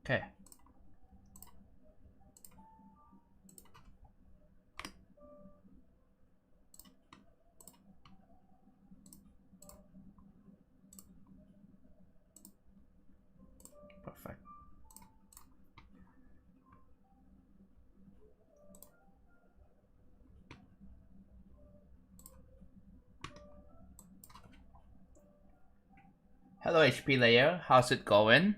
Okay. Perfect. Hello HP layer, how's it going?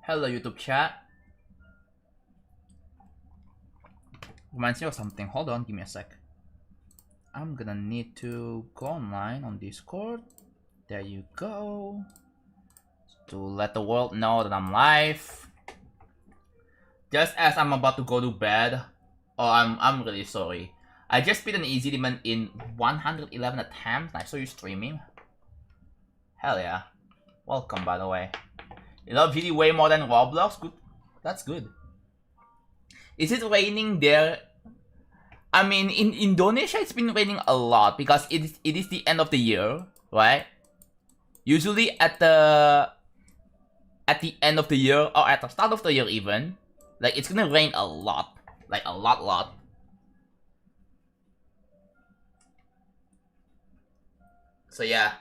Hello YouTube chat. Reminds me of something. Hold on, give me a sec. I'm gonna need to go online on Discord. There you go. To let the world know that I'm live. Just as I'm about to go to bed. Oh, I'm really sorry. I just beat an easy demon in 111 attempts. I saw you streaming. Hell yeah. Welcome, by the way. You love GD way more than Roblox? Good. That's good. Is it raining there? I mean, in Indonesia, it's been raining a lot because it is the end of the year, right? Usually at the end of the year or at the start of the year even, like it's gonna rain a lot, like a lot. So yeah,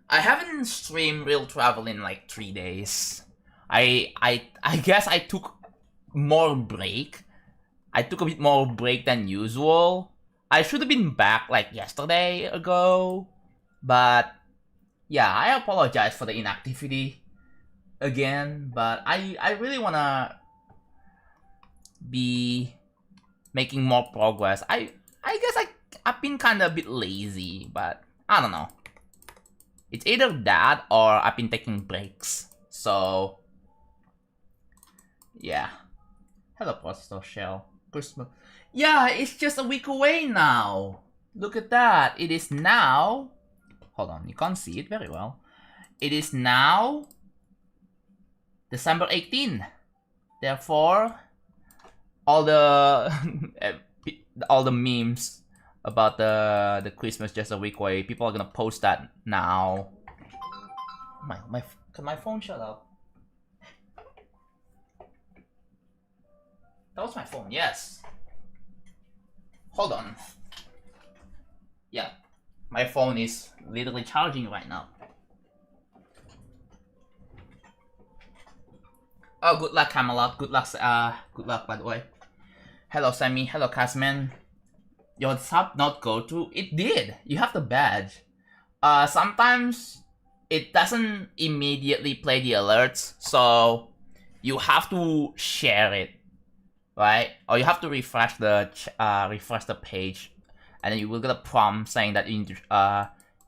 I haven't streamed real travel in like 3 days. I guess I took more break. I took a bit more break than usual. I should have been back like yesterday ago, but yeah, I apologize for the inactivity again, but I really wanna be making more progress. I guess I've been kind of a bit lazy, but I don't know. It's either that or I've been taking breaks. So yeah. Hello, Processor Shell. Christmas. Yeah, it's just a week away now. Look at that. It is now. Hold on, you can't see it very well. It is now December 18. Therefore, all the all the memes about the Christmas just a week away, people are gonna post that now. Can my phone shut up? That was my phone, yes. Hold on. Yeah, my phone is literally charging right now. Oh, good luck, Camelot. Good luck, by the way. Hello, Sammy. Hello, Casman. Your sub not go to? It did. You have the badge. Sometimes it doesn't immediately play the alerts, so you have to share it, right? Or you have to refresh the page, and then you will get a prompt saying that it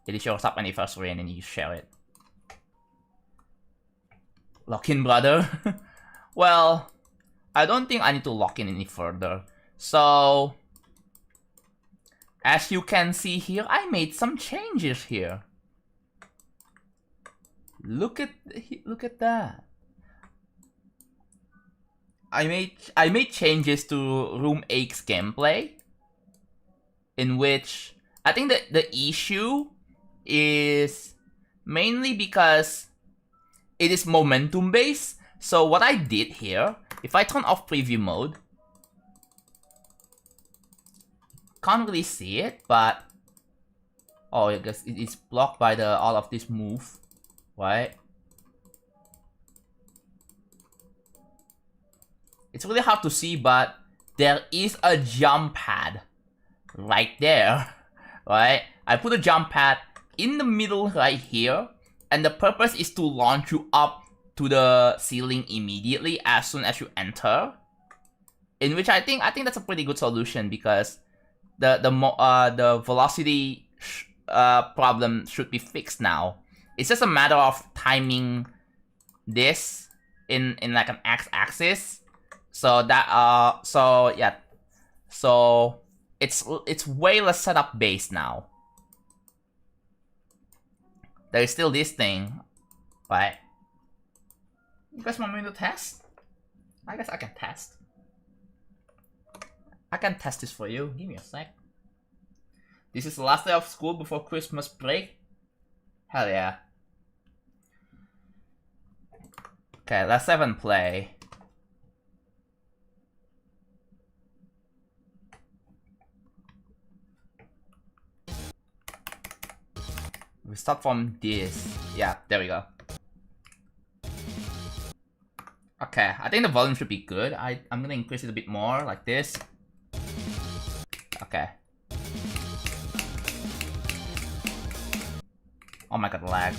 is your sub anniversary, and then you share it. Lock in, brother. Well, I don't think I need to lock in any further. So, as you can see here, I made some changes here. Look at that. I made changes to Room 8's gameplay, in which I think that the issue is mainly because it is momentum based. So what I did here, if I turn off preview mode, can't really see it, but oh, I guess it is blocked by the all of this move, right? It's really hard to see, but there is a jump pad right there, right? I put a jump pad in the middle right here, and the purpose is to launch you up to the ceiling immediately as soon as you enter. In which I think that's a pretty good solution, because the velocity problem should be fixed now. It's just a matter of timing this in like an x-axis, so that so yeah, so it's way less setup based now. There is still this thing, right? You guys want me to test? I guess I can test. I can test this for you. Give me a sec. This is the last day of school before Christmas break. Hell yeah. Okay, let's have and play. We start from this. Yeah, there we go. Okay, I think the volume should be good. I'm gonna increase it a bit more, like this. Okay. Oh my god, lag.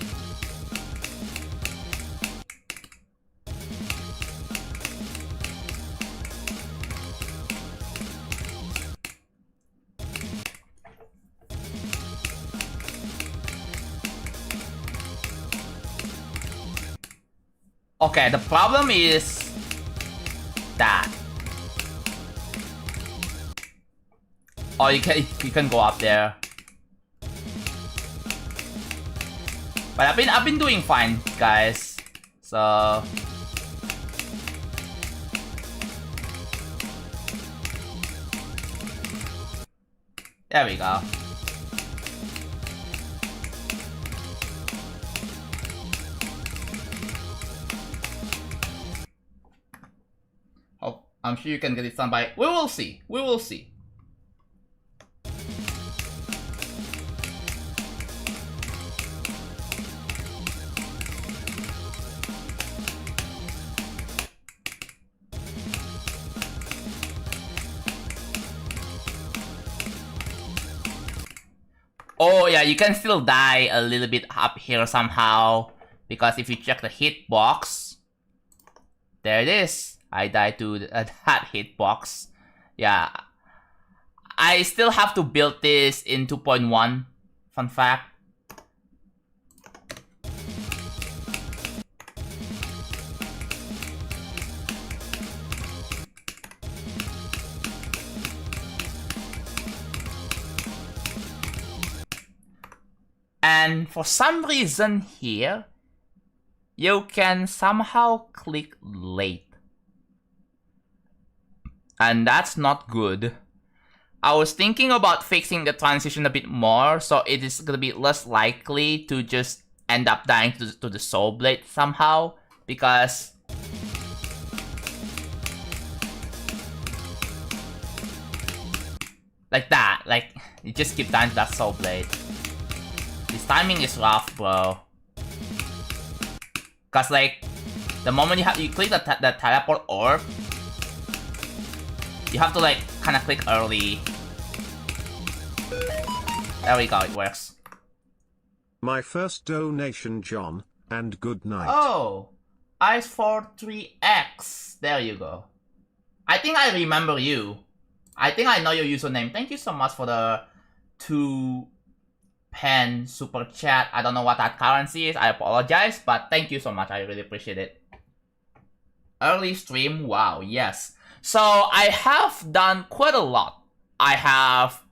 Okay, the problem is that. Oh, you can go up there. But I've been doing fine, guys. So there we go. Oh, I'm sure you can get it done by. We will see. We will see. Oh yeah, you can still die a little bit up here somehow. Because if you check the hitbox, there it is. I died to that hitbox. Yeah. I still have to build this in 2.1. Fun fact. And for some reason here, you can somehow click late. And that's not good. I was thinking about fixing the transition a bit more, so it is gonna be less likely to just end up dying to the soul blade somehow, because like that, like you just keep dying to that soul blade. This timing is rough, bro. Cause like the moment you click the teleport orb, you have to like kind of click early. There we go, it works. My first donation, John, and good night. Oh, Ice43X. There you go. I think I remember you. I think I know your username. Thank you so much for the 2-pen super chat. I don't know what that currency is. I apologize, but thank you so much. I really appreciate it. Early stream, wow, yes. So I have done quite a lot. I have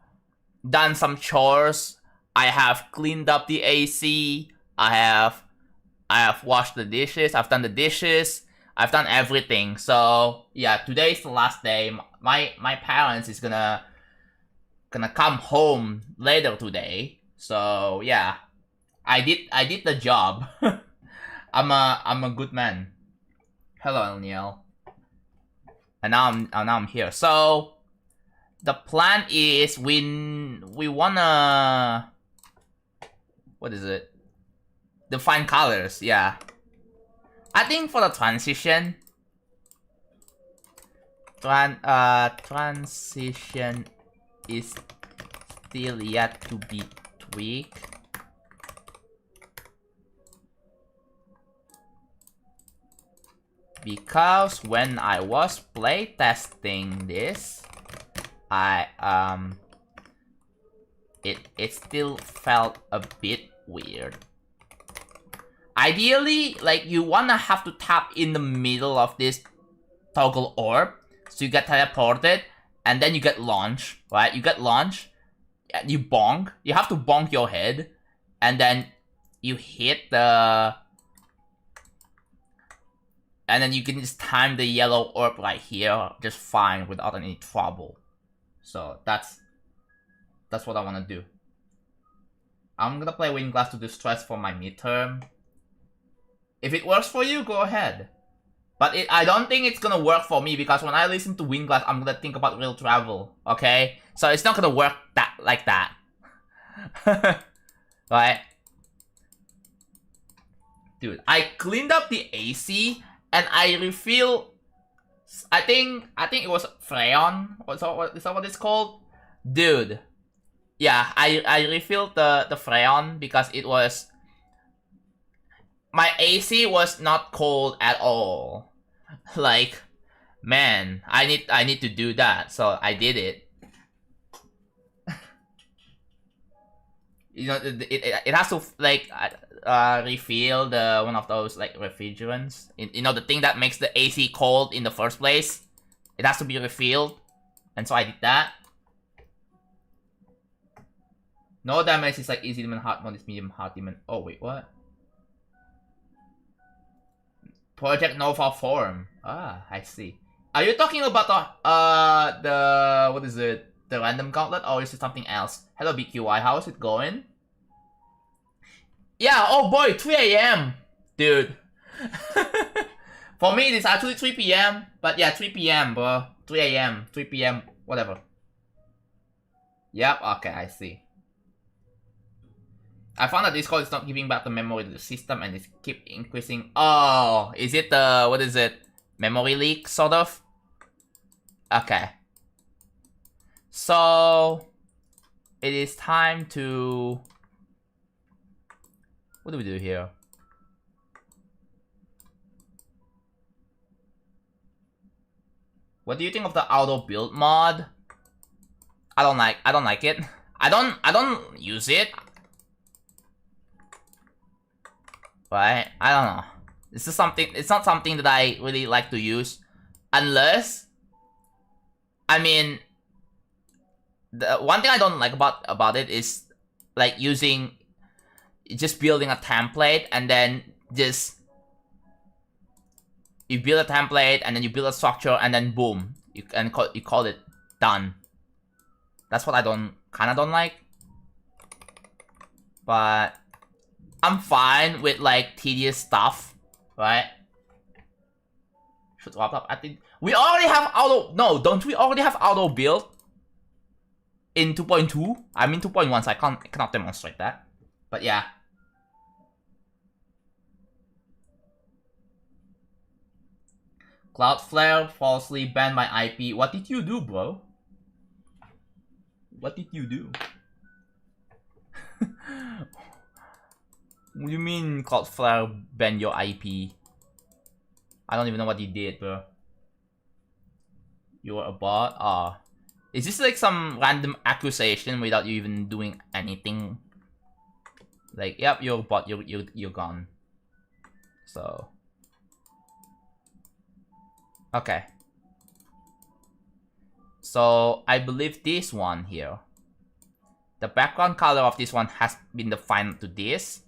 done some chores. I have cleaned up the AC. I have washed the dishes. I've done the dishes. I've done everything. So yeah, today is the last day. My parents is gonna come home later today. So yeah, I did the job. I'm a good man. Hello, Neil. And now I'm here. So the plan is we wanna, what is it? Define colors, yeah. I think for the transition, transition is still yet to be tweaked. Because when I was playtesting this, it still felt a bit weird. Ideally, like you wanna have to tap in the middle of this toggle orb, so you get teleported, and then you get launched, right? You get launched, you bonk, you have to bonk your head, and then you hit the, and then you can just time the yellow orb right here just fine without any trouble. So that's That's what I want to do. I'm gonna play Wind Glass to distress for my midterm. If it works for you, go ahead. But I don't think it's gonna work for me because when I listen to Wind Glass, I'm gonna think about real travel. Okay, so it's not gonna work like that. Right? Dude, I cleaned up the AC and I refill. I think it was Freon. Is that what it's called? Dude. Yeah, I refilled the Freon because it was, my AC was not cold at all. Like, man, I need to do that, so I did it. You know, it has to like refill the one of those like refrigerants. You know, the thing that makes the AC cold in the first place. It has to be refilled, and so I did that. No damage is like easy demon, hard mode is medium hard demon. Oh wait, what? Project Nova form. Ah, I see. Are you talking about the what is it? The random gauntlet, or is it something else? Hello BQY, how is it going? Yeah, oh boy, 3 AM, dude. For me, it's actually 3 PM, but yeah, 3 PM, bro. 3 AM, 3 PM, whatever. Yep, okay, I see. I found that Discord is not giving back the memory to the system and it's keep increasing. Oh, is it the, what is it? Memory leak, sort of? Okay. So, it is time to... What do we do here? What do you think of the auto build mod? I don't like it. I don't use it. Right? I don't know. This is something, it's not something that I really like to use. Unless, I mean, the one thing I don't like about it is like using, just building a template and then just, you build a template and then you build a structure and then boom, you call it done. That's what I kinda don't like. But I'm fine with like tedious stuff, right? Should wrap up. I think we already have auto. No, don't we already have auto build in 2.2? I mean 2.1, so I cannot demonstrate that. But yeah. Cloudflare falsely banned my IP. What did you do, bro? What did you do? What do you mean Cloudflare banned your IP? I don't even know what you did, bro. You're a bot? Ah. Is this like some random accusation without you even doing anything? Like, yep, you're a bot, you're gone. So. Okay. So, I believe this one here. The background color of this one has been defined to this.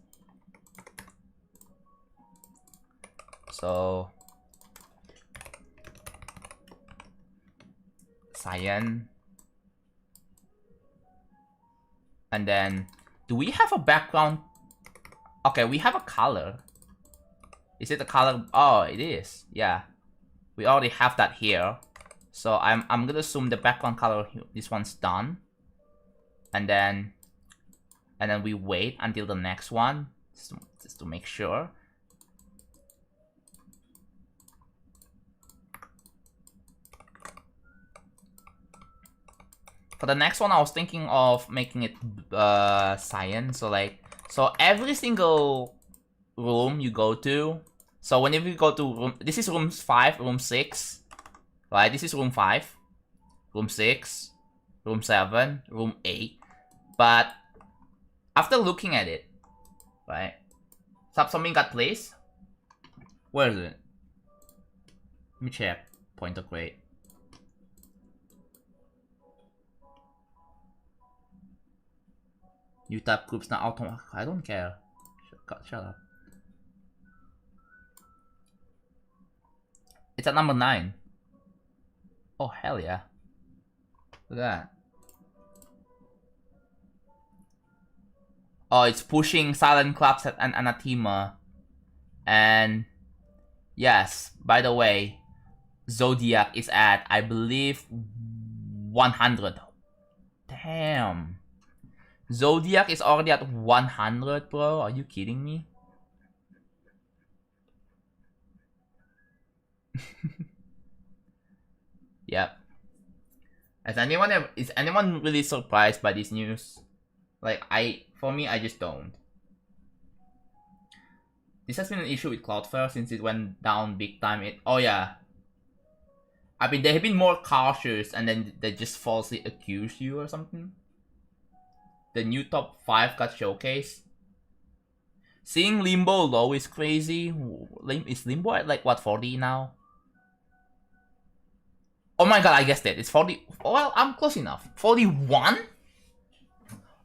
So, cyan. And then, do we have a background? Okay, we have a color. Is it the color? Oh, it is. Yeah. We already have that here. So I'm gonna assume the background color, this one's done. And then we wait until the next one, just to make sure. For the next one, I was thinking of making it cyan. So every single room you go to. So whenever you go to room, this is room 5, room 6, right? This is room 5, room 6, room 7, room 8. But after looking at it, right? Something got placed. Where is it? Let me check. Pointer grade. You type groups now automatic. I don't care. Shut up. It's at number 9. Oh hell yeah! Look at that. Oh, it's pushing Silent Claps and Anathema. And yes, by the way, Zodiac is at, I believe, 100. Damn. Zodiac is already at 100, bro. Are you kidding me? Yep. Is anyone really surprised by this news? Like, for me, I just don't. This has been an issue with Cloudflare since it went down big time. Oh yeah. I mean, they have been more cautious and then they just falsely accuse you or something. The new top 5 got showcased. Seeing Limbo low is crazy. Is Limbo at like, what, 40 now? Oh my god, I guessed it. It's 40. Well, I'm close enough. 41?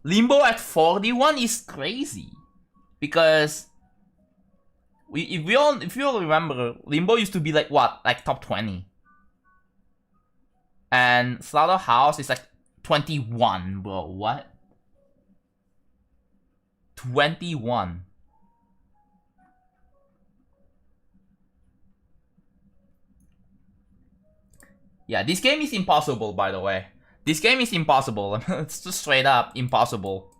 Limbo at 41 is crazy. Because if you all remember, Limbo used to be like what? Like top 20. And Slaughterhouse is like 21, bro. What? 21. Yeah, this game is impossible, by the way. This game is impossible. It's just straight up impossible.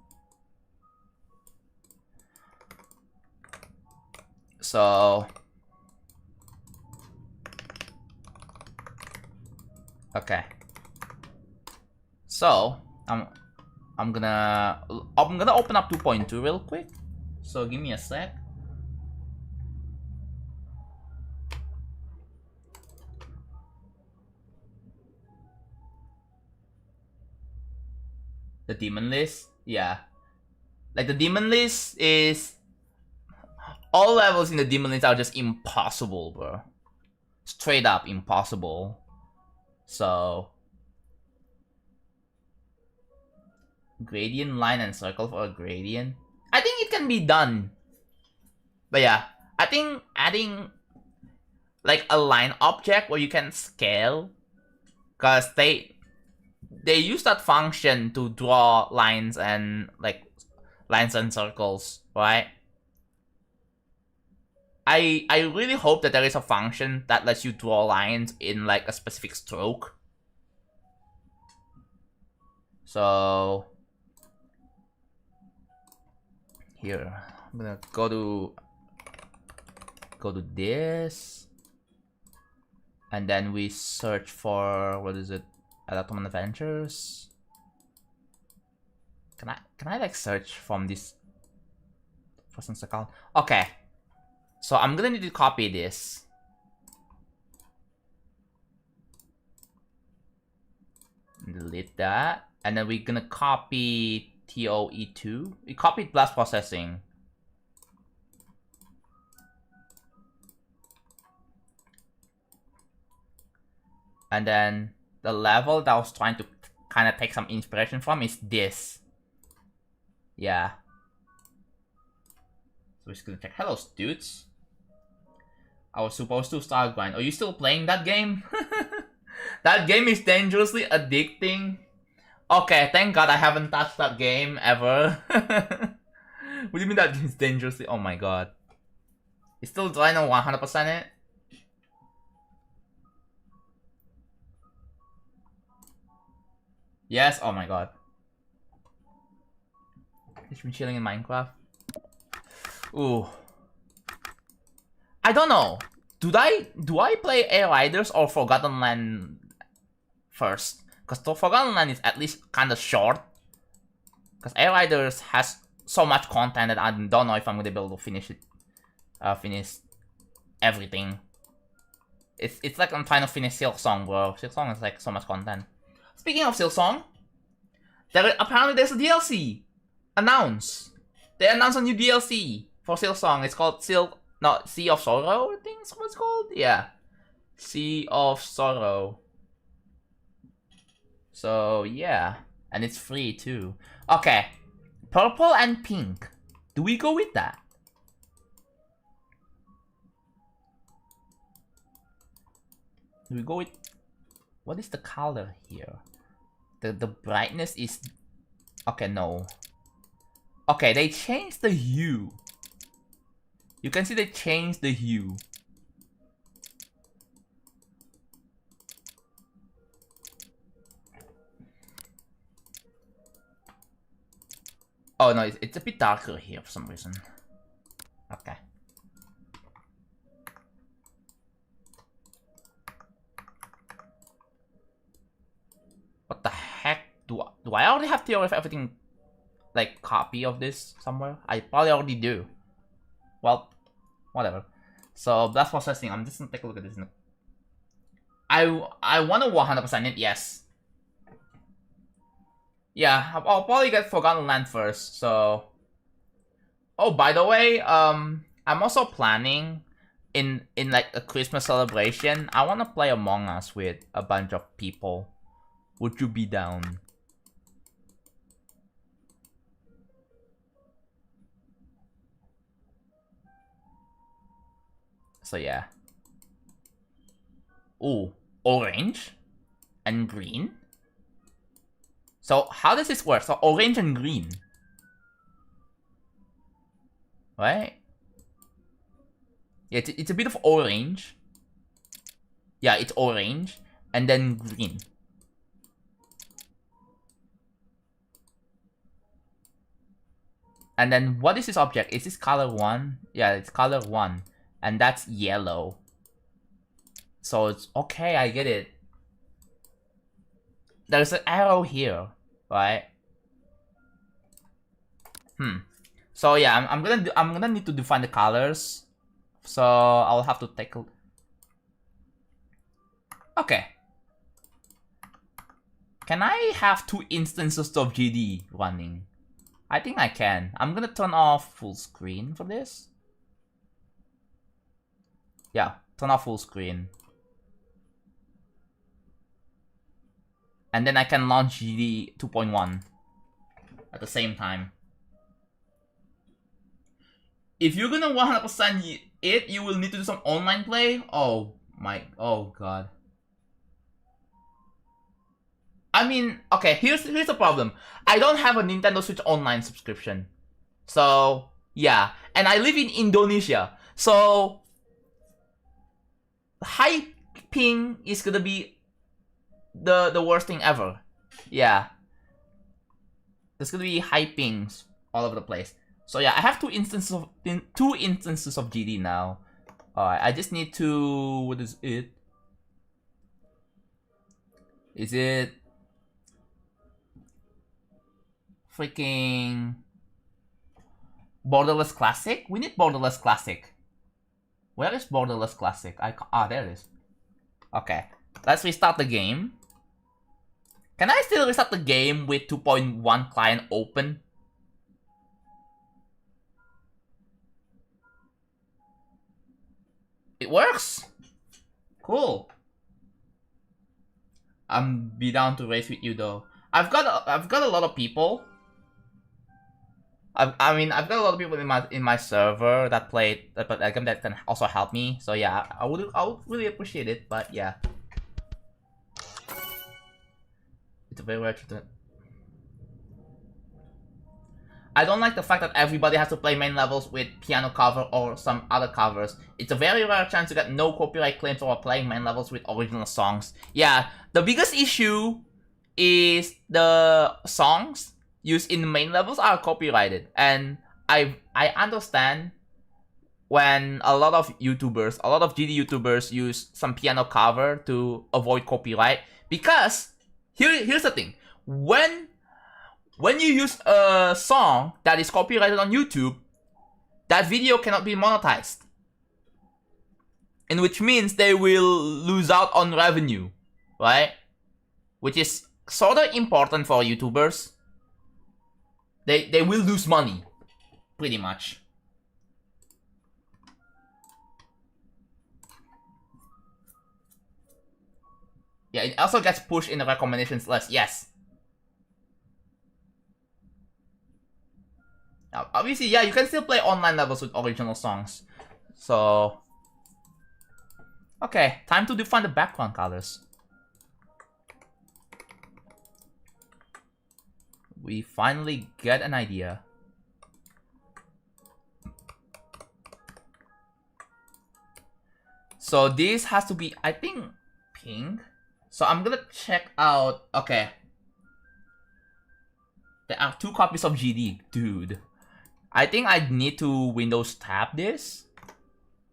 So... okay. So, I'm gonna open up 2.2 real quick. So give me a sec. The demon list, yeah. Like the demon list is... all levels in the demon list are just impossible, bro. Straight up impossible. So... gradient line and circle for a gradient. I think it can be done. But yeah, I think adding like a line object where you can scale, because they use that function to draw lines and like lines and circles, right? I really hope that there is a function that lets you draw lines in like a specific stroke. So here, I'm gonna go to this, and then we search for, what is it? Electron Adventures. Can I like search from this person's account? Okay. So I'm gonna need to copy this. Delete that. And then we're gonna copy TOE2. We copied blast processing. And then the level that I was trying to kind of take some inspiration from is this. Yeah. So we're just gonna check. Hello, dudes. I was supposed to start grind. Are you still playing that game? That game is dangerously addicting. Okay, thank god I haven't touched that game ever. What do you mean that game is dangerously? Oh my god. It's still trying to 100% it? Yes, oh my god. He's been chilling in Minecraft. Ooh. I don't know. Do I play Air Riders or Forgotten Land first? Because the Forgotten Land is at least kind of short. Because Air Riders has so much content that I don't know if I'm gonna be able to finish it. Finish everything. It's like I'm trying to finish Silksong, bro. Silksong is like so much content. Speaking of Silksong, apparently there's a DLC announced. They announced a new DLC for Silksong. It's called Sea of Sorrow, I think is what it's called. Yeah, Sea of Sorrow. So yeah, and it's free too. Okay, purple and pink. Do we go with that? Do we go with... what is the color here? The brightness is... okay, no. Okay, they changed the hue. You can see they changed the hue. Oh no, it's a bit darker here for some reason. Okay. What the heck? Do I already have theory of everything, like, copy of this somewhere? I probably already do. Well, whatever. So that's processing. I'm just gonna take a look at this. I want to 100% it, yes. Yeah, I'll probably get Forgotten Land first, so... Oh, by the way, I'm also planning in like a Christmas celebration, I want to play Among Us with a bunch of people. Would you be down? So yeah. Ooh, orange and green. So how does this work? So orange and green, right? Yeah, it's a bit of orange. Yeah, it's orange and then green. And then what is this object? Is this color 1? Yeah, it's color 1. And that's yellow. So it's okay, I get it. There's an arrow here, right? So yeah, I'm gonna need to define the colors. So I'll have to take a... Okay. Can I have 2 instances of GD running? I think I can. I'm gonna turn off full screen for this. Yeah, turn off full screen. And then I can launch GD 2.1 at the same time. If you're gonna 100% it, you will need to do some online play. Oh god. I mean, okay, here's the problem. I don't have a Nintendo Switch Online subscription. So, yeah. And I live in Indonesia. So, high ping is gonna be the worst thing ever. Yeah. There's gonna be high pings all over the place. So yeah, I have 2 instances of GD now. Alright, I just need to... What is it? Is it... freaking... Borderless Classic? We need Borderless Classic. Where is Borderless Classic? There it is. Okay, let's restart the game. Can I still restart the game with 2.1 client open? It works! Cool. I'm be down to race with you though. I've got a lot of people. I've got a lot of people in my server that played that can also help me. So yeah, I would really appreciate it. But yeah, it's a very rare to... I don't like the fact that everybody has to play main levels with piano cover or some other covers. It's a very rare chance to get no copyright claims while playing main levels with original songs. Yeah, the biggest issue is the songs used in the main levels are copyrighted. And I understand when a lot of YouTubers, a lot of GD YouTubers use some piano cover to avoid copyright. Because, here's the thing. When you use a song that is copyrighted on YouTube, that video cannot be monetized. And which means they will lose out on revenue, right? Which is sort of important for YouTubers. They will lose money, pretty much. Yeah, it also gets pushed in the recommendations list, yes. Now, obviously, yeah, you can still play online levels with original songs. So... Okay, time to define the background colors. We finally get an idea. So this has to be, I think, pink. So I'm gonna check out. Okay. There are 2 copies of GD, dude. I think I need to Windows tab this.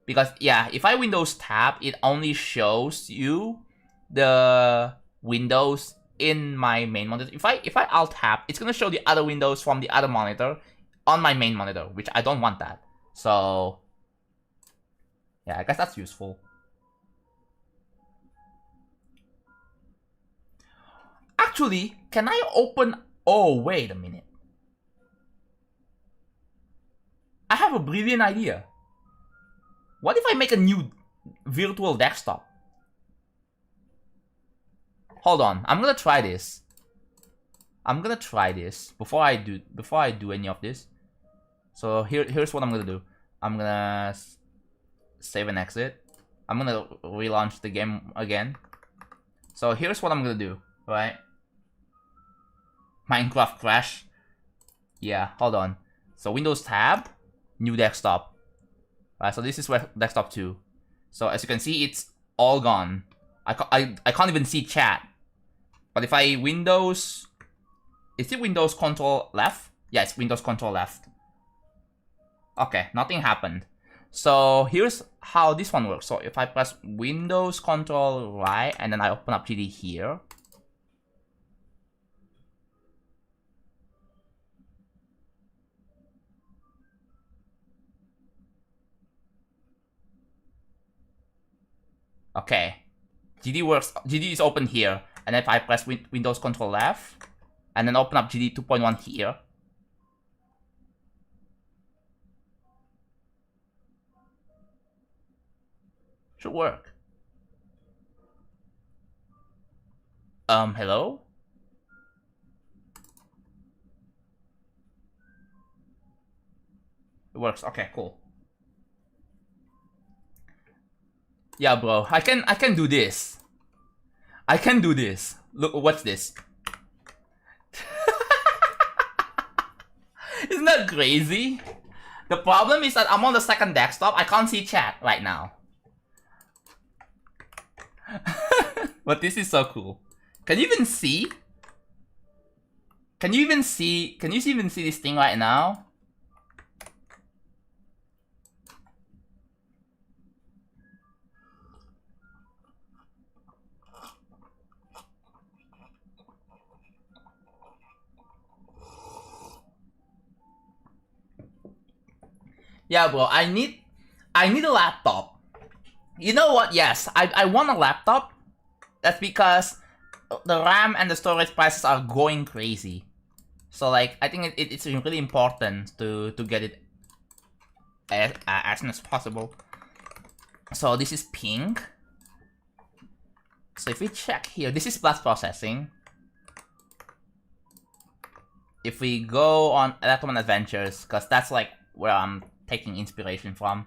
Because, yeah, if I Windows tab, it only shows you the windows in my main monitor. If I Alt tab, it's gonna show the other windows from the other monitor on my main monitor, which I don't want that. So, yeah, I guess that's useful. Actually, can I open... Oh, wait a minute. I have a brilliant idea. What if I make a new virtual desktop? Hold on, I'm gonna try this. Before I do any of this. So here's what I'm gonna do. I'm gonna save and exit. I'm gonna relaunch the game again. So here's what I'm gonna do, right? Minecraft crash. Yeah, hold on. So Windows tab, new desktop. Right, so this is where desktop 2. So as you can see, it's all gone. I can't even see chat. But if I Windows... Is it Windows Control left? Yeah, it's Windows Control left. Okay, nothing happened. So here's how this one works. So if I press Windows Control right, and then I open up GD here. Okay, GD works. GD is open here, and if I press Windows Control left, and then open up GD 2.1 here. Should work. Hello? It works. Okay, cool. Yeah, bro. I can do this. I can do this. Look, what's this? Isn't that crazy? The problem is that I'm on the second desktop. I can't see chat right now. But this is so cool. Can you even see? Can you even see this thing right now? Yeah, bro, I need a laptop. You know what? Yes, I want a laptop. That's because the RAM and the storage prices are going crazy. So like, I think it's really important to get it as soon as possible. So this is pink. So if we check here, this is blast processing. If we go on Electron Adventures, because that's like where I'm taking inspiration from.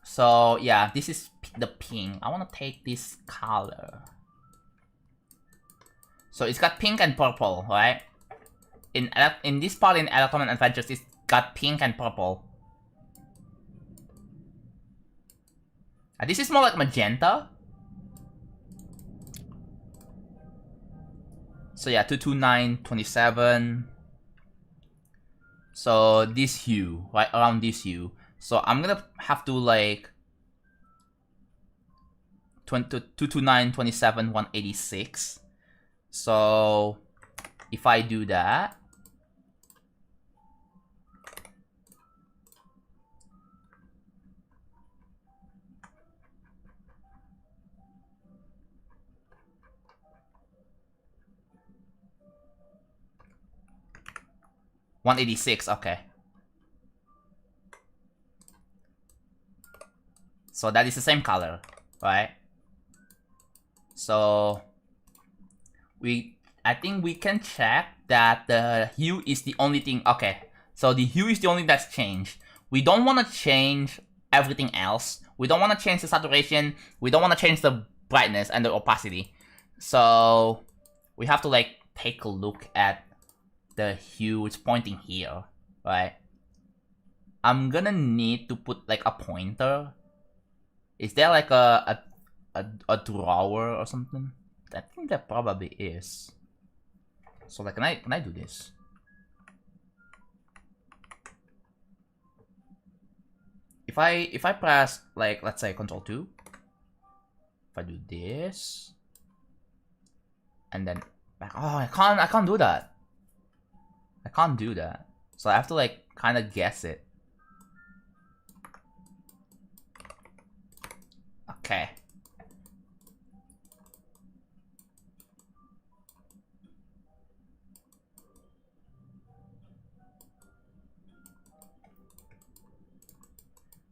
So yeah, this is the pink. I want to take this color. So it's got pink and purple, right? In this part in Electron Adventures, it's got pink and purple. This is more like magenta. So yeah, 22927. So this hue, right around this hue. So I'm gonna have to like 22927 186. So if I do that, $186, okay. So that is the same color, right? So I think we can check that the hue is the only thing. Okay, so the hue is the only thing that's changed. We don't want to change everything else. We don't want to change the saturation. We don't want to change the brightness and the opacity. So we have to like take a look at the hue. It's pointing here, right? I'm gonna need to put like a pointer Is there like a drawer or something? I think there probably is. So like, can I do this? If I press like, let's say Control 2, if I do this, and then back, oh, I can't do that. I can't do that. So I have to like kind of guess it. Okay.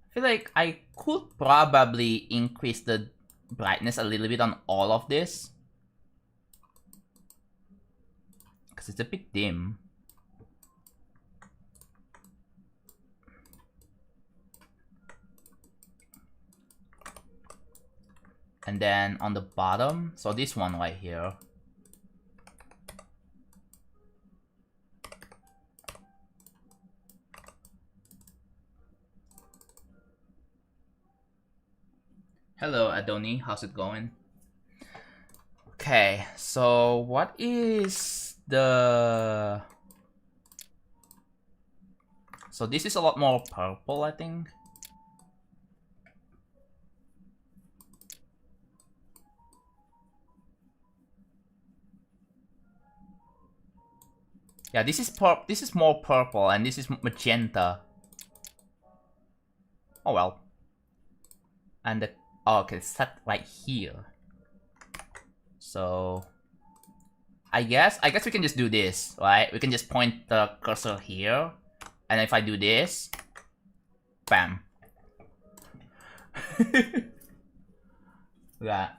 I feel like I could probably increase the brightness a little bit on all of this, because it's a bit dim. And then on the bottom, so this one right here. Hello, Adoni. How's it going? Okay, so what is the... So this is a lot more purple, I think. Yeah, this is more purple, and this is magenta. Oh well. And the okay, it's set right here. So I guess we can just do this, right? We can just point the cursor here, and if I do this, bam. Yeah.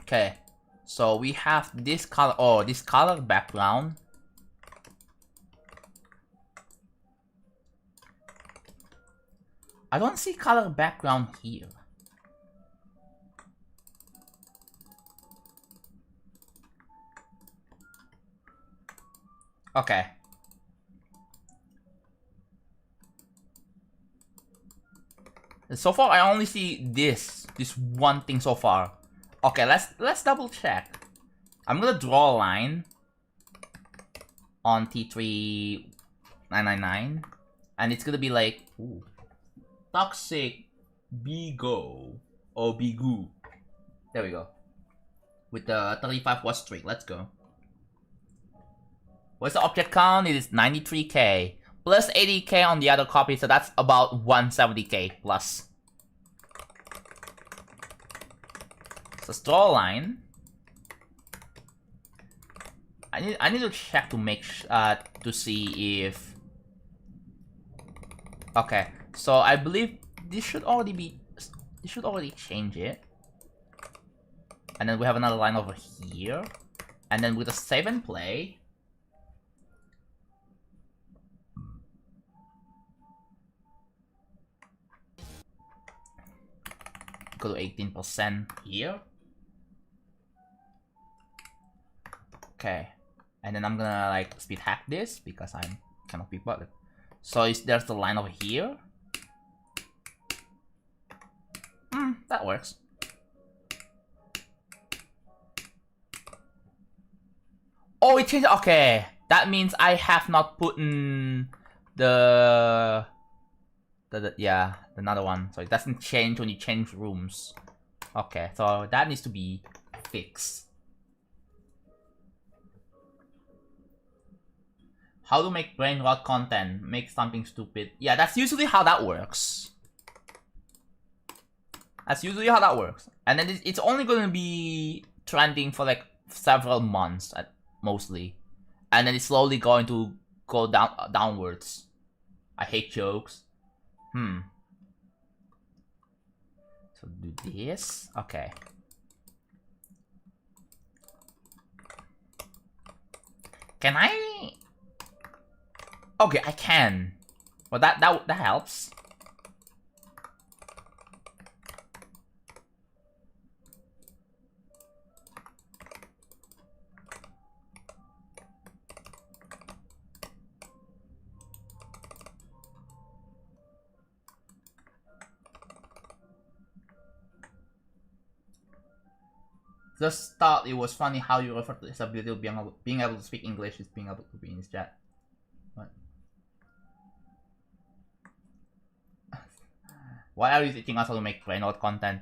Okay, so we have this color. Oh, this color background. I don't see color background here. Okay. So far, I only see this one thing so far. Okay, let's double check. I'm gonna draw a line on T3999, and it's gonna be like, ooh, toxic bigo or bigu. There we go. With the 35 watt streak, let's go. What's the object count? It is 93k plus 80k on the other copy, so that's about 170k plus. So draw a line. I need to check to make to see if. Okay, so I believe this should already be. This should already change it. And then we have another line over here, and then with a save and play. Go to 18% here. Okay, and then I'm gonna like speed hack this because I cannot be bothered. So there's the line over here. That works. Oh, it changed. Okay, that means I have not put in the yeah, another one. So it doesn't change when you change rooms. Okay, so that needs to be fixed. How to make brain rot content? Make something stupid. Yeah, that's usually how that works. That's usually how that works. And then it's only going to be trending for like several months at mostly. And then it's slowly going to go downwards. I hate jokes. So do this. Okay. Can I? Okay, I can. Well, that helps. just thought it was funny how you refer to his ability of being able to speak English is being able to be in his chat. What? Why are you teaching us how to make brain rot content?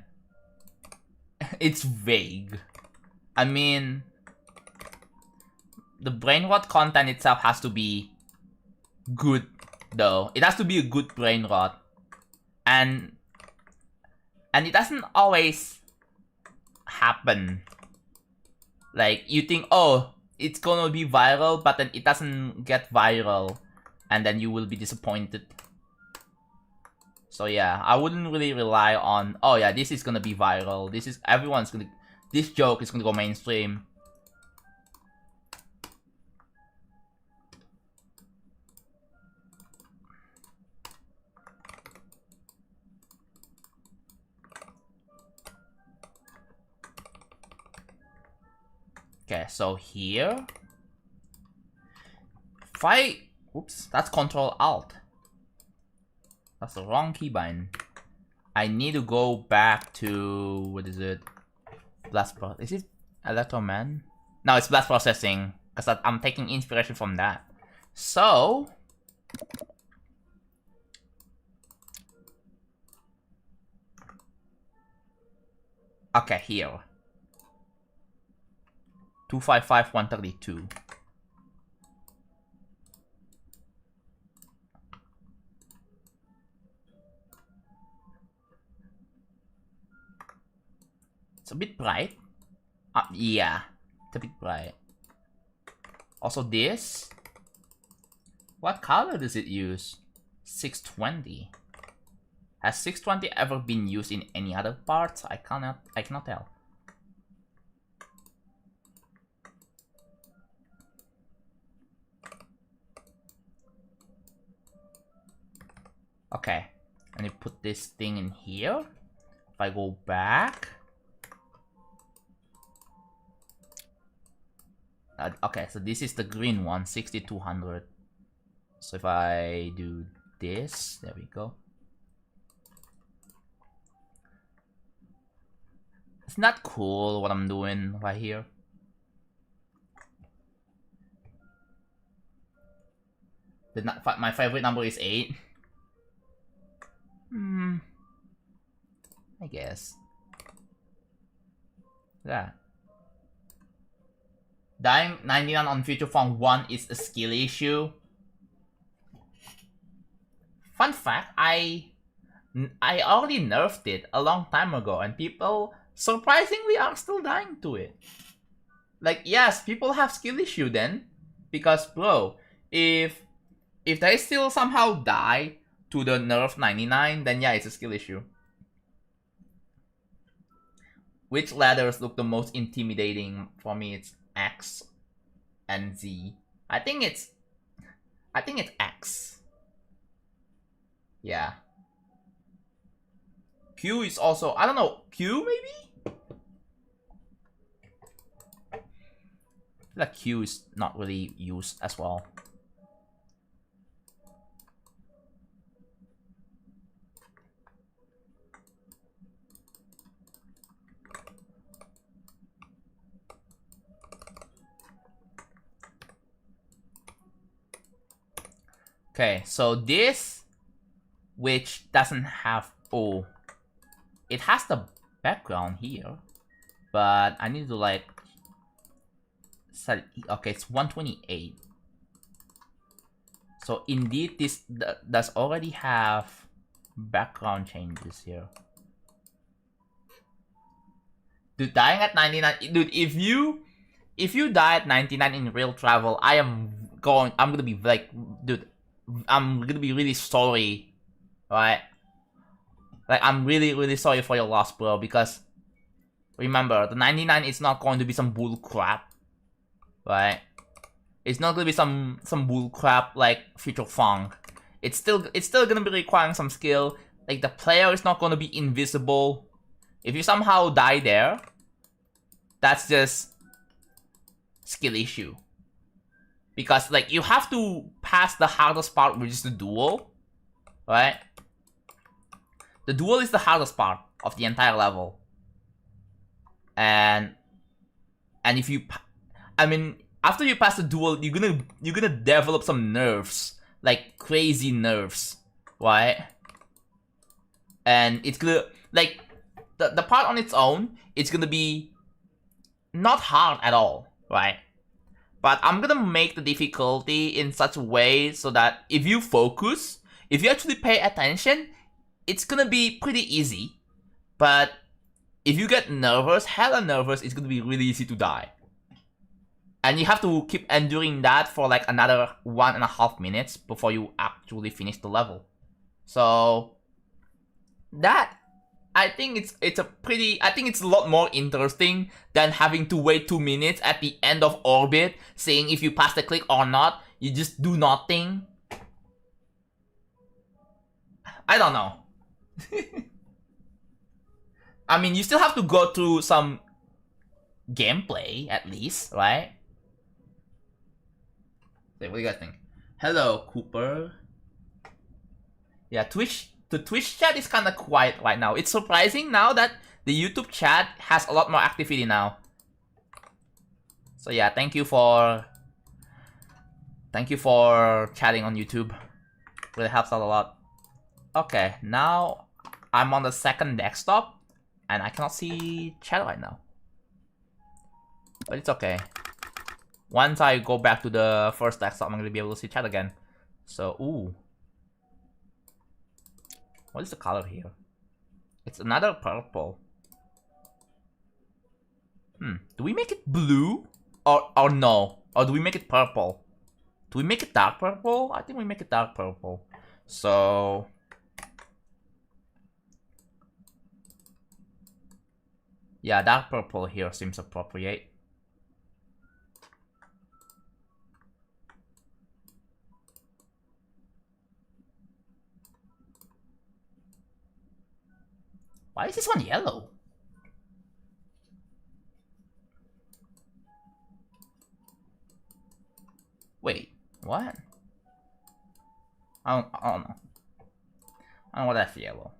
It's vague. I mean, the brain rot content itself has to be good, though. It has to be a good brain rot. And it doesn't always happen. Like, you think, oh, it's gonna be viral, but then it doesn't get viral. And then you will be disappointed. So yeah, I wouldn't really rely on, oh yeah, this is gonna be viral. This joke is gonna go mainstream. Okay, so here, oops, that's Control Alt. That's the wrong keybind. I need to go back to, what is it? Is it Electroman? No, it's Blast Processing, because I'm taking inspiration from that. So, okay, here. 255-132. It's a bit bright. Yeah, it's a bit bright. Also this. What color does it use? 620. Has 620 ever been used in any other parts? I cannot tell. Okay, and you put this thing in here. If I go back. Okay, so this is the green one, 6200. So if I do this, there we go. It's not cool what I'm doing right here. My favorite number is 8. I guess. Yeah. Dying 99 on Future Form 1 is a skill issue. Fun fact, I already nerfed it a long time ago, and people surprisingly are still dying to it. Like, yes, people have skill issue then, because bro, if they still somehow die to the nerf 99, then yeah, it's a skill issue. Which letters look the most intimidating? For me, it's X and Z. I think it's X. Yeah. Q is also, I don't know, Q maybe? I feel like Q is not really used as well. Okay, so this, which doesn't have, oh, it has the background here, but I need to like set, okay, it's 128. So indeed, this does already have background changes here. Dude, dying at 99, dude, if you die at 99 in real travel, I'm gonna be like, dude, I'm gonna be really sorry, right? Like, I'm really, really sorry for your loss, bro, because remember, the 99 is not going to be some bull crap, right? It's not gonna be some bull crap like Future Funk. It's still gonna be requiring some skill. Like, the player is not gonna be invisible. If you somehow die there, that's just skill issue. Because, like, you have to pass the hardest part, which is the duel, right? The duel is the hardest part of the entire level. And And if you, I mean, after you pass the duel, you're gonna develop some nerves, like crazy nerves, right? And it's gonna, like, the part on its own, it's gonna be not hard at all, right? But I'm gonna make the difficulty in such a way so that if you focus, if you actually pay attention, it's gonna be pretty easy. But if you get nervous, hella nervous, it's gonna be really easy to die. And you have to keep enduring that for like another 1.5 minutes before you actually finish the level. So that, I think it's a lot more interesting than having to wait 2 minutes at the end of orbit, saying if you pass the click or not. You just do nothing. I don't know. I mean, you still have to go through some gameplay at least, right? Okay, what do you guys think? Hello, Cooper. Yeah, the Twitch chat is kind of quiet right now. It's surprising now that the YouTube chat has a lot more activity now. So yeah, thank you for chatting on YouTube. Really helps out a lot. Okay, now I'm on the second desktop and I cannot see chat right now. But it's okay. Once I go back to the first desktop, I'm gonna be able to see chat again. So, ooh. What is the color here? It's another purple. Do we make it blue? Or no? Or do we make it purple? Do we make it dark purple? I think we make it dark purple. So... yeah, dark purple here seems appropriate. Why is this one yellow? Wait, what? I don't know. I don't know why that's yellow.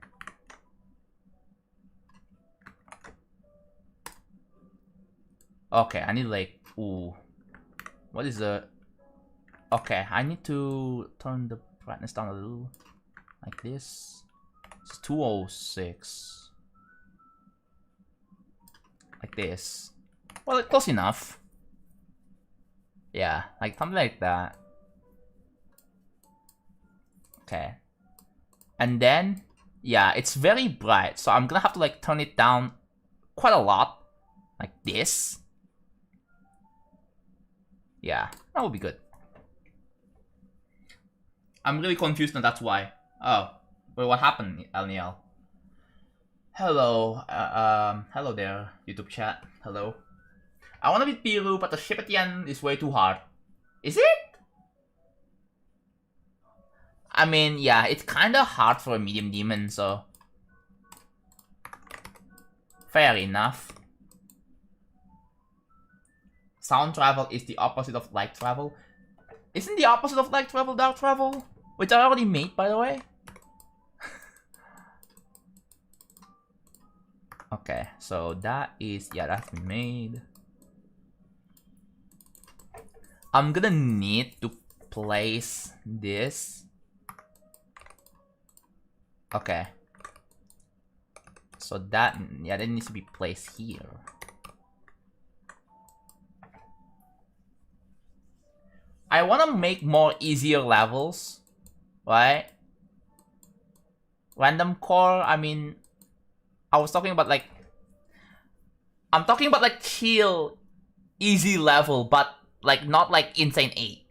Okay, I need like, ooh. What is the... okay, I need to turn the brightness down a little. Like this. It's 206. Like this. Well, close enough. Yeah, like something like that. Okay. And then, yeah, it's very bright. So I'm gonna have to like turn it down quite a lot. Like this. Yeah, that would be good. I'm really confused and that's why. Oh, wait, what happened, Alniel? Hello, hello there, YouTube chat. Hello. I wanna beat Piru, but the ship at the end is way too hard. Is it? I mean, yeah, it's kinda hard for a medium demon, so... fair enough. Sound travel is the opposite of light travel. Isn't the opposite of light travel dark travel? Which I already made, by the way. Okay, so that is... yeah, that's made. I'm gonna need to place this. Okay. So that... yeah, that needs to be placed here. I want to make more easier levels, right? Random core, I mean, I was talking about like, I'm talking about like chill, easy level, but like not like Insane 8.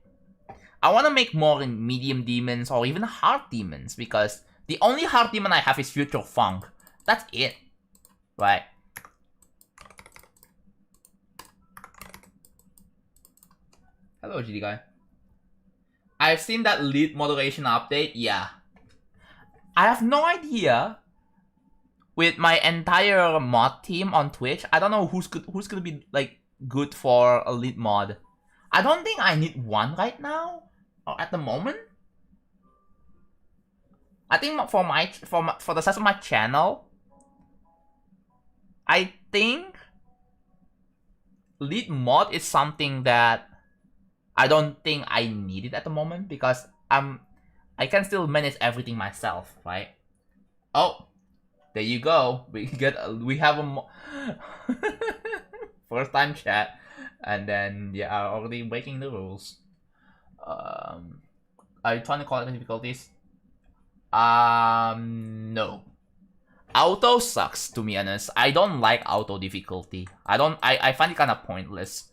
I want to make more in medium demons or even hard demons because the only hard demon I have is Future Funk. That's it, right? Hello, GD guy. I've seen that lead moderation update, yeah. I have no idea. With my entire mod team on Twitch, I don't know who's gonna be like good for a lead mod. I don't think I need one right now or at the moment. I think for the size of my channel, I think lead mod is something that I don't think I need it at the moment because I can still manage everything myself, right? Oh, there you go. We have a first time chat, and then yeah, already breaking the rules. Are you trying to call it difficulties? No. Auto sucks, to be honest. I don't like auto difficulty. I find it kind of pointless.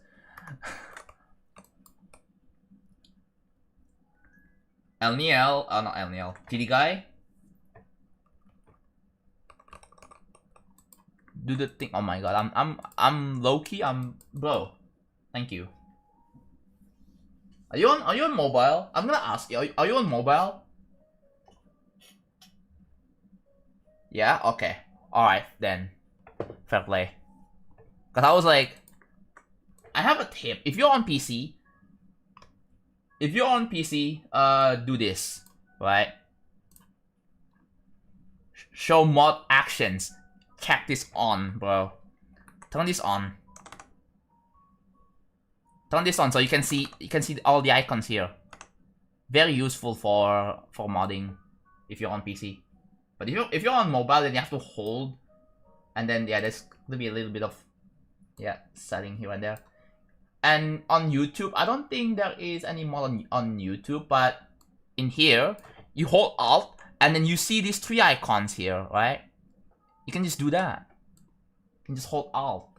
LNL, not LNL. TD guy. Do the thing. Oh my god, I'm low key. Bro. Thank you. Are you on mobile? I'm gonna ask you. Are you on mobile? Yeah. Okay. All right then. Fair play. Cause I was like, I have a tip. If you're on PC, do this, right? Show mod actions. Check this on, bro. Turn this on. Turn this on so you can see all the icons here. Very useful for modding if you're on PC. But if you're on mobile, then you have to hold, and then yeah, there's gonna be a little bit of setting here and there. And on YouTube, I don't think there is any mod on YouTube, but in here, you hold Alt, and then you see these three icons here, right? You can just do that. You can just hold Alt.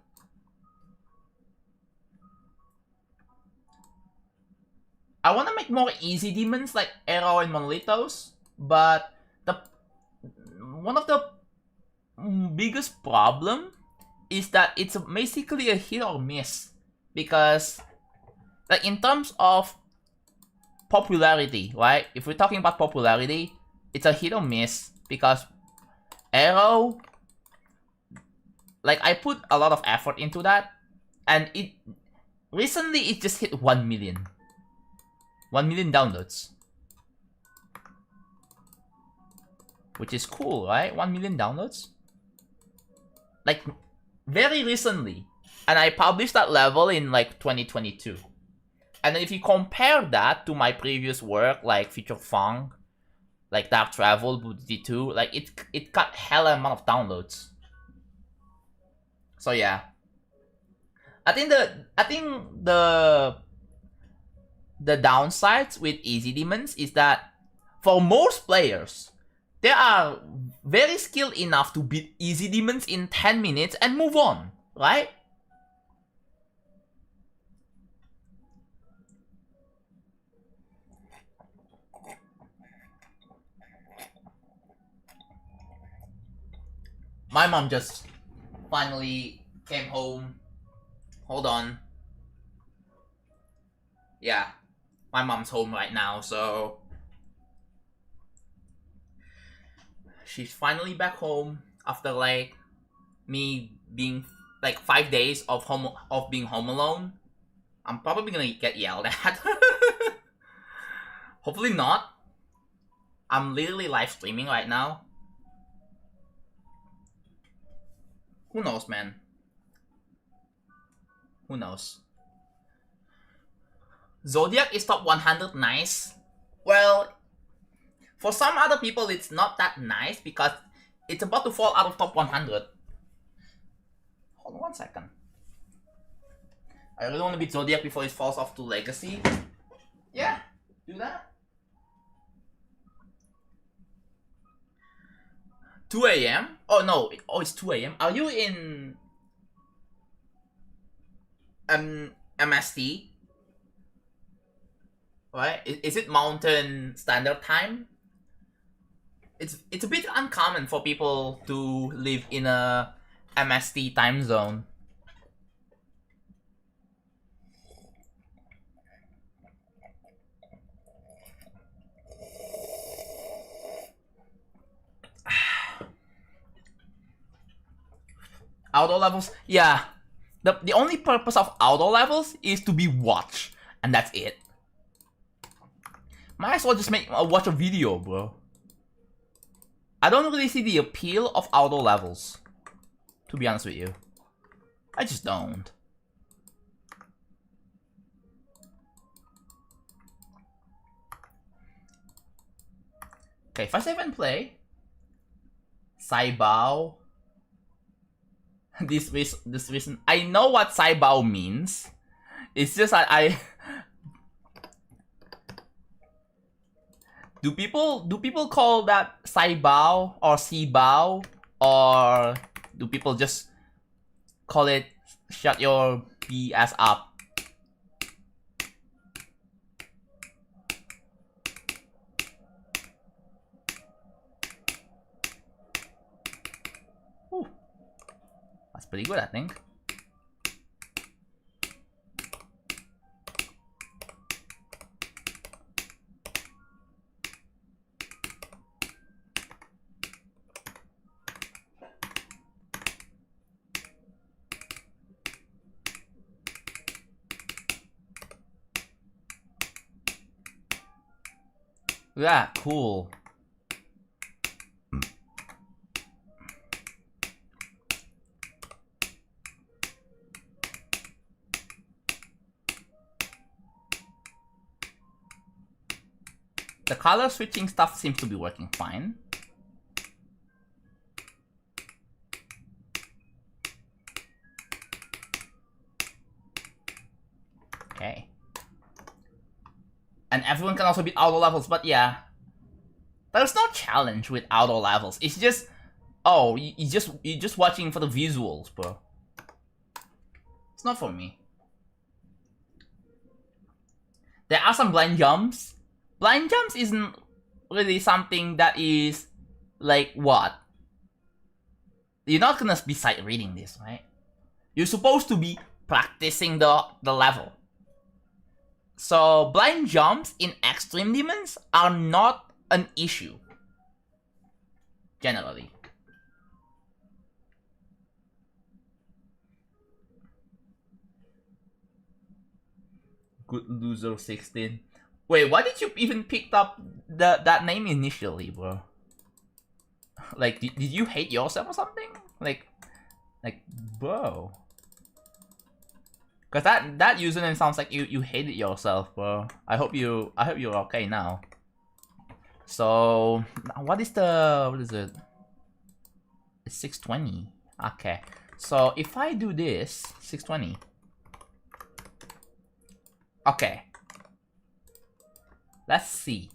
I want to make more easy demons like Arrow and Monolithos, but one of the biggest problem is that it's basically a hit or miss, because like in terms of popularity, right? If we're talking about popularity, it's a hit or miss because Arrow, like I put a lot of effort into that, and it just hit 1 million. 1 million downloads. Which is cool, right? 1 million downloads? Like, very recently. And I published that level in like 2022. And then if you compare that to my previous work, like Future Funk, like Dark Travel, Booty 2, like it got hella amount of downloads. So yeah. I think the downsides with Easy Demons is that for most players, they are very skilled enough to beat Easy Demons in 10 minutes and move on, right? My mom just finally came home. Hold on. Yeah. My mom's home right now, so she's finally back home after like me being like 5 days of being home alone. I'm probably gonna get yelled at. Hopefully not. I'm literally live streaming right now. Who knows, man? Who knows? Zodiac is top 100 nice. Well, for some other people, it's not that nice because it's about to fall out of top 100. Hold on 1 second. I really want to beat Zodiac before it falls off to Legacy. Yeah, do that. 2 a.m.? Oh no, it's 2 a.m. Are you in MST? Right? Is it Mountain Standard Time? It's a bit uncommon for people to live in a MST time zone. Auto levels? Yeah. The only purpose of auto levels is to be watched, and that's it. Might as well just watch a video, bro. I don't really see the appeal of auto levels, to be honest with you. I just don't. Okay, if I save and play, Saibao. This reason, I know what Saibao means. It's just that I do people call that Saibao or Sibao, or do people just call it shut your BS up? Whew. That's pretty good, I think. Yeah, cool. The color switching stuff seems to be working fine. Okay. And everyone can also beat auto levels, but yeah. There's no challenge with auto levels. It's just, oh, you're just watching for the visuals, bro. It's not for me. There are some blind jumps. Blind jumps isn't really something that is like what? You're not gonna be sight reading this, right? You're supposed to be practicing the level. So blind jumps in Extreme Demons are not an issue, generally. Good Loser 16. Wait, why did you even pick up that name initially, bro? Like, did you hate yourself or something? Like, bro. Cause that username sounds like you hated yourself, bro. I hope you're okay now. So what is it? It's 620. Okay. So if I do this 620. Okay. Let's see.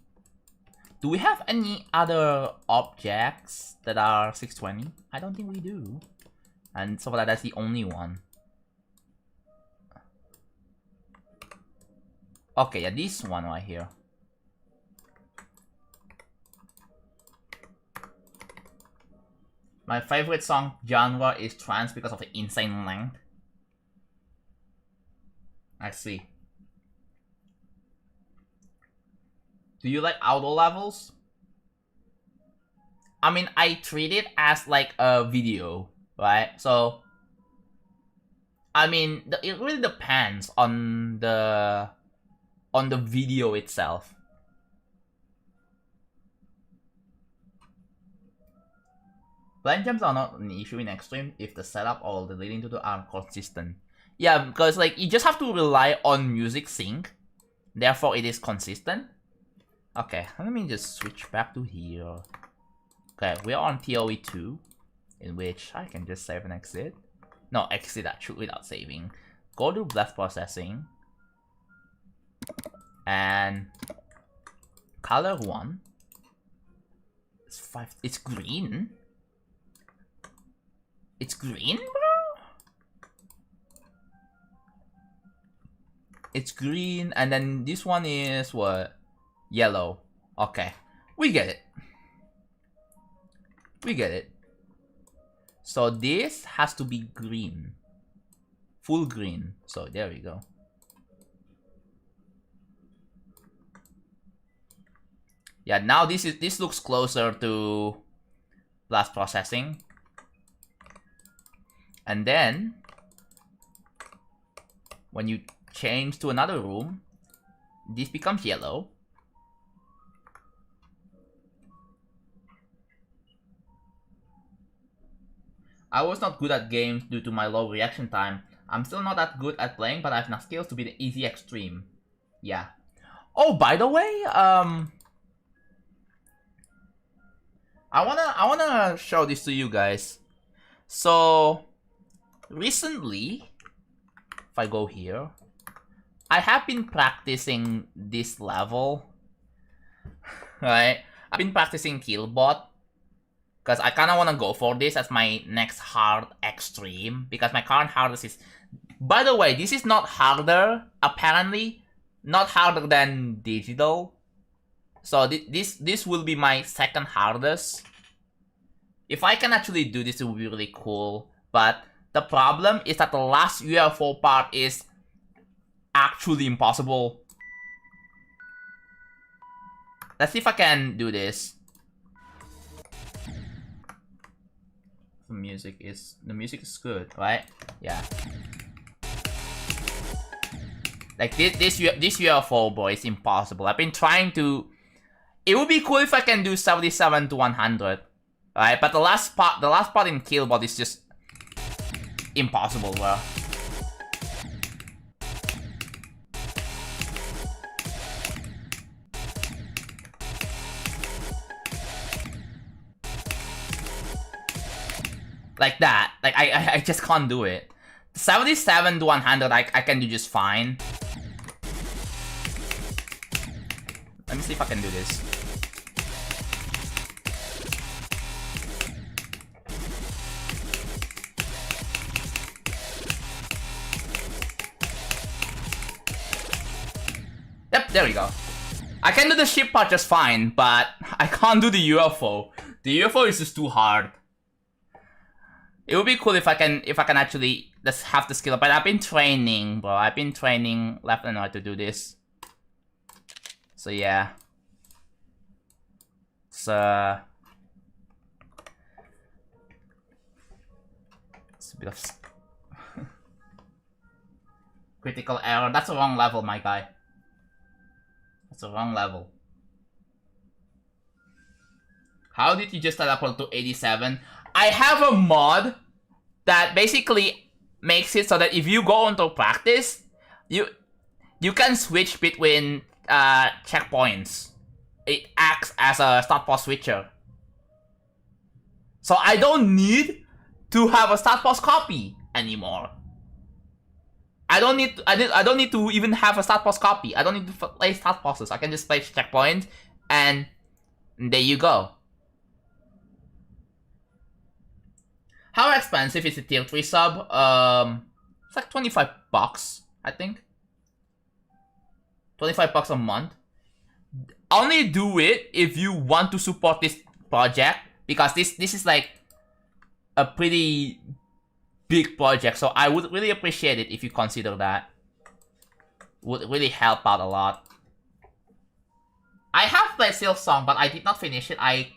Do we have any other objects that are 620? I don't think we do. And so that's the only one. Okay, yeah, this one right here. My favorite song genre is trance because of the insane length. I see. Do you like auto levels? I mean, I treat it as like a video, right? So, I mean, it really depends on the video itself. Blind jumps are not an issue in Extreme if the setup or the leading to the are consistent. Yeah, because like you just have to rely on music sync, therefore it is consistent. Okay, let me just switch back to here. Okay, we are on TOE 2, in which I can just save and exit. No, exit actually without saving. Go to blast processing. And color 1. It's 5. It's green. It's green, bro? It's green, and then this one is what? Yellow. Okay. We get it. We get it. So this has to be green. Full green. So there we go. Yeah, now this looks closer to blast processing. And then when you change to another room, this becomes yellow. I was not good at games due to my low reaction time. I'm still not that good at playing, but I have enough skills to be the easy extreme. Yeah. Oh, by the way, I wanna show this to you guys. So recently, if I go here, I have been practicing this level. Right? I've been practicing Killbot because I kind of want to go for this as my next hard extreme, because my current hardest is, by the way, this is not harder, apparently, not harder than digital. So this will be my second hardest. If I can actually do this, it would be really cool. But the problem is that the last UFO part is actually impossible. Let's see if I can do this. The music is good, right? Yeah. Like this UFO, bro, is impossible. I've been trying to. It would be cool if I can do 77 to 100, right? But the last part in Killbot is just impossible, bro. Like that. Like I just can't do it. 77 to 100 I can do just fine. Let me see if I can do this. Yep, there we go. I can do the ship part just fine, but I can't do the UFO. The UFO is just too hard. It would be cool if I can actually just have the skill, but I've been training, bro. I've been training left and right to do this. So yeah. So it's a bit of critical error. That's the wrong level, my guy. That's the wrong level. How did you just teleport to 87? I have a mod that basically makes it so that if you go into practice, you can switch between checkpoints. It acts as a start pause switcher. So I don't need to have a start pause copy anymore. I don't need to even have a start pause copy. I don't need to play start pauses. I can just play checkpoints, and there you go. How expensive is a tier 3 sub? It's like 25 bucks, I think. 25 bucks a month. Only do it if you want to support this project, because this is like a pretty big project, so I would really appreciate it if you consider that. Would really help out a lot. I have played Silksong, but I did not finish it. I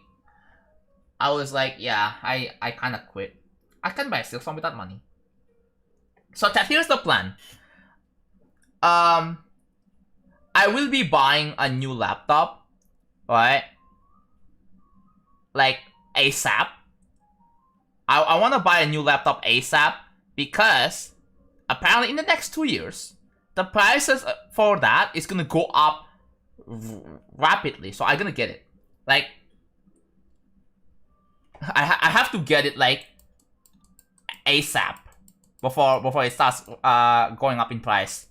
was like, yeah, I kind of quit. I can buy Silksong with that money. So chat, here's the plan. I will be buying a new laptop, right? Like ASAP. I want to buy a new laptop ASAP because apparently in the next 2 years, the prices for that is gonna go up rapidly. So I'm gonna get it. Like, I have to get it like ASAP before it starts going up in price.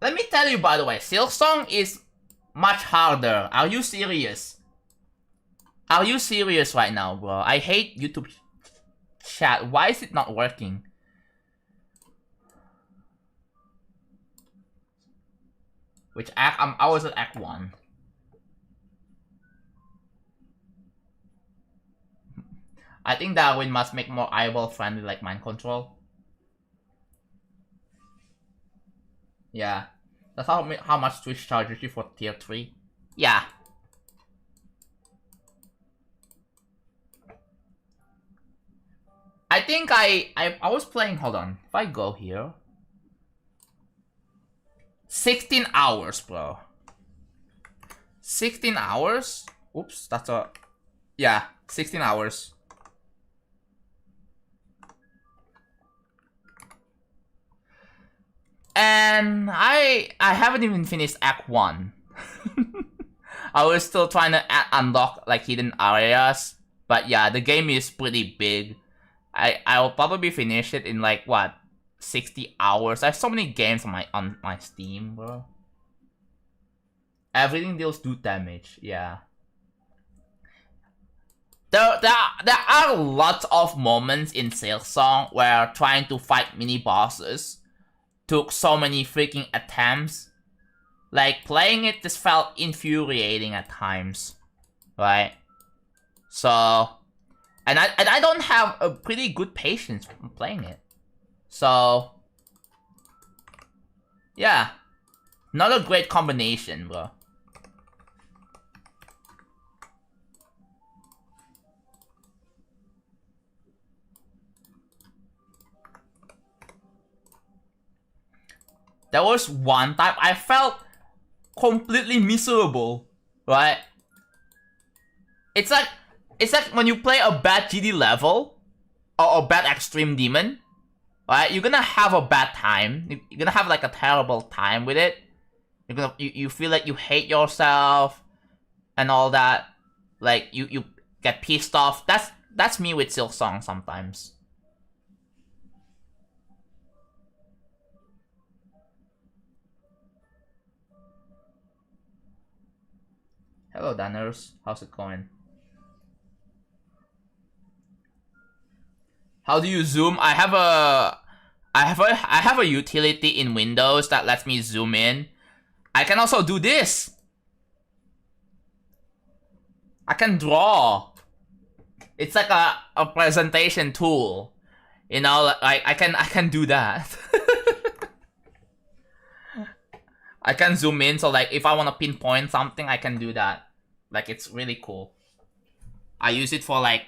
Let me tell you, by the way, Silksong is much harder. Are you serious? Are you serious right now, bro? I hate YouTube chat. Why is it not working? Which act? I was at Act 1. I think Darwin must make more eyeball friendly, like mind control. Yeah. That's how much Twitch charges you for tier 3. Yeah. I think I was playing, hold on. If I go here. 16 hours, bro. 16 hours? Oops, that's a... Yeah, 16 hours. And I haven't even finished Act 1. I was still trying to unlock like hidden areas, but yeah, the game is pretty big. I'll probably finish it in like what 60 hours. I have so many games on my Steam, bro. Everything deals 2 damage. Yeah. There are lots of moments in Silksong where trying to fight mini bosses took so many freaking attempts. Like, playing it just felt infuriating at times, right? So, and I don't have a pretty good patience from playing it. So, yeah, not a great combination, bro. There was one time I felt completely miserable, right? It's like when you play a bad GD level or a bad extreme demon, right? You're gonna have a bad time. You're gonna have like a terrible time with it. You feel like you hate yourself and all that. Like you get pissed off. That's me with Silksong sometimes. Hello, Danners. How's it going? How do you zoom? I have a utility in Windows that lets me zoom in. I can also do this. I can draw. It's like a presentation tool. You know, like I can do that. I can zoom in, so like if I want to pinpoint something, I can do that. Like, it's really cool. I use it for like,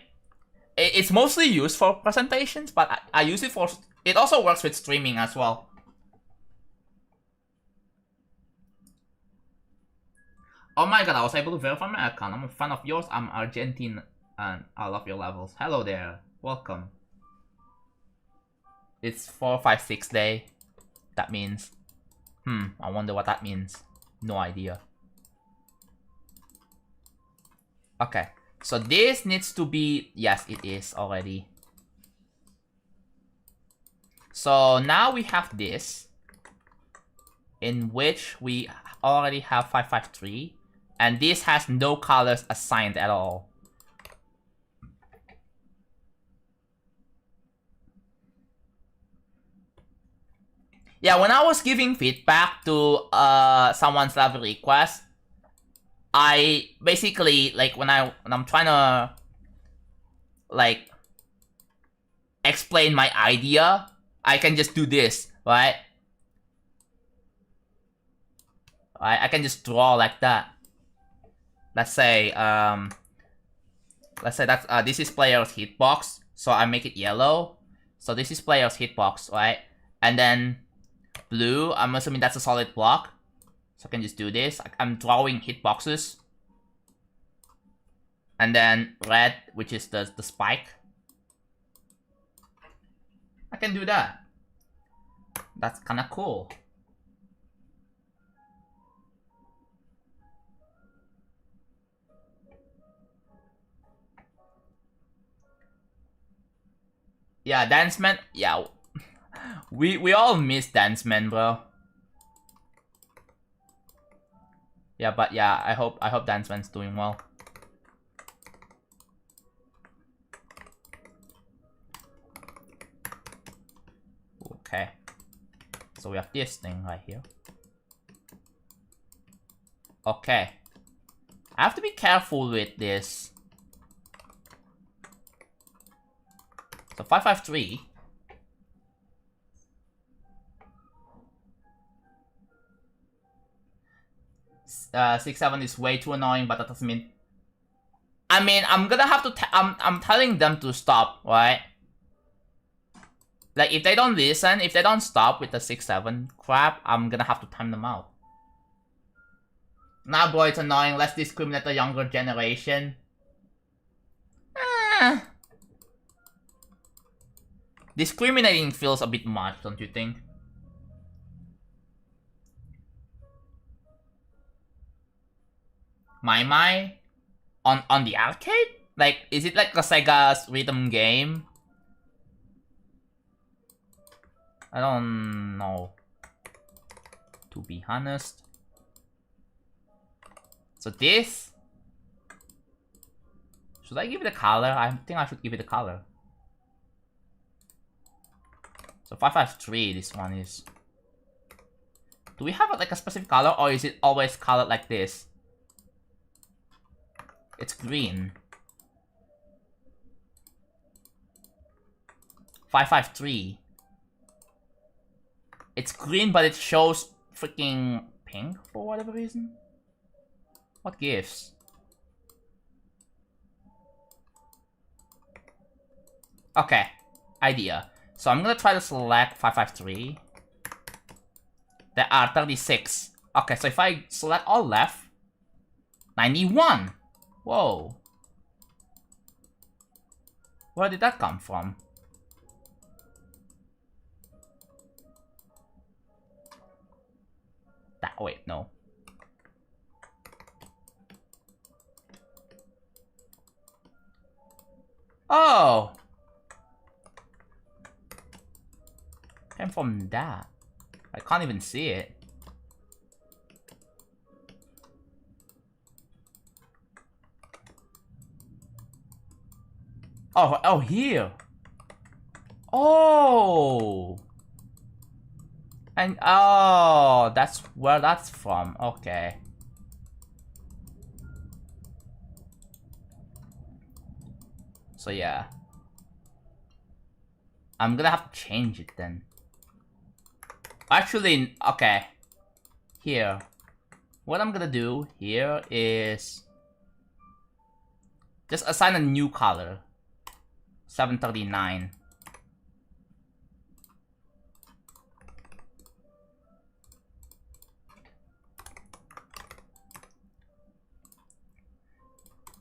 it's mostly used for presentations, but I use it for, it also works with streaming as well. Oh my god, I was able to verify my account. I'm a fan of yours. I'm Argentine and I love your levels. Hello there. Welcome. It's 456 day. That means. I wonder what that means. No idea. Okay. So this needs to be... Yes, it is already. So now we have this, in which we already have 553. And this has no colors assigned at all. Yeah, when I was giving feedback to someone's level request, I basically, like, when I'm trying to like explain my idea, I can just do this, right? I can just draw like that. Let's say that's this is player's hitbox, so I make it yellow. So this is player's hitbox, right? And then blue, I'm assuming that's a solid block. So I can just do this. I'm drawing hitboxes. And then red, which is the spike. I can do that. That's kind of cool. Yeah, Dance Man. Yeah, we all miss Dance Man, bro. Yeah, but yeah, I hope Dance Man's doing well. Okay, so we have this thing right here. Okay, I have to be careful with this. So 553. 6-7 is way too annoying, but that doesn't mean. I mean, I'm gonna have to. I'm telling them to stop, right? Like, if they don't listen, if they don't stop with the 6-7 crap, I'm gonna have to time them out. Nah, boy, it's annoying. Let's discriminate the younger generation. Discriminating feels a bit much, don't you think? My on the arcade? Like, is it like a Sega's rhythm game? I don't know, to be honest. So this, should I give it a color? I think I should give it a color. So 553, this one is. Do we have like a specific color, or is it always colored like this? It's green. 553. It's green, but it shows freaking pink for whatever reason. What gives? Okay, idea. So I'm gonna try to select 553. There are 36. Okay, so if I select all left, 91. Whoa. Where did that come from? That, wait, no. Oh! Came from that. I can't even see it. Oh, here. Oh! And, oh, that's where that's from. Okay. So, yeah. I'm gonna have to change it then. Actually, okay. Here. What I'm gonna do here is just assign a new color. 739.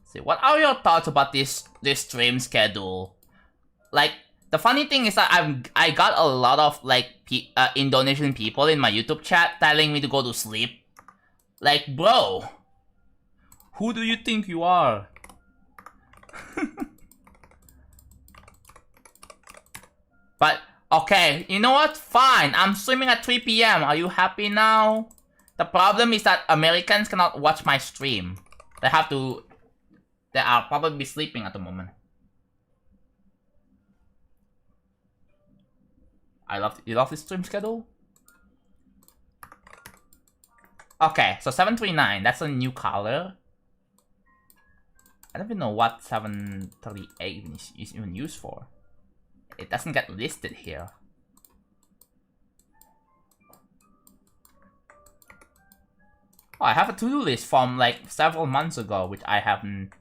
See, what are your thoughts about this stream schedule? Like, the funny thing is that I got a lot of like Indonesian people in my YouTube chat telling me to go to sleep. Like, bro, who do you think you are? But okay, you know what? Fine, I'm streaming at 3 p.m. Are you happy now? The problem is that Americans cannot watch my stream. They have to. They are probably sleeping at the moment. You love this stream schedule? Okay, so 739, that's a new color. I don't even know what 738 is even used for. It doesn't get listed here. Oh, I have a to-do list from like several months ago, which I haven't.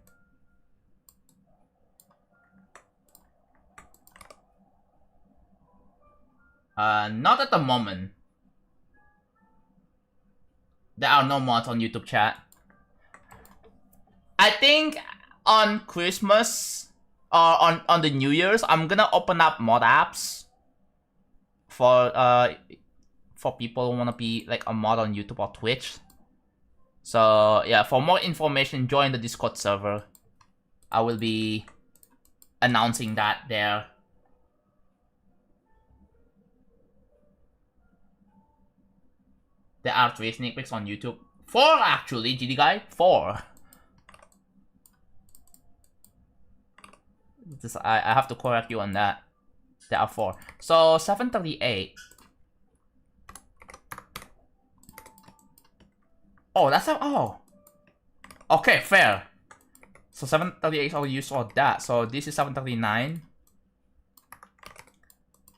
Not at the moment. There are no mods on YouTube chat. I think on Christmas or on the New Year's, I'm gonna open up mod apps for people who wanna be like a mod on YouTube or Twitch. So yeah, for more information, join the Discord server. I will be announcing that there. There are 3 sneak peeks on YouTube. 4 actually, GD guy, 4. I have to correct you on that. There are 4. So 738. Oh, that's a, oh. Okay, fair. So 738 I'll use all that. So this is 739.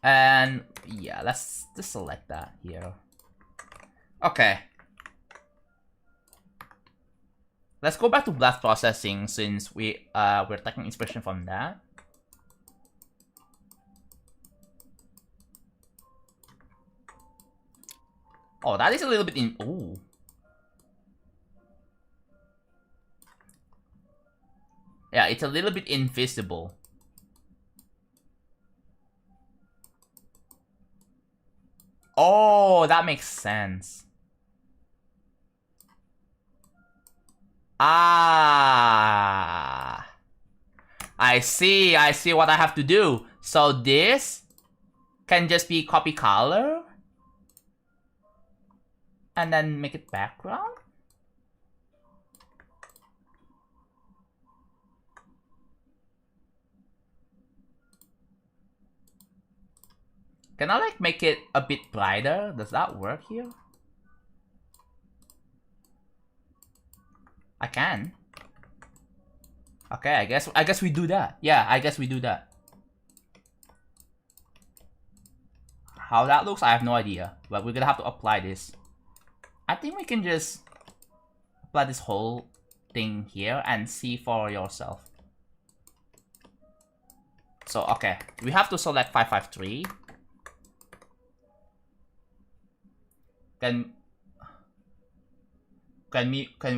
And yeah, let's just select that here. Okay. Let's go back to blast processing since we're taking inspiration from that. Oh, that is a little bit in. Ooh. Yeah, it's a little bit invisible. Oh, that makes sense. Ah, I see what I have to do. So this can just be copy color and then make it background. Can I like make it a bit brighter? Does that work here? I can. Okay, I guess we do that. Yeah, I guess we do that. How that looks, I have no idea. But we're gonna have to apply this. I think we can just apply this whole thing here and see for yourself. So okay, we have to select 553. Can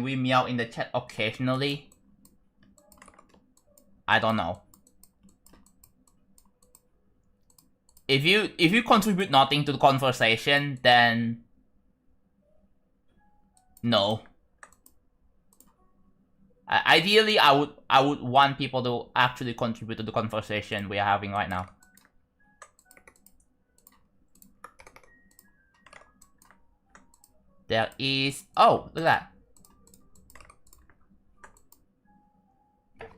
we meow in the chat occasionally? I don't know. If you contribute nothing to the conversation, then no. Ideally, I would want people to actually contribute to the conversation we are having right now. There is... Oh, look at that.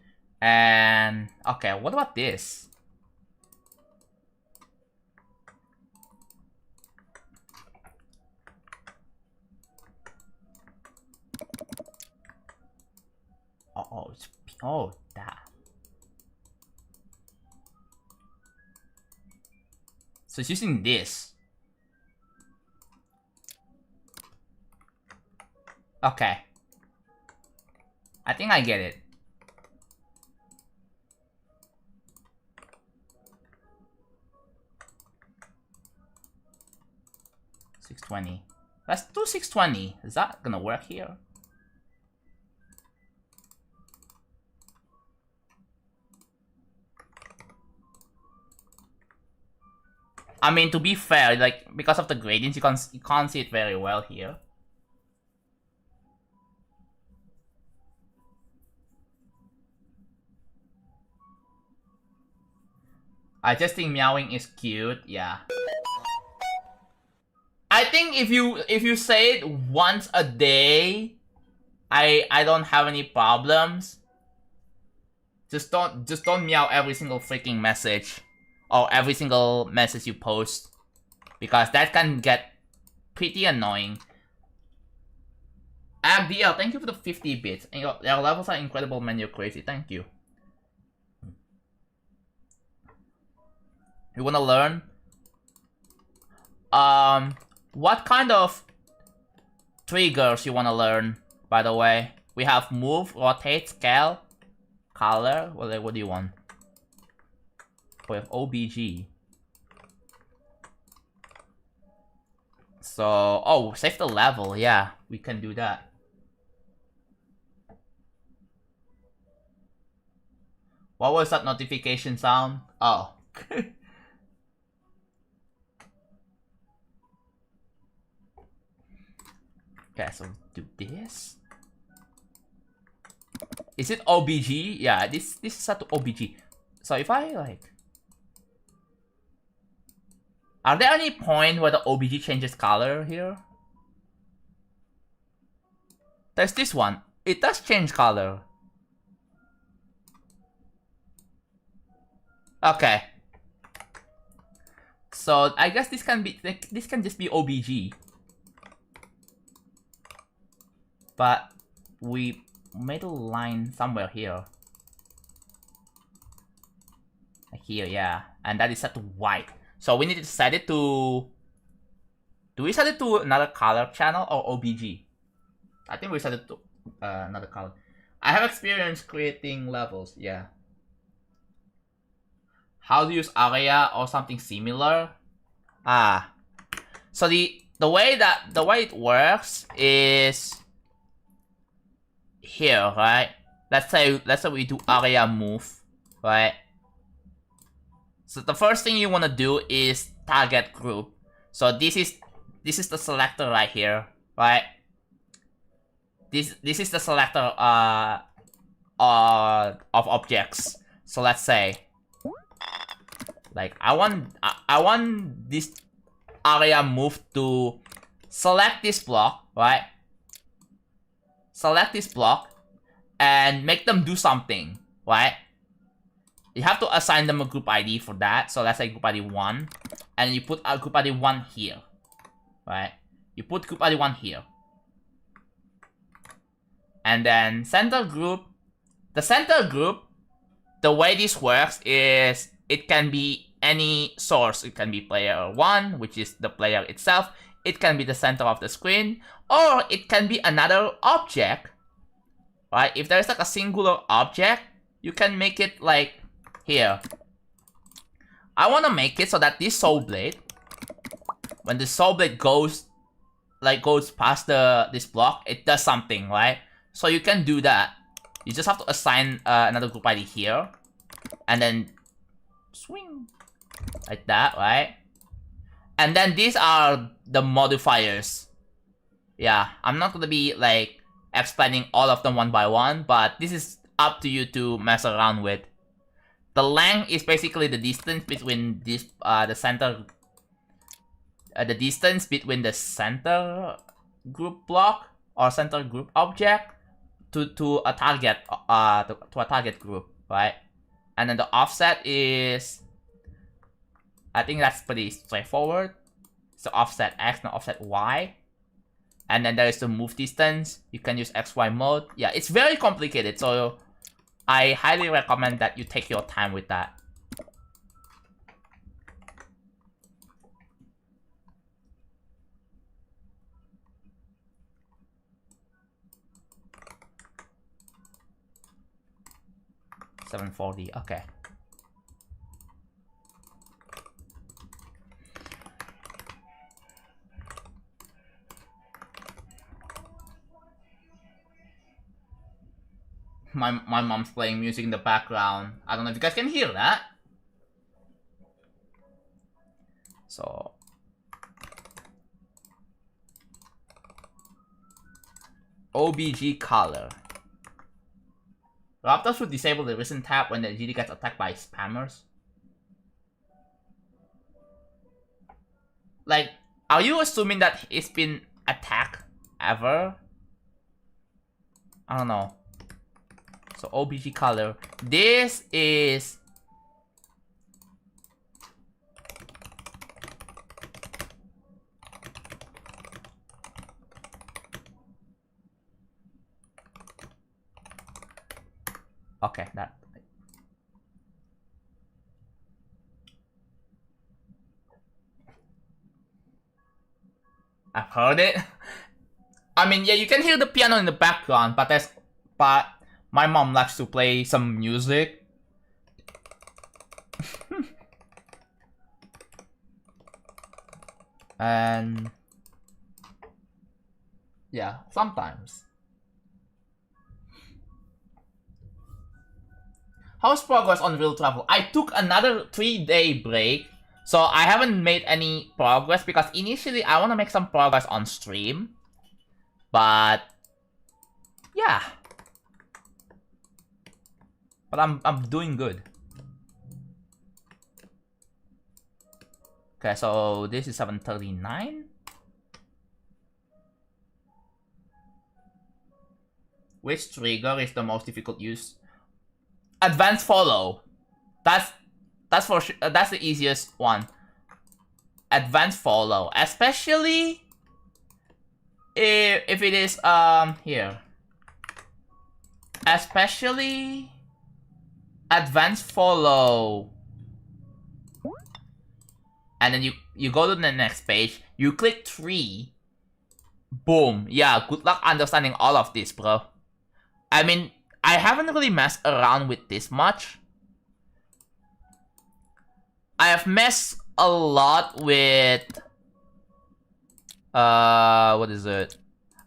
And... Okay, what about this? Oh, that. So it's using this. Okay. I think I get it. $620. Let's do $620. Is that gonna work here? I mean, to be fair, like because of the gradients, you can't see it very well here. I just think meowing is cute. Yeah. I think if you say it once a day, I don't have any problems. Just don't meow every single freaking message or every single message you post, because that can get pretty annoying. AgDL, thank you for the 50 bits. And your levels are incredible, man. You're crazy. Thank you. You wanna learn? What kind of triggers you wanna learn? By the way, we have move, rotate, scale, color. What do you want? We have OBG. So, oh, save the level. Yeah, we can do that. What was that notification sound? Oh. Okay, so do this. Is it OBG? Yeah, this is set to OBG. So if I like... Are there any point where the OBG changes color here? There's this one. It does change color. Okay. So I guess this can just be OBG. But we made a line somewhere here. Like here, yeah. And that is set to white. So we need to set it to... Do we set it to another color channel or OBG? I think we set it to another color. I have experience creating levels, yeah. How to use area or something similar? So the way it works is here, right? Let's say we do area move, right? So the first thing you want to do is target group. So this is the selector right here, right? this is the selector of objects. So let's say, like I want this area moved to select this block, right? Select this block and make them do something, right? You have to assign them a group ID for that. So let's say group ID 1, and you put a group ID 1 here, right? You put group ID 1 here. And then center group. The center group, the way this works is it can be any source. It can be player 1, which is the player itself. It can be the center of the screen, or it can be another object, right? If there's like a singular object, you can make it like here. I want to make it so that this saw blade, when the saw blade goes past this block, it does something, right? So you can do that. You just have to assign another group ID here, and then swing like that, right? And then these are the modifiers. Yeah, I'm not gonna be like explaining all of them one by one, but this is up to you to mess around with. The length is basically the distance between this the center group block or center group object to a target to a target group, right? And then the offset is, I think that's pretty straightforward. So offset X and offset Y. And then there is the move distance. You can use XY mode. Yeah, it's very complicated, so I highly recommend that you take your time with that. $740, okay. My mom's playing music in the background. I don't know if you guys can hear that. So OBG color. Raptors should disable the recent tab when the GD gets attacked by spammers. Like, are you assuming that it's been attacked ever? I don't know. So OBG color. This is okay, that I've heard it. I mean, yeah, you can hear the piano in the background, but my mom likes to play some music. And yeah, sometimes. How's progress on real travel? I took another 3-day break, so I haven't made any progress because initially I want to make some progress on stream. But yeah. But I'm doing good. Okay, so this is 739. Which trigger is the most difficult use? Advanced follow. That's for sure. That's the easiest one. Advanced follow, especially if it is here. Especially advanced follow. And then you go to the next page. You click 3. Boom. Yeah. Good luck understanding all of this, bro. I mean, I haven't really messed around with this much. I have messed a lot with what is it?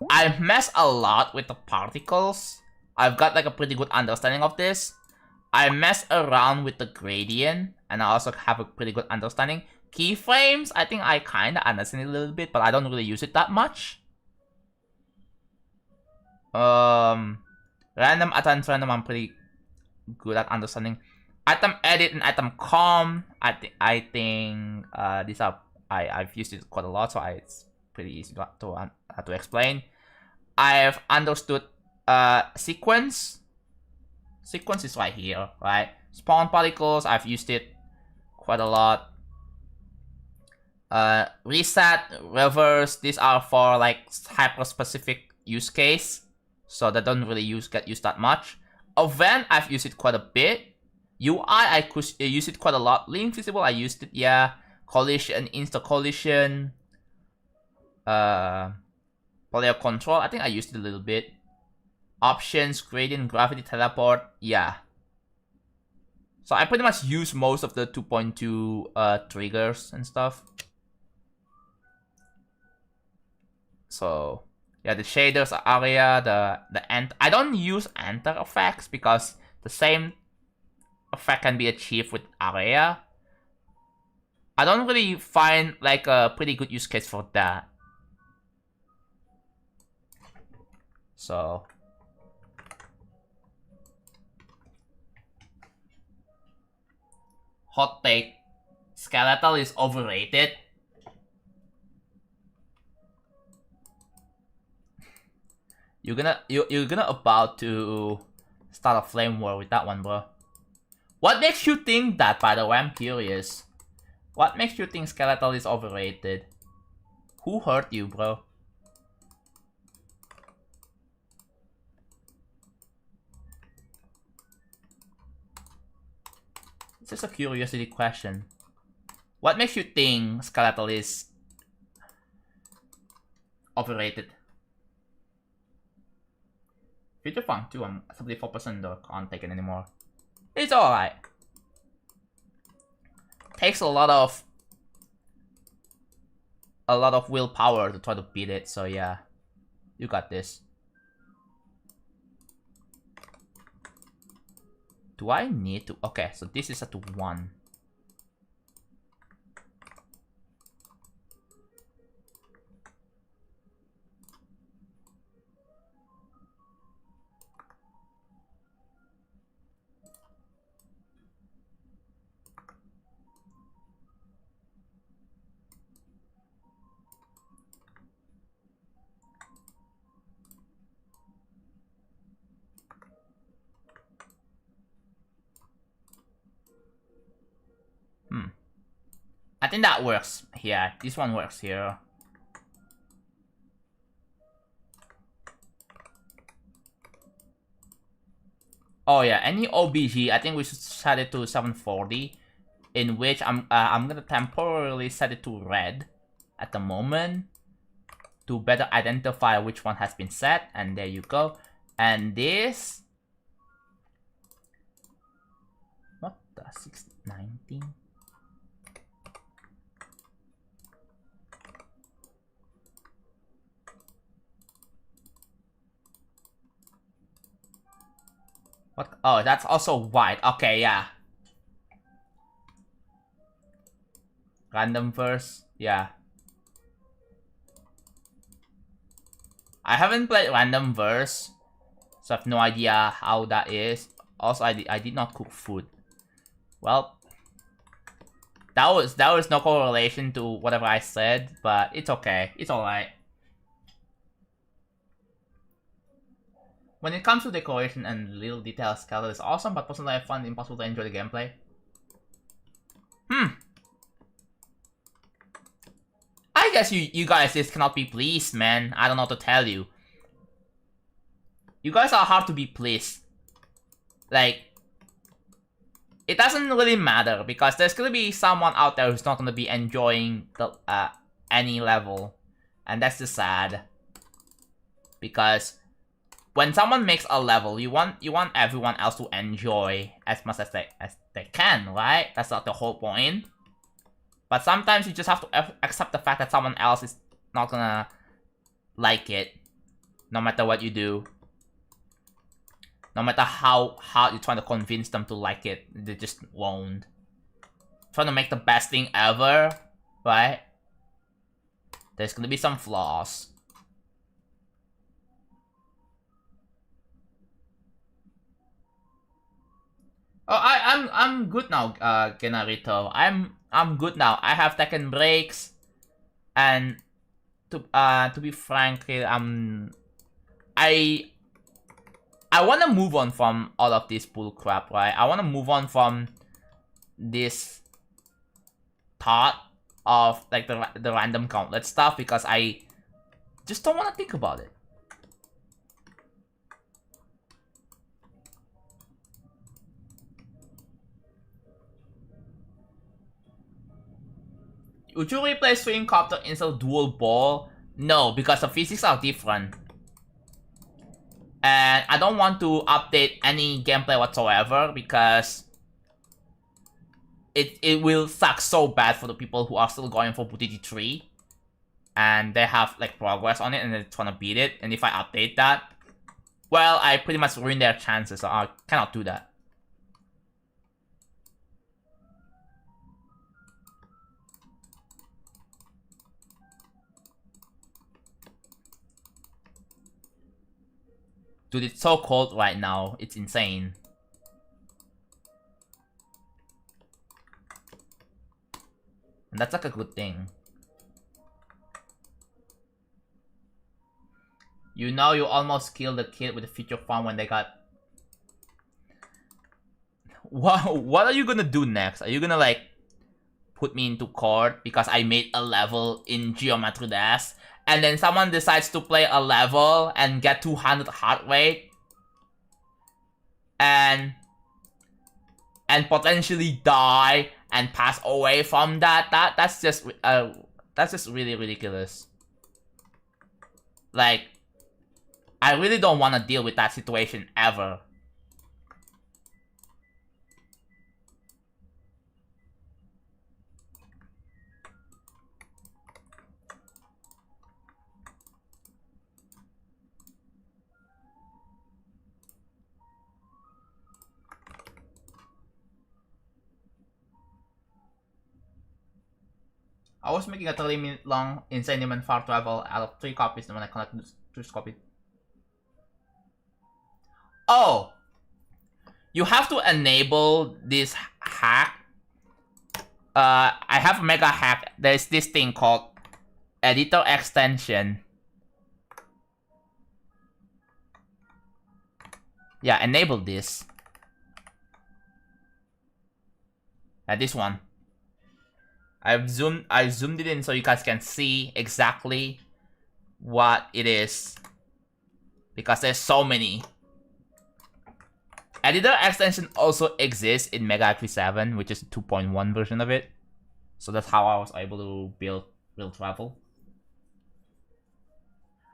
I've messed a lot with the particles. I've got like a pretty good understanding of this. I mess around with the gradient, and I also have a pretty good understanding. Keyframes, I think I kinda understand it a little bit, but I don't really use it that much. Random, item random, I'm pretty good at understanding. Item edit and item com, I think these are I've used it quite a lot, so it's pretty easy to explain. I've understood sequence. Sequence is right here, right? Spawn particles, I've used it quite a lot. Reset, reverse, these are for like hyper-specific use case, so they don't really get used that much. Event, I've used it quite a bit. UI, I could use it quite a lot. Link visible, I used it, yeah. Collision, insta collision. Player control, I think I used it a little bit. Options, gradient, gravity, teleport, yeah. So I pretty much use most of the 2.2 triggers and stuff. So yeah, the shaders area, I don't use enter effects because the same effect can be achieved with area. I don't really find like a pretty good use case for that. So hot take, skeletal is overrated. You're gonna about to start a flame war with that one, bro. What makes you think that, by the way? I'm curious. What makes you think skeletal is overrated? Who hurt you, bro? It's just a curiosity question. What makes you think skeletal is overrated? Future Funk 2, I'm 74% though, can't take it anymore. It's alright. Takes a lot of willpower to try to beat it, so yeah. You got this. Do I need to? Okay, so this is set to 1. I think that works here. This one works here. Oh yeah, any OBG, I think we should set it to 740, in which I'm gonna temporarily set it to red at the moment to better identify which one has been set, and there you go. And this, what the 619? What? Oh, that's also white. Okay, yeah. Random verse, yeah. I haven't played random verse, so I have no idea how that is. Also, I did not cook food. Well, that was no correlation to whatever I said, but it's okay. It's alright. When it comes to decoration and little detail, skeleton is awesome, but personally I find it impossible to enjoy the gameplay. I guess you guys just cannot be pleased, man. I don't know what to tell you. You guys are hard to be pleased. Like, it doesn't really matter because there's gonna be someone out there who's not gonna be enjoying the any level, and that's just sad. Because when someone makes a level, you want everyone else to enjoy as much as they can, right? That's not the whole point. But sometimes you just have to accept the fact that someone else is not gonna like it, no matter what you do. No matter how hard you're trying to convince them to like it, they just won't. Trying to make the best thing ever, right? There's gonna be some flaws. Oh, I'm good now, Genarito. I'm good now. I have taken breaks, and to be frank, I I want to move on from all of this bull crap, right? I want to move on from this thought of like the random gauntlet stuff because I just don't want to think about it. Would you replace swing copter instead of dual ball? No, because the physics are different. And I don't want to update any gameplay whatsoever because it will suck so bad for the people who are still going for Butiti 3. And they have like progress on it and they're trying to beat it. And if I update that, well, I pretty much ruin their chances, so I cannot do that. Dude, it's so cold right now. It's insane. And that's like a good thing. You know you almost killed the kid with the future farm when they got... What are you gonna do next? Are you gonna like put me into court because I made a level in Geometry Dash and then someone decides to play a level and get 200 heart rate and potentially die and pass away from that's just really ridiculous. Like, I really don't want to deal with that situation ever. I was making a 30-minute long insane and far travel out of 3 copies when I connected 2 copies. Oh! You have to enable this hack. I have a mega hack. There's this thing called editor extension. Yeah, enable this. This one. I zoomed it in so you guys can see exactly what it is. Because there's so many. Editor extension also exists in Mega X 7, which is the 2.1 version of it. So that's how I was able to build real travel.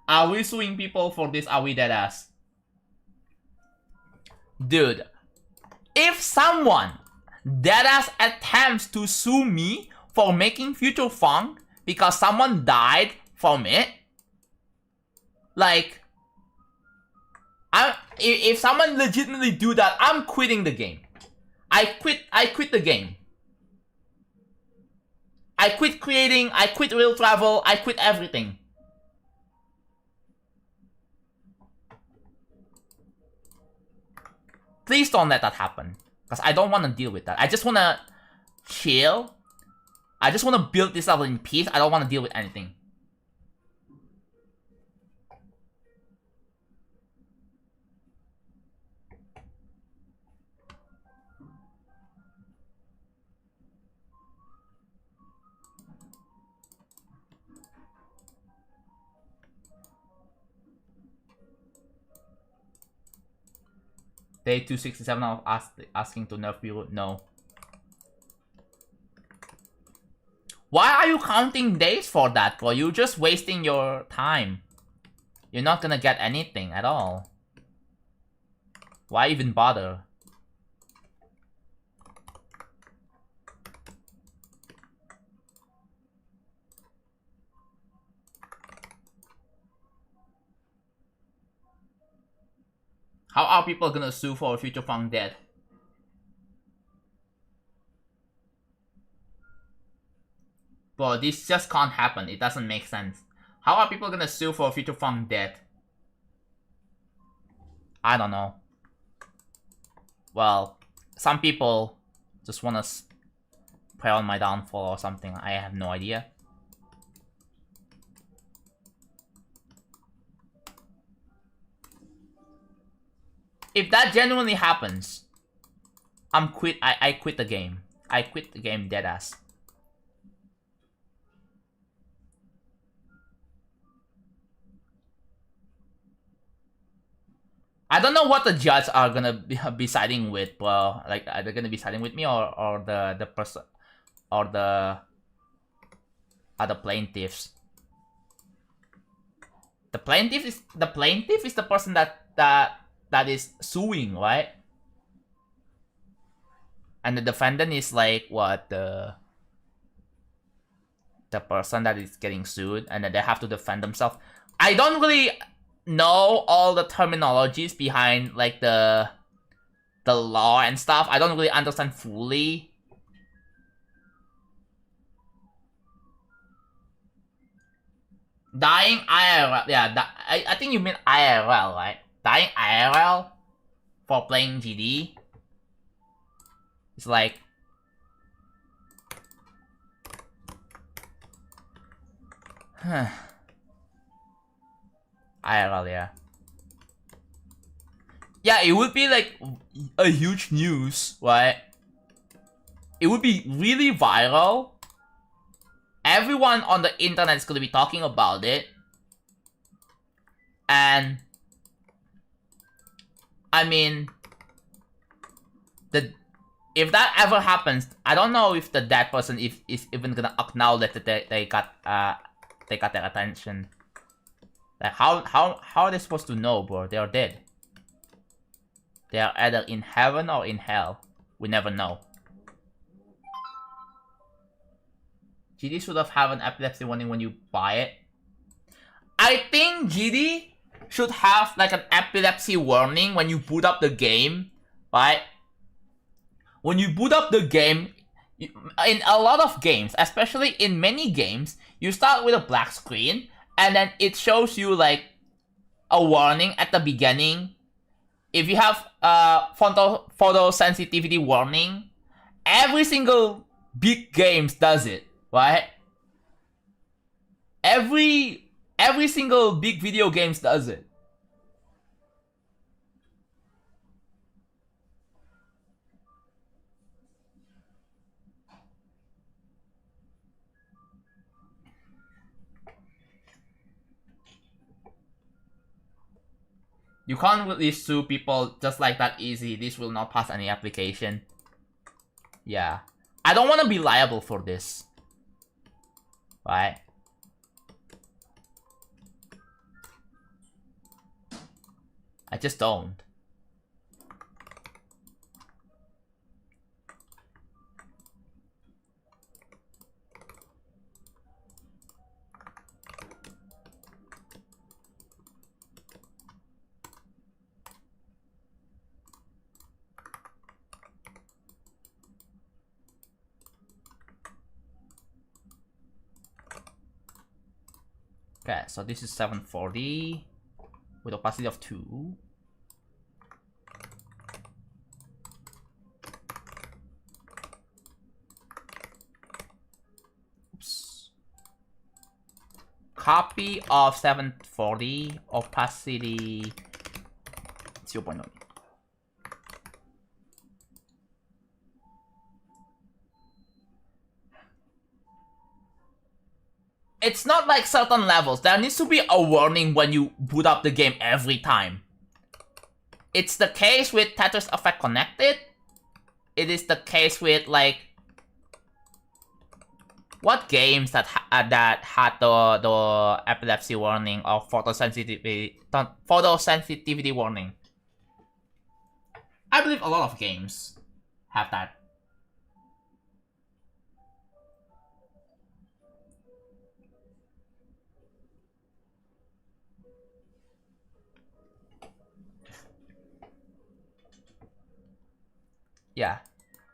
Are we suing people for this? Are we deadass? Dude, if someone deadass attempts to sue me for making Future Funk because someone died from it, like, if someone legitimately do that, I'm quitting the game. I quit the game. I quit creating, I quit real travel, I quit everything. Please don't let that happen. Because I don't want to deal with that. I just want to chill. I just want to build this level in peace. I don't want to deal with anything. Day 267 of asking to nerf you. No. Why are you counting days for that, bro? You're just wasting your time. You're not gonna get anything at all. Why even bother? How are people gonna sue for Future Funk dead? Bro, this just can't happen. It doesn't make sense. How are people gonna sue for Future Funk dead? I don't know. Well, some people just want to prey on my downfall or something. I have no idea. If that genuinely happens, I quit the game. I quit the game deadass. I don't know what the judges are gonna be siding with, bro. Like, are they gonna be siding with me or the person or the other plaintiffs? The plaintiff is the person that is suing, right? And the defendant is like what, the person that is getting sued, and then they have to defend themselves. I don't really know all the terminologies behind like the law and stuff. I don't really understand fully. Dying IRL, yeah, I think you mean IRL, right? Dying IRL for playing GD. It's like IRL, yeah. Yeah, it would be like a huge news, right? It would be really viral. Everyone on the internet is gonna be talking about it. And I mean, if that ever happens, I don't know if the dead person is even gonna acknowledge that they got their attention. Like how are they supposed to know, bro? They are dead. They are either in heaven or in hell. We never know. GD should have an epilepsy warning when you buy it. I think GD should have like an epilepsy warning when you boot up the game, right? When you boot up the game, in a lot of games, especially in many games, you start with a black screen, and then it shows you like a warning at the beginning. If you have photo sensitivity warning, every single big games does it, right? Every single big video games does it. You can't really sue people just like that easy. This will not pass any application. Yeah. I don't want to be liable for this. Right? I just don't. Okay, so this is 740 with opacity of 2. Oops. Copy of 740, opacity 0.1. It's not like certain levels. There needs to be a warning when you boot up the game every time. It's the case with Tetris Effect Connected. It is the case with like what games that had the epilepsy warning or photosensitivity warning. I believe a lot of games have that. Yeah.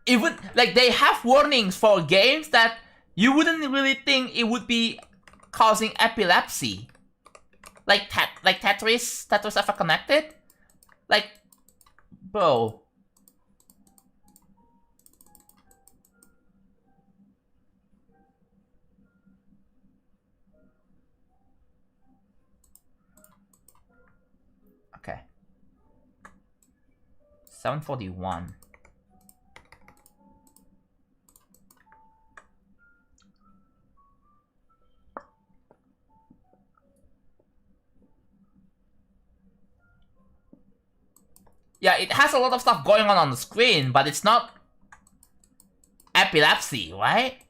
Even, like, they have warnings for games that you wouldn't really think it would be causing epilepsy. Like, Tetris Effect Connected? Like, bro. 741. Yeah, it has a lot of stuff going on the screen, but it's not epilepsy, right?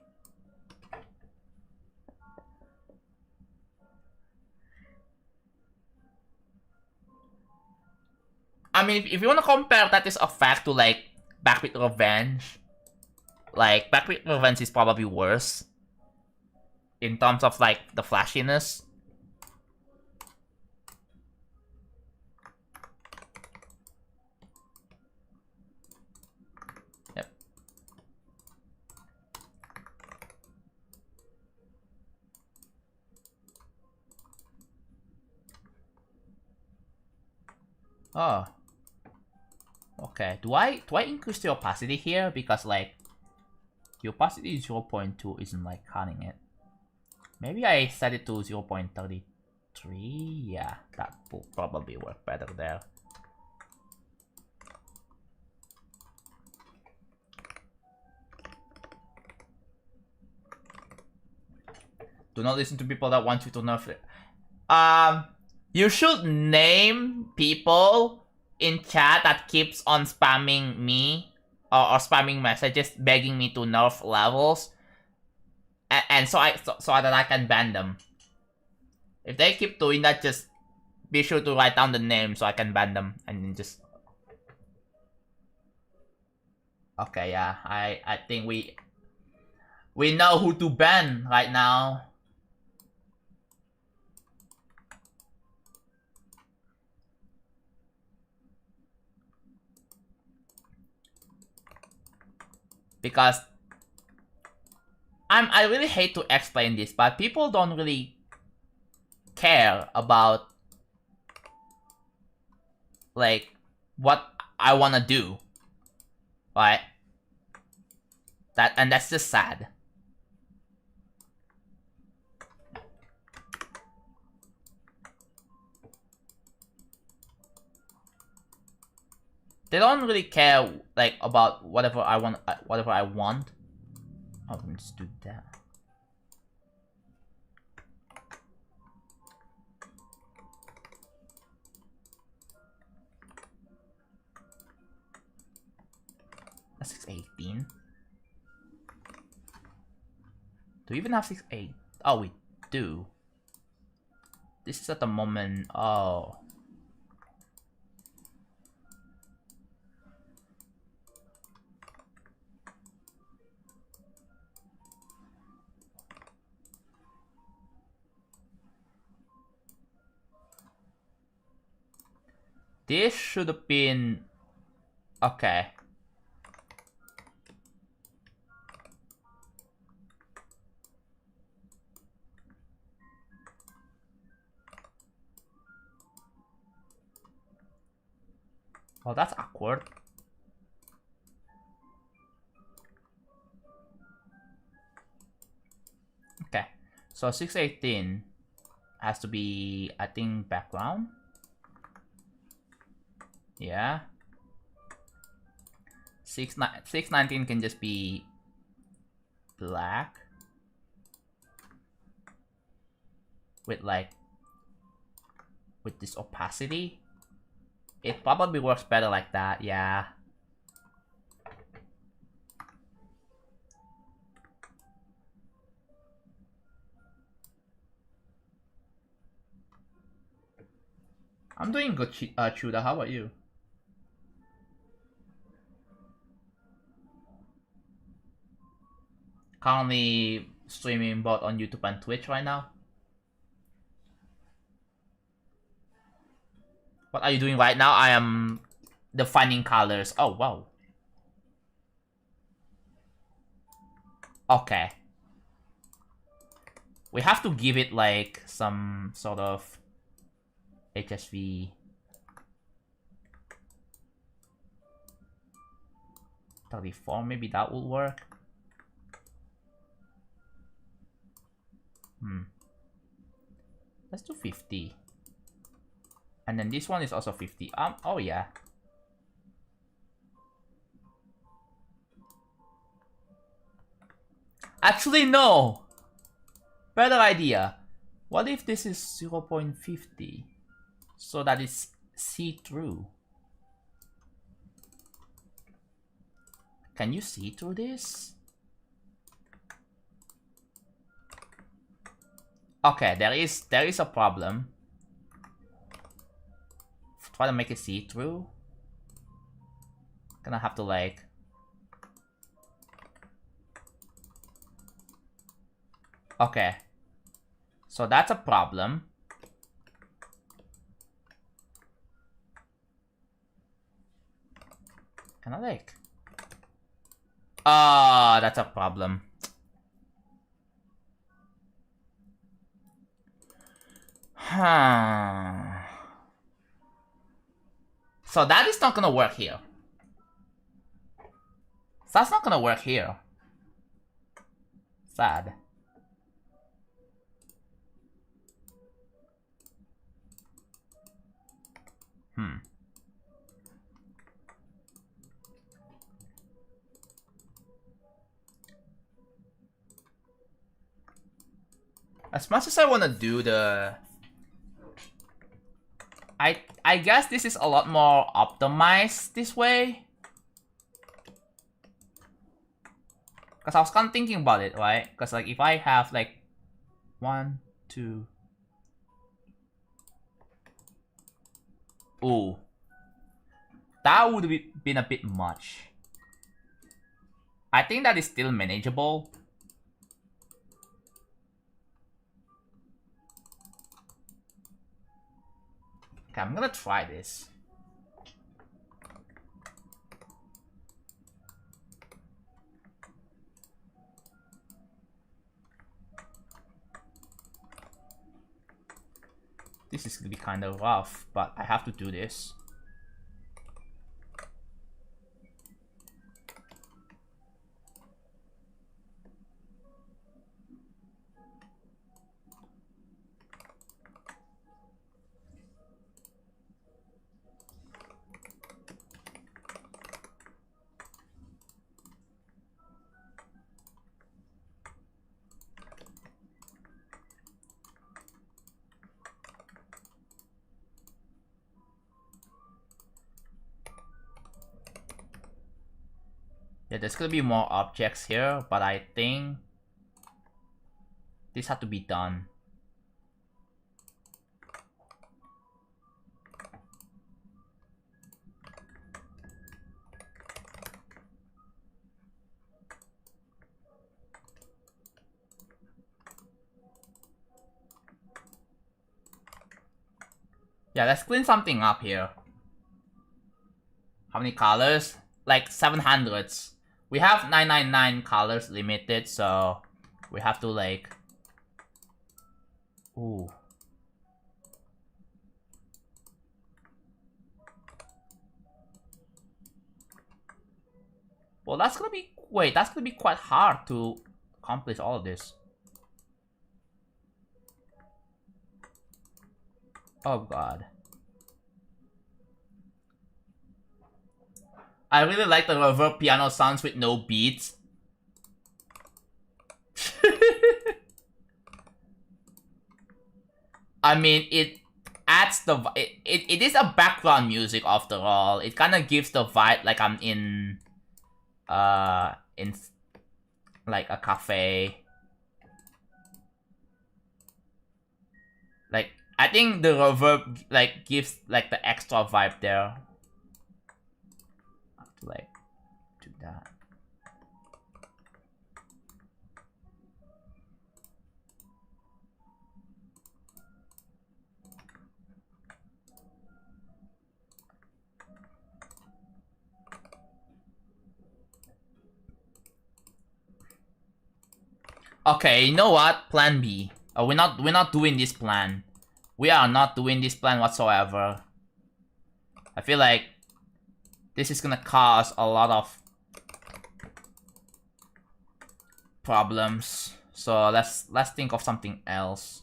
I mean, if you want to compare that is effect to like Back with Revenge, like Back with Revenge is probably worse in terms of like the flashiness. Yep. Oh. Okay. Do I increase the opacity here? Because like the opacity 0.2 isn't like cutting it. Maybe I set it to 0.33. Yeah, that will probably work better there. Do not listen to people that want you to nerf it. You should name people in chat that keeps on spamming me or spamming messages begging me to nerf levels, and so that I can ban them. If they keep doing that, just be sure to write down the name so I can ban them and then just. Okay, yeah, I think we know who to ban right now. Because I really hate to explain this, but people don't really care about like what I wanna do, right? That's just sad. They don't really care like about whatever I want. Oh, let me just do that. That's 618. Do we even have 6.8? Oh, we do. This is at the moment. Oh. This should have been... Okay. Well, that's awkward. Okay. So 618 has to be, I think, background. Yeah. 619 can just be black. With like, with this opacity. It probably works better like that, yeah. I'm doing good, Chuda. How about you? Currently streaming both on YouTube and Twitch right now. What are you doing right now? I am defining colors. Oh, wow. Okay. We have to give it like some sort of HSV. 34, maybe that will work. Let's do 50. And then this one is also 50. Oh yeah. Actually, no. Better idea. What if this is 0.50? So that it's see-through. Can you see through this? Okay, there is a problem. Try to make it see-through. Gonna have to like... Okay. So that's a problem. Can I like... Ah, that's a problem. Huh. So that is not gonna work here. So that's not gonna work here. Sad. As much as I wanna do the... I guess this is a lot more optimized this way. Because I was kind of thinking about it, right? Because like if I have like 1, 2... Ooh. That would have been a bit much. I think that is still manageable. Okay, I'm gonna try this. This is gonna be kind of rough, but I have to do this. Yeah, there's gonna be more objects here, but I think this had to be done. Yeah, let's clean something up here. How many colors? Like 700s. We have 999 colors limited, so we have to like... Ooh. Well, that's gonna be... Wait, that's gonna be quite hard to accomplish all of this. Oh god. I really like the reverb piano sounds with no beats. I mean, it adds the... It is a background music after all. It kind of gives the vibe like I'm in like a cafe. Like, I think the reverb like gives like the extra vibe there. I have to like do that. Okay, you know what? Plan B. We're not doing this plan. We are not doing this plan whatsoever. I feel like this is gonna cause a lot of problems. So let's think of something else.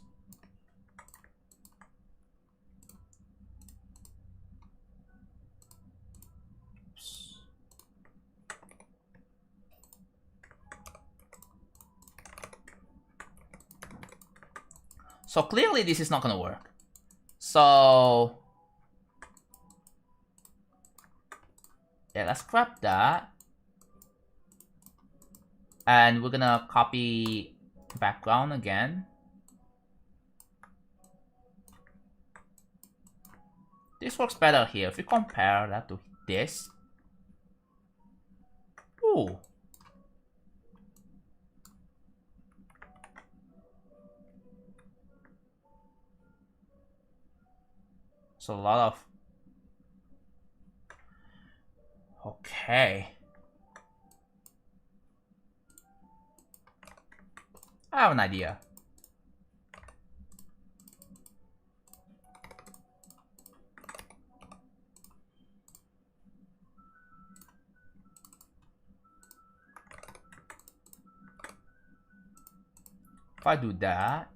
So clearly this is not gonna work. So yeah, let's grab that. And we're gonna copy background again. This works better here. If we compare that to this. Ooh. So a lot of... Okay. I have an idea. If I do that,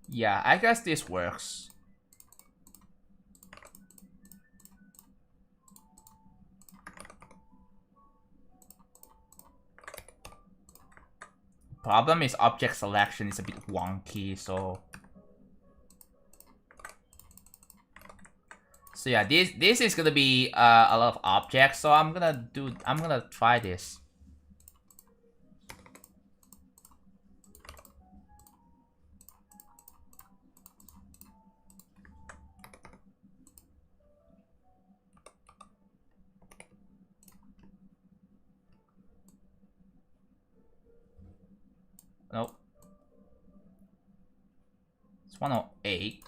yeah, I guess this works. Problem is object selection is a bit wonky, so yeah, this is gonna be a lot of objects, so I'm gonna try this. Nope. It's 108.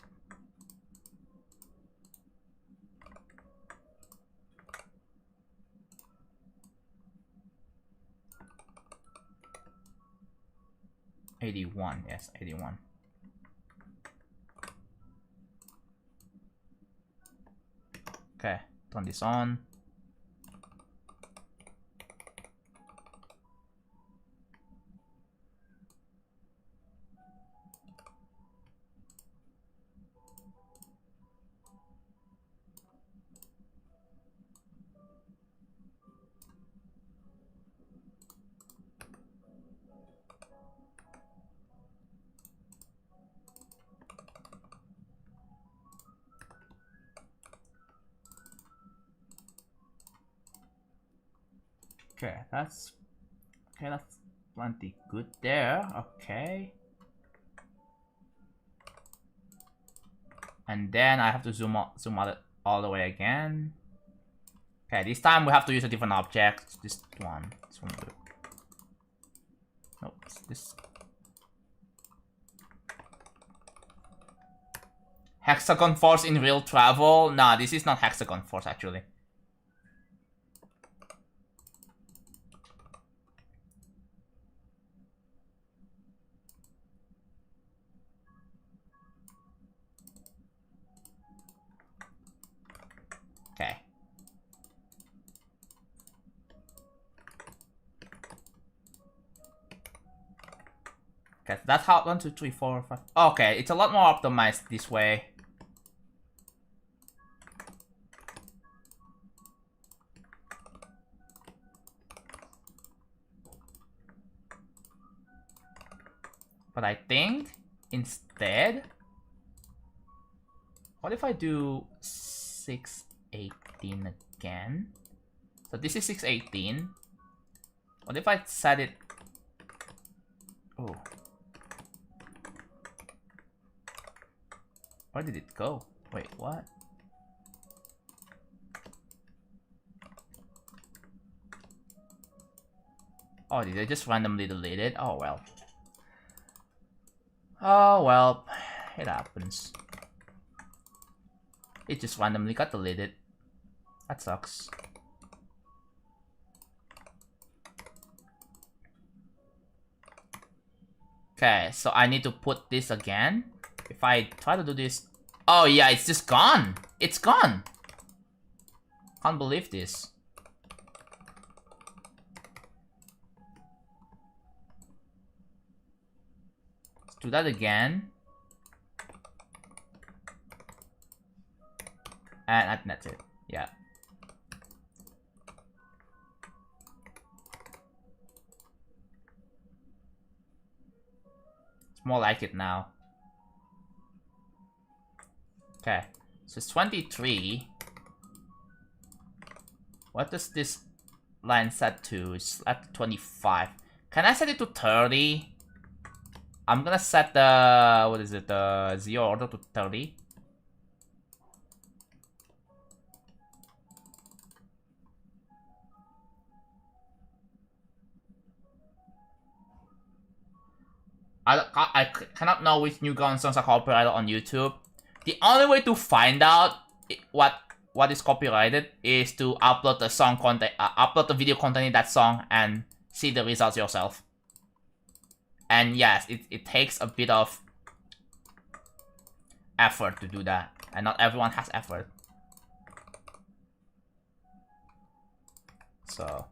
'81, yes, 81. Okay, turn this on. Okay, that's plenty good there. Okay. And then I have to zoom out it all the way again. Okay, this time we have to use a different object. This one will do. Nope, this. Hexagon force in real travel? Nah, this is not hexagon force actually. Okay. Okay, that's how 1, 2, 3, 4, 5. Okay, it's a lot more optimized this way. But I think instead, what if I do 618 again? So this is 618. What if I set it? Oh. Where did it go? Wait, what? Oh, did I just randomly delete it? Oh well. Oh well, it happens. It just randomly got deleted. That sucks. Okay, so I need to put this again. If I try to do this... Oh yeah, it's just gone! It's gone! Can't believe this. Let's do that again. And that's it. Yeah. It's more like it now. Okay, so it's 23. What does this line set to? It's at 25. Can I set it to 30? I'm gonna set the, what is it, the 0 order to 30. I cannot know which new gun songs are copyrighted on YouTube. The only way to find out what is copyrighted is to upload the song content, upload the video content in that song and see the results yourself. And yes, it takes a bit of effort to do that, and not everyone has effort. So,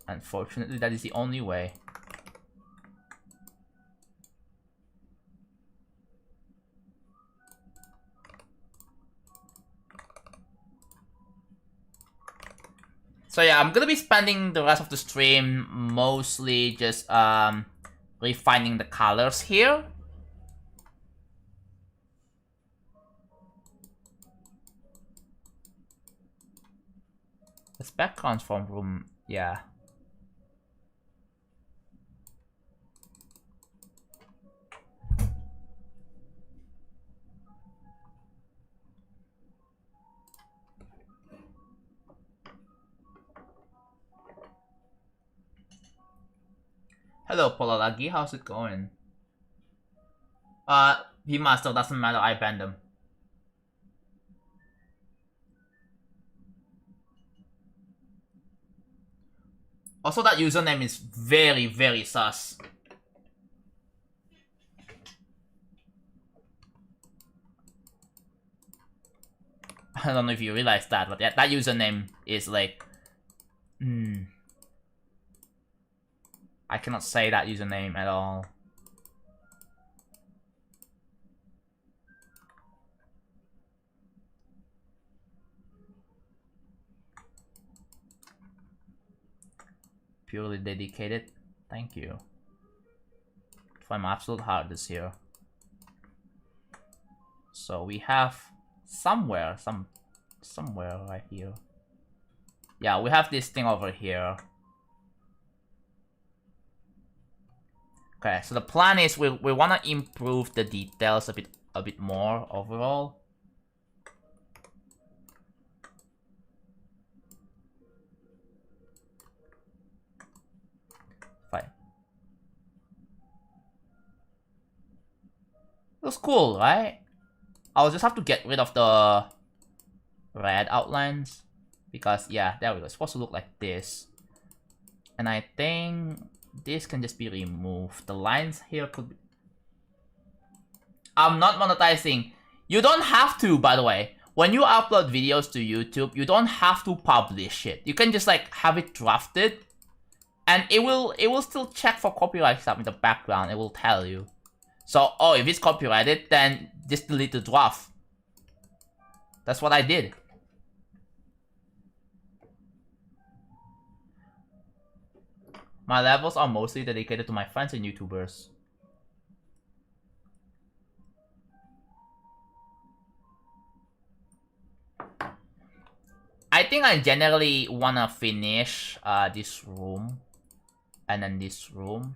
unfortunately, that is the only way. So yeah, I'm gonna be spending the rest of the stream mostly just refining the colors here. This background from room, yeah. Hello, Polaragi, how's it going? V-Master, doesn't matter, I banned them. Also, that username is very, very sus. I don't know if you realize that, but yeah, that username is like... I cannot say that username at all. Purely dedicated. Thank you. Try my absolute hardest here. So we have somewhere right here. Yeah, we have this thing over here. Okay, so the plan is we want to improve the details a bit more overall. Fine. Looks cool, right? I'll just have to get rid of the red outlines because yeah, there we go. It's supposed to look like this, and I think this can just be removed. The lines here could be... I'm not monetizing. You don't have to, by the way. When you upload videos to YouTube, you don't have to publish it. You can just like have it drafted, and it will still check for copyright stuff in the background. It will tell you. So, oh, if it's copyrighted, then just delete the draft. That's what I did. My levels are mostly dedicated to my friends and YouTubers. I think I generally wanna finish this room and then this room.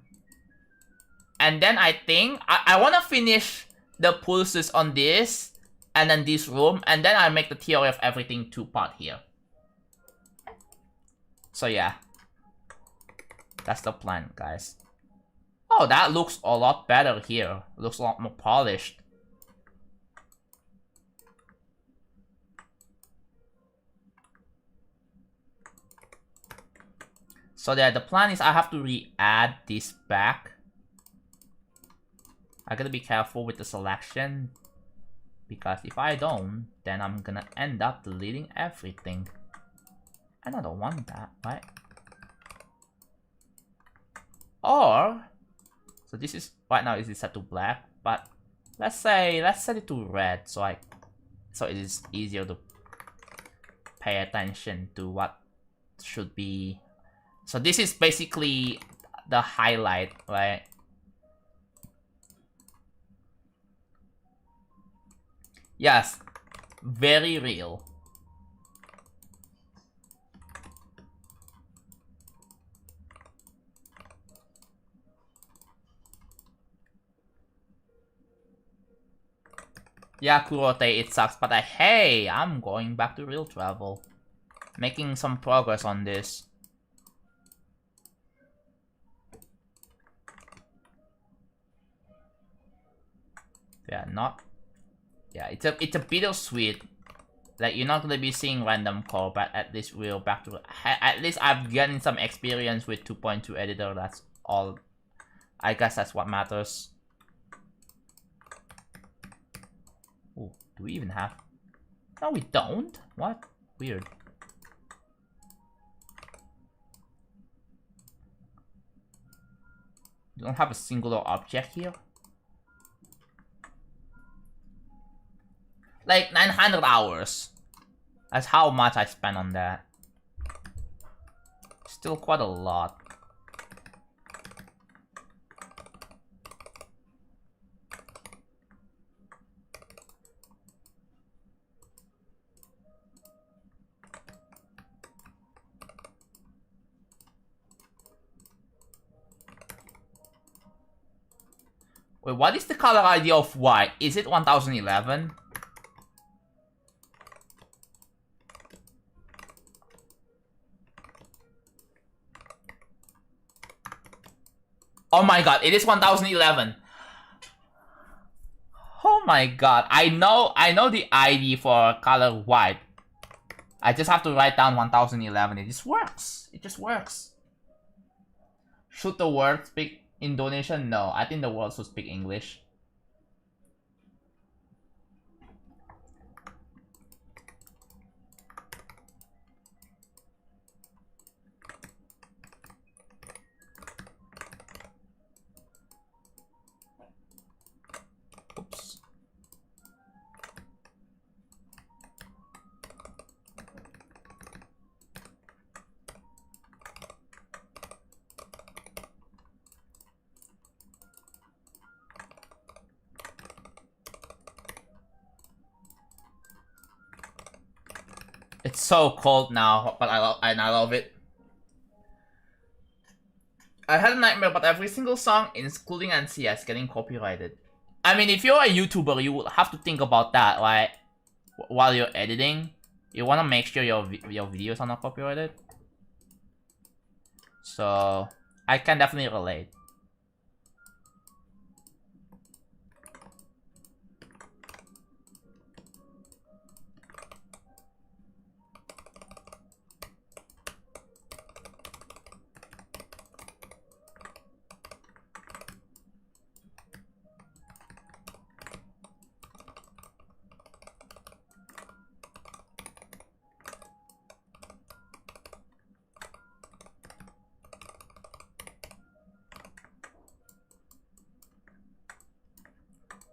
And then I think I wanna finish the pulses on this and then this room, and then I make the theory of everything 2-part here. So yeah. That's the plan, guys. Oh, that looks a lot better here. It looks a lot more polished. So yeah, the plan is I have to re-add this back. I gotta be careful with the selection, because if I don't, then I'm gonna end up deleting everything. And I don't want that, right? Or, so this is, right now it is set to black, but let's set it to red, so it is easier to pay attention to what should be. So this is basically the highlight, right? Yes, very real. Yeah, Kurote, it sucks, but hey, I'm going back to real travel. Making some progress on this. Yeah, it's a bittersweet. Like, you're not gonna be seeing random call, but at least we're back to... At least I've gotten some experience with 2.2 editor, that's all. I guess that's what matters. Oh, do we even have... No, we don't? What? Weird. You don't have a singular object here? Like 900 hours. That's how much I spent on that. Still quite a lot. Wait, what is the color ID of white? Is it 1011? Oh my god, it is 1011. Oh my god, I know the ID for color white. I just have to write down 1011. It just works. It just works. Should the world speak Indonesian? No, I think the world should speak English. Oops. It's so cold now, but I love it. I had a nightmare about every single song, including NCS, getting copyrighted. I mean, if you're a YouTuber, you will have to think about that, right? While you're editing, you want to make sure your videos are not copyrighted. So, I can definitely relate.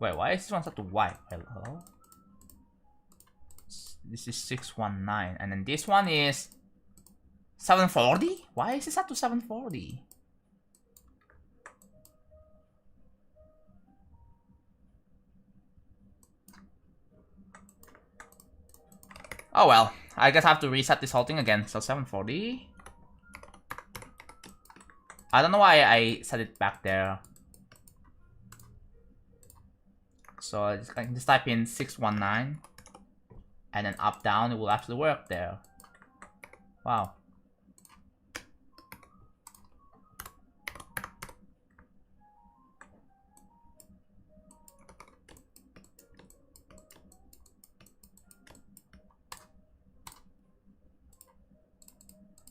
Wait, why is this one set to white? Hello? This is 619, and then this one is 740? Why is it set to 740? Oh well, I guess I have to reset this whole thing again. So 740. I don't know why I set it back there. So I can just type in 619 and then up down, it will actually work there. Wow.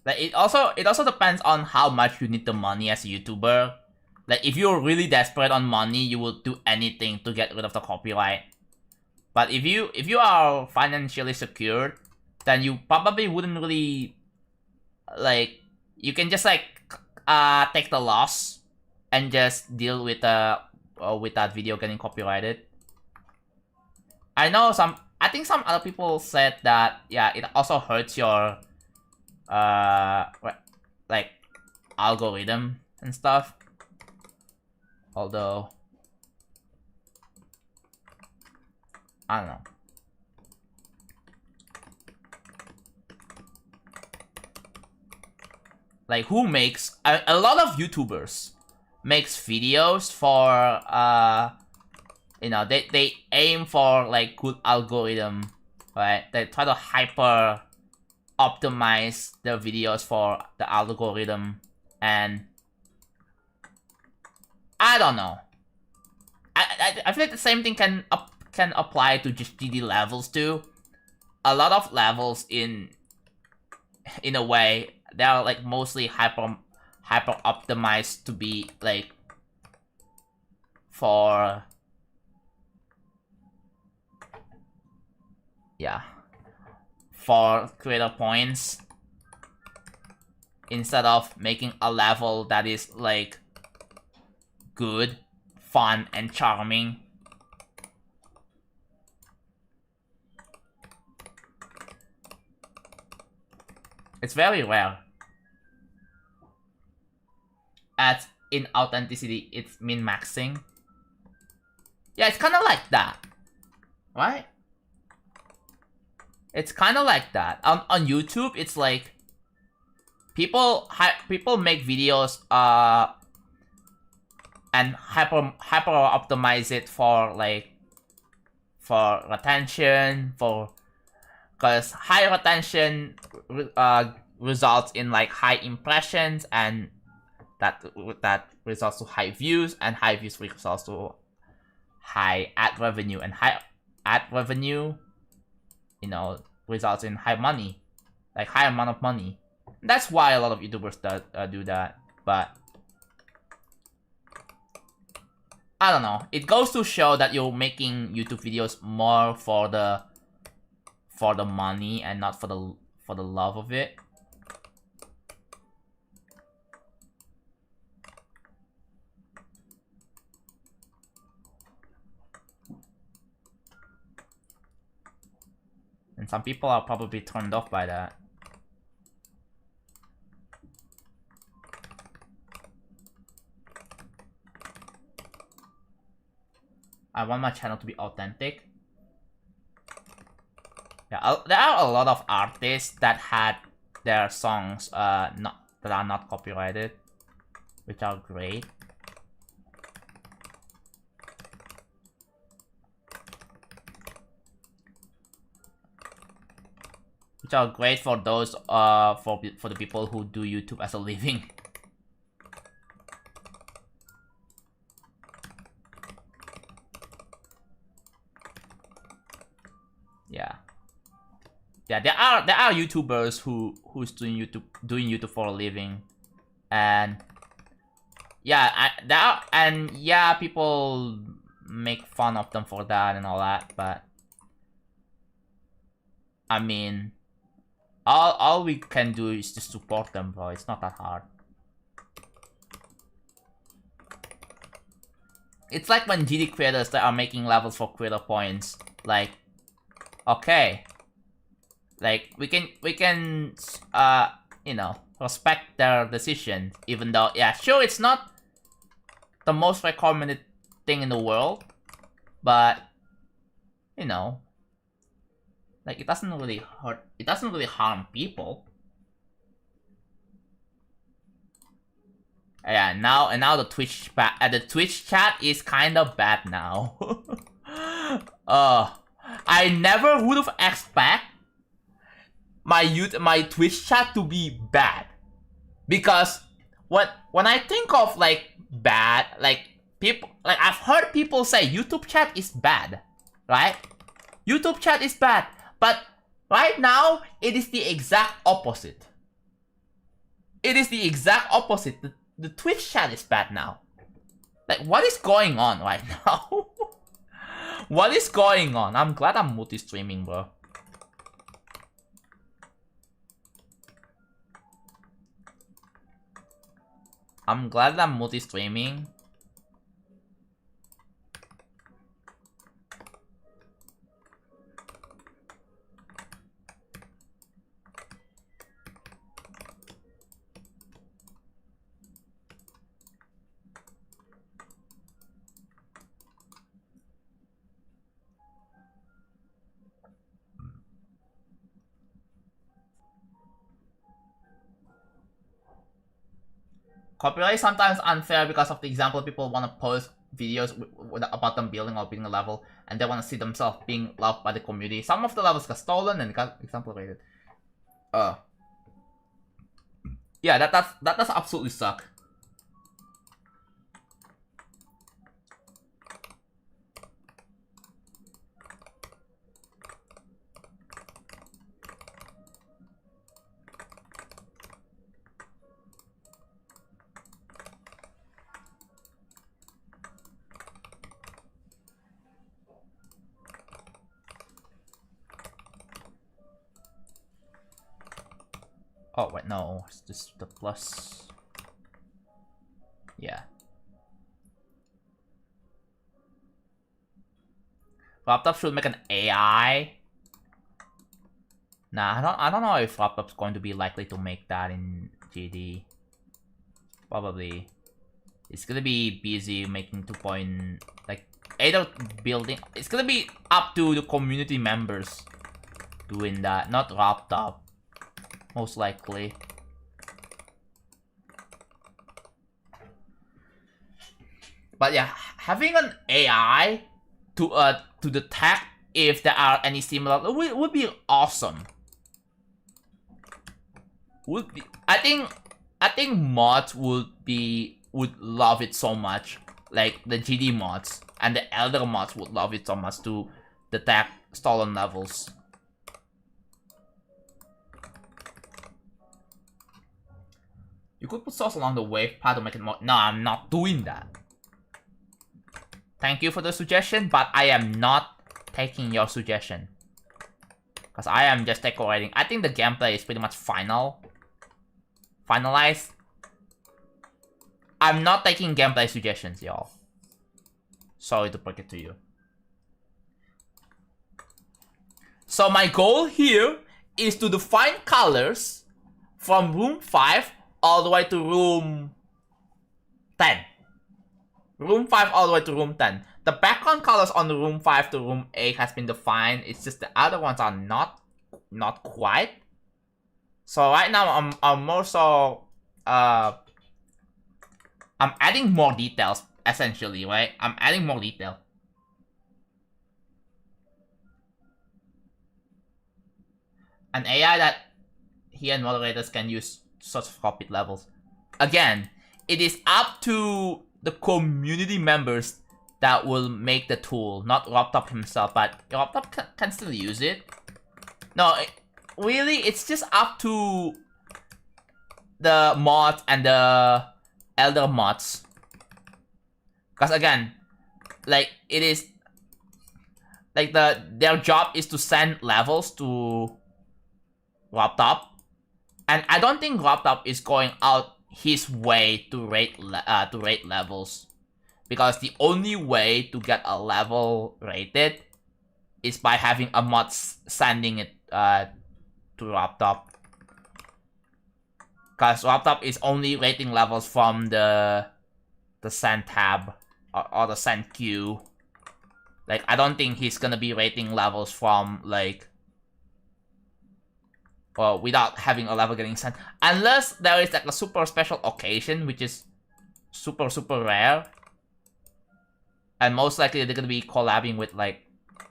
Like it also depends on how much you need the money as a YouTuber. Like if you're really desperate on money, you will do anything to get rid of the copyright. But if you are financially secured, then you probably wouldn't really like, you can just like take the loss and just deal with that video getting copyrighted. I think some other people said that yeah, it also hurts your like algorithm. and stuff. Although, I don't know. Like, who makes a lot of YouTubers makes videos for you know, they aim for like good algorithm, right? They try to hyper optimize their videos for the algorithm, and I don't know. I feel like the same thing can apply to just GD levels too. A lot of levels in a way, they are like mostly hyper optimized to be like for creator points, instead of making a level that is like good, fun, and charming. It's very rare. As in authenticity, it's min-maxing. Yeah, it's kind of like that, right? It's kind of like that. On YouTube, it's like people make videos and hyper optimize it for like for retention, because high retention results in like high impressions, and that results to high views, and high views results to high ad revenue, and high ad revenue, you know, results in high money, like high amount of money. That's why a lot of YouTubers do that, but I don't know. It goes to show that you're making YouTube videos more for the money and not for the love of it. And some people are probably turned off by that. I want my channel to be authentic. Yeah, there are a lot of artists that had their songs that are not copyrighted, which are great. Which are great for those for the people who do YouTube as a living. Yeah, there are YouTubers who's doing YouTube for a living, and yeah, people make fun of them for that and all that, but I mean, all we can do is just support them, bro. It's not that hard. It's like when GD creators that are making levels for creator points, like, okay, like we can you know, respect their decision, even though, yeah, sure, it's not the most recommended thing in the world, but you know, like, it doesn't really hurt, it doesn't really harm people. Yeah, now the Twitch chat is kind of bad now. I never would have expect my Twitch chat to be bad, because when I think of like bad, like people, like I've heard people say YouTube chat is bad, right? YouTube chat is bad, but right now it is the exact opposite. It is the exact opposite. The Twitch chat is bad now. Like, what is going on right now? What is going on? I'm glad I'm multi-streaming, bro. I'm glad I'm multi-streaming. copyright is sometimes unfair because of the example people want to post videos about them building or beating a level, and they want to see themselves being loved by the community. Some of the levels got stolen and got example rated. Yeah, that does absolutely suck. Oh wait, no, it's just the plus. Yeah. Laptop should make an AI. Nah, I don't know if laptop's going to be likely to make that in GD. Probably. It's gonna be busy making 2 point, like, either building. It's gonna be up to the community members doing that, not laptop. Most likely. But yeah, having an AI to detect if there are any similar would be awesome. I think mods would love it so much. Like the GD mods and the Elder mods would love it so much to detect stolen levels. You could put source along the wave path to make it more. No, I'm not doing that. Thank you for the suggestion, but I am not taking your suggestion. Because I am just decorating. I think the gameplay is pretty much finalized. I'm not taking gameplay suggestions, y'all. Sorry to break it to you. So my goal here is to define colors from room 5 all the way to room 10. Room 5 all the way to room 10. The background colors on the room 5 to room 8 has been defined. It's just the other ones are not quite. So right now I'm more so I'm adding more details essentially, right? I'm adding more detail. An AI that he and moderators can use such copied levels. Again, it is up to the community members that will make the tool, not Laptop himself, but Laptop can still use it. No, really, it's just up to the mods and the Elder mods. Because again, like, it is, like, their job is to send levels to Laptop. And I don't think Laptop is going out his way to rate levels, because the only way to get a level rated is by having a mod sending it to Laptop. Because Laptop is only rating levels from the send tab or the send queue. Like, I don't think he's gonna be rating levels from, like, without having a level getting sent. Unless there is, like, a super special occasion, which is super rare. And most likely they're gonna be collabing with, like,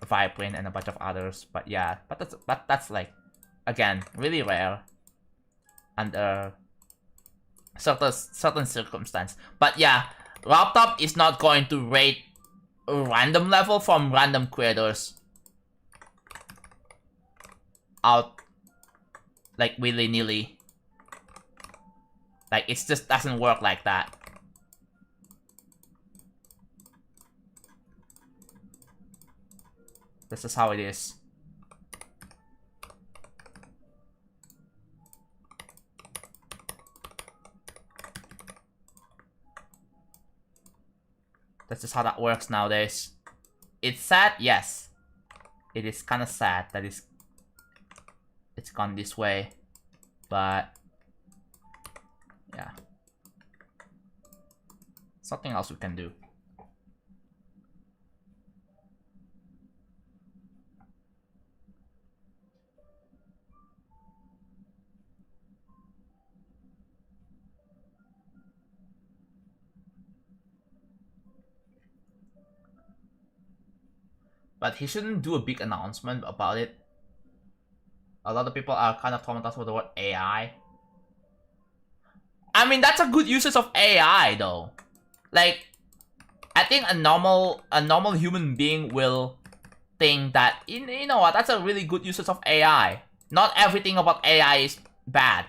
Vibrant and a bunch of others. But yeah, but that's like, again, really rare under certain circumstance. But yeah, Laptop is not going to rate a random level from random creators out, like, willy-nilly. Like, it just doesn't work like that. This is how it is. This is how that works nowadays. It's sad, yes. It is kind of sad that it's gone this way, but yeah, something else we can do. But he shouldn't do a big announcement about it. A lot of people are kind of traumatized with the word AI. I mean, that's a good usage of AI though. Like, I think a normal human being will think that, you know what, that's a really good usage of AI. Not everything about AI is bad.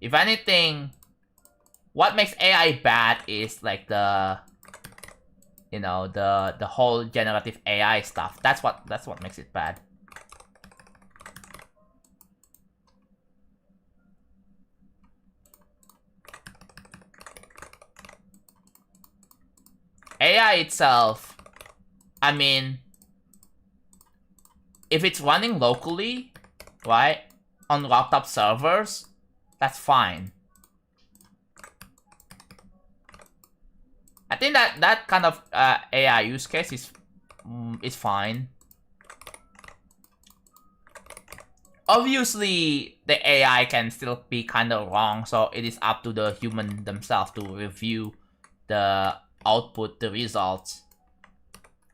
If anything, what makes AI bad is like the, you know, the whole generative AI stuff. That's what makes it bad. AI itself, I mean, if it's running locally, right, on laptop servers, that's fine. I think that kind of AI use case is fine. Obviously, the AI can still be kind of wrong, so it is up to the human themselves to review the output, the results.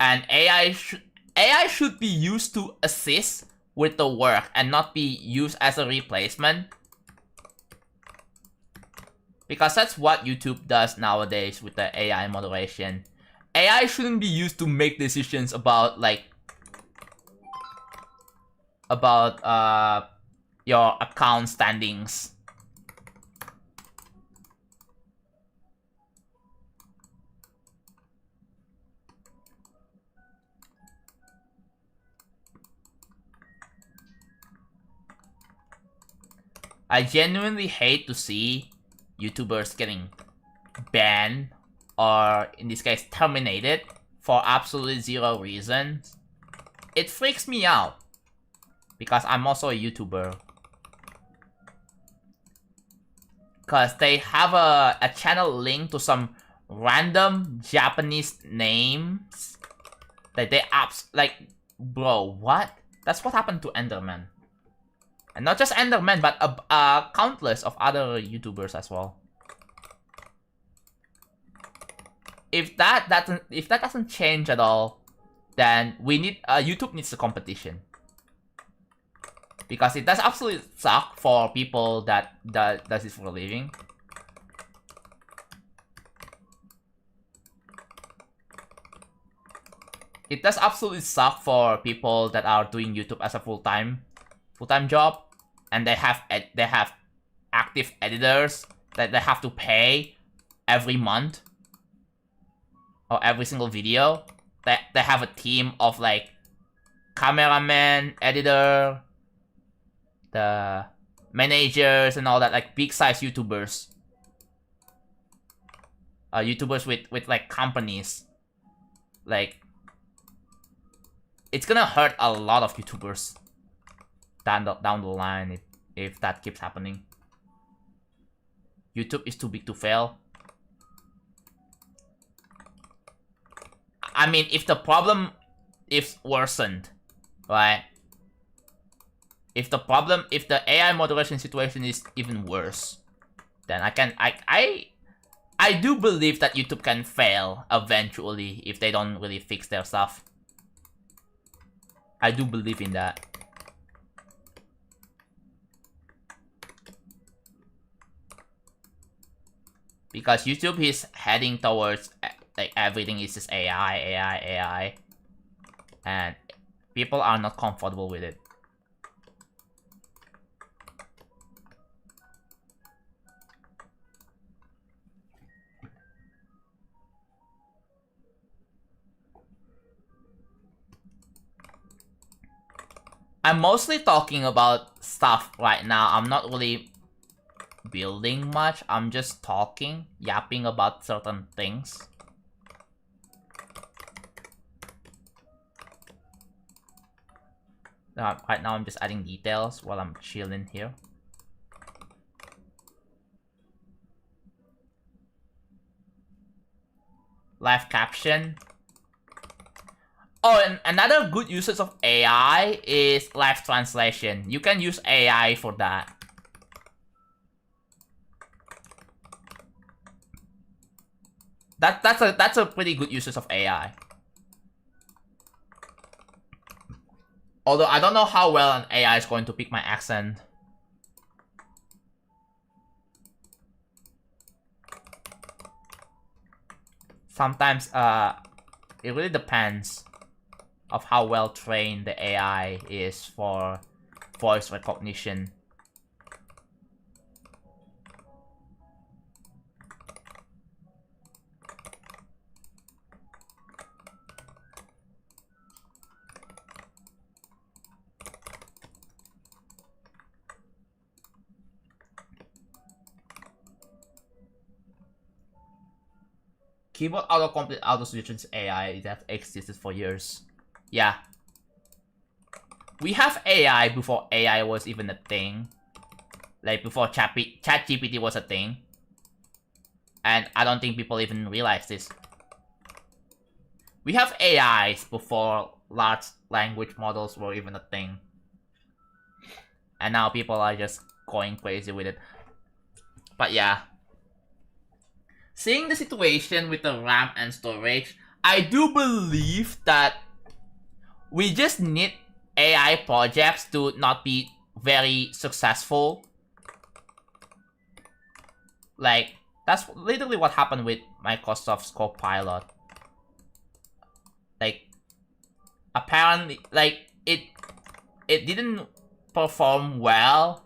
And AI should be used to assist with the work and not be used as a replacement. Because that's what YouTube does nowadays with the AI moderation. AI shouldn't be used to make decisions about, like, your account standings. I genuinely hate to see YouTubers getting banned, or in this case terminated, for absolutely zero reasons. It freaks me out, because I'm also a YouTuber. Because they have a channel linked to some random Japanese names that they apps, like, bro, what? That's what happened to Enderman. And not just Enderman, but countless of other YouTubers as well. If that doesn't change at all, then we need YouTube needs a competition. Because it does absolutely suck for people that does this for a living. It does absolutely suck for people that are doing YouTube as a full-time job, and they have active editors that they have to pay every month or every single video. They have a team of, like, cameraman, editor, the managers and all that, like big size YouTubers. YouTubers with like companies. Like, it's gonna hurt a lot of YouTubers down the line if that keeps happening. YouTube is too big to fail. I mean, if the problem is worsened, right? If the AI moderation situation is even worse, then I do believe that YouTube can fail eventually if they don't really fix their stuff. I do believe in that. Because YouTube is heading towards, like, everything is just AI. And people are not comfortable with it. I'm mostly talking about stuff right now. I'm not really building much. I'm just talking, yapping about certain things. Right now I'm just adding details while I'm chilling here. Live caption. Oh, and another good usage of AI is live translation. You can use AI for that. That's a pretty good usage of AI. Although I don't know how well an AI is going to pick my accent. Sometimes it really depends of how well trained the AI is for voice recognition. Keyboard autocomplete auto suggestions AI that existed for years. Yeah. We have AI before AI was even a thing. Like before ChatGPT was a thing. And I don't think people even realize this. We have AIs before large language models were even a thing. And now people are just going crazy with it. But yeah. Seeing the situation with the RAM and storage, I do believe that we just need AI projects to not be very successful. Like, that's literally what happened with Microsoft's Copilot. Like, apparently, like, it didn't perform well,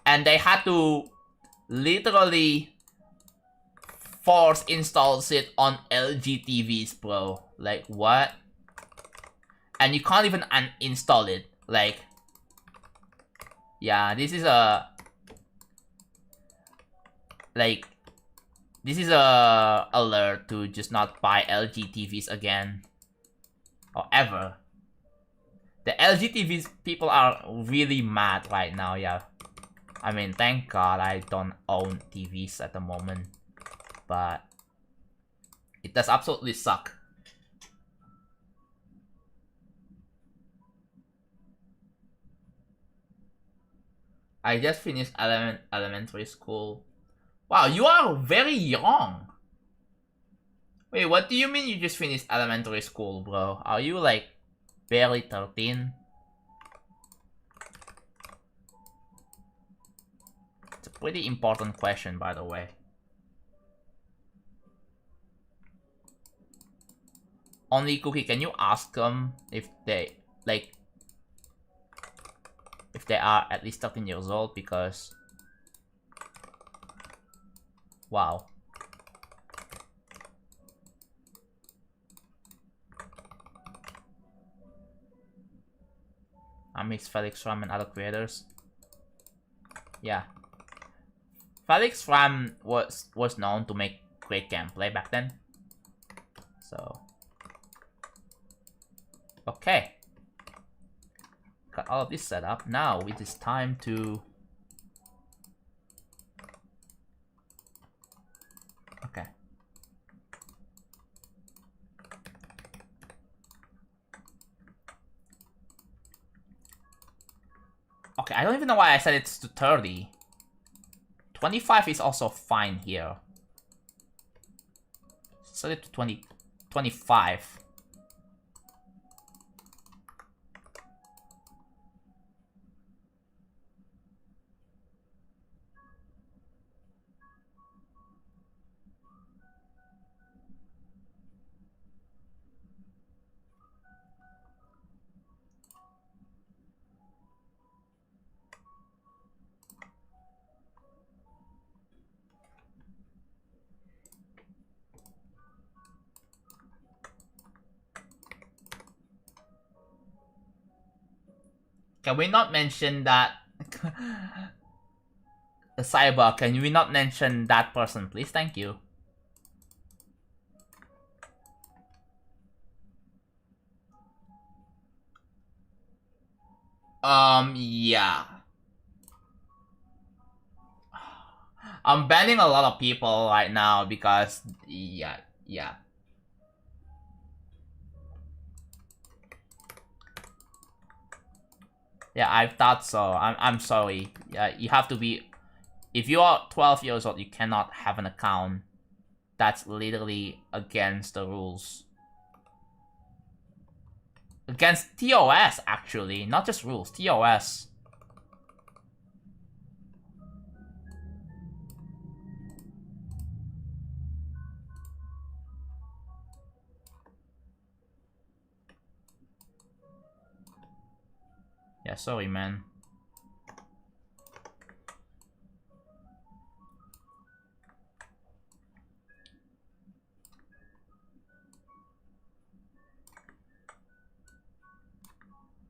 and they had to literally force installs it on LG TVs, bro. Like, what? And you can't even uninstall it. Like, yeah, this is a... Like, this is a alert to just not buy LG TVs again. Or ever. The LG TVs people are really mad right now, yeah. I mean, thank God I don't own TVs at the moment. But it does absolutely suck. I just finished elementary school. Wow, you are very young. Wait, what do you mean you just finished elementary school, bro? Are you like barely 13? It's a pretty important question, by the way. Only Cookie, can you ask them if they, like, if they are at least 13 years old? Because, wow. I miss Felix Ram and other creators. Yeah. Felix Ram was known to make great gameplay back then. So, okay. Got all of this set up. Now it is time to... Okay. Okay, I don't even know why I said it's to 30. 25 is also fine here. Set it to 25. Can we not mention that? The cyber, can we not mention that person, please? Thank you. Yeah. I'm banning a lot of people right now because, yeah. Yeah, I thought so. I'm sorry. Yeah, you have to be... If you are 12 years old, you cannot have an account that's literally against the rules. Against TOS, actually, not just rules, TOS. Yeah, sorry, man.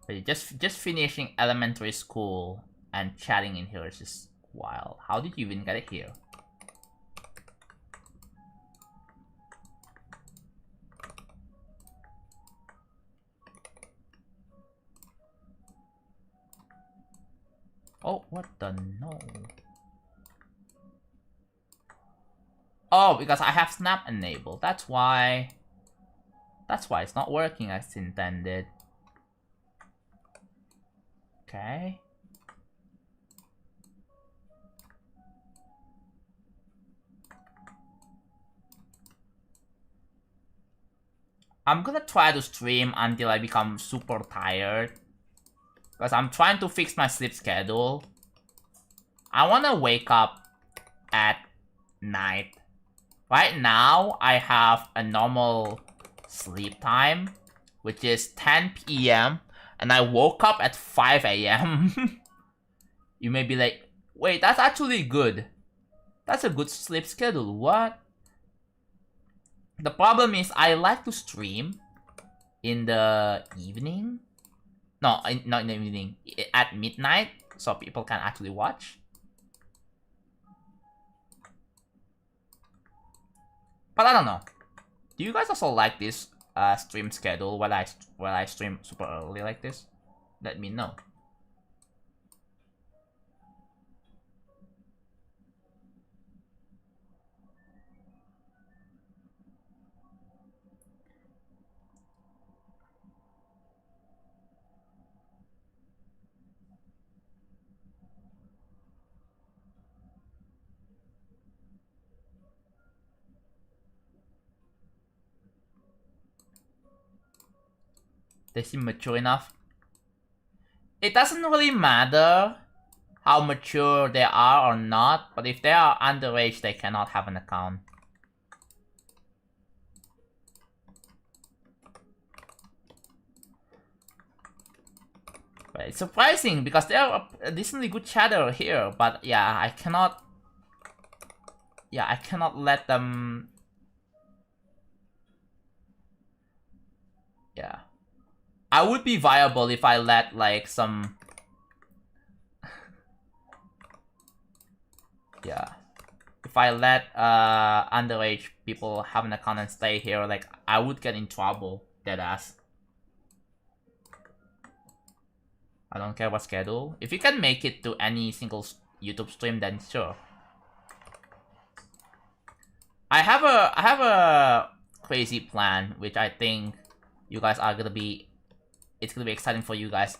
But just finishing elementary school and chatting in here is just wild. How did you even get it here? Oh, what the no? Oh, because I have Snap enabled. That's why. That's why it's not working as intended. Okay. I'm gonna try to stream until I become super tired. Because I'm trying to fix my sleep schedule. I wanna wake up at night. Right now, I have a normal sleep time, which is 10 p.m. And I woke up at 5 a.m. You may be like, wait, that's actually good. That's a good sleep schedule, what? The problem is I like to stream in the evening. No, not in the evening. At midnight, so people can actually watch. But I don't know. Do you guys also like this stream schedule where I stream super early like this? Let me know. They seem mature enough. It doesn't really matter how mature they are or not, but if they are underage, they cannot have an account. But it's surprising because they are a decently good chatter here, but yeah, I cannot. Yeah, I cannot let them. Yeah. I would be viable if I let like some. Yeah. If I let underage people have an account and stay here, like I would get in trouble, deadass. I don't care what schedule. If you can make it to any single YouTube stream, then sure. I have a crazy plan, which I think you guys are gonna be. It's gonna be exciting for you guys.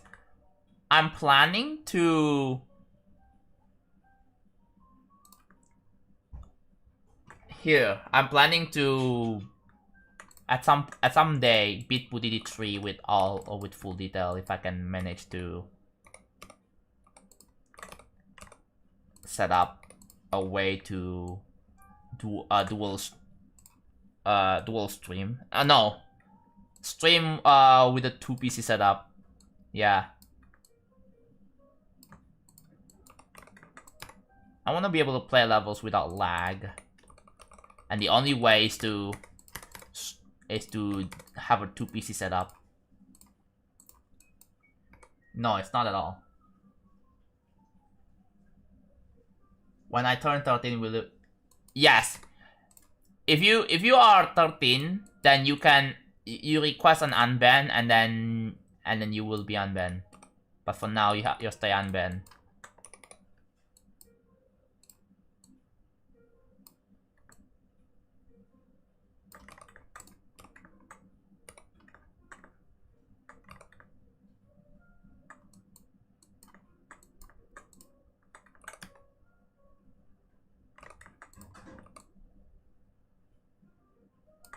I'm planning to. Here, I'm planning to. At some day, beat Budidi 3 with all or with full detail if I can manage to set up a way to do a dual stream. No. Stream with a 2 PC setup. Yeah. I want to be able to play levels without lag. And the only way is to have a 2 PC setup. No, it's not at all. When I turn 13, will it? Yes. If you are 13, then you can request an unban and then you will be unbanned. But for now, you stay unbanned.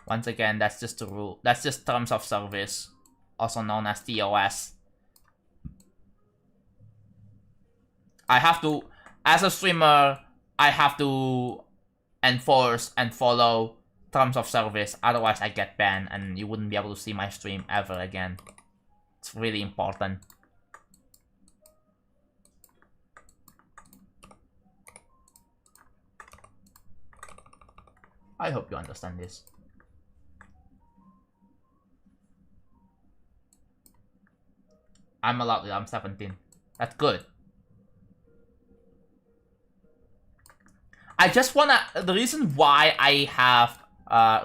Once again, that's just the rule. That's just terms of service, also known as TOS. I have to, as a streamer, I have to enforce and follow terms of service, otherwise I get banned and you wouldn't be able to see my stream ever again. It's really important. I hope you understand this. I'm allowed, I'm 17. That's good. I just wanna, the reason why I have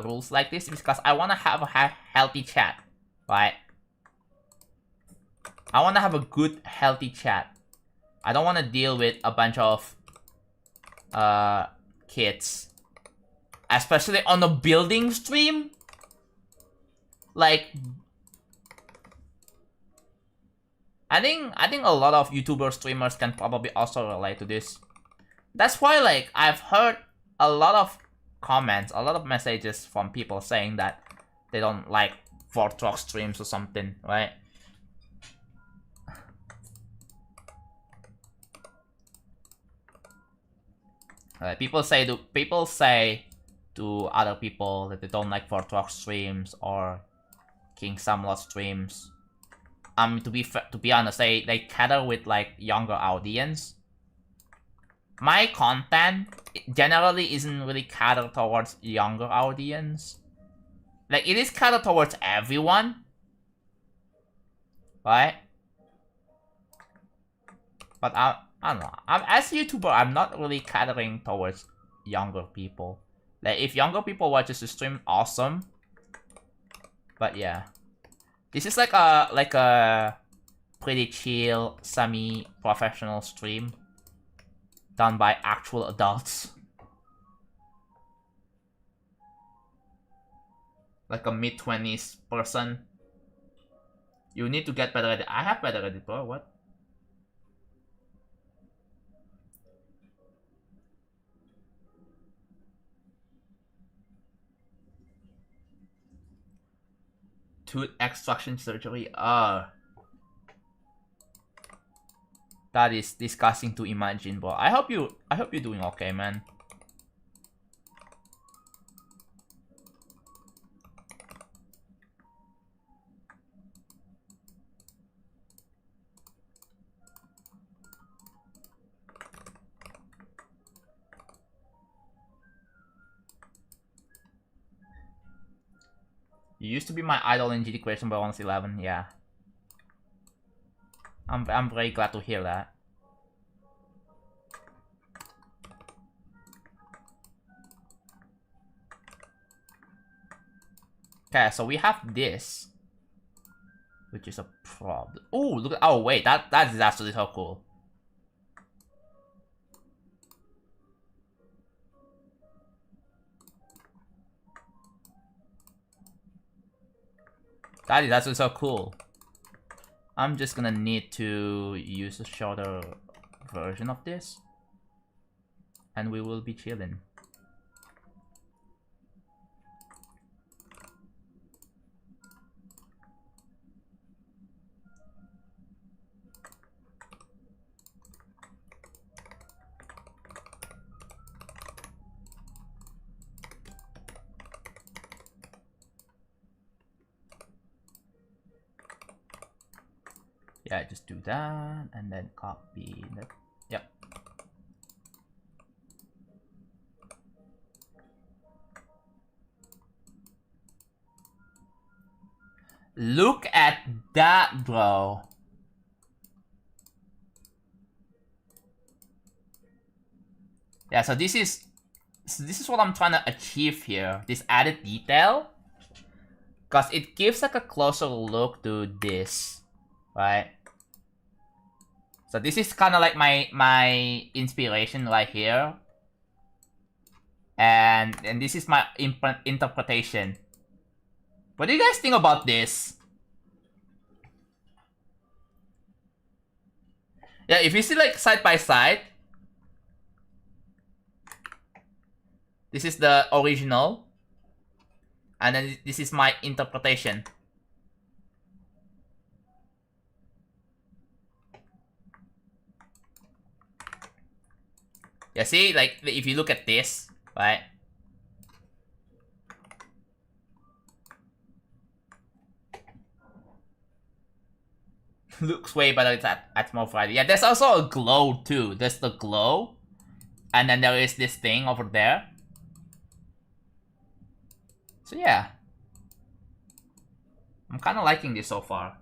rules like this is because I wanna have a healthy chat, right? I wanna have a good, healthy chat. I don't wanna deal with a bunch of kids. Especially on a building stream. Like, I think a lot of YouTuber streamers can probably also relate to this. That's why, like, I've heard a lot of comments, a lot of messages from people saying that they don't like Vortrox streams or something, right? People say to other people that they don't like Vortrox streams or King Samlot streams. To be honest, they cater with like younger audience. My content generally isn't really catered towards younger audience. Like, it is catered towards everyone, right? But I don't know. As a YouTuber, I'm not really catering towards younger people. Like, if younger people watches the stream, awesome. But yeah, this is like a pretty chill, semi-professional stream done by actual adults. Like a mid-20s person. You need to get better at it. I have better at it, bro. What? Tooth extraction surgery. That is disgusting to imagine, bro. I hope you're doing okay, man. You used to be my idol in GD Creation by 111, yeah. I'm very glad to hear that. Okay, so we have this, which is a problem. Oh, look at, oh wait, that is actually so cool. That is actually so cool. I'm just gonna need to use a shorter version of this, and we will be chilling. Yeah, just do that and then copy that. Yep. Look at that, bro. Yeah, so this is what I'm trying to achieve here. This added detail, because it gives like a closer look to this, right? So this is kind of like my inspiration right here, and this is my interpretation. What do you guys think about this? Yeah, if you see like side by side, this is the original, And then this is my interpretation. You see, like, if you look at this, right? Looks way better at more Friday. Yeah, there's also a glow too. There's the glow. And then there is this thing over there. So yeah. I'm kind of liking this so far.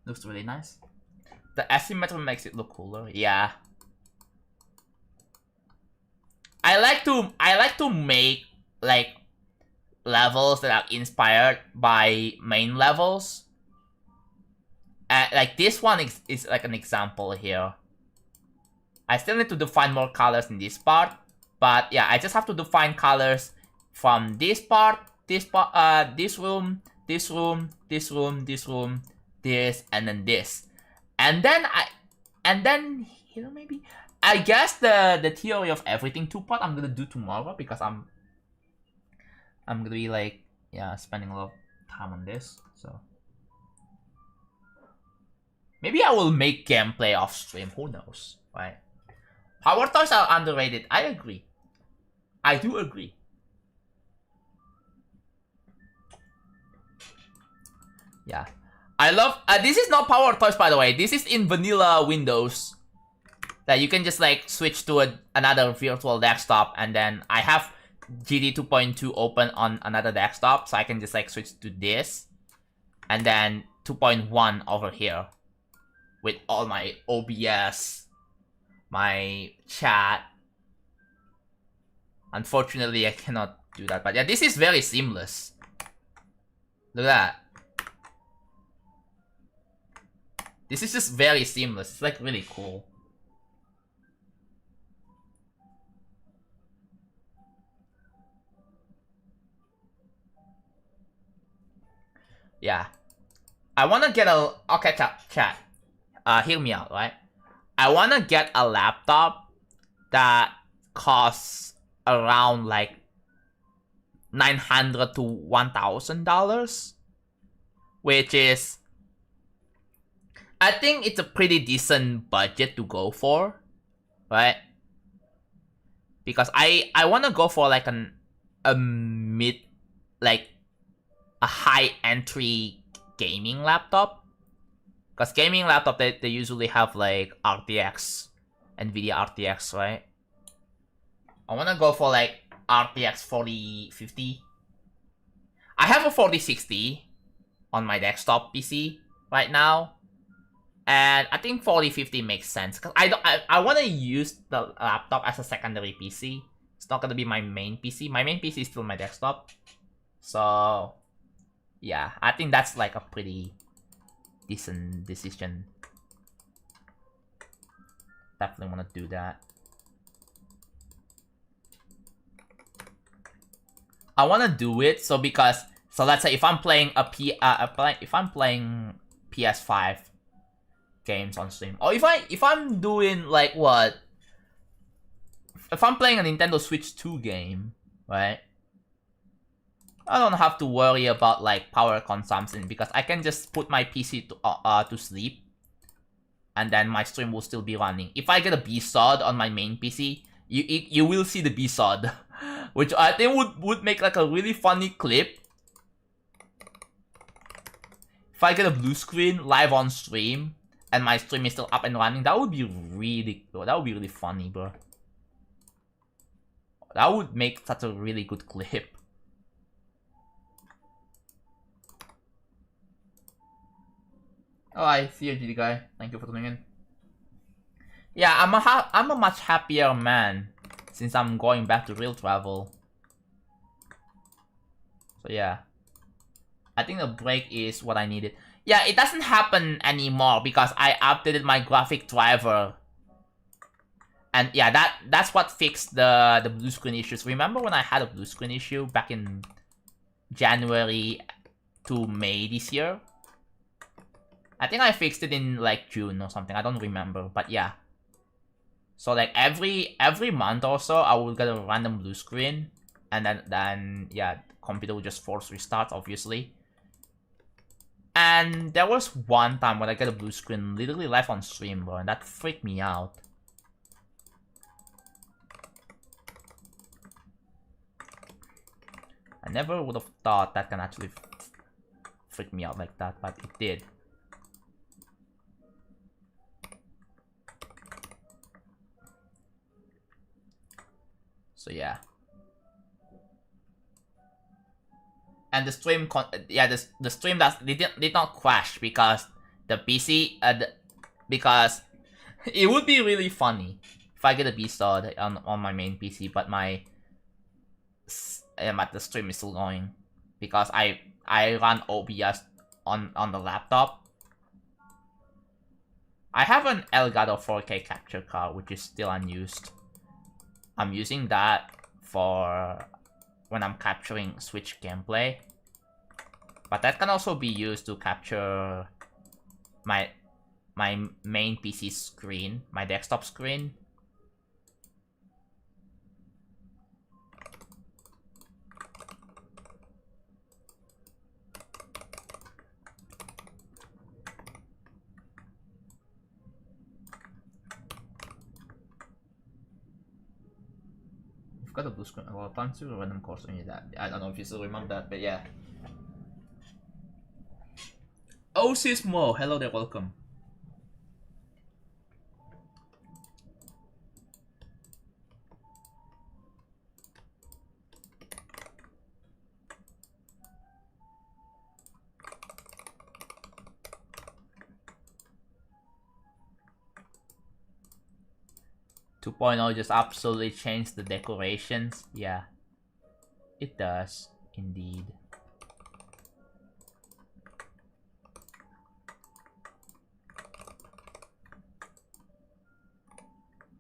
Looks really nice. The asymmetry makes it look cooler. Yeah. I like to make like levels that are inspired by main levels. Like this one is like an example here. I still need to define more colors in this part, but yeah, I just have to define colors from this part, this room, this room, this room, this room, this, and then this. And then here maybe. I guess the theory of everything 2-part I'm gonna do tomorrow because I'm gonna be like, yeah, spending a lot of time on this, so maybe I will make gameplay off stream, who knows, right? Power toys are underrated. I agree. I do agree. Yeah. I love this is not power toys, by the way. This is in vanilla Windows. That you can just like switch to another virtual desktop, and then I have GD 2.2 open on another desktop, so I can just like switch to this, and then 2.1 over here with all my OBS, my chat. Unfortunately, I cannot do that, but yeah, this is very seamless. Look at that. This is just very seamless. It's like really cool. Yeah. I wanna get a... Okay, chat. Hear me out, right? I wanna get a laptop that costs around like $900 to $1,000. Which is... I think it's a pretty decent budget to go for. Right? Because I wanna go for like a mid... Like... a high entry gaming laptop, because gaming laptop they usually have like RTX, NVIDIA RTX, right? I want to go for like RTX 4050. I have a 4060 on my desktop PC right now, and I think 4050 makes sense because I want to use the laptop as a secondary PC. It's not gonna be my main PC. My main PC is still my desktop, so. Yeah, I think that's like a pretty decent decision. Definitely want to do that. I want to do it so let's say if I'm playing if I'm playing PS5 games on stream, or if I'm doing like what, if I'm playing a Nintendo Switch 2 game, right? I don't have to worry about like power consumption because I can just put my PC to sleep, and then my stream will still be running. If I get a B-SOD on my main PC, you will see the B-SOD, which I think would make like a really funny clip. If I get a blue screen live on stream and my stream is still up and running, that would be really funny, bro. That would make such a really good clip. Oh, I see you, GD guy. Thank you for tuning in. Yeah, I'm a much happier man since I'm going back to real travel. So yeah, I think the break is what I needed. Yeah, it doesn't happen anymore because I updated my graphic driver. And yeah, that's what fixed the blue screen issues. Remember when I had a blue screen issue back in January to May this year. I think I fixed it in like June or something. I don't remember, but yeah. So like every month or so, I will get a random blue screen, and then yeah, the computer will just force restart, obviously. And there was one time when I get a blue screen literally live on stream, bro, and that freaked me out. I never would have thought that can actually freak me out like that, but it did. So yeah. And the stream, the stream did not crash because the PC, because it would be really funny if I get a B-stud on my main PC, but the stream is still going because I run OBS on the laptop. I have an Elgato 4K capture card which is still unused. I'm using that for when I'm capturing Switch gameplay, but that can also be used to capture my main PC screen, my desktop screen. You've got a blue screen a lot of times too, random course when you that. I don't know if you still remember that, but yeah. Oh, Sismo, hello there, welcome. Just absolutely changed the decorations. Yeah, it does indeed.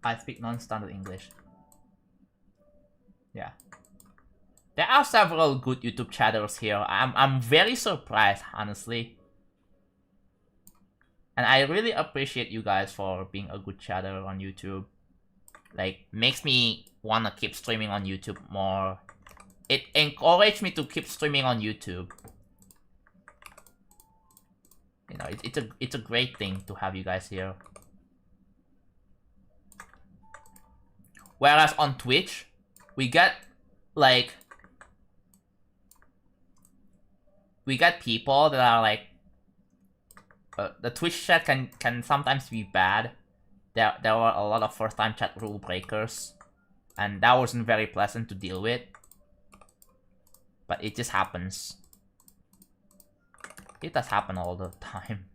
I speak non-standard English. Yeah. There are several good YouTube chatters here. I'm very surprised, honestly. And I really appreciate you guys for being a good chatter on YouTube. Like, makes me wanna keep streaming on YouTube more. It encouraged me to keep streaming on YouTube. You know, it's a great thing to have you guys here. Whereas on Twitch, we get like people that are like the Twitch chat can sometimes be bad. There were a lot of first-time chat rule breakers, and that wasn't very pleasant to deal with. But it just happens. It does happen all the time.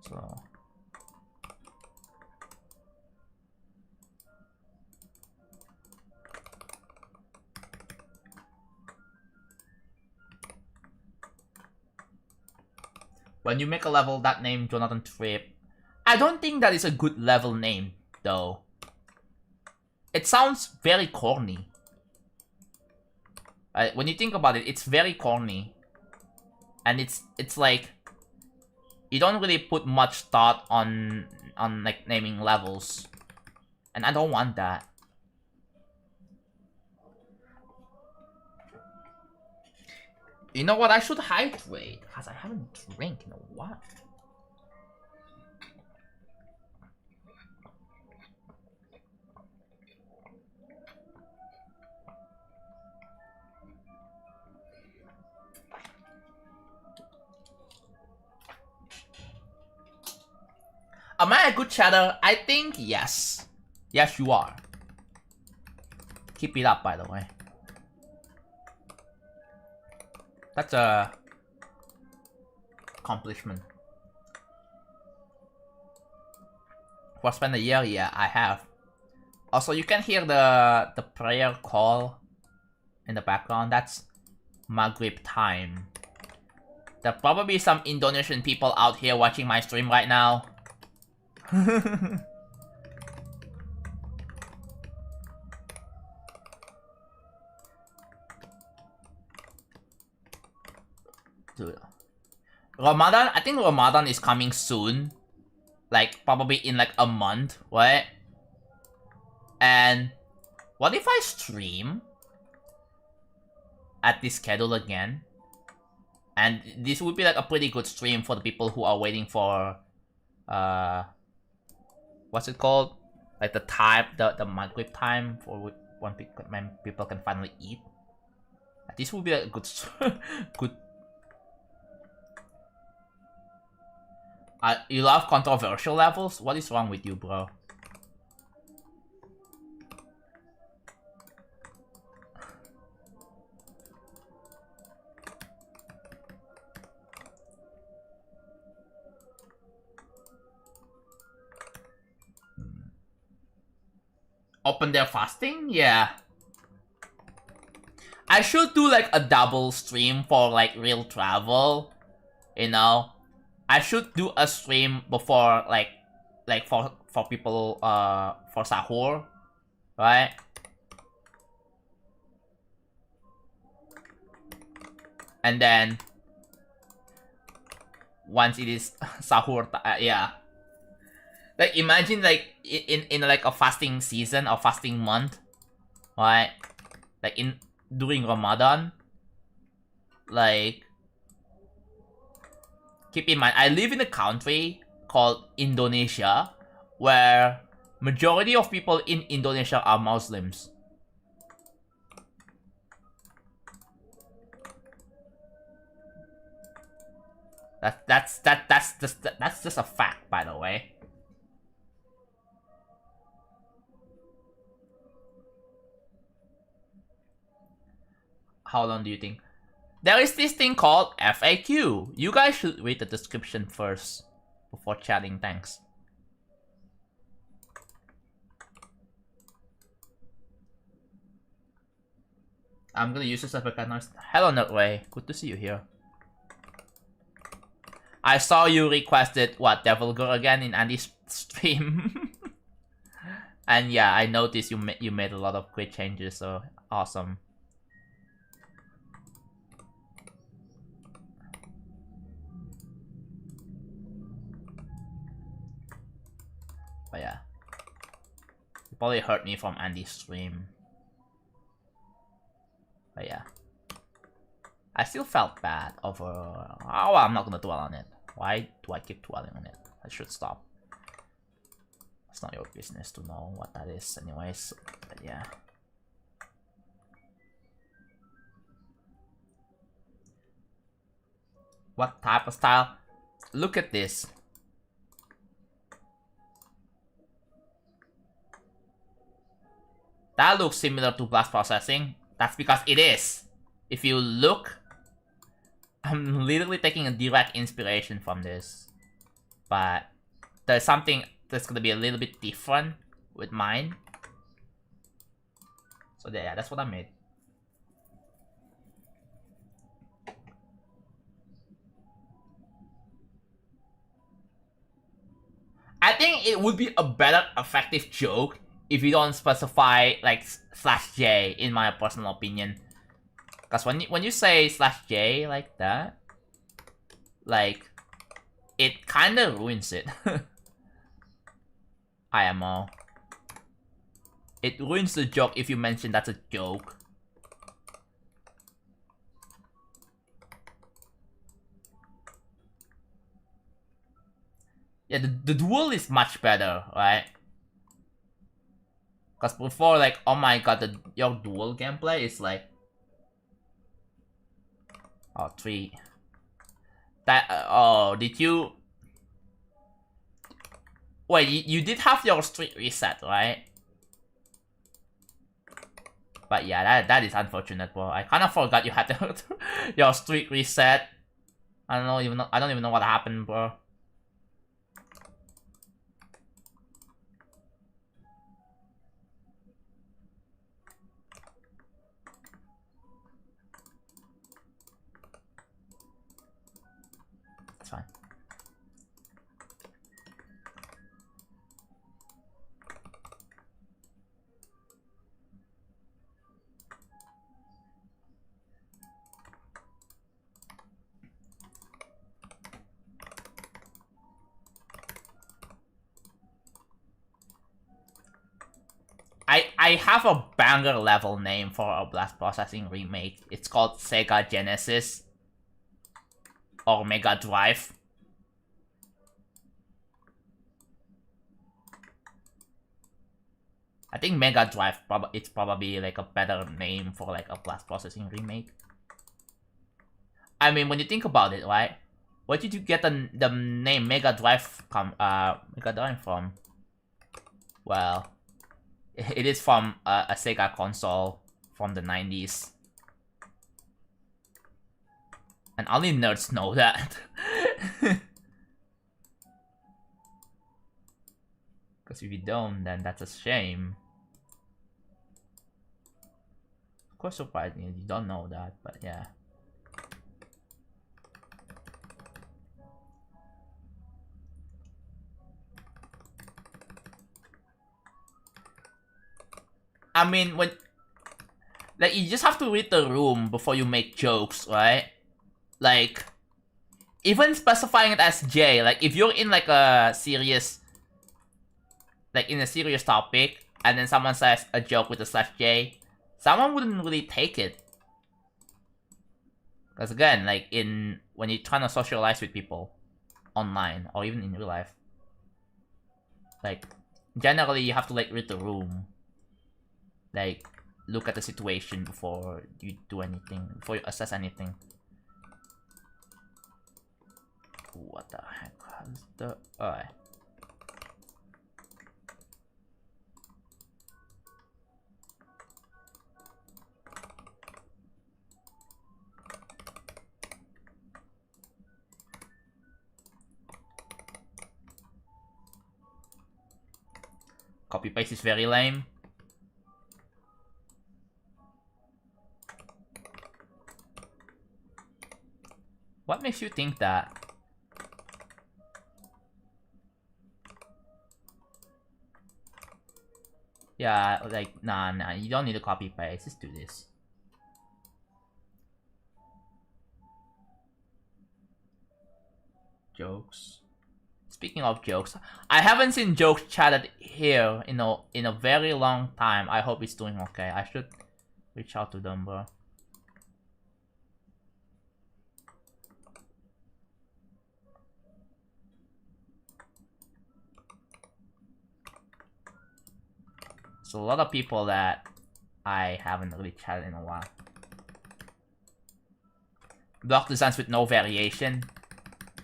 So when you make a level that name Jonathan Trip, I don't think that is a good level name, though. It sounds very corny. When you think about it, it's very corny. And it's like you don't really put much thought on like naming levels. And I don't want that. You know what? I should hydrate because I haven't drank in a while. Am I a good chatter? I think yes. Yes, you are. Keep it up, by the way. That's a accomplishment. For spend a year, yeah, I have. Also, you can hear the prayer call in the background. That's Maghrib time. There are probably some Indonesian people out here watching my stream right now. Dude. Ramadan, I think Ramadan is coming soon. Like, probably in like a month, right? And what if I stream at this schedule again? And this would be like a pretty good stream for the people who are waiting for, what's it called? Like the time, the Maghrib time for when people can finally eat. This would be a good, good. You love controversial levels? What is wrong with you, bro? Open their fasting? Yeah. I should do like a double stream for like real travel. You know? I should do a stream before like for people for sahur. Right? And then once it is sahur, yeah. Like imagine like in like a fasting season or fasting month, right? Like during Ramadan, like keep in mind I live in a country called Indonesia, where majority of people in Indonesia are Muslims. That's just a fact, by the way. How long do you think? There is this thing called FAQ. You guys should read the description first before chatting. Thanks. I'm gonna use this as a noise. Hello, Nerdway. Good to see you here. I saw you requested what Devil Girl again in Andy's stream, and yeah, I noticed you made a lot of quick changes. So awesome. But yeah, you probably heard me from Andy's stream. But yeah, I still felt bad over. Oh, I'm not gonna dwell on it. Why do I keep dwelling on it? I should stop. It's not your business to know what that is, anyways. But yeah. What type of style? Look at this. That looks similar to blast processing. That's because it is. If you look, I'm literally taking a direct inspiration from this. But there's something that's gonna be a little bit different with mine. So yeah, that's what I made. I think it would be a better effective joke if you don't specify like /J, in my personal opinion. Because when you say /J like that, like it kind of ruins it. IMO. It ruins the joke if you mention that's a joke. Yeah, the duel is much better, right? Because before, like, oh my god, your duel gameplay is like... Oh, 3. That, oh, did you... Wait, you did have your streak reset, right? But yeah, that is unfortunate, bro. I kind of forgot you had your streak reset. I don't even know what happened, bro. It's fine. I have a banger level name for a blast processing remake. It's called Sega Genesis or Mega Drive. I think Mega Drive it's probably like a better name for like a blast processing remake. I mean, when you think about it, right? Where did you get the name Mega Drive from? Well, it is from a Sega console from the 90s. And only nerds know that. Because if you don't, then that's a shame. Of course, surprisingly, you don't know that, but yeah. I mean, when... Like, you just have to read the room before you make jokes, right? Like, even specifying it as J, like, if you're in, like, a serious... Like, in a serious topic, and then someone says a joke with a /J, someone wouldn't really take it. Because again, like, when you're trying to socialize with people online, or even in real life, like, generally you have to, like, read the room. Like, look at the situation before you do anything, before you assess anything. What the heck? How's the... Alright. Copy paste is very lame. What makes you think that? Yeah, like, nah, you don't need to copy paste, just do this. Jokes. Speaking of jokes, I haven't seen jokes chatted here in a very long time. I hope it's doing okay. I should reach out to them, bro. There's a lot of people that I haven't really chatted in a while. Block designs with no variation.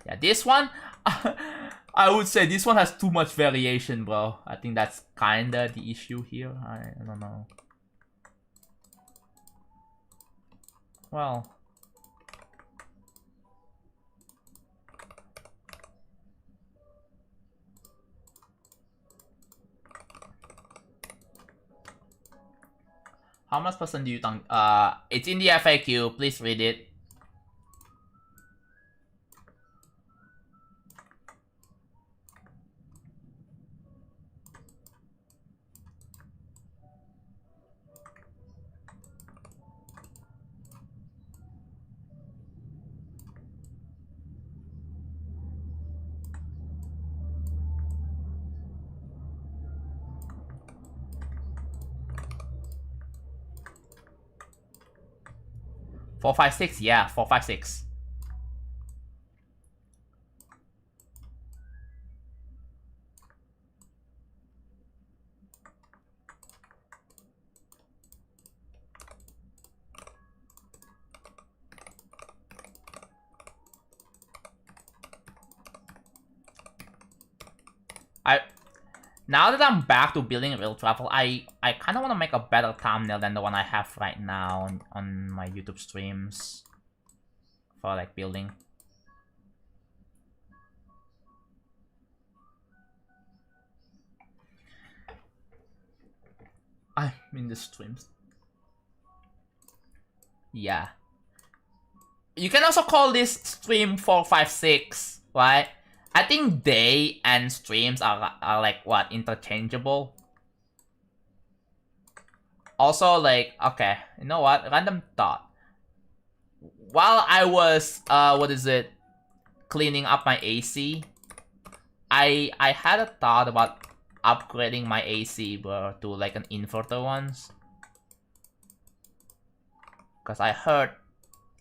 Yeah, this one, I would say this one has too much variation, bro. I think that's kinda the issue here. I don't know. Well. How much percent do you think? It's in the FAQ. Please read it. Four, 5, 6. Yeah, 4, 5, 6. Now that I'm back to building real travel, I kind of want to make a better thumbnail than the one I have right now on my YouTube streams for like building. I'm in the streams. Yeah. You can also call this stream 456, right? I think day and streams are like, what, interchangeable? Also, like, okay, you know what? Random thought. While I was, cleaning up my AC, I had a thought about upgrading my AC, bro, to like an inverter once. Cause I heard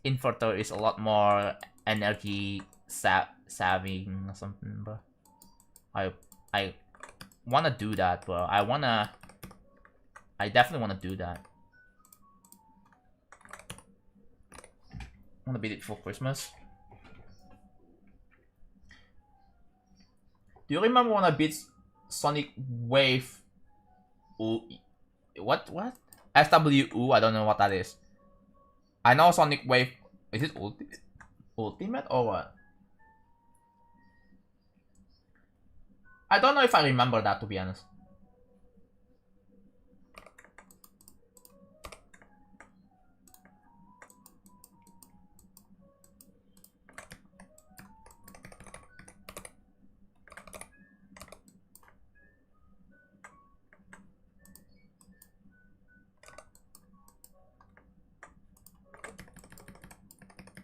inverter is a lot more energy saving or something, bro. I wanna do that, bro. I definitely wanna do that. Wanna beat it for Christmas. Do you remember when I beat Sonic Wave? Ooh, what? SWU? I don't know what that is. I know Sonic Wave. Is it Ultimate or what? I don't know if I remember that, to be honest.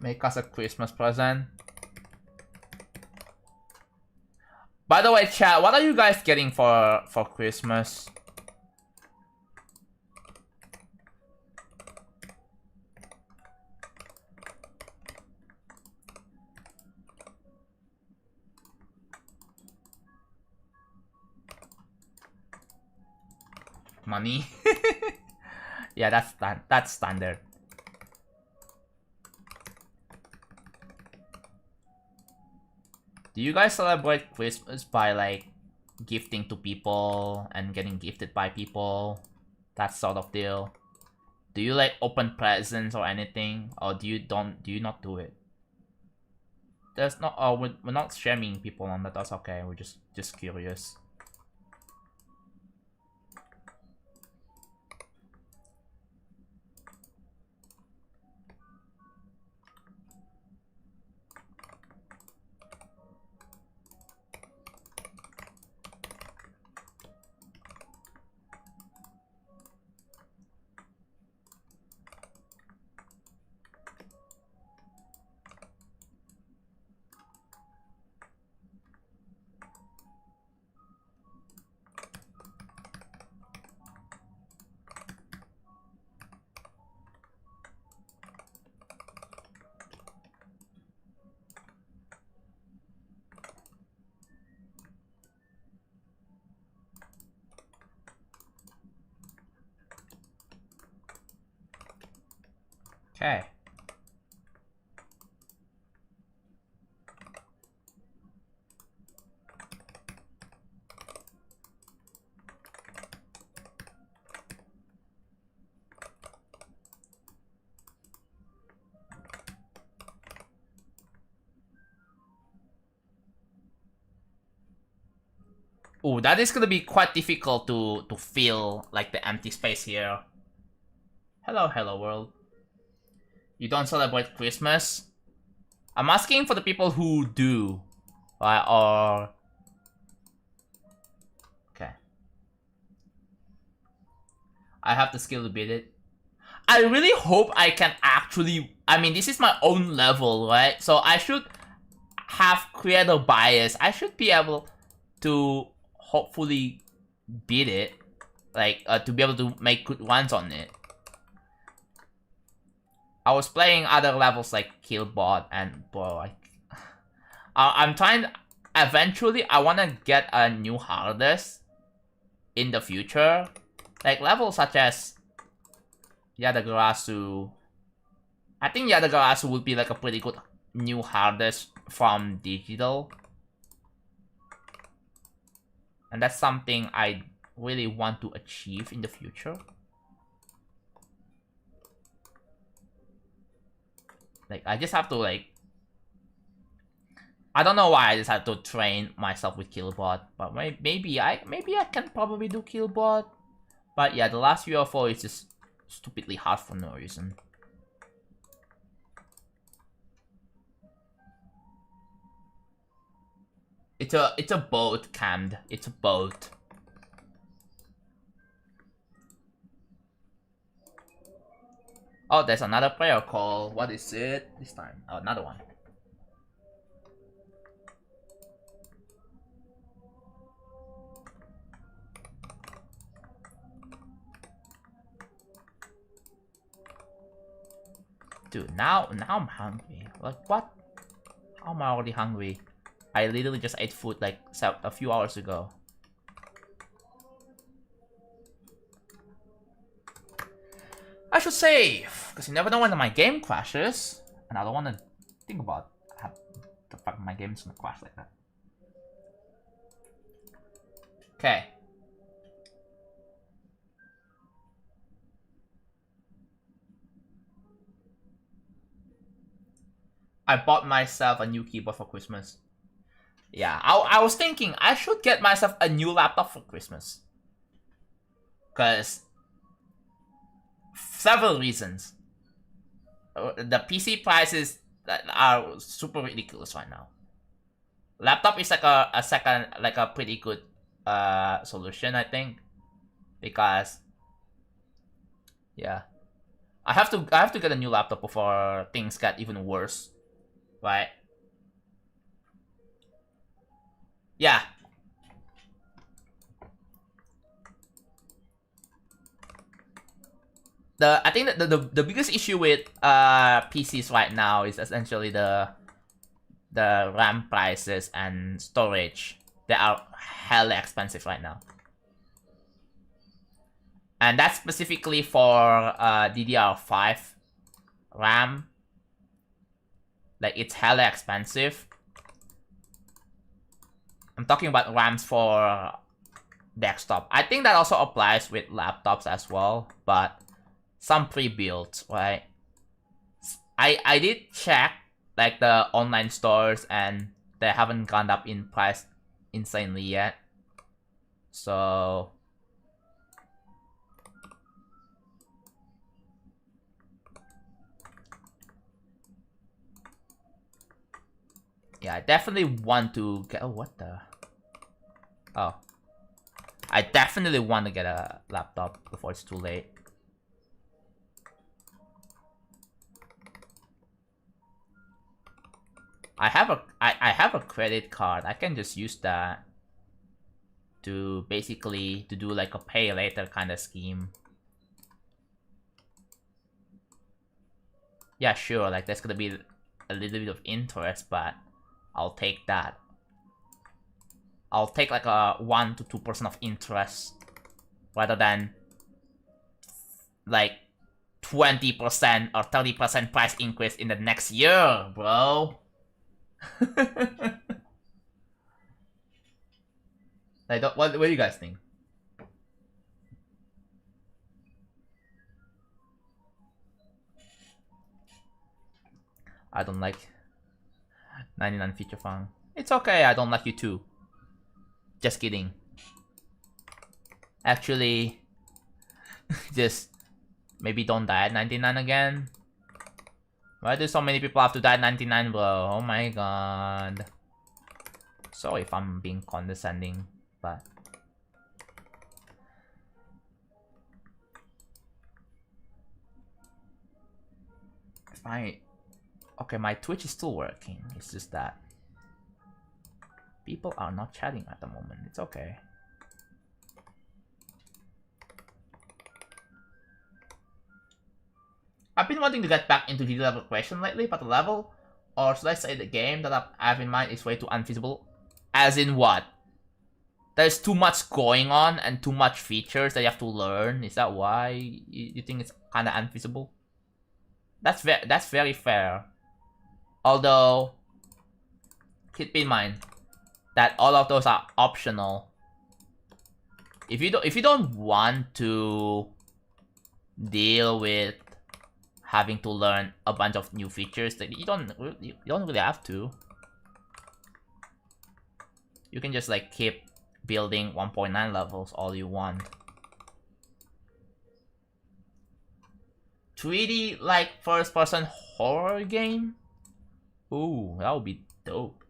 Make us a Christmas present. By the way, chat, what are you guys getting for Christmas? Money? Yeah, that's standard. Do you guys celebrate Christmas by like gifting to people and getting gifted by people? That sort of deal. Do you like open presents or anything, or do you not do it? There's not. Oh, we're not shaming people on that. That's okay. We're just curious. Okay. Oh, that is gonna be quite difficult to fill like the empty space here. Hello world. You don't celebrate Christmas? I'm asking for the people who do. Or... Okay. I have the skill to beat it. I really hope I can actually... I mean, this is my own level, right? So I should have creator bias. I should be able to hopefully beat it. Like, to be able to make good ones on it. I was playing other levels like Killbot and bro, I'm trying. Eventually, I want to get a new hardest in the future, like levels such as Yadagarasu. I think Yadagarasu would be like a pretty good new hardest from digital, and that's something I really want to achieve in the future. Like, I just have to, like... I don't know why I just have to train myself with Killbot, but maybe I can probably do Killbot. But yeah, the last UFO is just stupidly hard for no reason. It's a boat, Cammed. It's a boat. Oh, there's another player call. What is it this time? Oh, another one. Dude, now I'm hungry. Like, what? How am I already hungry? I literally just ate food like a few hours ago. I should save, because you never know when my game crashes. And I don't want to think about how the fuck my game's gonna crash like that. Okay. I bought myself a new keyboard for Christmas. Yeah, I was thinking I should get myself a new laptop for Christmas. Because several reasons. The PC prices are super ridiculous right now. Laptop is like a second, like a pretty good solution, I think, because yeah, I have to get a new laptop before things get even worse, right? Yeah. I think that the biggest issue with PCs right now is essentially the RAM prices and storage. They are hella expensive right now. And that's specifically for DDR5 RAM. Like, it's hella expensive. I'm talking about RAMs for desktop. I think that also applies with laptops as well, but some pre-built, right? I did check like the online stores and they haven't gone up in price insanely yet. So yeah, I definitely want to get. Oh, what the? Oh, I definitely want to get a laptop before it's too late. I have a credit card. I can just use that to basically to do like a pay later kind of scheme. Yeah, sure. Like, there's gonna be a little bit of interest, but I'll take that. I'll take like a 1 to 2% of interest rather than like 20% or 30% price increase in the next year, bro. Like, what do you guys think? I don't like 99 feature phone. It's okay, I don't like you too. Just kidding. Actually, just maybe don't die at 99 again. Why do so many people have to die at 99, bro? Oh my god. Sorry if I'm being condescending, but okay, my Twitch is still working. It's just that people are not chatting at the moment. It's okay. I've been wanting to get back into GD level question lately, but the level, or should I say the game that I have in mind is way too unfeasible. As in what? There's too much going on and too much features that you have to learn. Is that why you think it's kind of unfeasible? That's very fair. Although, keep in mind that all of those are optional. If you don't want to deal with having to learn a bunch of new features, that you don't really have to. You can just like keep building 1.9 levels all you want. 3D like first-person horror game? Ooh, that would be dope.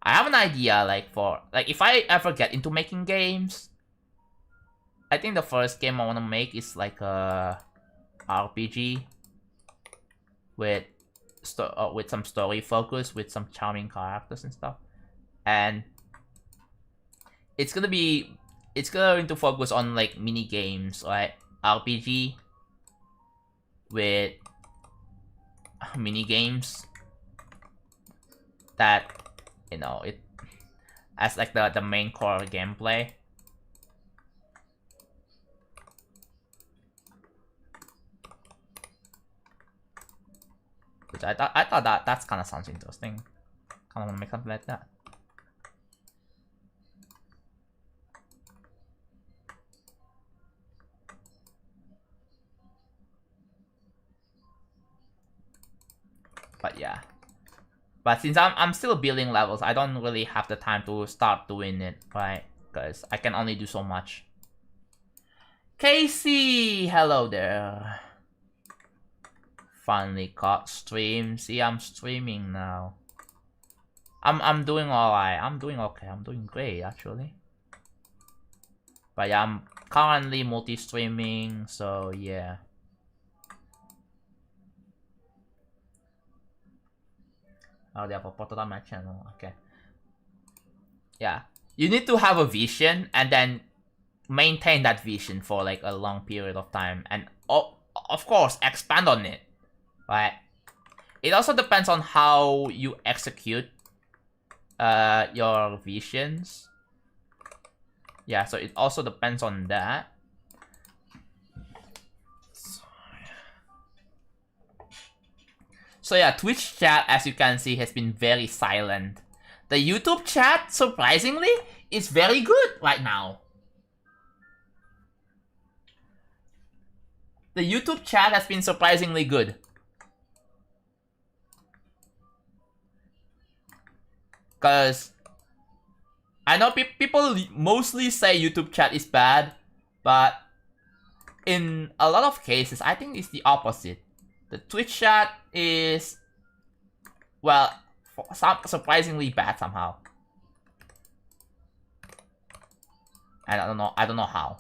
I have an idea like for like if I ever get into making games, I think the first game I want to make is like a RPG with some story focus, with some charming characters and stuff, and it's going to focus on like mini games, right? RPG with mini games that, you know, it as like the main core gameplay. Which I thought that's kind of sounds interesting. Kind of want to make something like that. But yeah. But since I'm still building levels, I don't really have the time to start doing it, right? Because I can only do so much. Casey, hello there. Finally caught stream. See, I'm streaming now. I'm doing alright. I'm doing okay. I'm doing great actually. But yeah, I'm currently multi-streaming, so yeah. Oh, they have a portal on my channel. Okay. Yeah. You need to have a vision and then maintain that vision for like a long period of time, and of course expand on it, right? It also depends on how you execute your visions. Yeah, so it also depends on that. So yeah, Twitch chat, as you can see, has been very silent. The YouTube chat, surprisingly, is very good right now. The YouTube chat has been surprisingly good. Because I know people mostly say YouTube chat is bad, but in a lot of cases, I think it's the opposite. The Twitch chat is, well, surprisingly bad somehow. And I don't know how.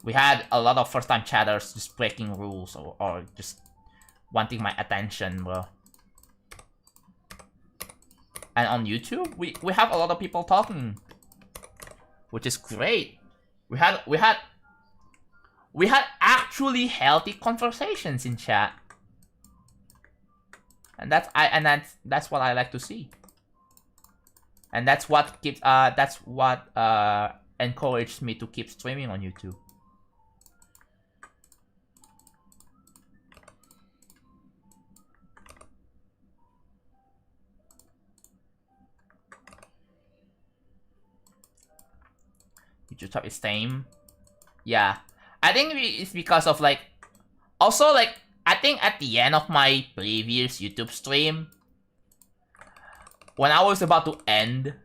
We had a lot of first-time chatters just breaking rules or just wanting my attention, bro. And on YouTube, we have a lot of people talking, which is great. We had actually healthy conversations in chat, and that's what I like to see. And that's what keeps encouraged me to keep streaming on YouTube. YouTube top is same. Yeah, I think it's because of like, also like, I think at the end of my previous YouTube stream, when I was about to end,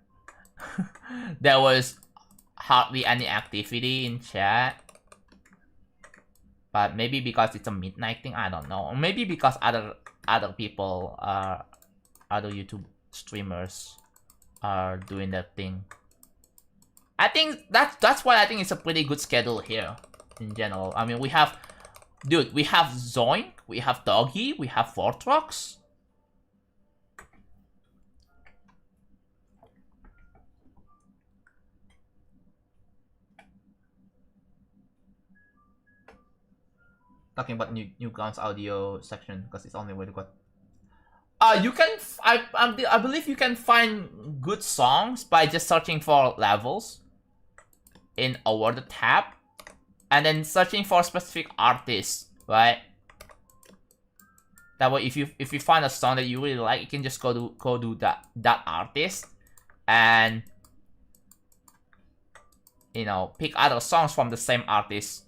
there was hardly any activity in chat. But maybe because it's a midnight thing, I don't know. Or maybe because other people other YouTube streamers are doing that thing. I think that's why I think it's a pretty good schedule here in general. I mean, we have Zoink, we have Doggy, we have Fortrox. Talking about Newgrounds audio section because it's only way to go. You can I believe you can find good songs by just searching for levels in awarded tab, and then searching for specific artists, right? That way, if you find a song that you really like, you can just go do that artist, and you know, pick other songs from the same artist.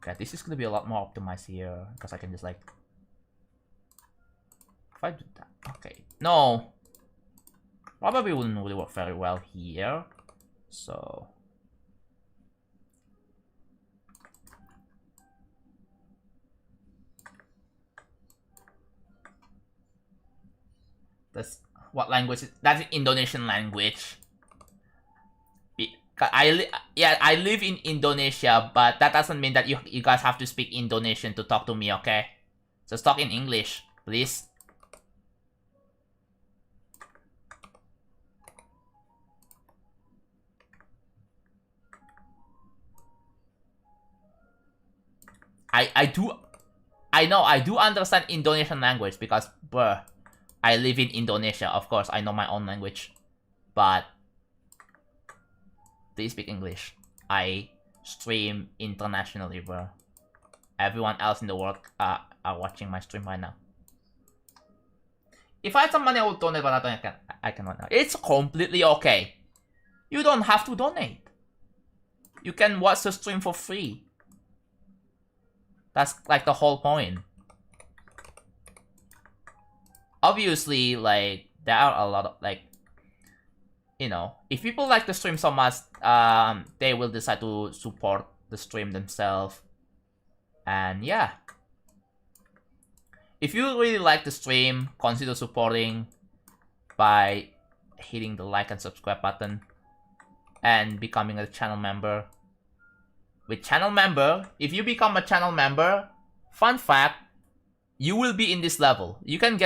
Okay, this is gonna be a lot more optimized here because I can just like, if I do that, okay, no, probably wouldn't really work very well here. So that's what language? That's Indonesian language. Yeah, I live in Indonesia, but that doesn't mean that you guys have to speak Indonesian to talk to me, okay? Just talk in English, please. I know I do understand Indonesian language because bruh, I live in Indonesia. Of course, I know my own language, but please speak English. I stream internationally, bro. Everyone else in the world are watching my stream right now. If I had some money, I would donate, but I cannot now. It's completely okay. You don't have to donate. You can watch the stream for free. That's like the whole point. Obviously, like, there are a lot of, like, you know, if people like the stream so much, they will decide to support the stream themselves. And yeah. If you really like the stream, consider supporting by hitting the like and subscribe button and becoming a channel member. With channel member, if you become a channel member, fun fact, you will be in this level. You can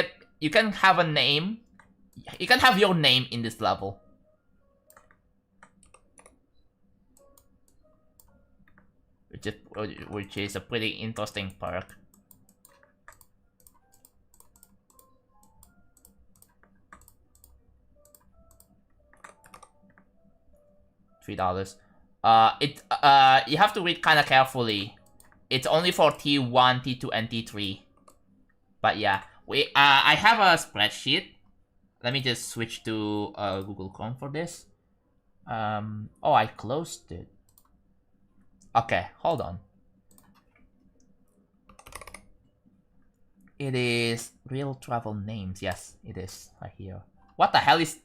have a name. You can have your name in this level. Which is a pretty interesting perk. $3. You have to read kind of carefully. It's only for T1, T2, and T3. But yeah, I have a spreadsheet. Let me just switch to Google Chrome for this. Oh, I closed it. Okay, hold on. It is real travel names. Yes, it is right here. What the hell is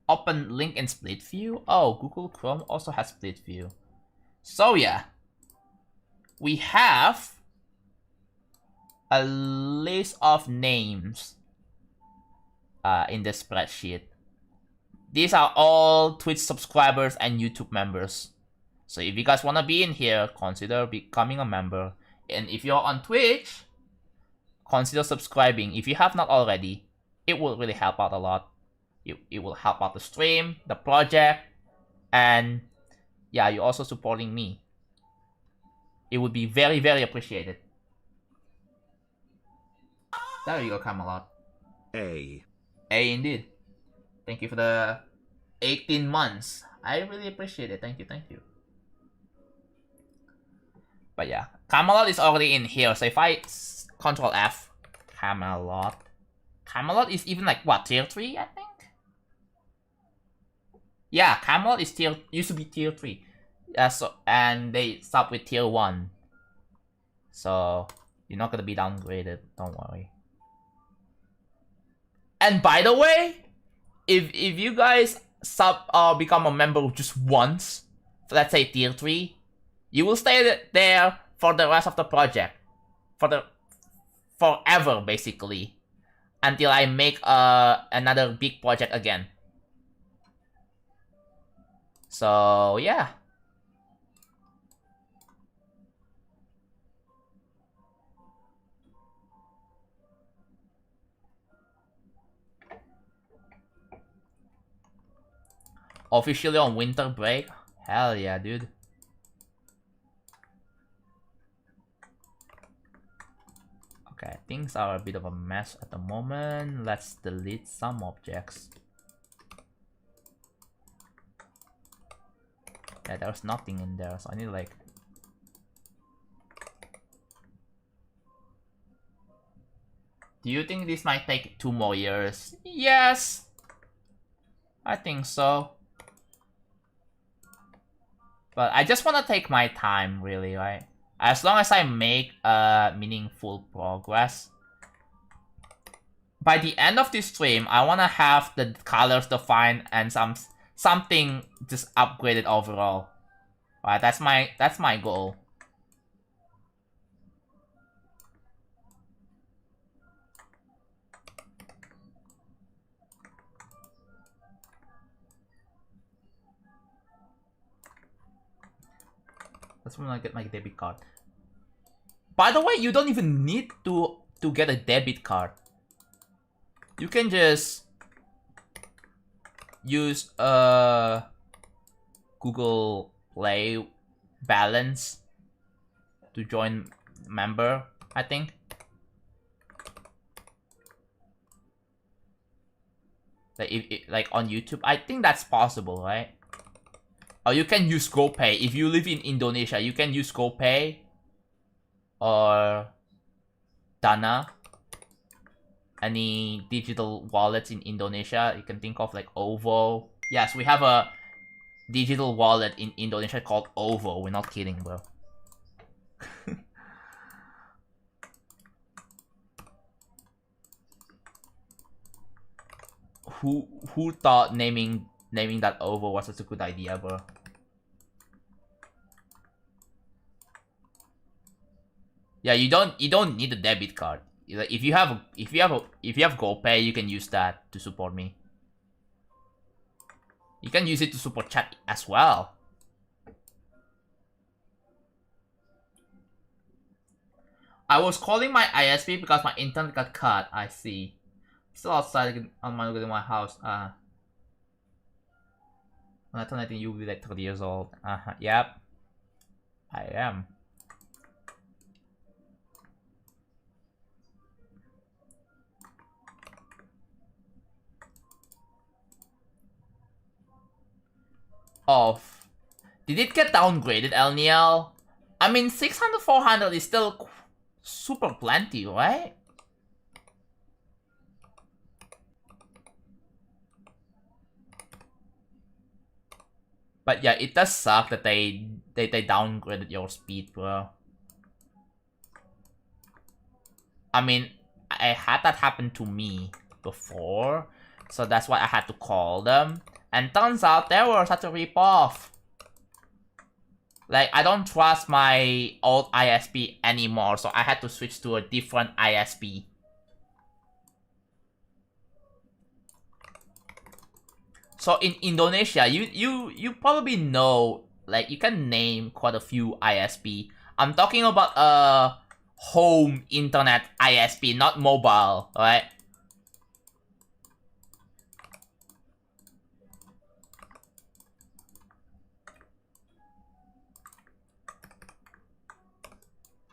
open link in split view? Oh, Google Chrome also has split view. So yeah, we have a list of names in the spreadsheet. These are all Twitch subscribers and YouTube members. So if you guys want to be in here, consider becoming a member. And if you're on Twitch, consider subscribing. If you have not already, it will really help out a lot. It will help out the stream, the project, and yeah, you're also supporting me. It would be very, very appreciated. There you go, Camelot. A indeed. Thank you for the 18 months. I really appreciate it. Thank you, thank you. But yeah, Camelot is already in here. So if I Control F, Camelot is even like what, tier 3, I think? Yeah, Camelot is used to be tier 3. Yeah, so and they stop with tier 1. So you're not gonna be downgraded, don't worry. And by the way, if you guys become a member just once, let's say tier 3, you will stay there for the rest of the project. Forever, basically. Until I make another big project again. So, yeah. Officially on winter break? Hell yeah, dude. Okay, things are a bit of a mess at the moment. Let's delete some objects. Yeah, there's nothing in there, so I need like... Do you think this might take 2 more years? Yes! I think so. But I just want to take my time, really, right? As long as I make meaningful progress. By the end of this stream, I want to have the colors defined and something just upgraded overall. Right, that's my goal. That's when I get my debit card. By the way, you don't even need to get a debit card. You can just use Google Play balance to join member, I think. Like on YouTube, I think that's possible, right? Or you can use GoPay. If you live in Indonesia, you can use GoPay or Dana. Any digital wallets in Indonesia you can think of, like OVO. Yes, we have a digital wallet in Indonesia called OVO. We're not kidding, bro. Who thought naming that OVO was such a good idea, bro? Yeah, you don't need a debit card. Like if you have GoPay, you can use that to support me. You can use it to support chat as well. I was calling my ISP because my internet got cut. I see. Still outside on my way to my house. When I turn, I think you'll be like 30 years old. Yep. I am. Off. Did it get downgraded, LNL? I mean, 600, 400 is still super plenty, right? But yeah, it does suck that they downgraded your speed, bro. I mean, I had that happen to me before, so that's why I had to call them. And turns out they were such a ripoff. Like, I don't trust my old ISP anymore, so I had to switch to a different ISP. So in Indonesia, you probably know, like, you can name quite a few ISP. I'm talking about home internet ISP, not mobile, right?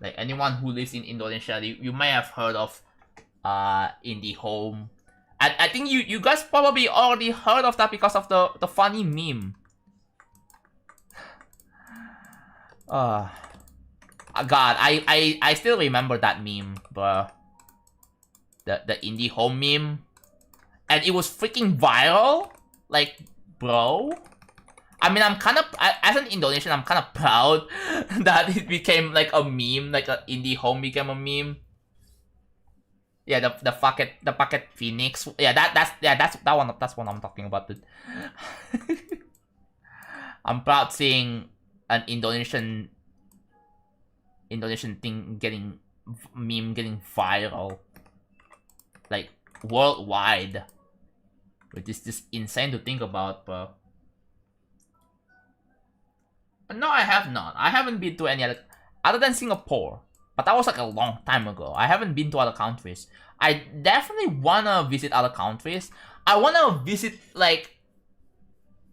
Like anyone who lives in Indonesia, you may have heard of IndiHome. I think you guys probably already heard of that because of the funny meme. God, I still remember that meme, bro. The IndiHome meme. And it was freaking viral. Like, bro. I mean, I'm kind of, as an Indonesian, I'm kind of proud that it became like a meme, like IndiHome became a meme. Yeah, the packet Phoenix. Yeah, that's what I'm talking about, dude. I'm proud seeing an Indonesian thing meme getting viral, like worldwide, which is just insane to think about, bro. No, I have not. I haven't been to any other than Singapore. But that was like a long time ago. I haven't been to other countries. I definitely wanna visit other countries. I wanna visit like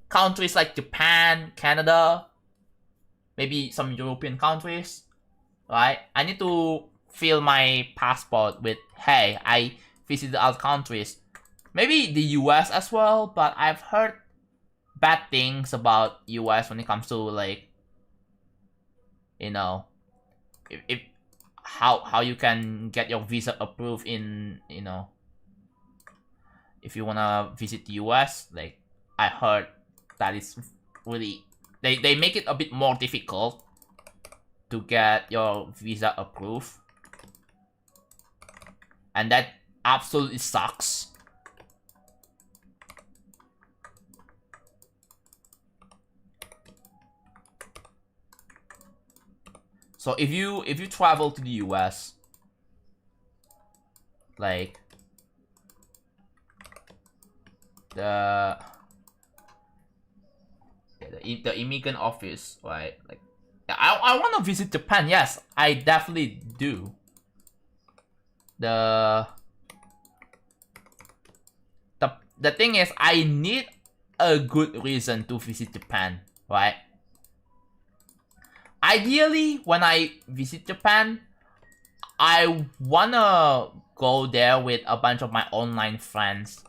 countries like Japan, Canada, maybe some European countries, right? I need to fill my passport with, hey, I visited other countries. Maybe the US as well, but I've heard bad things about US when it comes to, like, you know, if how you can get your visa approved in, you know, if you wanna visit the US. Like, I heard that it's really, they make it a bit more difficult to get your visa approved, and that absolutely sucks. So if you travel to the US, like the immigrant office, right? Like I want to visit Japan. Yes, I definitely do. The thing is, I need a good reason to visit Japan, right? Ideally, when I visit Japan, I wanna go there with a bunch of my online friends,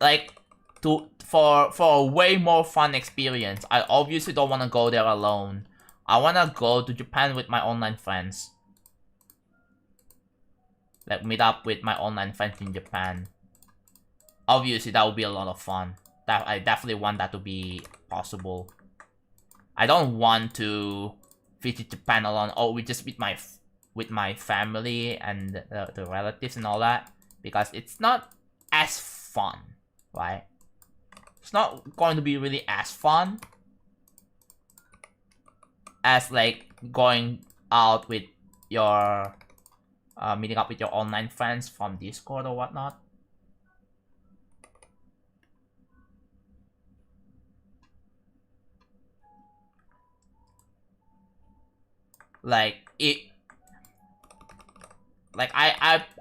like for a way more fun experience. I obviously don't wanna go there alone. I wanna go to Japan with my online friends, like meet up with my online friends in Japan. Obviously, that would be a lot of fun. That I definitely want that to be possible. I don't want to visit Japan alone. Oh, we just with my family and the relatives and all that, because it's not as fun, right? It's not going to be really as fun as like going out with your meeting up with your online friends from Discord or whatnot.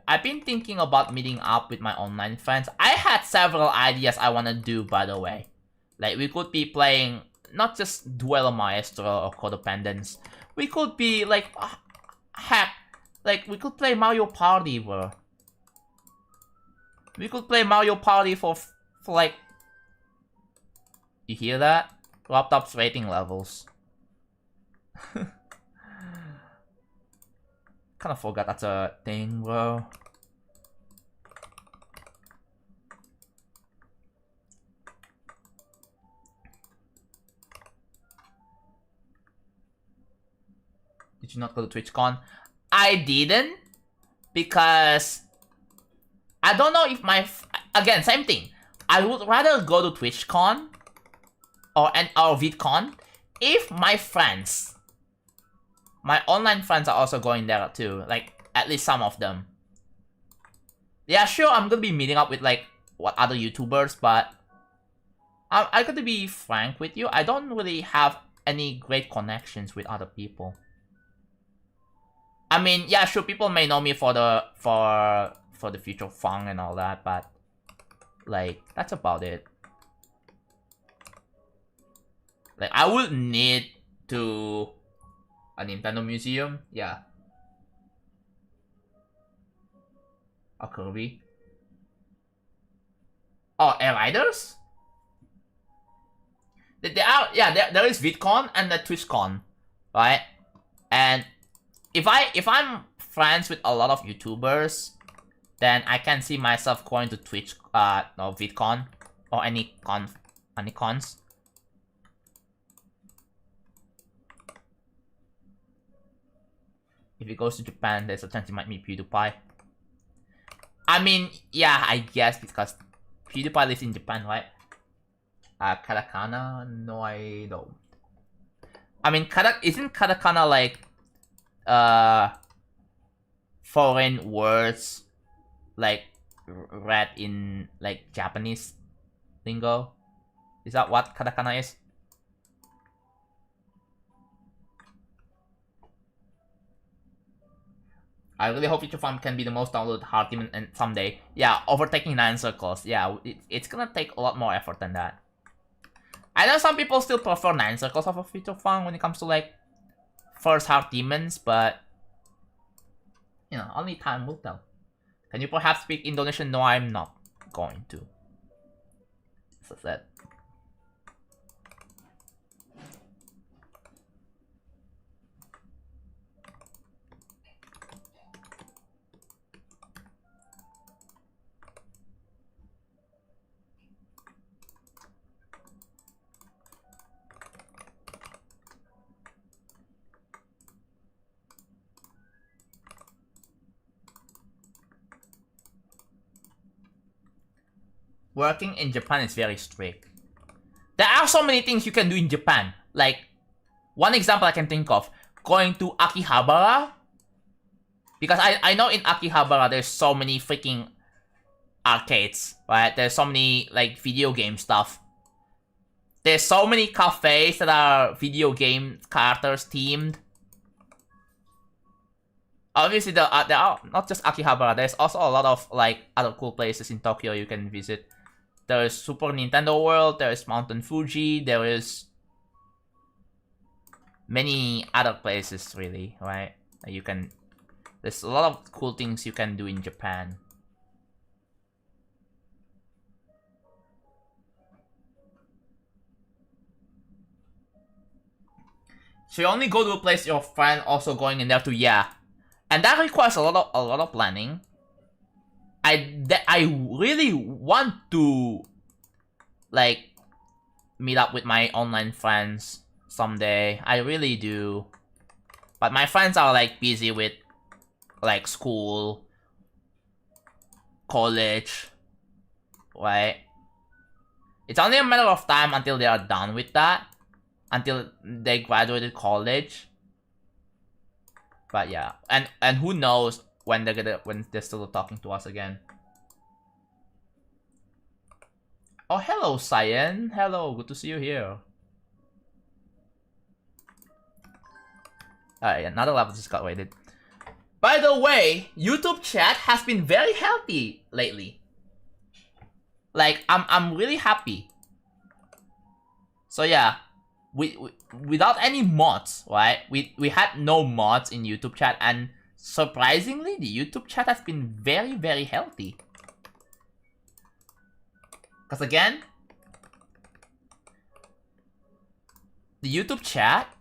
I've been thinking about meeting up with my online friends. I had several ideas I wanna do, by the way. Like, we could be playing not just Duelo Maestro or Codependence. We could be like, heck, like we could play Mario Party, bro. We could play Mario Party for like, you hear that? Laptop's rating levels. Kind of forgot that's a thing, bro. Did you not go to TwitchCon? I didn't, because I don't know if again, same thing. I would rather go to TwitchCon or VidCon if my friends, my online friends, are also going there too. Like, at least some of them. Yeah, sure, I'm gonna be meeting up with like other YouTubers, but I gotta be frank with you. I don't really have any great connections with other people. I mean, yeah, sure, people may know me for the future fun and all that, but like, that's about it. Like, I would need to a Nintendo museum, yeah. A Kirby. Oh, Air Riders? There is VidCon and the TwitchCon, right? And if I'm friends with a lot of YouTubers, then I can see myself going to VidCon or any cons. If he goes to Japan, there's a chance he might meet PewDiePie. I mean, yeah, I guess because PewDiePie lives in Japan, right? Katakana? No, I don't. I mean, isn't katakana like foreign words like read in like Japanese lingo? Is that what katakana is? I really hope Future Farm can be the most downloaded hard team and someday. Yeah, overtaking 9 circles. Yeah, it's gonna take a lot more effort than that. I know some people still prefer 9 circles over Future Farm when it comes to like first hard demons, but you know, only time will tell. Can you perhaps speak Indonesian? No, I'm not going to. So sad. Working in Japan is very strict. There are so many things you can do in Japan. Like, one example I can think of, going to Akihabara. Because I know in Akihabara there's so many freaking arcades, right? There's so many like video game stuff. There's so many cafes that are video game characters themed. Obviously, there are not just Akihabara. There's also a lot of like other cool places in Tokyo you can visit. There is Super Nintendo World. There is Mountain Fuji. There is many other places, really, right? You can. There's a lot of cool things you can do in Japan. So you only go to a place your friend also going in there to, yeah. And that requires a lot of planning. I really want to like meet up with my online friends someday. I really do. But my friends are like busy with like school, college, right? It's only a matter of time until they are done with that. Until they graduated college. But yeah, and who knows when they're still talking to us again. Oh, hello, Cyan. Hello, good to see you here. Alright, another level just got raided. By the way, YouTube chat has been very healthy lately. Like, I'm really happy. So yeah, we without any mods, right? We had no mods in YouTube chat, and surprisingly, the YouTube chat has been very, very healthy. Because again, the YouTube chat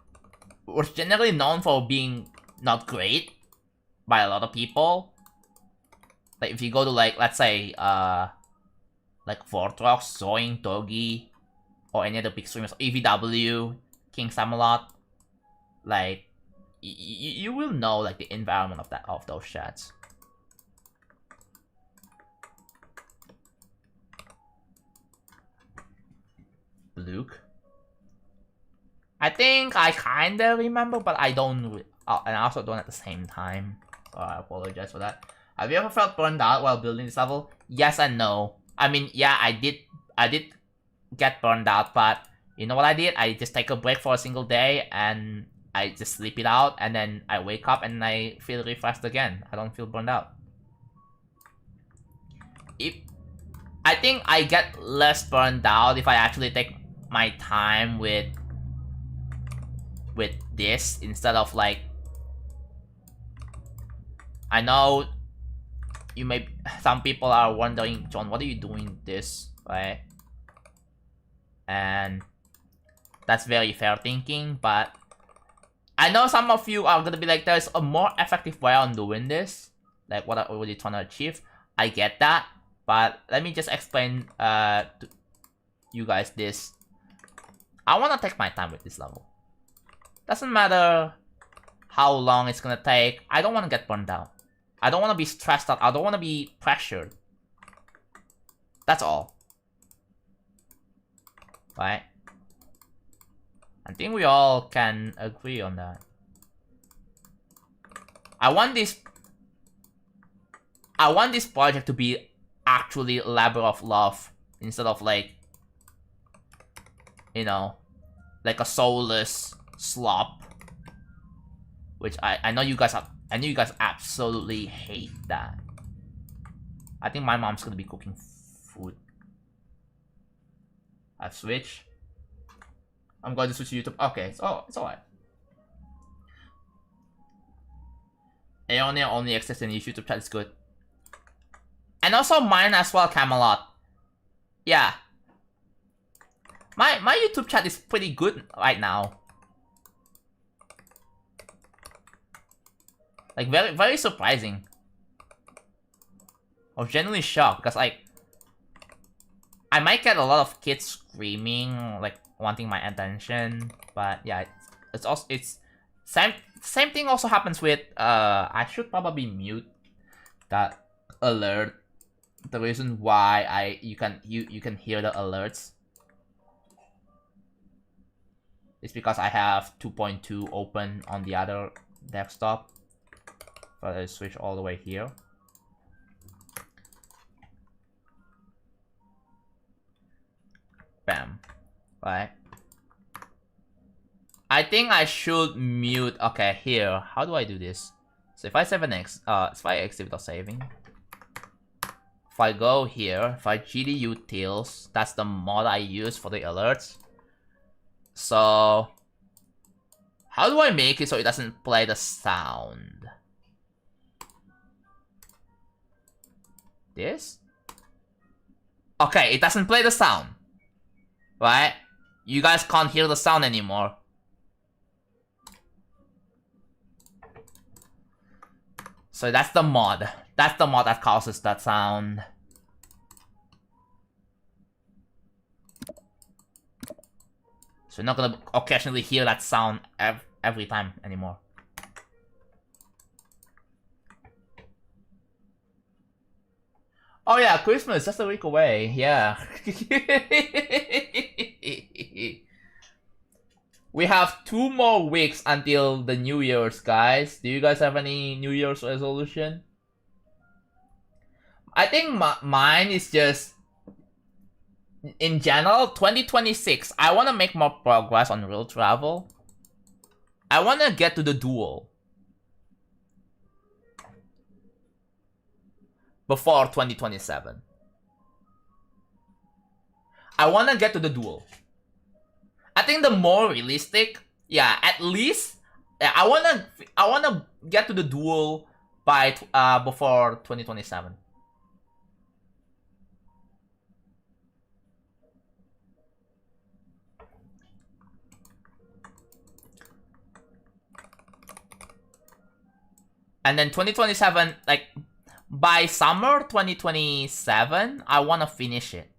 was generally known for being not great by a lot of people. Like if you go to like, let's say, like Vortrox, Zoing, Togi, or any other big streamers, EVW, King Samalot, like you will know like the environment of those chats. Luke, I think I kinda remember, but I don't. And I also don't at the same time. So I apologize for that. Have you ever felt burned out while building this level? Yes and no. I mean, yeah, I did get burned out, but you know what I did? I just take a break for a single day and I just sleep it out, and then I wake up and I feel refreshed again. I don't feel burned out. I think I get less burned out if I actually take my time with this instead of like, I know some people are wondering, John, what are you doing this, right? And that's very fair thinking, but I know some of you are gonna be like, there's a more effective way on doing this, like what I'm really trying to achieve. I get that, but let me just explain to you guys this. I want to take my time with this level. Doesn't matter how long it's gonna take. I don't want to get burned out. I don't want to be stressed out. I don't want to be pressured. That's all. Right? I think we all can agree on that. I want this project to be actually a labor of love instead of like, you know, like a soulless slop. Which I know you guys absolutely hate that. I think my mom's gonna be cooking food. I've switched. I'm going to switch to YouTube. Okay, it's alright. Aeonia only exists in YouTube chat is good. And also mine as well, Camelot. Yeah. My YouTube chat is pretty good right now. Like very, very surprising. I was genuinely shocked because like I might get a lot of kids screaming, like wanting my attention, but yeah, it's same thing also happens with I should probably mute that alert. The reason why you can hear the alerts is because I have 2.2 open on the other desktop. But I switch all the way here. Bam. right? I think I should mute. Okay, here. How do I do this? So if I save if I exit without saving. If I go here, if I GD utils, that's the mod I use for the alerts. So how do I make it so it doesn't play the sound? This? Okay, it doesn't play the sound. Right? You guys can't hear the sound anymore. So that's the mod. That's the mod that causes that sound. So you're not gonna occasionally hear that sound every time anymore. Oh yeah, Christmas, just a week away, yeah. We have 2 more weeks until the New Year's, guys. Do you guys have any New Year's resolution? I think mine is just, in general, 2026, I want to make more progress on real travel. I want to get to the duel before 2027. I want to get to the duel. I think the more realistic, yeah, at least, yeah, I wanna get to the duel by before 2027. And then 2027, like, by summer 2027, I wanna finish it.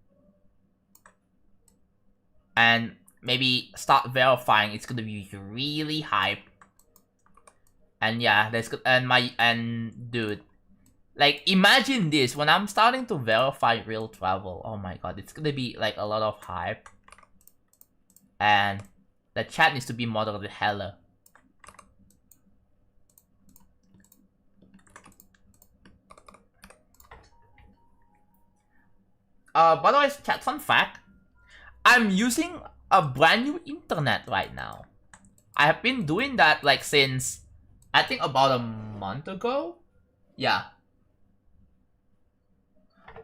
And maybe start verifying. It's gonna be really hype. And yeah, that's good. And dude, like, imagine this, when I'm starting to verify real travel. Oh my god, it's gonna be like a lot of hype. And the chat needs to be moderately hella. By the way, chat, fun fact, I'm using a brand new internet right now. I have been doing that like since, I think, about a month ago. Yeah.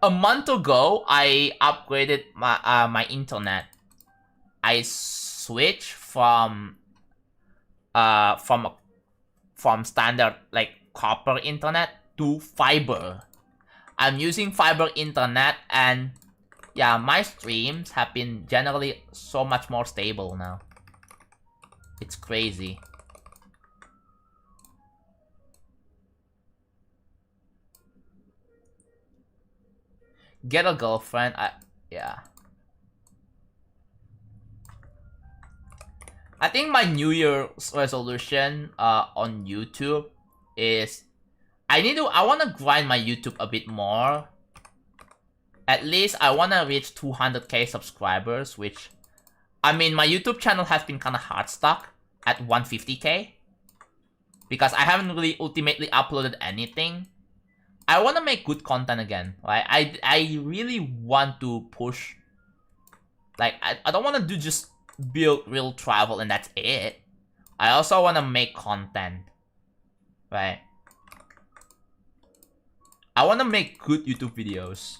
A month ago, I upgraded my internet. I switched from standard like copper internet to fiber. I'm using fiber internet, and yeah, my streams have been generally so much more stable now. It's crazy. Get a girlfriend. Yeah. I think my New Year's resolution on YouTube is I want to grind my YouTube a bit more. At least I want to reach 200k subscribers, which, I mean, my YouTube channel has been kind of hard stuck at 150k. Because I haven't really ultimately uploaded anything. I want to make good content again, right? I really want to push. Like, I don't want to do just build real travel and that's it. I also want to make content, right? I want to make good YouTube videos.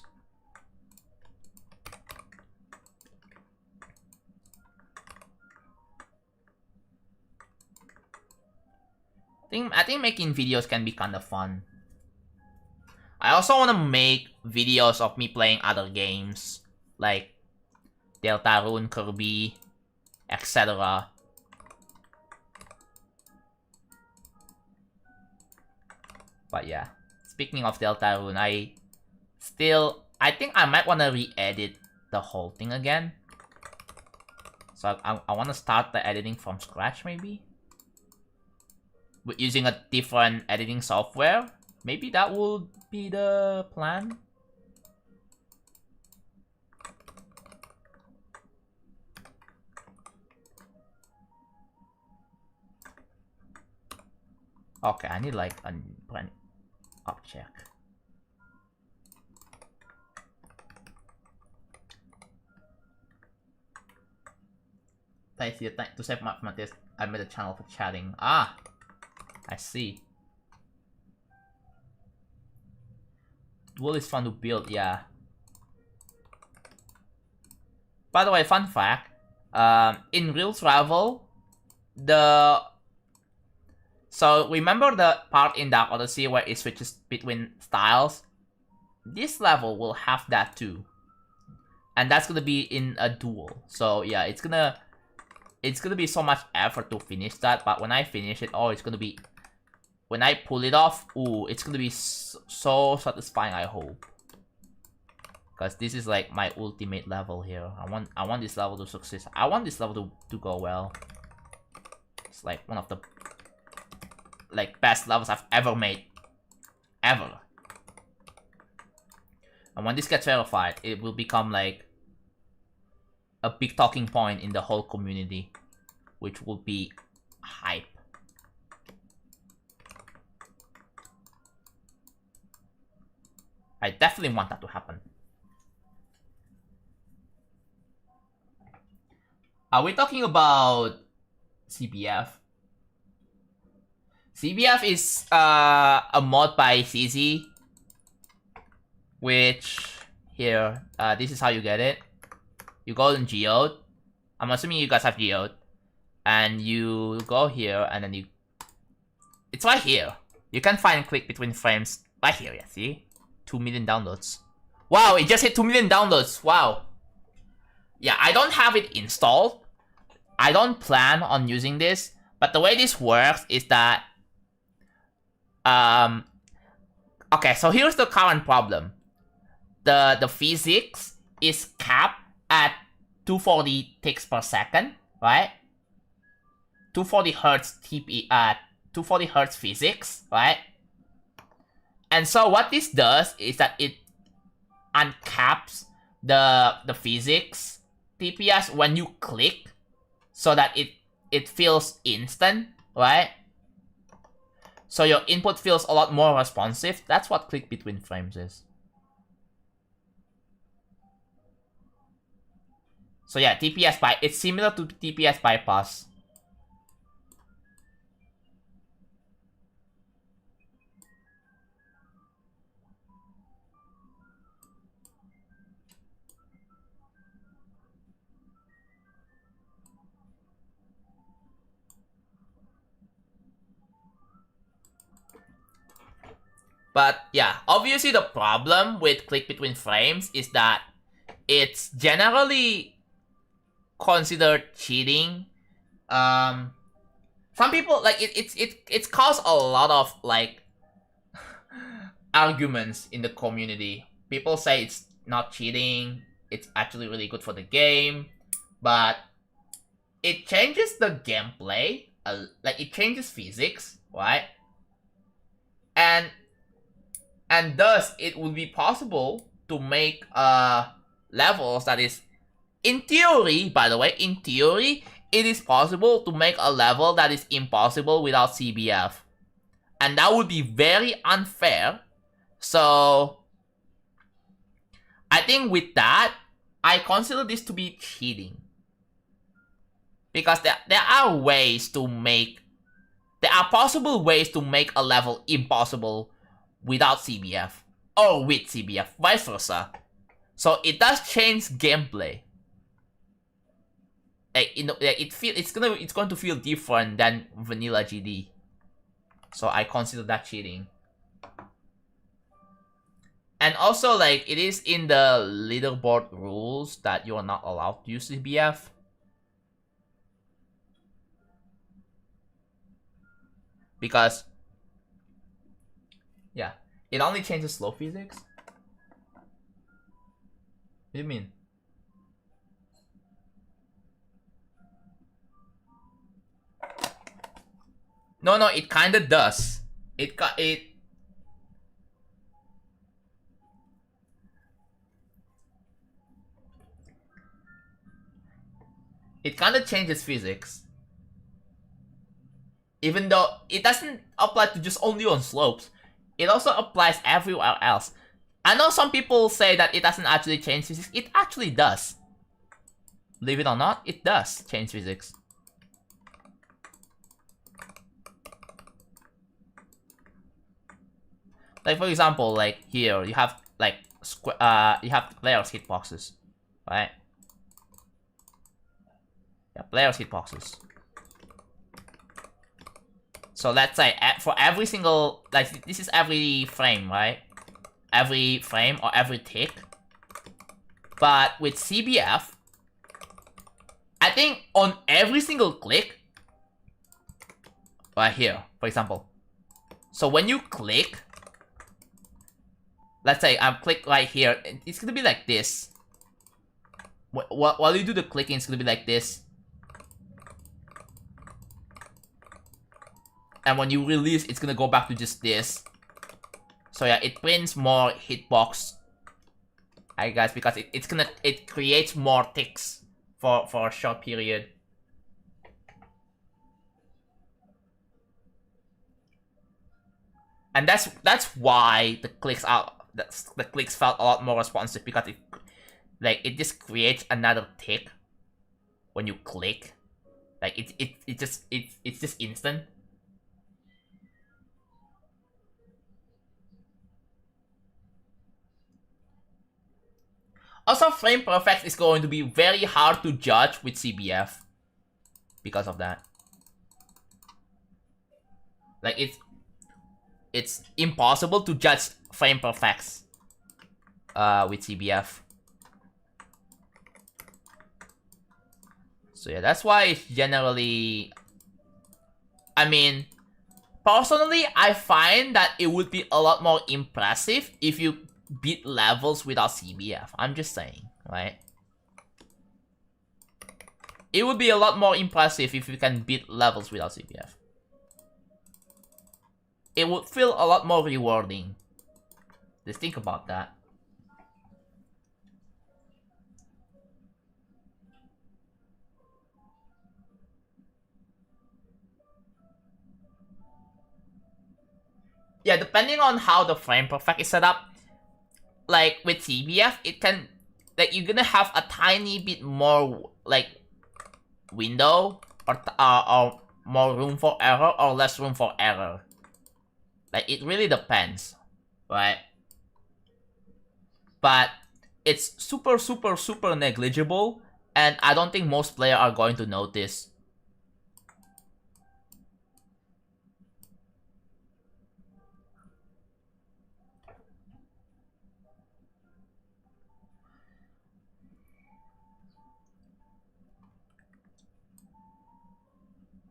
I think making videos can be kind of fun. I also want to make videos of me playing other games, like Deltarune, Kirby, etc. But yeah, speaking of Deltarune, I think I might want to re-edit the whole thing again. So I want to start the editing from scratch, maybe? With using a different editing software. Maybe that will be the plan. Okay, I need like a brand object. I see it. To save mathematics, I made a channel for chatting. Ah, I see. Duel is fun to build, yeah. By the way, fun fact. In real travel, so remember the part in Dark Odyssey where it switches between styles? This level will have that too. And that's gonna be in a duel. So yeah, it's gonna be so much effort to finish that, but when I finish it, oh, it's gonna be, when I pull it off, ooh, it's gonna be so satisfying, I hope. Because this is like my ultimate level here. I want this level to succeed. I want this level to go well. It's like one of the like best levels I've ever made. Ever. And when this gets verified, it will become like a big talking point in the whole community, which will be hype. I definitely want that to happen. Are we talking about CBF? CBF is a mod by CZ, which here, this is how you get it. You go in Geode. I'm assuming you guys have Geode, and you go here, and then it's right here. You can find click between frames right here. Yeah, see, 2 million downloads. Wow, it just hit 2 million downloads. Wow. Yeah, I don't have it installed. I don't plan on using this, but the way this works is that okay, so here's the current problem. The physics is capped at 240 ticks per second, right? 240 hertz TP 240 hertz physics, right? And so what this does is that it uncaps the physics TPS when you click, so that it feels instant, right? So your input feels a lot more responsive. That's what click between frames is. So yeah, it's similar to TPS bypass. But yeah, obviously the problem with click between frames is that it's generally considered cheating. Some people like it's caused a lot of like arguments in the community. People say it's not cheating, it's actually really good for the game, but it changes the gameplay, like it changes physics, right? And thus it would be possible to make levels that is, in theory, by the way, in theory, it is possible to make a level that is impossible without CBF. And that would be very unfair. So I think with that, I consider this to be cheating. Because there are ways to make, there are possible ways to make a level impossible without CBF. Or with CBF, vice versa. So it does change gameplay. Like, it's going to feel different than vanilla GD. So I consider that cheating. And also, like, it is in the leaderboard rules that you are not allowed to use CBF. Because, yeah, it only changes slow physics. What do you mean? No, it kinda does. It kinda changes physics. Even though it doesn't apply to just only on slopes. It also applies everywhere else. I know some people say that it doesn't actually change physics. It actually does. believe it or not, it does change physics. Like for example, like here you have like you have players hitboxes, right? Yeah, players hitboxes. So let's say for every single, like this is every frame, right? Every frame or every tick. But with CBF, I think on every single click, right here, for example. So when you click, let's say I'm click right here, it's gonna be like this. While you do the clicking, it's gonna be like this. And when you release, it's gonna go back to just this. So yeah, it prints more hitbox, I guess, because it creates more ticks for a short period. And that's why the clicks felt a lot more responsive, because it just creates another tick when you click. Like it's just instant. Also, frame perfect is going to be very hard to judge with CBF because of that. Like it's impossible to judge frame perfects with CBF. So yeah, that's why it's generally, I mean, personally, I find that it would be a lot more impressive if you beat levels without CBF. I'm just saying, right? It would be a lot more impressive if you can beat levels without CBF. It would feel a lot more rewarding. Just think about that. Yeah, depending on how the frame perfect is set up, like with CBF, it can, like, you're gonna have a tiny bit more like window or more room for error or less room for error. Like, it really depends, right? But it's super, super, super negligible, and I don't think most players are going to notice.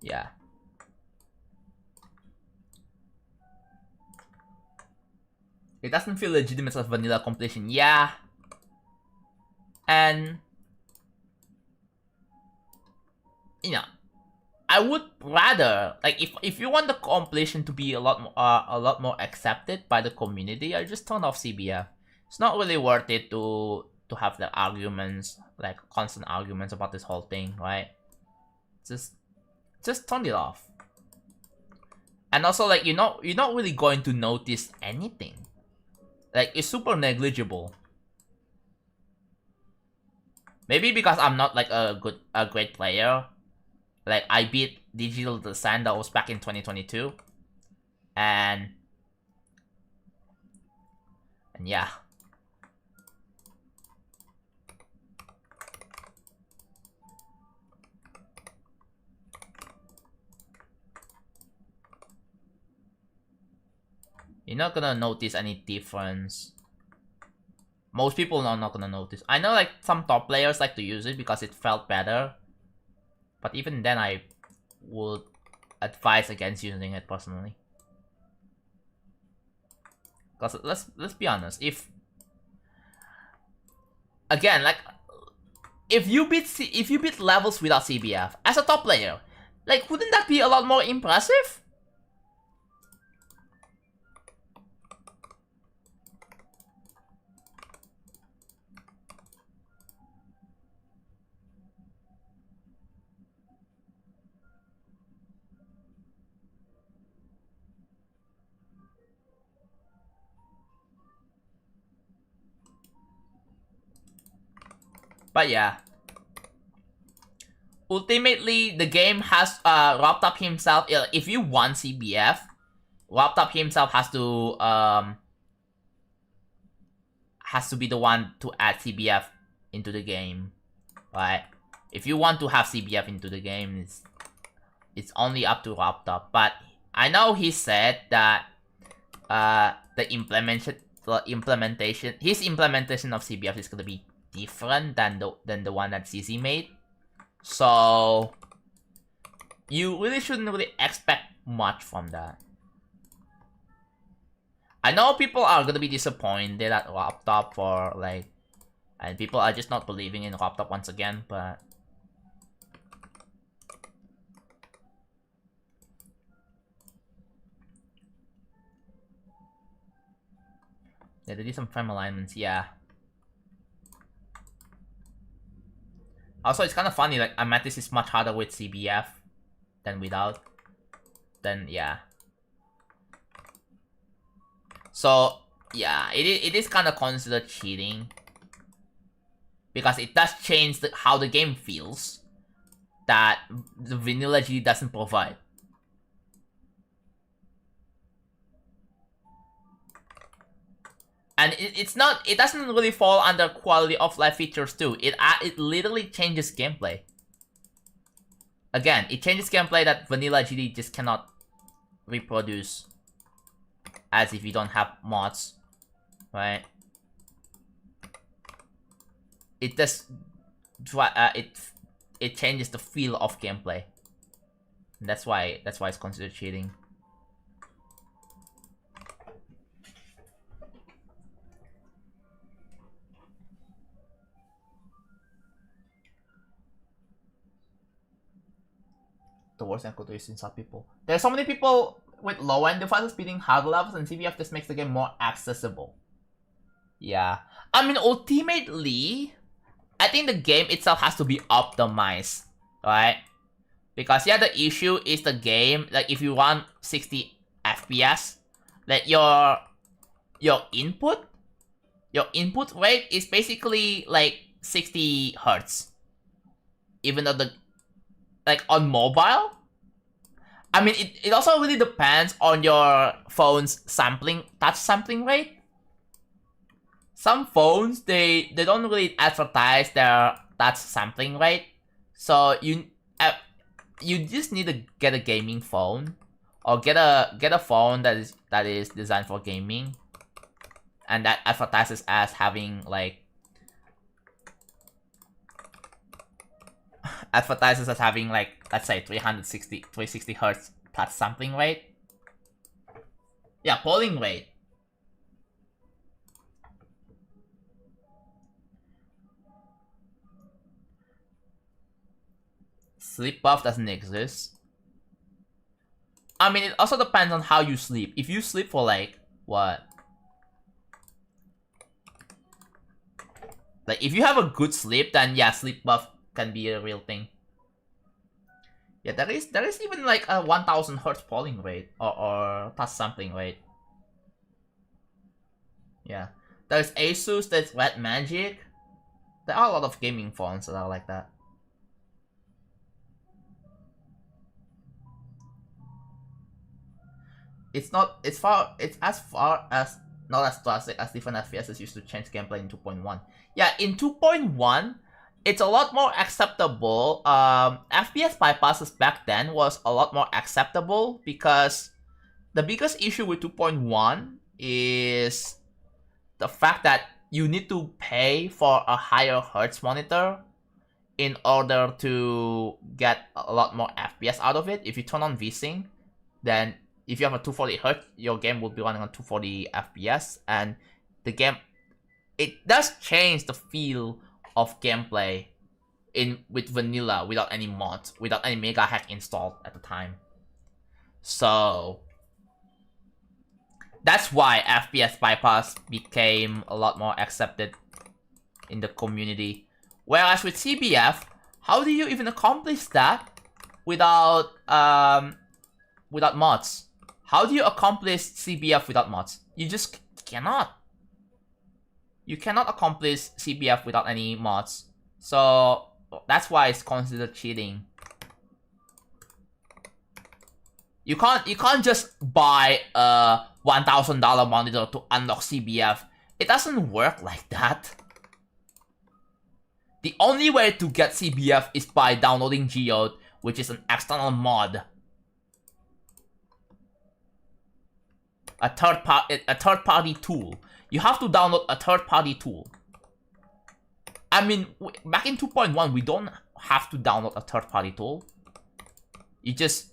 Yeah. It doesn't feel legitimate as vanilla completion. Yeah. And, you know, I would rather, like, if you want the completion to be a lot more accepted by the community, I just turn off CBF. It's not really worth it to have the arguments, like constant arguments about this whole thing, right? Just turn it off. And also, like, you're not really going to notice anything. Like, it's super negligible. Maybe because I'm not like a great player. Like, I beat Digital Design, that was back in 2022. And yeah. You're not gonna notice any difference. Most people are not gonna notice. I know, like, some top players like to use it because it felt better. But even then, I would advise against using it personally. Because let's be honest, if again, like, if you beat levels without CBF as a top player, like, wouldn't that be a lot more impressive? But yeah. ultimately the game has Laptop himself. If you want CBF, Laptop himself has to be the one to add CBF into the game, right? If you want to have CBF into the game, it's only up to Laptop. But I know he said that his implementation of CBF is gonna be different than the one that CZ made. So you really shouldn't really expect much from that. I know people are gonna be disappointed at Laptop for like, and people are just not believing in Laptop once again, but yeah, they did some frame alignments, yeah. Also, it's kind of funny, like, Amethyst is much harder with CBF than without. Then, yeah. So, yeah, it is kind of considered cheating. Because it does change how the game feels that the vanilla GD doesn't provide. And it doesn't really fall under quality of life features too. It literally changes gameplay. Again, it changes gameplay that vanilla GD just cannot reproduce. As if you don't have mods, right? It just it changes the feel of gameplay. And that's why it's considered cheating. The worst encoding is inside people. There's so many people with low-end devices beating hard levels, and CBF just makes the game more accessible. Yeah. I mean, ultimately, I think the game itself has to be optimized, right? Because yeah, the issue is the game, like if you run 60 FPS, that your input rate is basically like 60 Hertz. Even though like on mobile, I mean, it also really depends on your phone's touch sampling rate. Some phones, they don't really advertise their touch sampling rate. So you just need to get a gaming phone, or get a phone that is designed for gaming, and that advertises as having like let's say 360 Hertz touch sampling rate. Yeah, polling rate. Sleep buff doesn't exist. I mean, it also depends on how you sleep. If you sleep for like, what? Like, if you have a good sleep, then yeah, sleep buff can be a real thing. Yeah, there is even like a 1000 Hertz polling rate, or touch sampling rate. Yeah. There's Asus, there's Red Magic. There are a lot of gaming phones that are like that. It's as far as not as drastic as different FPSs used to change gameplay in 2.1. Yeah, in 2.1, it's a lot more acceptable. FPS bypasses back then was a lot more acceptable because the biggest issue with 2.1 is the fact that you need to pay for a higher Hertz monitor in order to get a lot more FPS out of it. If you turn on VSync, then if you have a 240 Hz, your game will be running on 240 FPS, and the game, it does change the feel of gameplay with vanilla without any mods, without any mega hack installed at the time. So that's why FPS bypass became a lot more accepted in the community. Whereas with CBF, how do you even accomplish that without mods? How do you accomplish CBF without mods? You just cannot. You cannot accomplish CBF without any mods. So That's why it's considered cheating. You can't just buy a $1,000 monitor to unlock CBF. It doesn't work like that. The only way to get CBF is by downloading Geode, which is an external mod. A third-party tool. You have to download a third-party tool. I mean, back in 2.1, we don't have to download a third-party tool. You just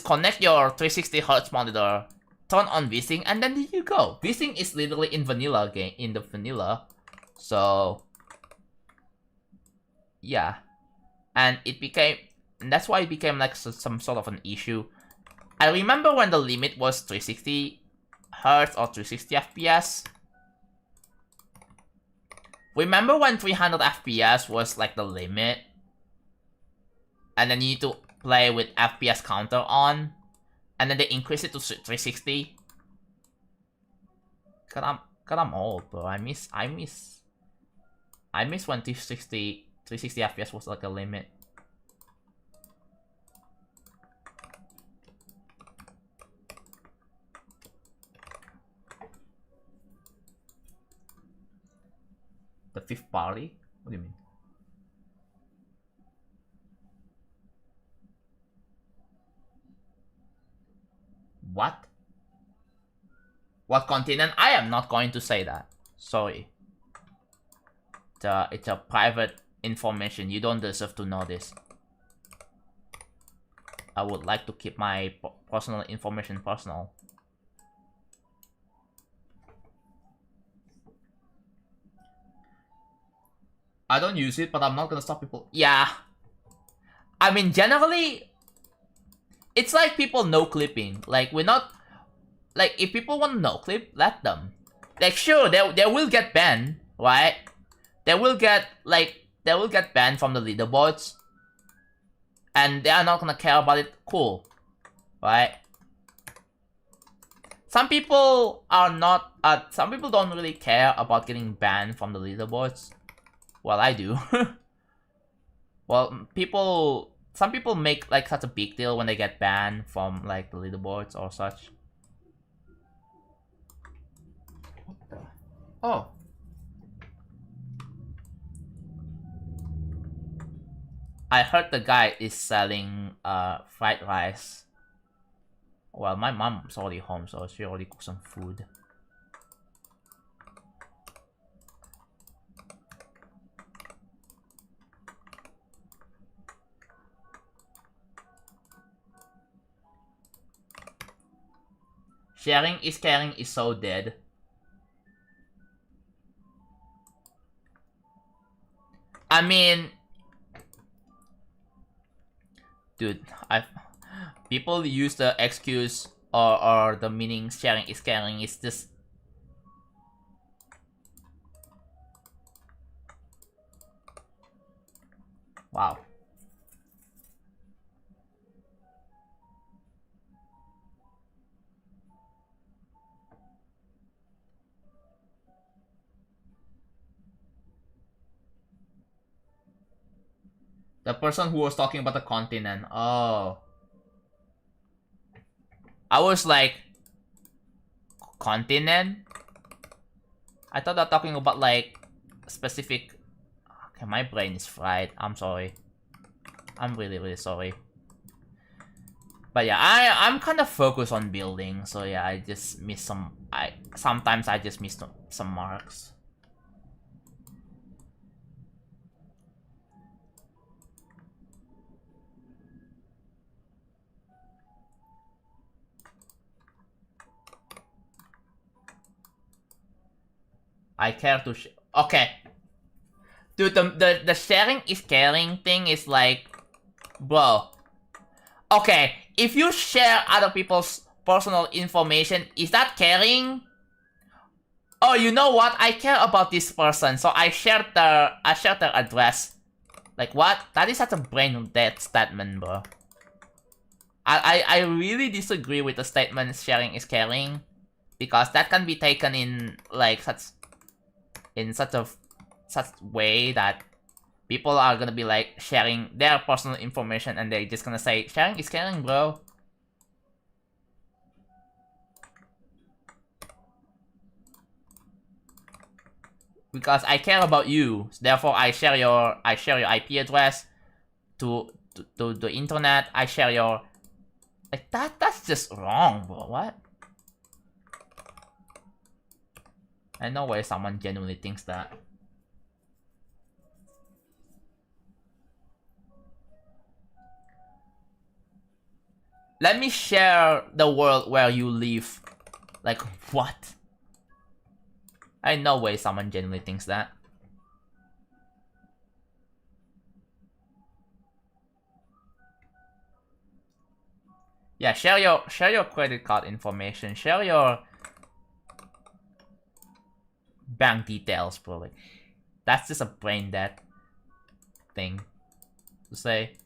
connect your 360Hz monitor, turn on VSync, and then there you go. VSync is literally in vanilla game, in the vanilla. So yeah, and that's why it became like some sort of an issue. I remember when the limit was 360 Hz or 360 FPS. Remember when 300 FPS was like the limit? And then you need to play with FPS counter on, and then they increase it to 360. God, I'm old, bro. I miss when 360 FPS was like a limit. The fifth party? What do you mean? What? What continent? I am not going to say that. Sorry. It's a private information. You don't deserve to know this. I would like to keep my personal information personal. I don't use it, but I'm not gonna stop people. Yeah. I mean, generally, it's like people no clipping. Like, we're not. Like, if people want no clip, let them. Like, sure, they will get banned, right? They will get banned from the leaderboards. And they are not gonna care about it. Cool. Right? Some people are not. Some people don't really care about getting banned from the leaderboards. Well, I do. Well, some people make like such a big deal when they get banned from like the leaderboards or such. What the? Oh. I heard the guy is selling fried rice. Well, my mom's already home, so she already cooked some food. Sharing is caring is so dead. I mean, dude, people use the excuse or the meaning sharing is caring is just. Wow. The person who was talking about the continent. Oh. I was like, continent? I thought they're talking about like specific. Okay, my brain is fried. I'm sorry. I'm really, really sorry. But yeah, I'm kind of focused on building, so yeah, I just miss some. Sometimes I just miss some marks. I care to okay. Dude, the sharing is caring thing is like, bro. Okay, if you share other people's personal information, is that caring? Oh, you know what? I care about this person, so I shared their address. Like what? That is such a brain dead statement, bro. I really disagree with the statement sharing is caring, because that can be taken in like such way that people are gonna be like sharing their personal information and they're just gonna say, sharing is caring, bro. Because I care about you, therefore I share your IP address to the internet. I share your like that's just wrong, bro. What? I know why someone genuinely thinks that. Let me share the world where you live. Like, what? I know way someone genuinely thinks that. Yeah, share your credit card information, share your bank details, bro. Like, that's just a brain dead thing to say.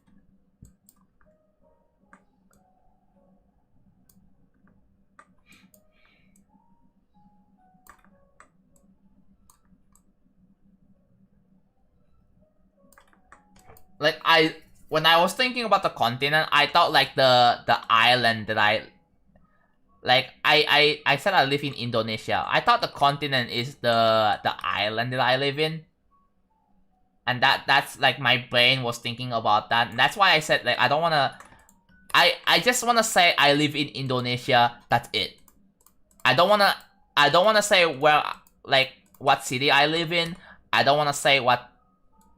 Like, when I was thinking about the continent, I thought like the island that I said I live in Indonesia. I thought the continent is the island that I live in. And that's like my brain was thinking about that. And that's why I said like I don't wanna I just wanna say I live in Indonesia, that's it. I don't wanna say where like what city I live in. I don't wanna say what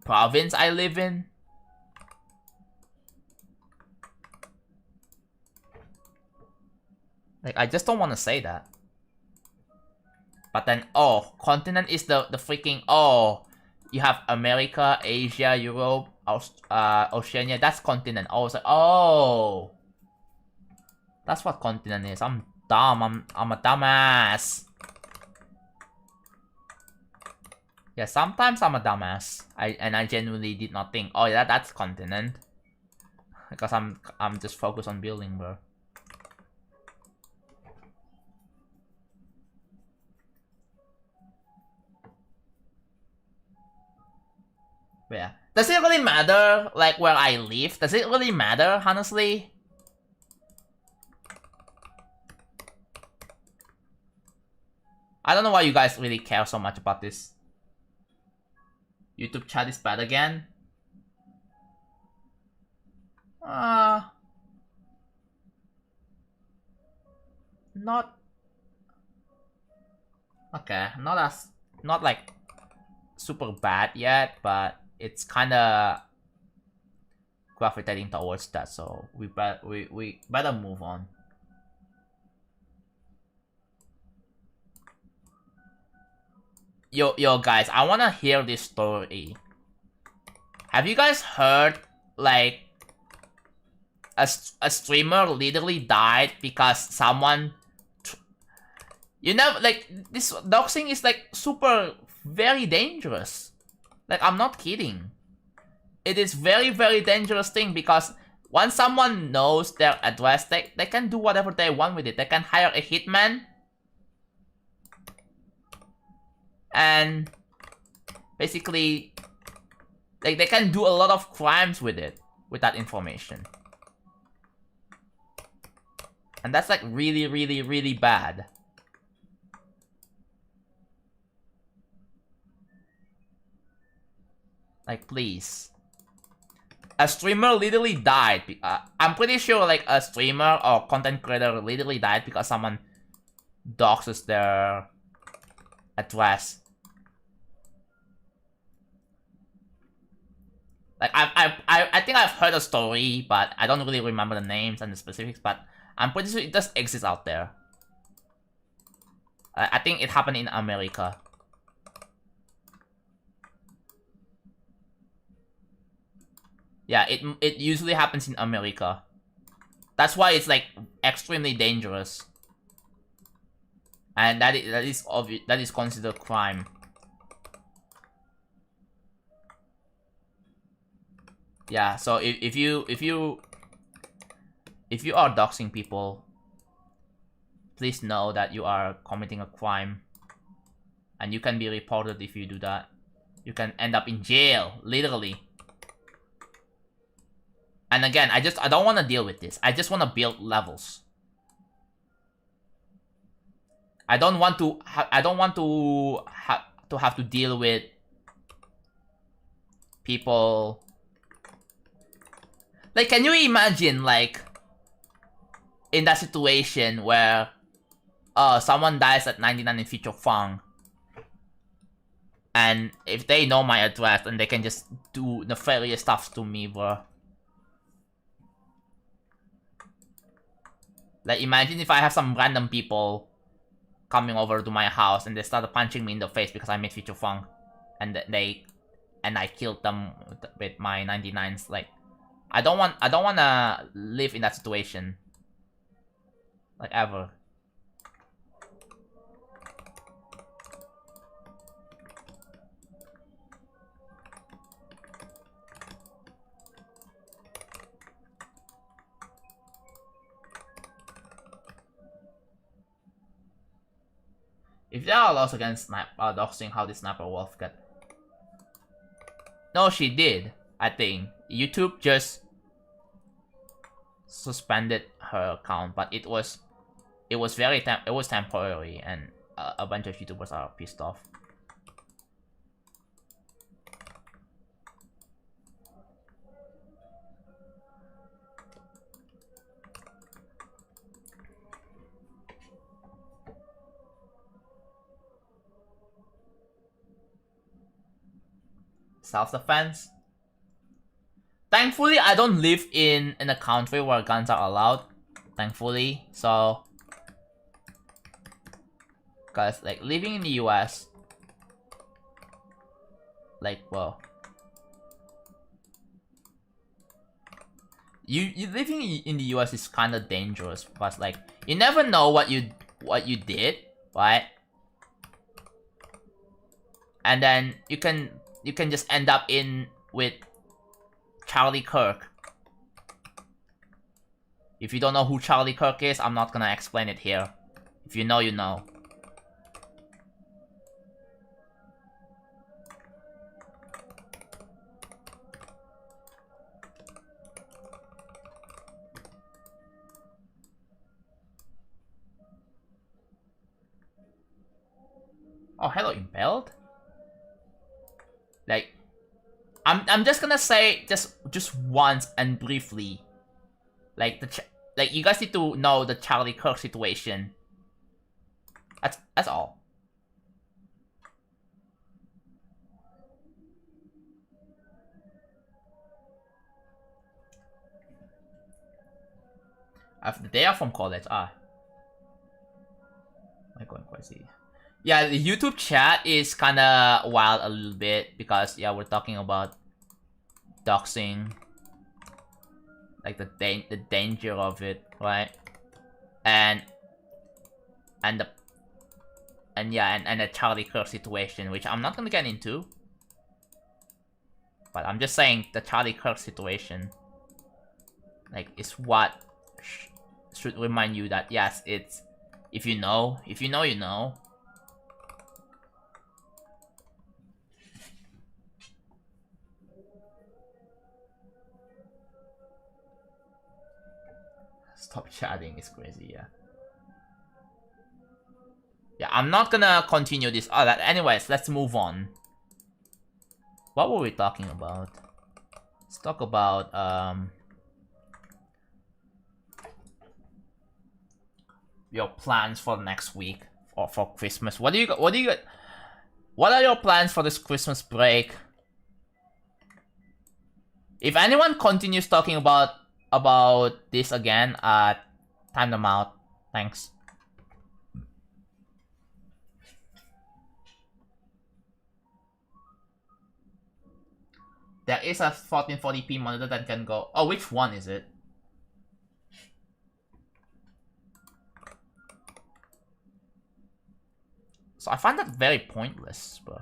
province I live in. Like, I just don't want to say that. But then, oh, continent is the freaking, oh, you have America, Asia, Europe, Oceania, that's continent. Oh, it's like, oh, that's what continent is. I'm dumb, I'm a dumbass. Yeah, sometimes I'm a dumbass. I genuinely did not think, oh yeah, that's continent. Because I'm just focused on building, bro. But yeah. Does it really matter, like, where I live? Does it really matter, honestly? I don't know why you guys really care so much about this. YouTube chat is bad again? Not... Okay, not like super bad yet, but it's kinda gravitating towards that, so we better move on. Yo guys, I wanna hear this story. Have you guys heard like a streamer literally died because someone, you know, like this doxing is like super very dangerous. Like, I'm not kidding. It is very dangerous thing because once someone knows their address, they can do whatever they want with it. They can hire a hitman and basically like they can do a lot of crimes with it, with that information. And that's like really bad. Like, please. A streamer literally died. I'm pretty sure like a streamer or content creator literally died because someone doxes their address. Like, I think I've heard a story, but I don't really remember the names and the specifics, but I'm pretty sure it just exists out there. I think it happened in America. Yeah, it usually happens in America. That's why it's like extremely dangerous. And that is obvious, that is considered crime. Yeah, so if you are doxing people, please know that you are committing a crime, and you can be reported if you do that. You can end up in jail, literally. And again, I don't want to deal with this. I just want to build levels. I don't want to have to deal with people. Like, can you imagine, like, in that situation where someone dies at 99 in Future Fang, and if they know my address, and they can just do nefarious stuff to me, bro. Like, imagine if I have some random people coming over to my house and they started punching me in the face because I made Future Fang, and I killed them with my 99s. Like, I don't wanna live in that situation, like, ever. If there are laws against doxing, how did Sniper Wolf get? No, she did. I think YouTube just suspended her account, but it was temporary, and a bunch of YouTubers are pissed off. Self-defense. Thankfully, I don't live in a country where guns are allowed. Thankfully, so, cause like living in the US, like, well, you living in the US is kind of dangerous because, like, you never know what you did, right? And then you can just end up in with Charlie Kirk. If you don't know who Charlie Kirk is, I'm not gonna explain it here. If you know, you know. Oh, hello, Impelled. Like, I'm just gonna say just once and briefly, like, like, you guys need to know the Charlie Kirk situation. That's all. After the day off from college, am I going crazy? Yeah, the YouTube chat is kind of wild a little bit because, yeah, we're talking about doxing, like the danger of it, right? And the Charlie Kirk situation, which I'm not gonna get into, but I'm just saying the Charlie Kirk situation, like, is what should remind you that, yes, it's, if you know, you know. Stop chatting, it's crazy, yeah. Yeah, I'm not gonna continue this. Anyways, let's move on. What were we talking about? Let's talk about your plans for next week or for Christmas. What are your plans for this Christmas break? If anyone continues talking about this again, time them out. Thanks. There is a 1440p monitor that can go. Oh, which one is it? So I find that very pointless, bro.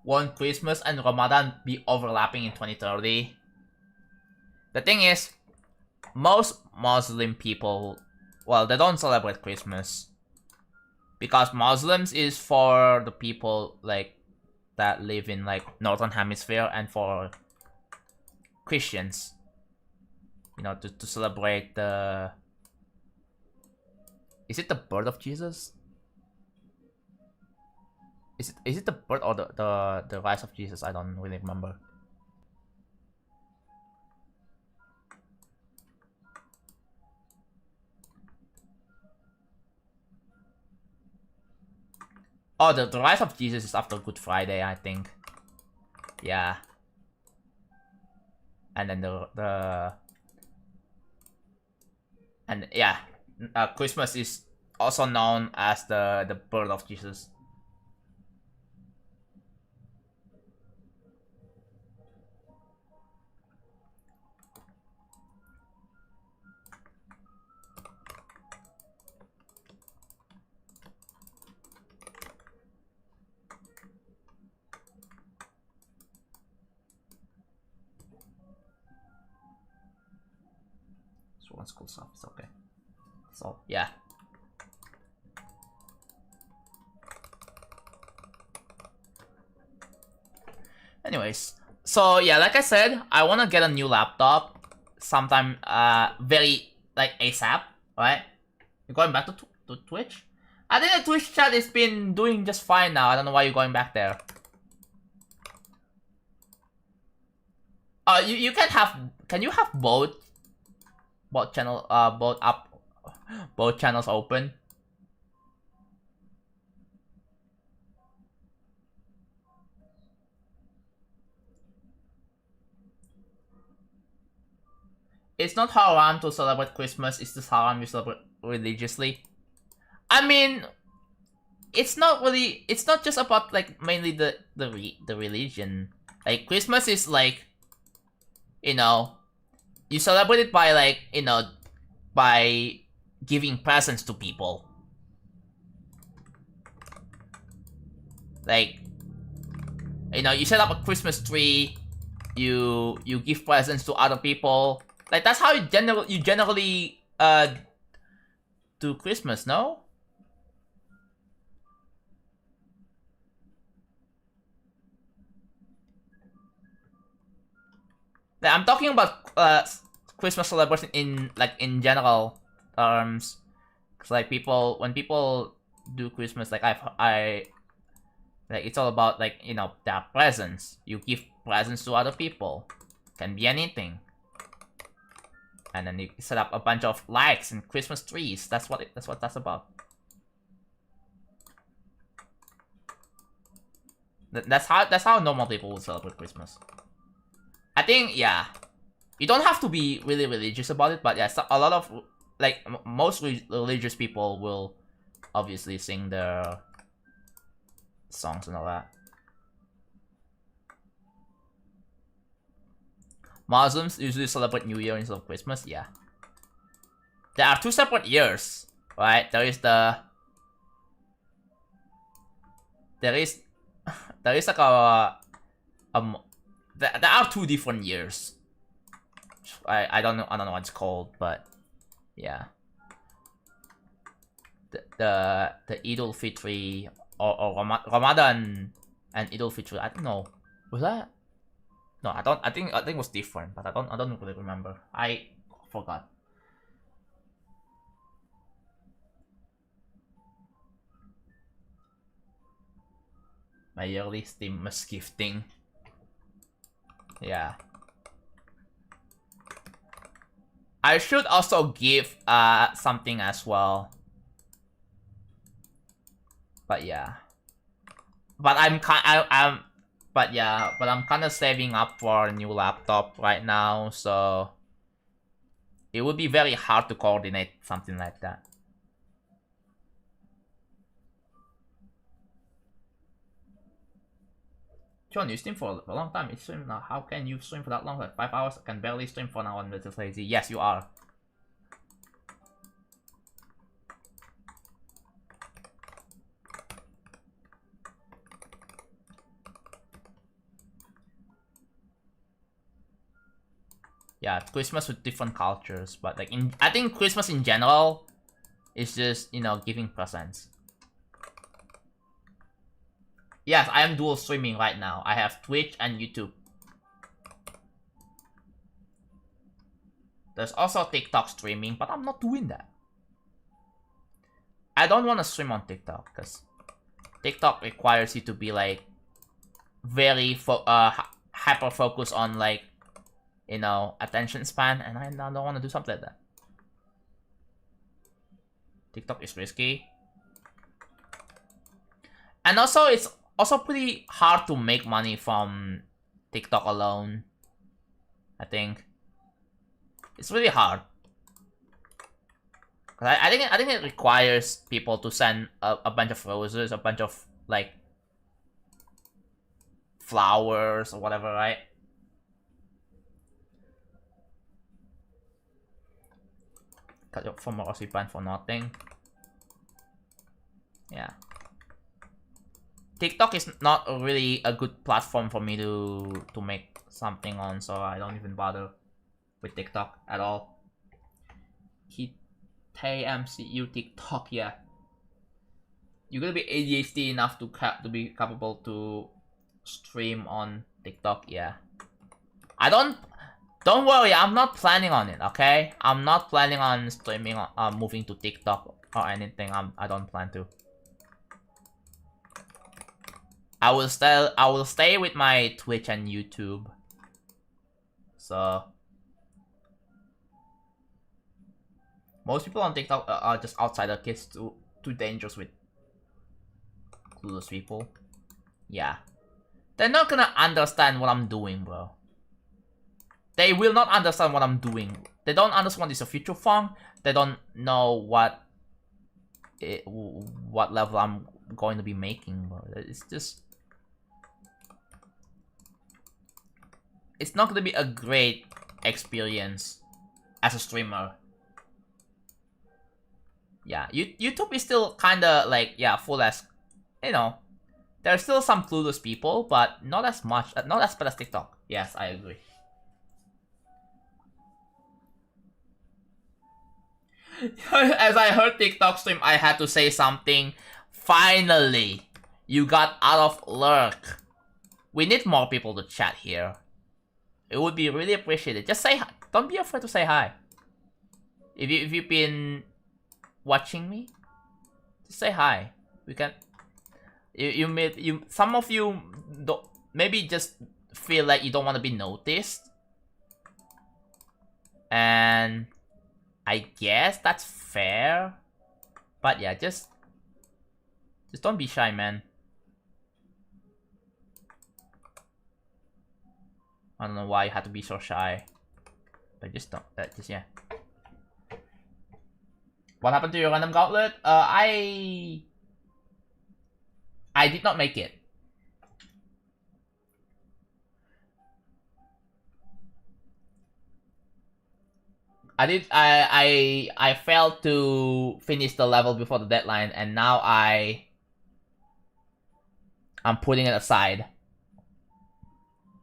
won't Christmas and Ramadan be overlapping in 2030? The thing is, most Muslim people, well, they don't celebrate Christmas. Because Muslims is for the people, like, that live in, like, Northern Hemisphere, and for Christians, you know, to celebrate the... Is it the birth of Jesus? Is it the birth or the rise of Jesus? I don't really remember. Oh, the rise of Jesus is after Good Friday, I think. Yeah. And then and yeah, Christmas is also known as the birth of Jesus. So one school stuff is okay. So yeah. Anyways, so yeah, like I said, I wanna get a new laptop sometime very like ASAP, right? You're going back to Twitch? I think the Twitch chat has been doing just fine now. I don't know why you're going back there. You can you have both both channels open? It's not haram to celebrate Christmas, it's just haram you celebrate religiously. I mean, it's not just about like mainly the religion. Like Christmas is like, you know, you celebrate it by like, you know, by giving presents to people. Like, you know, you set up a Christmas tree, you give presents to other people. Like that's how you generally do Christmas, no? Like, I'm talking about Christmas celebration in like in general terms. Cause like when people do Christmas, like I like it's all about like, you know, their presents. You give presents to other people. Can be anything. And then you set up a bunch of lights and Christmas trees. That's what that's about. That's how normal people would celebrate Christmas. I think, yeah, you don't have to be really religious about it, but yeah, a lot of like most religious people will obviously sing their songs and all that. Muslims usually celebrate New Year instead of Christmas. Yeah, there are two separate years, right? There is like there are two different years. I don't know what it's called, but yeah. The Eid al-Fitr or Ramadan and Eid al-Fitr. I don't know. Was that? No, I don't. I think it was different, but I don't really remember. I forgot. My yearly Steam gifting. Yeah. I should also give something as well. But yeah. But I'm kind of saving up for a new laptop right now, so it would be very hard to coordinate something like that. John, you stream for a long time. You stream now. How can you stream for that long? Like 5 hours? I can barely stream for now. I'm just lazy. Yes, you are. Yeah, Christmas with different cultures, but like I think Christmas in general is just, you know, giving presents. Yes, I am dual streaming right now. I have Twitch and YouTube. There's also TikTok streaming, but I'm not doing that. I don't want to stream on TikTok because TikTok requires you to be like very hyper focused on like, you know, attention span, and I don't want to do something like that. TikTok is risky. And also, it's also pretty hard to make money from TikTok alone. I think it's really hard. I think it requires people to send a bunch of roses, a bunch of like flowers or whatever, right? Cut your former Aussie band for nothing. Yeah. TikTok is not really a good platform for me to make something on, so I don't even bother with TikTok at all. MCU TikTok, yeah. You're gonna be ADHD enough to be capable to stream on TikTok, yeah. Don't worry, I'm not planning on it, okay? I'm not planning on streaming moving to TikTok or anything. I don't plan to. I will stay with my Twitch and YouTube. So most people on TikTok are just outsider kids, too dangerous with clueless people. Yeah. They're not gonna understand what I'm doing, bro. They will not understand what I'm doing. They don't understand what is a future funk. They don't know what level I'm going to be making, bro. It's just... It's not gonna be a great experience as a streamer. Yeah, YouTube is still kinda like, yeah, full as, you know, there's still some clueless people, but not as much, not as bad as TikTok. Yes, I agree. As I heard TikTok stream, I had to say something. Finally, you got out of lurk. We need more people to chat here. It would be really appreciated. Just say hi. Don't be afraid to say hi. If you've been watching me, just say hi. We can. Some of you don't, maybe just feel like you don't want to be noticed, and I guess that's fair. But yeah, just don't be shy, man. I don't know why you had to be so shy, but just don't. Yeah. What happened to your random gauntlet? I did not make it. I failed to finish the level before the deadline, and now I'm putting it aside.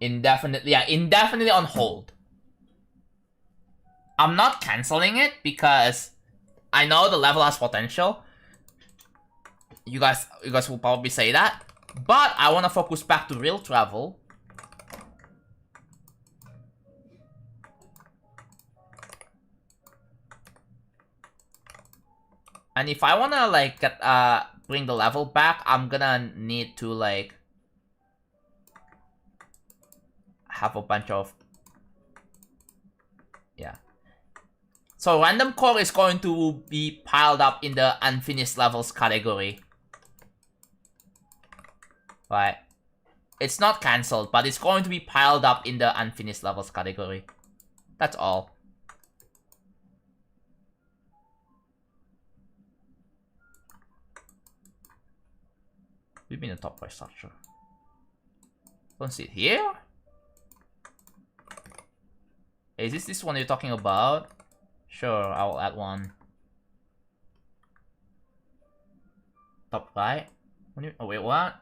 Indefinitely on hold. I'm not canceling it because I know the level has potential. You guys will probably say that, but I want to focus back to real travel. And if I wanna like get bring the level back, I'm gonna need to like have a bunch of, yeah. So random core is going to be piled up in the unfinished levels category. Right. It's not cancelled, but it's going to be piled up in the unfinished levels category. That's all. We've been a top price structure. Don't see it here. Is this one you're talking about? Sure, I'll add one. Top right? Oh wait, what?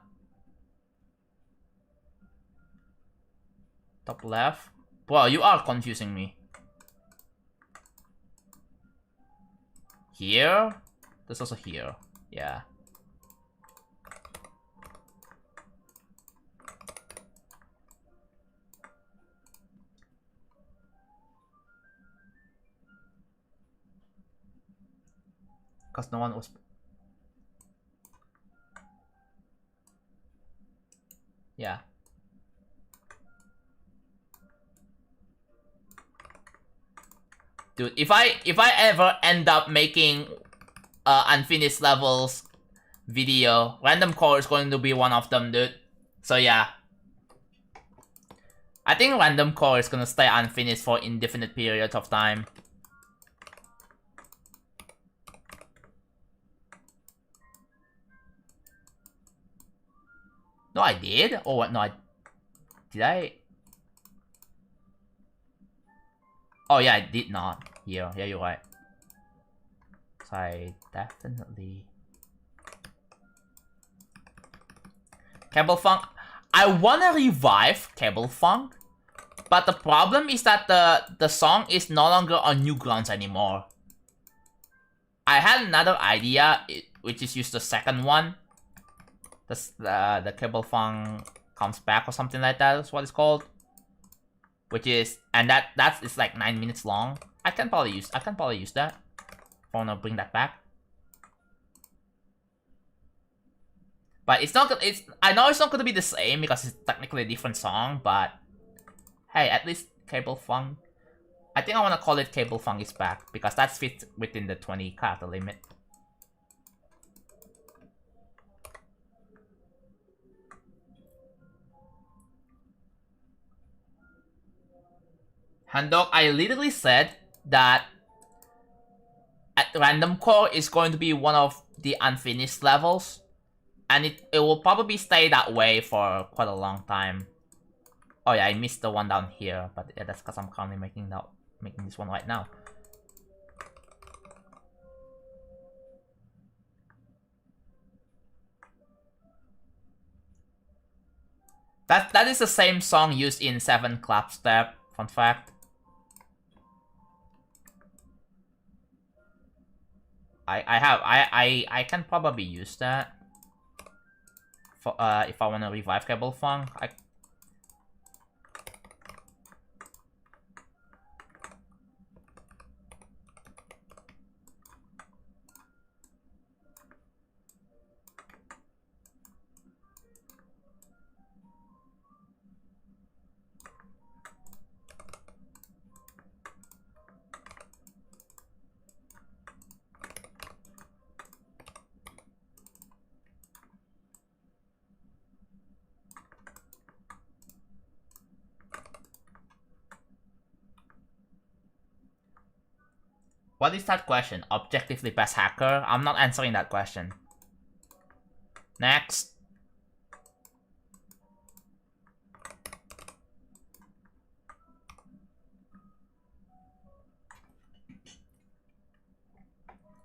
Top left? Wow, you are confusing me. here. There's also here. Yeah. Because no one was... Yeah. Dude, if I ever end up making unfinished levels video, random core is going to be one of them, dude. So yeah. I think random core is gonna stay unfinished for indefinite periods of time. No, I did? Oh, what? No, did I? Oh, yeah, I did not. Here, yeah, you're right. So I definitely... Cable Funk. I wanna revive Cable Funk, but the problem is that the song is no longer on Newgrounds anymore. I had another idea, which is use the second one. The Cable Funk comes back or something like that is what it's called. Which is, and that's like 9 minutes long. I can probably use that. If I wanna bring that back. But it's not. I know it's not gonna be the same because it's technically a different song. But hey, at least Cable Funk. I think I wanna call it Cable Funk is back because that fits within the 20 character limit. Handok, I literally said that at random core is going to be one of the unfinished levels. And it will probably stay that way for quite a long time. Oh yeah, I missed the one down here, but yeah, that's because I'm currently making this one right now. That is the same song used in 7 Clapstep, fun fact. I can probably use that for if I wanna revive Cable Funk. What is that question? Objectively best hacker? I'm not answering that question. Next.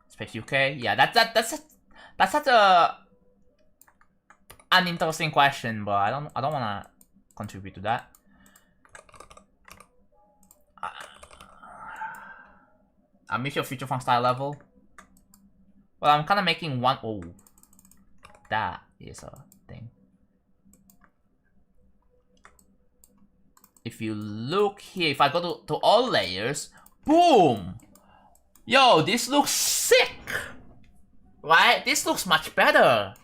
Space UK? Yeah, that's such a uninteresting question, but I don't wanna contribute to that. I miss your future funk style level. Well, I'm kind of making one. Oh, that is a thing. If you look here, if I go to all layers, boom! Yo, this looks sick! Right? This looks much better.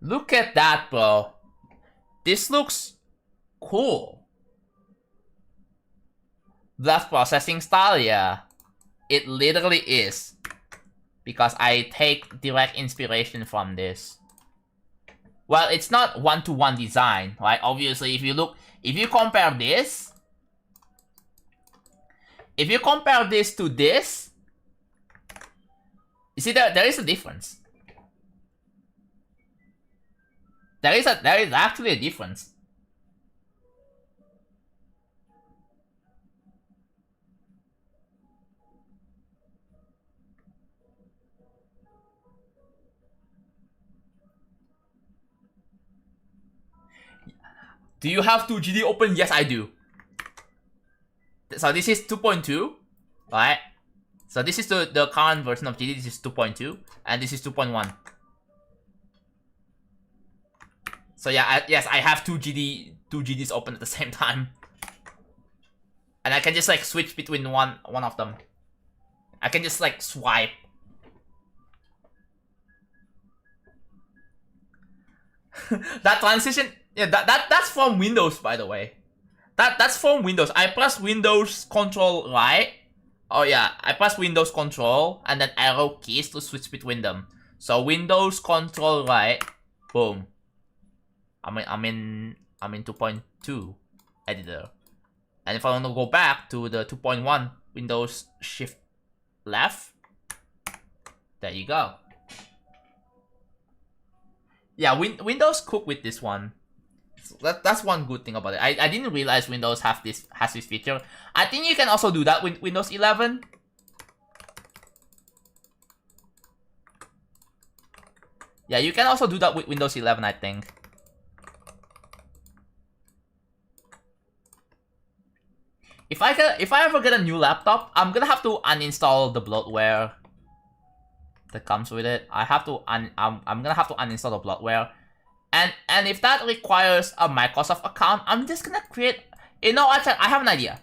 Look at that, bro. This looks cool. Blast processing style, yeah. It literally is. Because I take direct inspiration from this. Well, it's not one-to-one design, right? Obviously, if you compare this... If you compare this to this... You see, there is a difference. There is actually a difference. Do you have 2GD open? Yes, I do. So this is 2.2, right? So this is the current version of GD. This is 2.2, and this is 2.1. So yeah, yes, I have two GDs open at the same time, and I can just like switch between one of them. I can just like swipe. That transition, yeah, that's from Windows, by the way. That's from Windows. I press Windows Control right. Oh yeah, I press Windows Control and then arrow keys to switch between them. So Windows Control right, boom. I'm in 2.2 editor, and if I want to go back to the 2.1, Windows Shift left. There you go. Yeah, Windows cook with this one. So that's one good thing about it. I didn't realize Windows has this feature. I think you can also do that with Windows 11. Yeah, you can also do that with Windows 11, I think. If I ever get a new laptop, I'm gonna have to uninstall the bloatware that comes with it. I'm gonna have to uninstall the bloatware, and if that requires a Microsoft account, I'm just gonna create. You know, actually, I have an idea.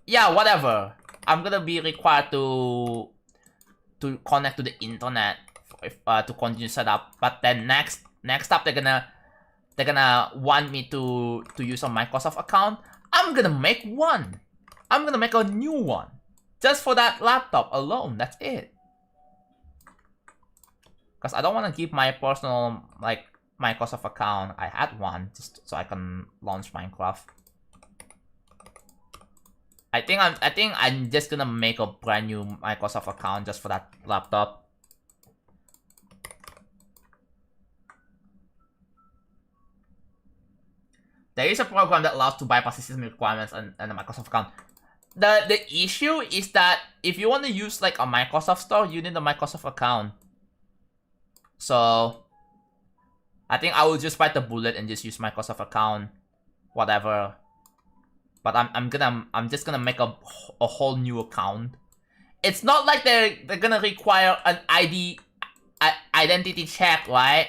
Yeah, whatever. I'm gonna be required to connect to the internet to continue setup. But then next up, they're gonna want me to use a Microsoft account. I'm gonna make one. I'm gonna make a new one. Just for that laptop alone, that's it. Because I don't want to keep my personal, like, Microsoft account. I had one, just so I can launch Minecraft. I think I'm just gonna make a brand new Microsoft account just for that laptop. There is a program that allows to bypass system requirements and a Microsoft account. The issue is that if you want to use like a Microsoft store, you need a Microsoft account. So I think I will just bite the bullet and just use Microsoft account, whatever. But I'm just gonna make a whole new account. It's not like they're gonna require an identity check, right?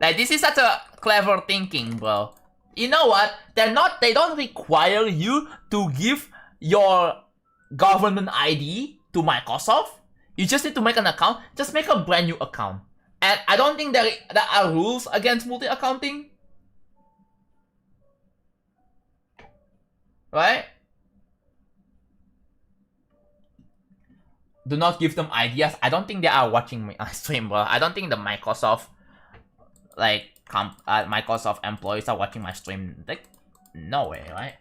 Like, this is such a clever thinking, bro. You know what? They don't require you to give your government ID to Microsoft. You just need to make an account. Just make a brand new account. And I don't think there are rules against multi-accounting. Right? Do not give them ideas. I don't think they are watching my stream, bro. I don't think the Microsoft, like, Microsoft employees are watching my stream. Like, no way, right?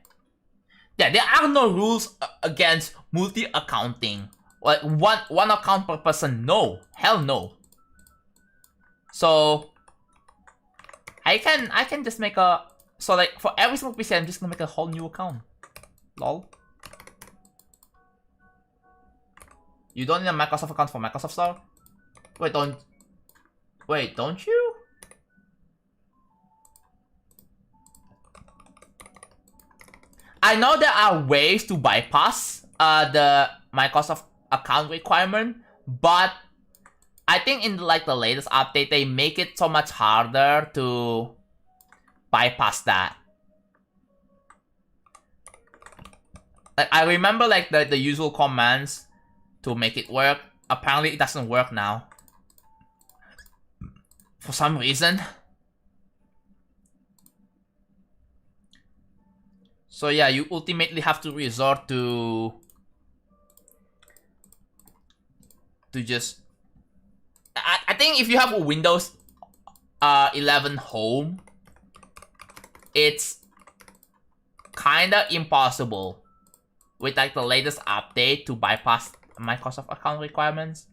Yeah, there are no rules against multi-accounting. Like, one account per person. No. Hell no. So I can just make a, so like for every single PC I'm just gonna make a whole new account. Lol. You don't need a Microsoft account for Microsoft Store? Wait, don't you? I know there are ways to bypass the Microsoft account requirement, but I think in like the latest update they make it so much harder to bypass that. Like, I remember like the usual commands to make it work. Apparently it doesn't work now. For some reason. So yeah, you ultimately have to resort to just... I think if you have a Windows 11 home, it's kinda impossible with like the latest update to bypass Microsoft account requirements.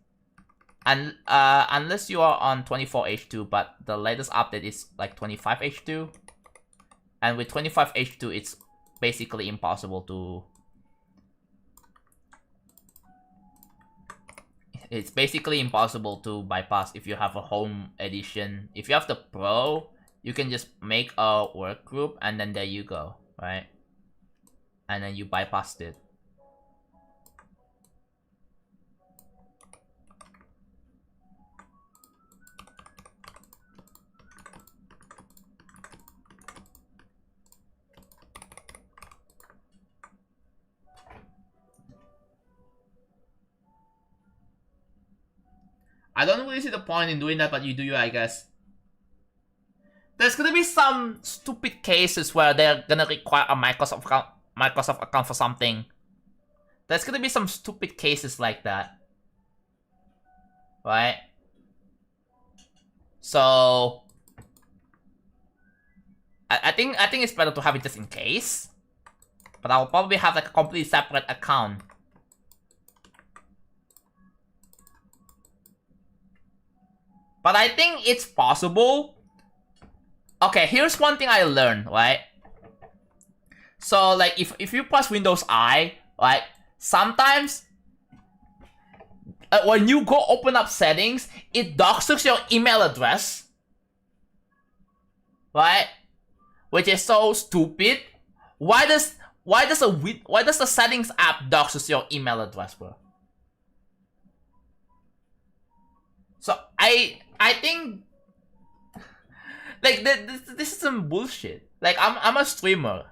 And unless you are on 24H2, but the latest update is like 25H2. And with 25H2, it's basically impossible to... It's basically impossible to bypass if you have a home edition. If you have the Pro, you can just make a work group and then there you go, right? And then you bypassed it. I don't really see the point in doing that, but you do, I guess. There's gonna be some stupid cases where they're gonna require a Microsoft account for something. There's gonna be some stupid cases like that, right? So I think it's better to have it just in case. But I'll probably have like a completely separate account. But I think it's possible. Okay, here's one thing I learned, right? So like if you press Windows I, right? Sometimes when you go open up settings, it doxes your email address, right? Which is so stupid. Why does the settings app doxes your email address, bro? So I think like this is some bullshit. Like I'm a streamer.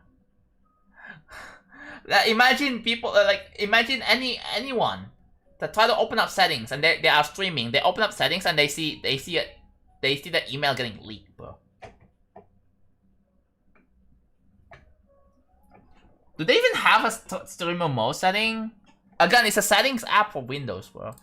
Imagine people imagine anyone that try to open up settings and they are streaming. They open up settings and they see the email getting leaked, bro. Do they even have a streamer mode setting? Again, it's a settings app for Windows, bro.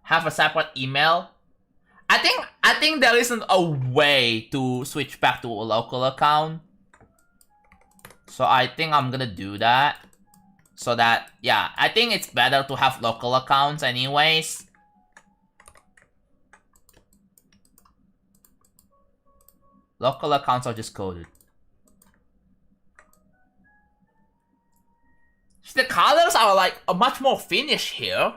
Have a separate email. I think there isn't a way to switch back to a local account. So I think I'm gonna do that. So that, yeah, I think it's better to have local accounts anyways. Local accounts are just coded. The colors are like much more finished here.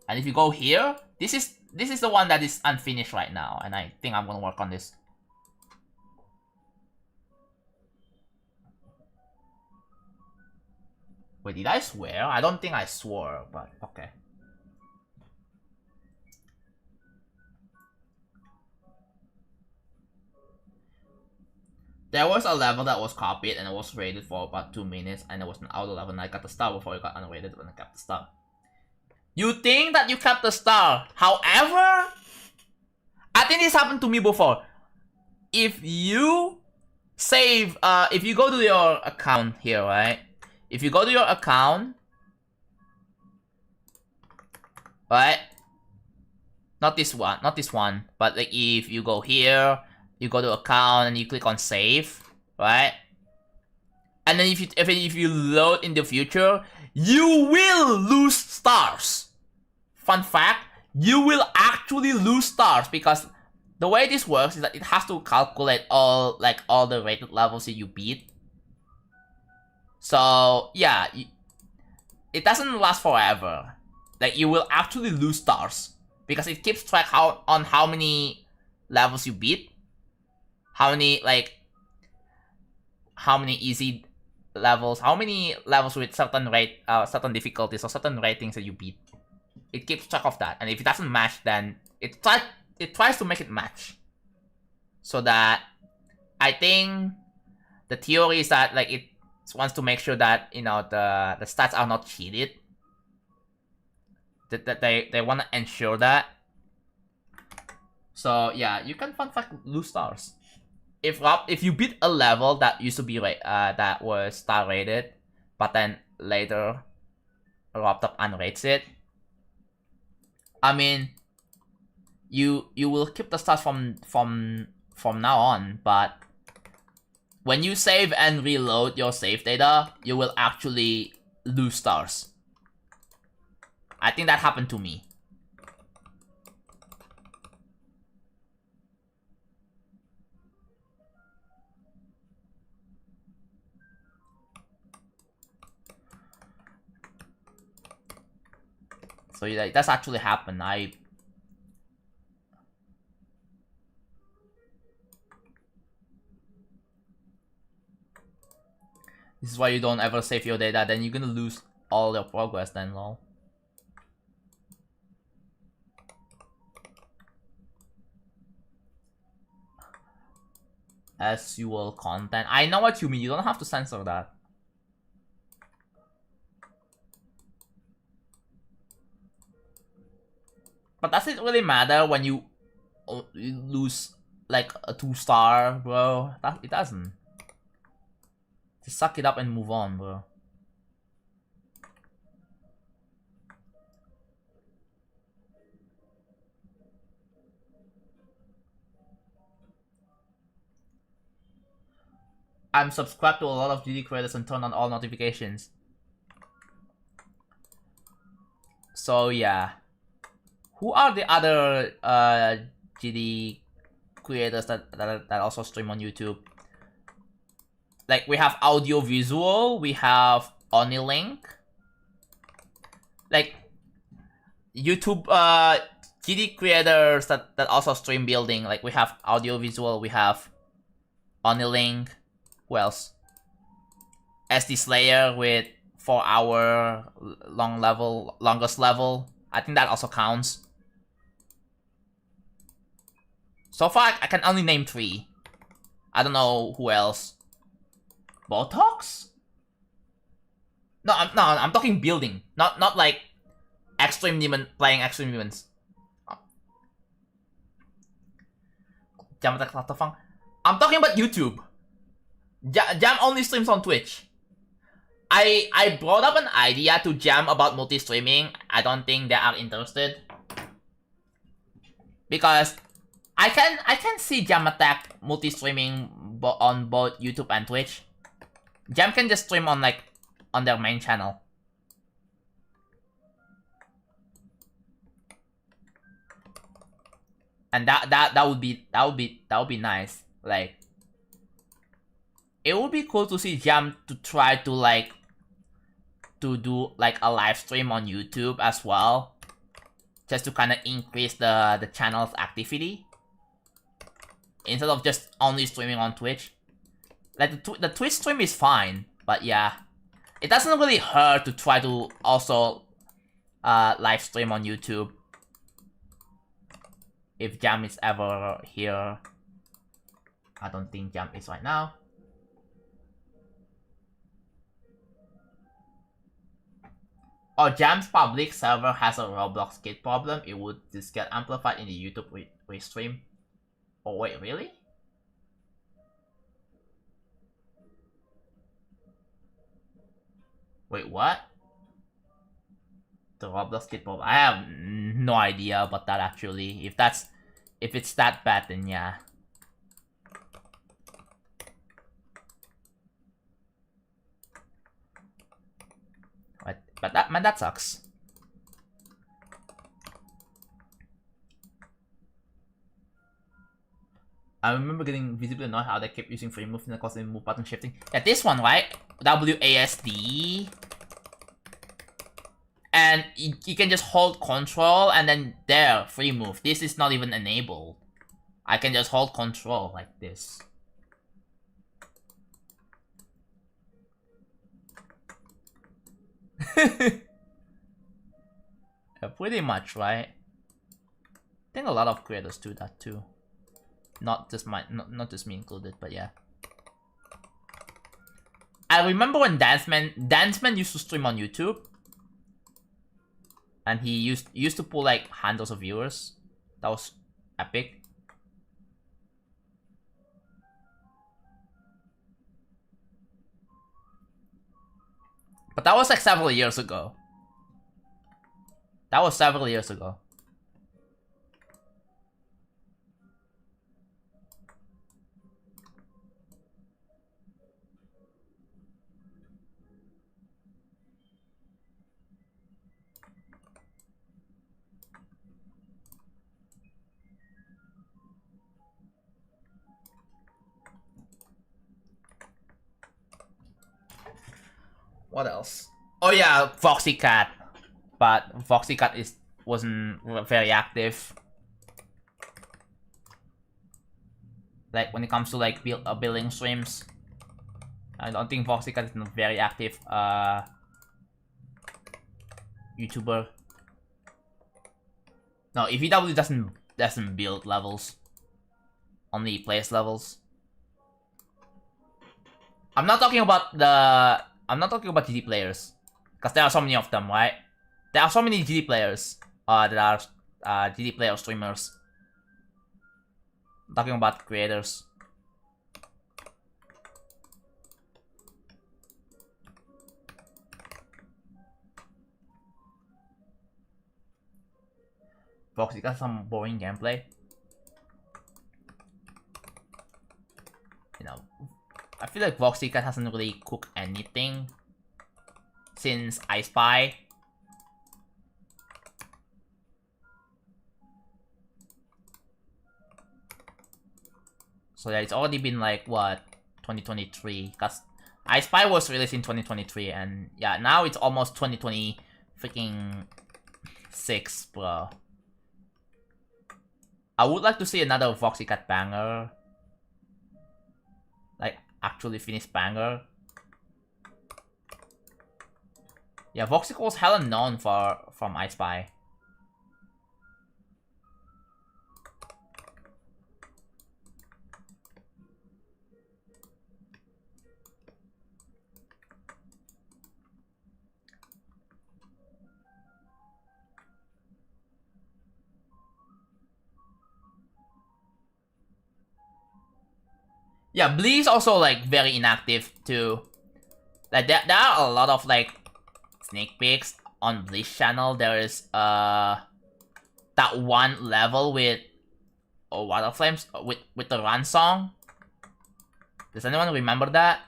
And if you go here, this is the one that is unfinished right now, and I think I'm gonna work on this. Wait, did I swear? I don't think I swore, but okay. There was a level that was copied and it was rated for about 2 minutes, and it was an auto level, and I got the star before it got unrated, and I kept the star. You think that you kept the star. However, I think this happened to me before. If you save, if you go to your account here, right? If you go to your account, right? Not this one, but like if you go here, you go to account and you click on save, right? And then if you load in the future, you will lose stars. Fun fact, you will actually lose stars because the way this works is that it has to calculate all the rated levels that you beat. So yeah, it doesn't last forever. Like you will actually lose stars because it keeps track on how many levels you beat, how many easy levels, how many levels with certain difficulties or certain ratings that you beat. It keeps track of that, and if it doesn't match, then it tries to make it match. So that I think the theory is that like it wants to make sure that the stats are not cheated. That they want to ensure that. So yeah, you can fun fact lose stars. If you beat a level that used to be that was star rated, but then later RobTop unrates it, I mean, you will keep the stars from now on, but when you save and reload your save data, you will actually lose stars. I think that happened to me. So yeah, that's actually happened. This is why you don't ever save your data, then you're gonna lose all your progress then, lol. SUL content. I know what you mean, you don't have to censor that. But does it really matter when you lose like a 2-star, bro? It doesn't. Just suck it up and move on, bro. I'm subscribed to a lot of GD creators and turn on all notifications. So yeah. Who are the other GD creators that also stream on YouTube? Like, we have audio visual, we have Onilink. Like, YouTube GD creators that also stream building. Like, we have audio visual, we have Onilink. Who else? SD Slayer with 4-hour longest level. I think that also counts. So far, I can only name 3. I don't know who else. Botox? No, I'm talking building, not like Extreme Demon playing Extreme Demons. I'm talking about YouTube. Jam only streams on Twitch. I brought up an idea to Jam about multi-streaming. I don't think they are interested. Because I can see Jam attack multi-streaming on both YouTube and Twitch. Jam can just stream on their main channel. And that would be nice. Like, it would be cool to see Jam to try to do like a live stream on YouTube as well, just to kind of increase the channel's activity instead of just only streaming on Twitch. Like, the Twitch stream is fine, but yeah, it doesn't really hurt to try to also live stream on YouTube if Jam is ever here. I don't think Jam is right now. Oh, Jam's public server has a Roblox kid problem. It would just get amplified in the YouTube restream. Oh wait, really? Wait, what? The Roblox kid problem. I have no idea about that actually. If it's that bad, then yeah. But that sucks. I remember getting visibly annoyed how they kept using frame move in the cause of move button shifting. Yeah, this one, right? WASD. And you can just hold control and then there, free move. This is not even enabled. I can just hold control like this. Yeah, pretty much, right? I think a lot of creators do that too. Not just just me included, but yeah. I remember when Danceman used to stream on YouTube, and he used to pull like hundreds of viewers. That was epic. But that was like several years ago. That was several years ago. What else? Oh yeah, Foxy Cat. but Voxycat wasn't very active. Like when it comes to like building streams, I don't think Voxycat is a very active YouTuber. No, EVW doesn't build levels, only plays levels. I'm not talking about GD players, because there are so many of them, right? There are so many GD players. That are GD player streamers. I'm talking about creators. Voxy got some boring gameplay. You know, I feel like Voxycat hasn't really cooked anything since I Spy. So yeah, it's already been like what, 2023? Because I Spy was released in 2023, and yeah, now it's almost 2020 freaking 6, bro. I would like to see another Voxycat banger. Like, actually finished banger. Yeah, Voxycat was hella known from I Spy. Yeah, Blee is also like very inactive too. Like there are a lot of like sneak peeks on Blee's channel. There is that one level with Water Flames with the run song. Does anyone remember that?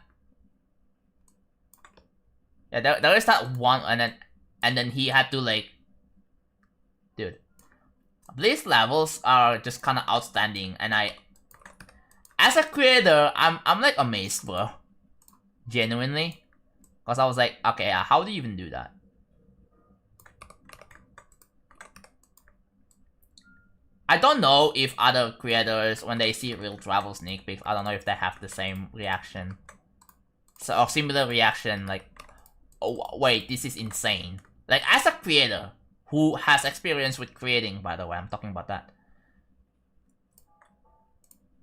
Yeah, there is that one, and then he had to like, dude, Blee's levels are just kind of outstanding, and as a creator, I'm like amazed, bro. Genuinely, because I was like, okay, how do you even do that? I don't know if other creators, when they see real travel sneak peeks, I don't know if they have the same reaction. So, or similar reaction, like, oh wait, this is insane. Like, as a creator who has experience with creating, by the way, I'm talking about that.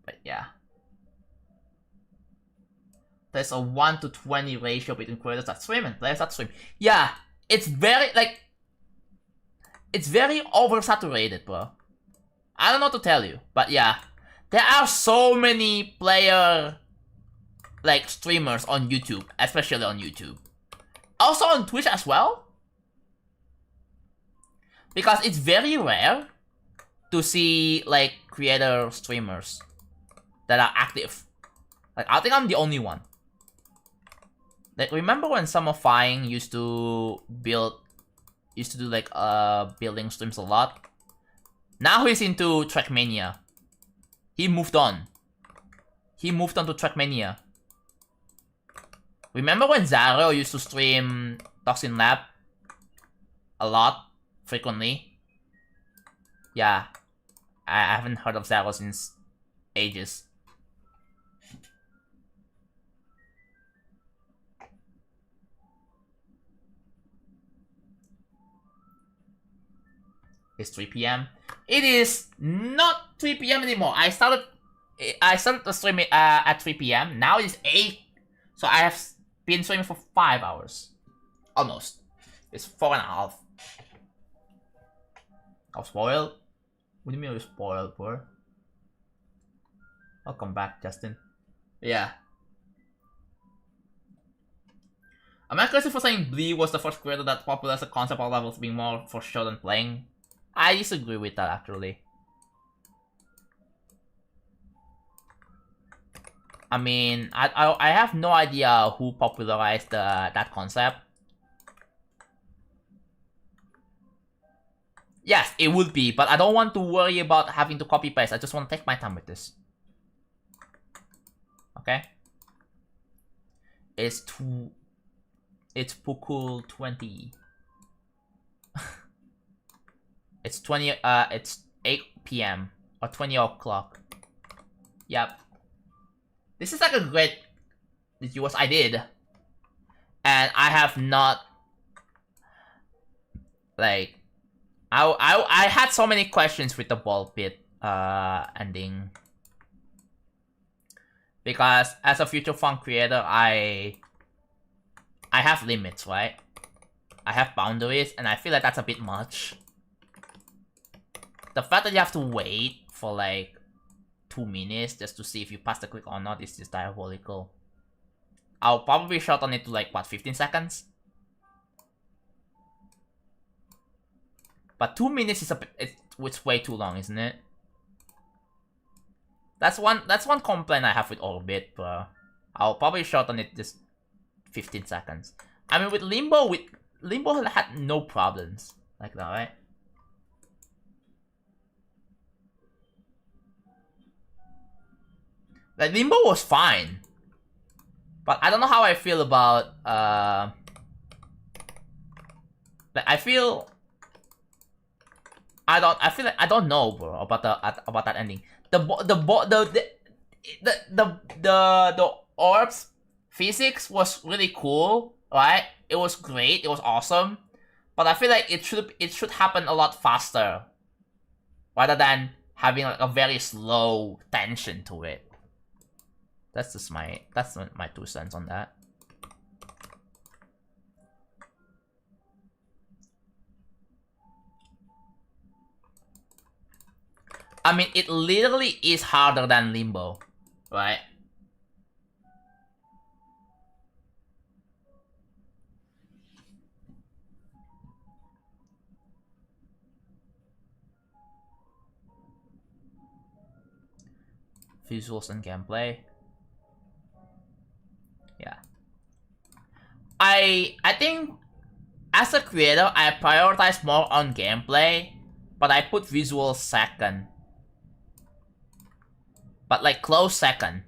But yeah. There's a 1 to 20 ratio between creators that stream and players that stream. Yeah, it's very, like, it's very oversaturated, bro. I don't know what to tell you, but yeah. There are so many player, like, streamers on YouTube, especially on YouTube. Also on Twitch as well. Because it's very rare to see, like, creator streamers that are active. Like, I think I'm the only one. Like, remember when Summerfying used to do like building streams a lot? Now he's into Trackmania. He moved on. He moved on to Trackmania. Remember when Zaro used to stream Toxin Lab a lot, frequently? Yeah, I haven't heard of Zaro since ages. It's 3 p.m. It is not 3 p.m. anymore. I started the stream at 3 p.m. Now it's 8. So I have been streaming for 5 hours. Almost. It's 4.5. I was spoiled? What do you mean I was spoiled, bro? Welcome back, Justin. Yeah. Am I crazy for saying Blee was the first creator that popularized the concept of levels being more for show than playing? I disagree with that, actually. I mean, I have no idea who popularized that concept. Yes, it would be, but I don't want to worry about having to copy paste. I just want to take my time with this. Okay? It's pukul 20. It's 8 p.m. or 20 o'clock. Yep. This is like a great what I did. And I have not like I had so many questions with the ball pit ending. Because as a future fun creator, I have limits, right? I have boundaries, and I feel like that's a bit much. The fact that you have to wait for like 2 minutes just to see if you pass the click or not is just diabolical. I'll probably shorten it to like, what, 15 seconds? But 2 minutes is it's way too long, isn't it? That's one complaint I have with Orbit, bro. I'll probably shorten it just 15 seconds. I mean, with Limbo had no problems like that, right? Like, Limbo was fine. But I don't know how I feel about, like, I feel like I don't know, bro, about that ending. The orbs physics was really cool, right? It was great, it was awesome. But I feel like it should happen a lot faster. Rather than having like a very slow tension to it. That's just my 2 cents on that. I mean, it literally is harder than Limbo, right? Visuals and gameplay. Yeah. I think as a creator, I prioritize more on gameplay, but I put visuals second. But like close second.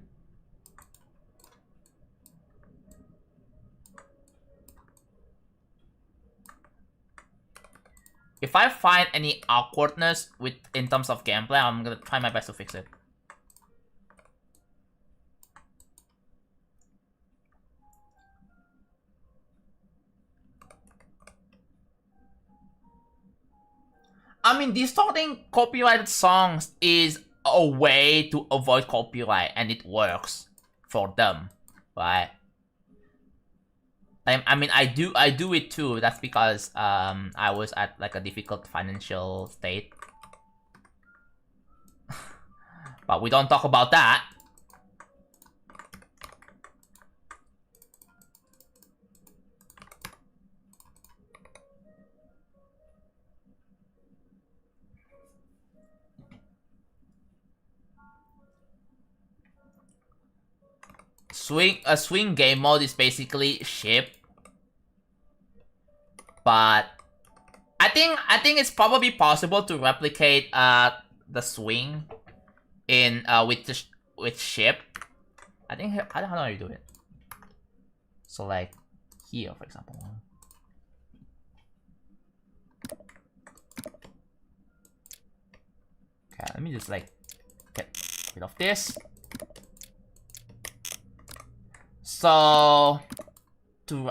If I find any awkwardness in terms of gameplay, I'm gonna try my best to fix it. I mean, distorting copyrighted songs is a way to avoid copyright, and it works for them, right? I mean, I do it too. That's because I was at like a difficult financial state. But we don't talk about that. Swing game mode is basically ship. But I think it's probably possible to replicate the swing in with ship. I don't know how you do it. So like here, for example. Okay, let me just like get rid of this. So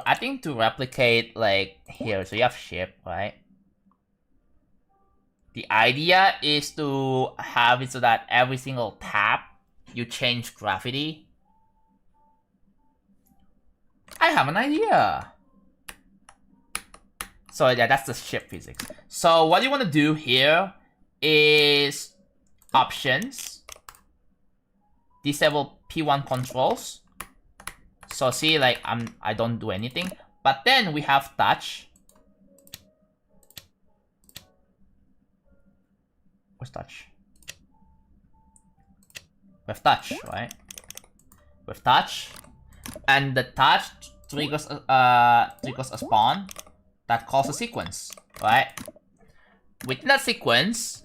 I think to replicate like here, so you have ship, right? The idea is to have it so that every single tap you change gravity. I have an idea. So yeah, that's the ship physics. So what you want to do here is options, disable P1 controls. So see, like I don't do anything, but then we have touch. Where's touch? With touch, right? With touch, and the touch triggers a spawn that calls a sequence, right? Within that sequence,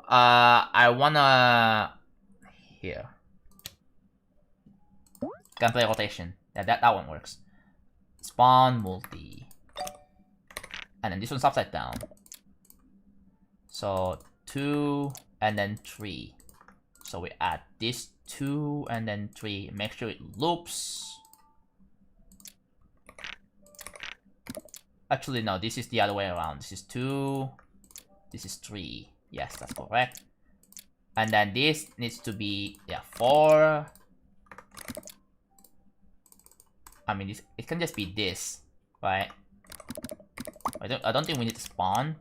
I wanna here. Gameplay rotation. Yeah, that one works. Spawn multi. And then this one's upside down. So 2 and then 3. So we add this 2 and then 3. Make sure it loops. Actually, no, this is the other way around. This is 2. This is 3. Yes, that's correct. And then this needs to be, yeah, 4. I mean, it can just be this, right? I don't think we need to spawn.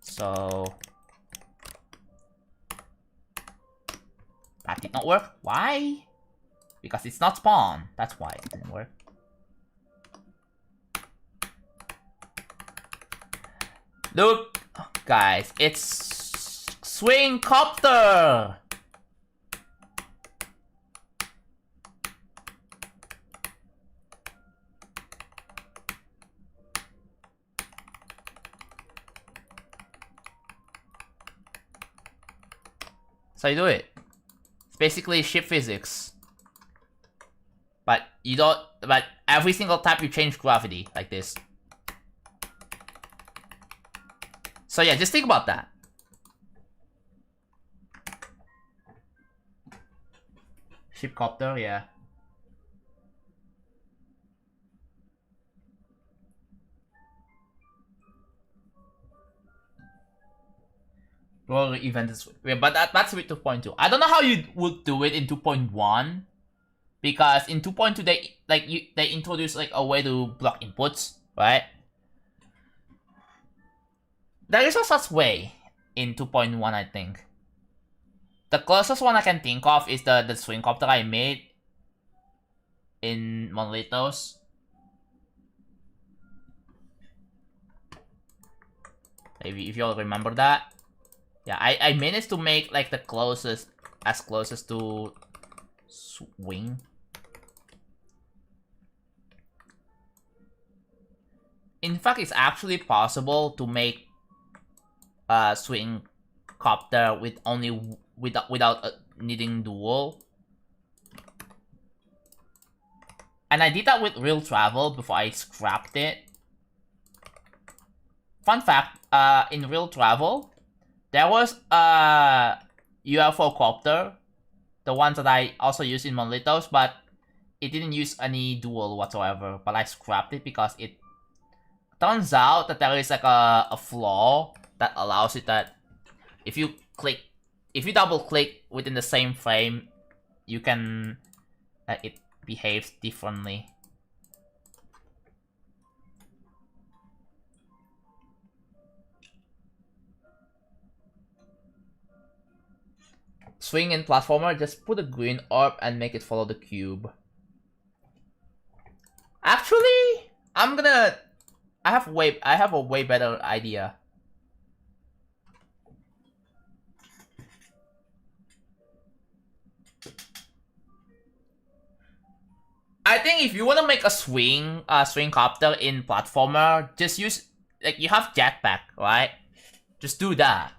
So that did not work. Why? Because it's not spawn. That's why it didn't work. Look, guys, it's swing copter. So you do it. It's basically ship physics. But you don't, but every single time you change gravity like this. So yeah, just think about that. Shipcopter, yeah. Roller event is, but that's with 2.2. I don't know how you would do it in 2.1, because in 2.2 they introduce like a way to block inputs, right? There is no such way in 2.1, I think. The closest one I can think of is the swing copter I made in Monolitos. Maybe if you all remember that. Yeah, I managed to make like the closest, as closest to swing. In fact, it's actually possible to make a swing copter with only without needing dual. And I did that with real travel before I scrapped it. Fun fact, in real travel, there was a UFO copter, the ones that I also used in Monolitos, but it didn't use any dual whatsoever. But I scrapped it because it turns out that there is like a flaw that allows it that if you double click within the same frame, you can, it behaves differently. Swing and platformer, just put a green orb and make it follow the cube. Actually, I have a way better idea. I think if you want to make a swing copter in platformer, just use, like, you have jetpack, right? Just do that.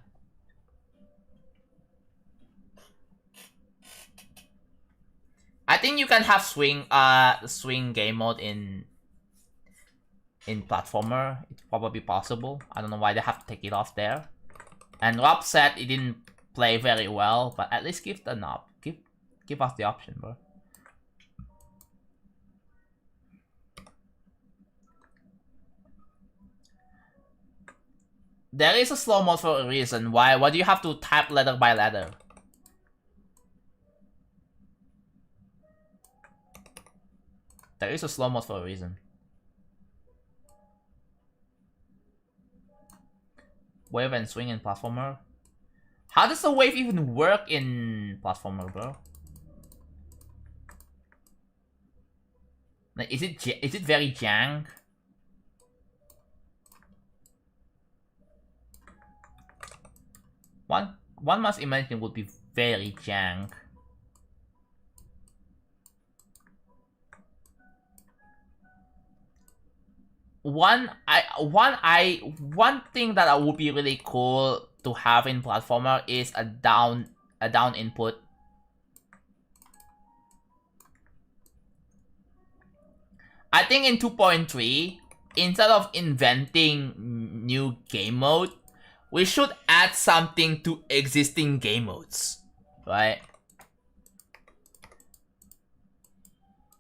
I think you can have swing game mode in platformer. It's probably possible. I don't know why they have to take it off there. And Rob said it didn't play very well, but at least give the knob. Give us the option, bro. There is a slow mode for a reason. Why do you have to type letter by letter? There is a slow mode for a reason. Wave and swing in platformer. How does the wave even work in platformer, bro? Like, is it very jank? One must imagine it would be very jank. One thing that would be really cool to have in platformer is a down input. I think in 2.3, instead of inventing new game mode, we should add something to existing game modes, right?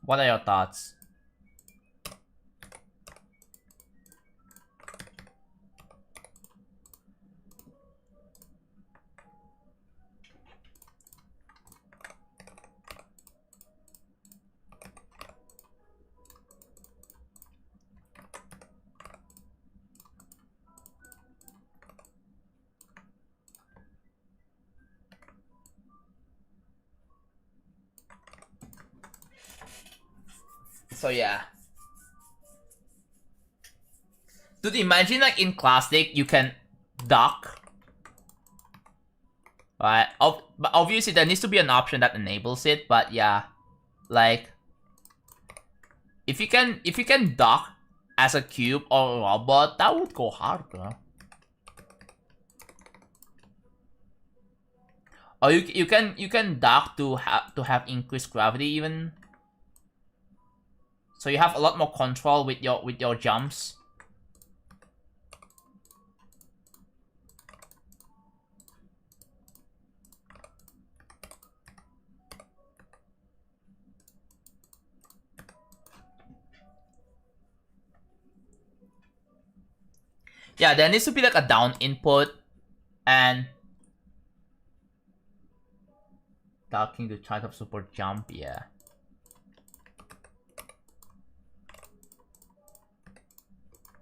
What are your thoughts? So yeah. Dude, imagine like in Classic you can dock. Right? But obviously there needs to be an option that enables it, but yeah. Like if you can dock as a cube or a robot, that would go hard, bro. Or you can dock to have increased gravity even. So you have a lot more control with your jumps. Yeah, there needs to be like a down input and docking to try to support jump, yeah.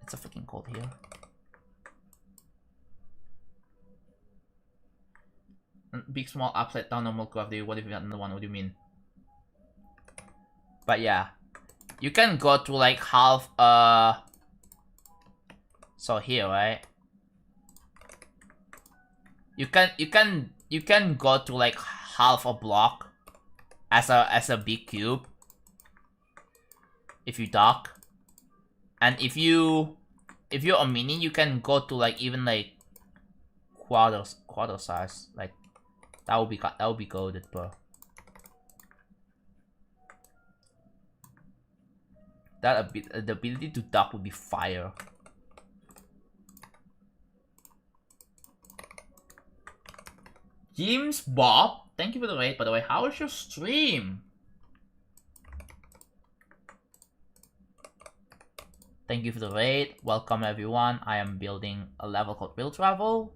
It's a freaking cold here. Big, small, upside down, normal gravity. What if you got another one? What do you mean? But yeah, you can go to like half. So here, right? You can go to like half a block as a big cube if you dock, and if you're a mini, you can go to like even like quarter size. Like that would be goated, bro. The ability to dock would be fire. James Bob, thank you for the raid, by the way. How is your stream? Thank you for the raid. Welcome everyone. I am building a level called Real Travel,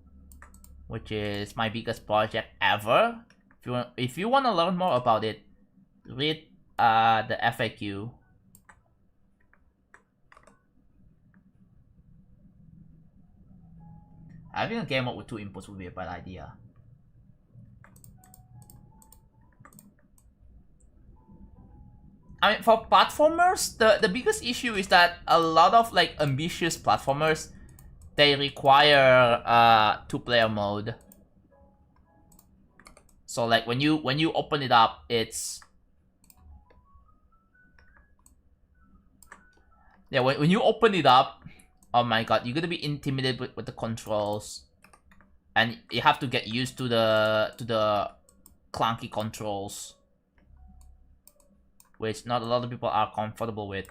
which is my biggest project ever. If you want to learn more about it, read the FAQ. Having a game mode with 2 inputs would be a bad idea. I mean, for platformers, the biggest issue is that a lot of like ambitious platformers, they require 2-player mode. So like when you open it up, it's when you open it up, oh my god, you're gonna be intimidated with the controls, and you have to get used to the clunky controls, which not a lot of people are comfortable with.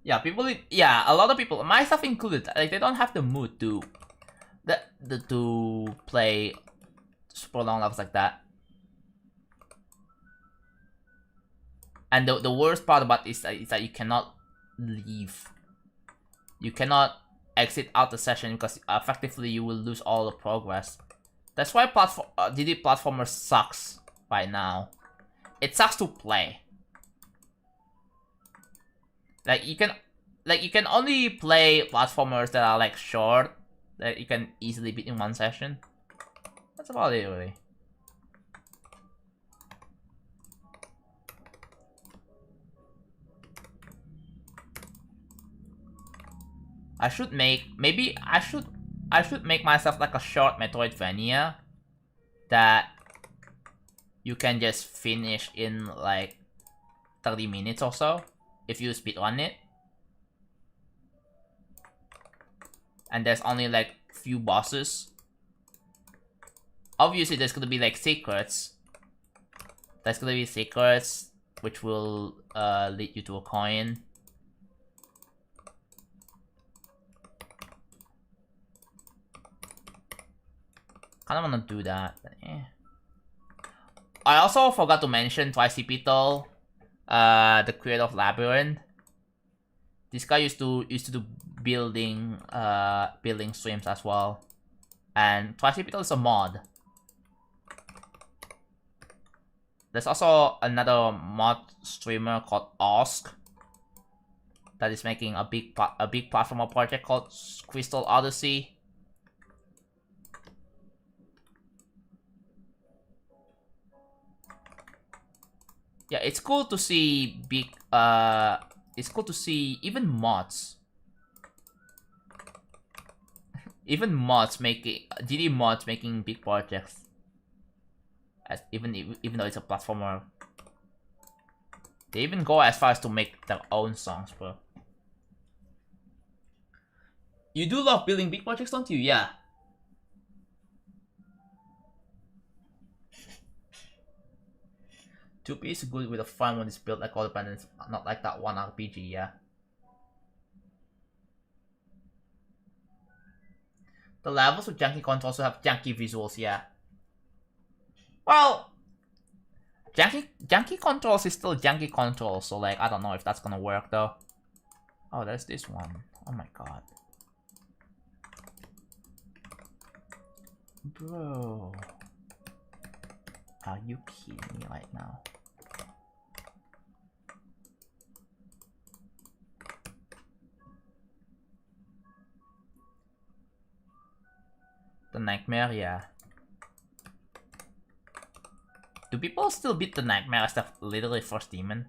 Yeah, a lot of people, myself included, like they don't have the mood to play super long levels like that. And the worst part about this is that you cannot leave. You cannot exit out the session because effectively you will lose all the progress. That's why DD platformer sucks right now. It sucks to play. Like you can only play platformers that are like short, that you can easily beat in one session. That's about it, really. I should make myself like a short Metroidvania that you can just finish in like 30 minutes or so if you speedrun it. And there's only like few bosses. Obviously there's gonna be like secrets. There's gonna be secrets which will lead you to a coin. Kinda wanna do that, but eh. I also forgot to mention twice Pital, the creator of Labyrinth. This guy used to do building streams as well. And twice Pital is a mod. There's also another mod streamer called Osk that is making a big platformer project called Crystal Odyssey. Yeah, it's cool to see it's cool to see even mods. Even mods making GD mods making big projects. Even though it's a platformer. They even go as far as to make their own songs, bro. You do love building big projects, don't you? Yeah. Tupi is good with a fun when it's built like all the planets, not like that one RPG, yeah. The levels with janky controls also have janky visuals, yeah. Well, janky controls is still janky controls, so like, I don't know if that's gonna work though. Oh, there's this one. Oh my god. Bro. Are you kidding me right now? The nightmare, yeah. Do people still beat the nightmare as the literally first demon?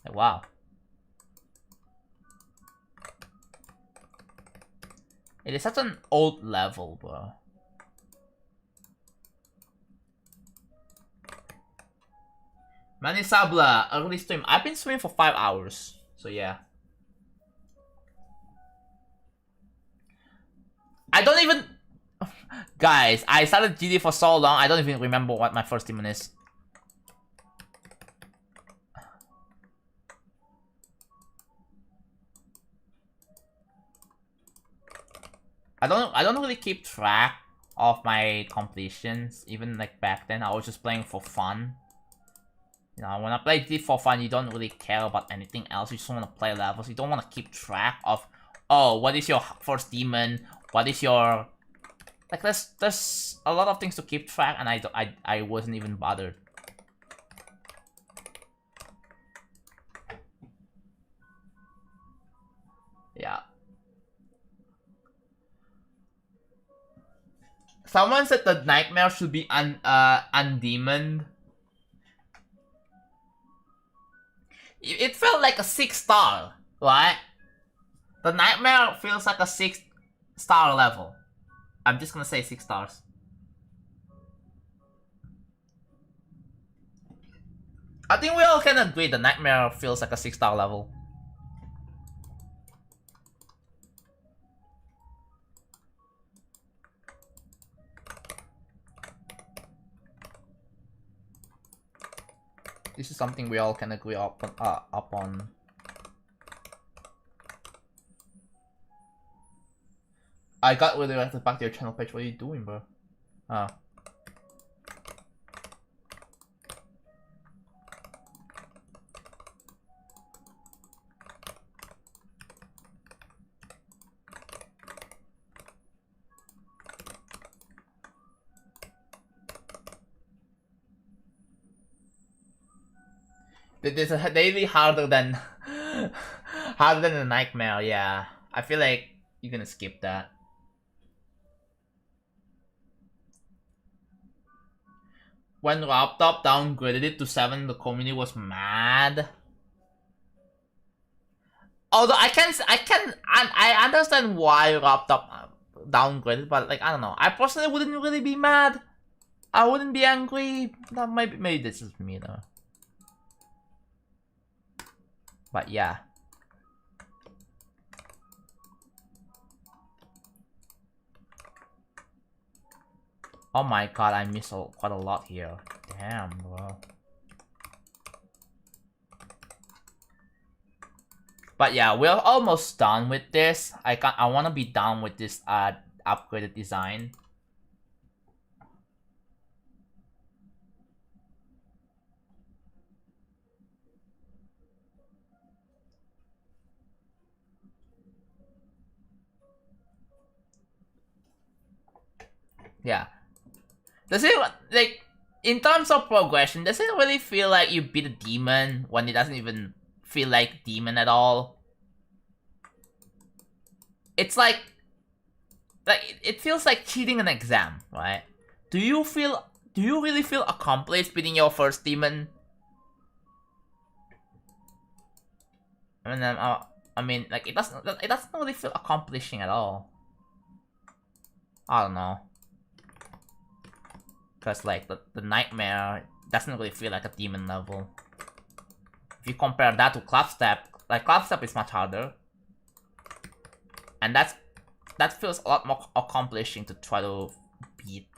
Like, wow. It is such an old level, bro. Manisabla, early stream. I've been streaming for 5 hours, so yeah. I don't even... Guys, I started GD for so long, I don't even remember what my first demon is. I don't really keep track of my completions. Even like back then, I was just playing for fun. You know, when I play GD for fun, you don't really care about anything else. You just want to play levels. You don't want to keep track of, oh, what is your first demon? What is your... Like, there's a lot of things to keep track, and I wasn't even bothered. Yeah. Someone said the nightmare should be undemoned. It felt like a 6-star, right? The nightmare feels like a 6-star level. I'm just gonna say 6 stars. I think we all can agree the nightmare feels like a 6-star level. This is something we all can agree upon. I got redirected back to your channel page. What are you doing, bro? Oh. This is daily harder than a nightmare. Yeah, I feel like you're gonna skip that. When Laptop downgraded it to 7, the community was mad. Although I understand why Laptop downgraded, but like, I don't know. I personally wouldn't really be mad. I wouldn't be angry. That maybe this is me though. But yeah. Oh my god, I missed quite a lot here. Damn, bro. But yeah, we're almost done with this. I want to be done with this upgraded design. Yeah. Does it, like, in terms of progression, does it really feel like you beat a demon when it doesn't even feel like demon at all? It's like it feels like cheating an exam, right? Do you really feel accomplished beating your first demon? I mean, like, it doesn't really feel accomplishing at all. I don't know. Because, like, the nightmare doesn't really feel like a demon level. If you compare that to Clapstep, like, Clapstep is much harder. And that feels a lot more accomplishing to try to beat.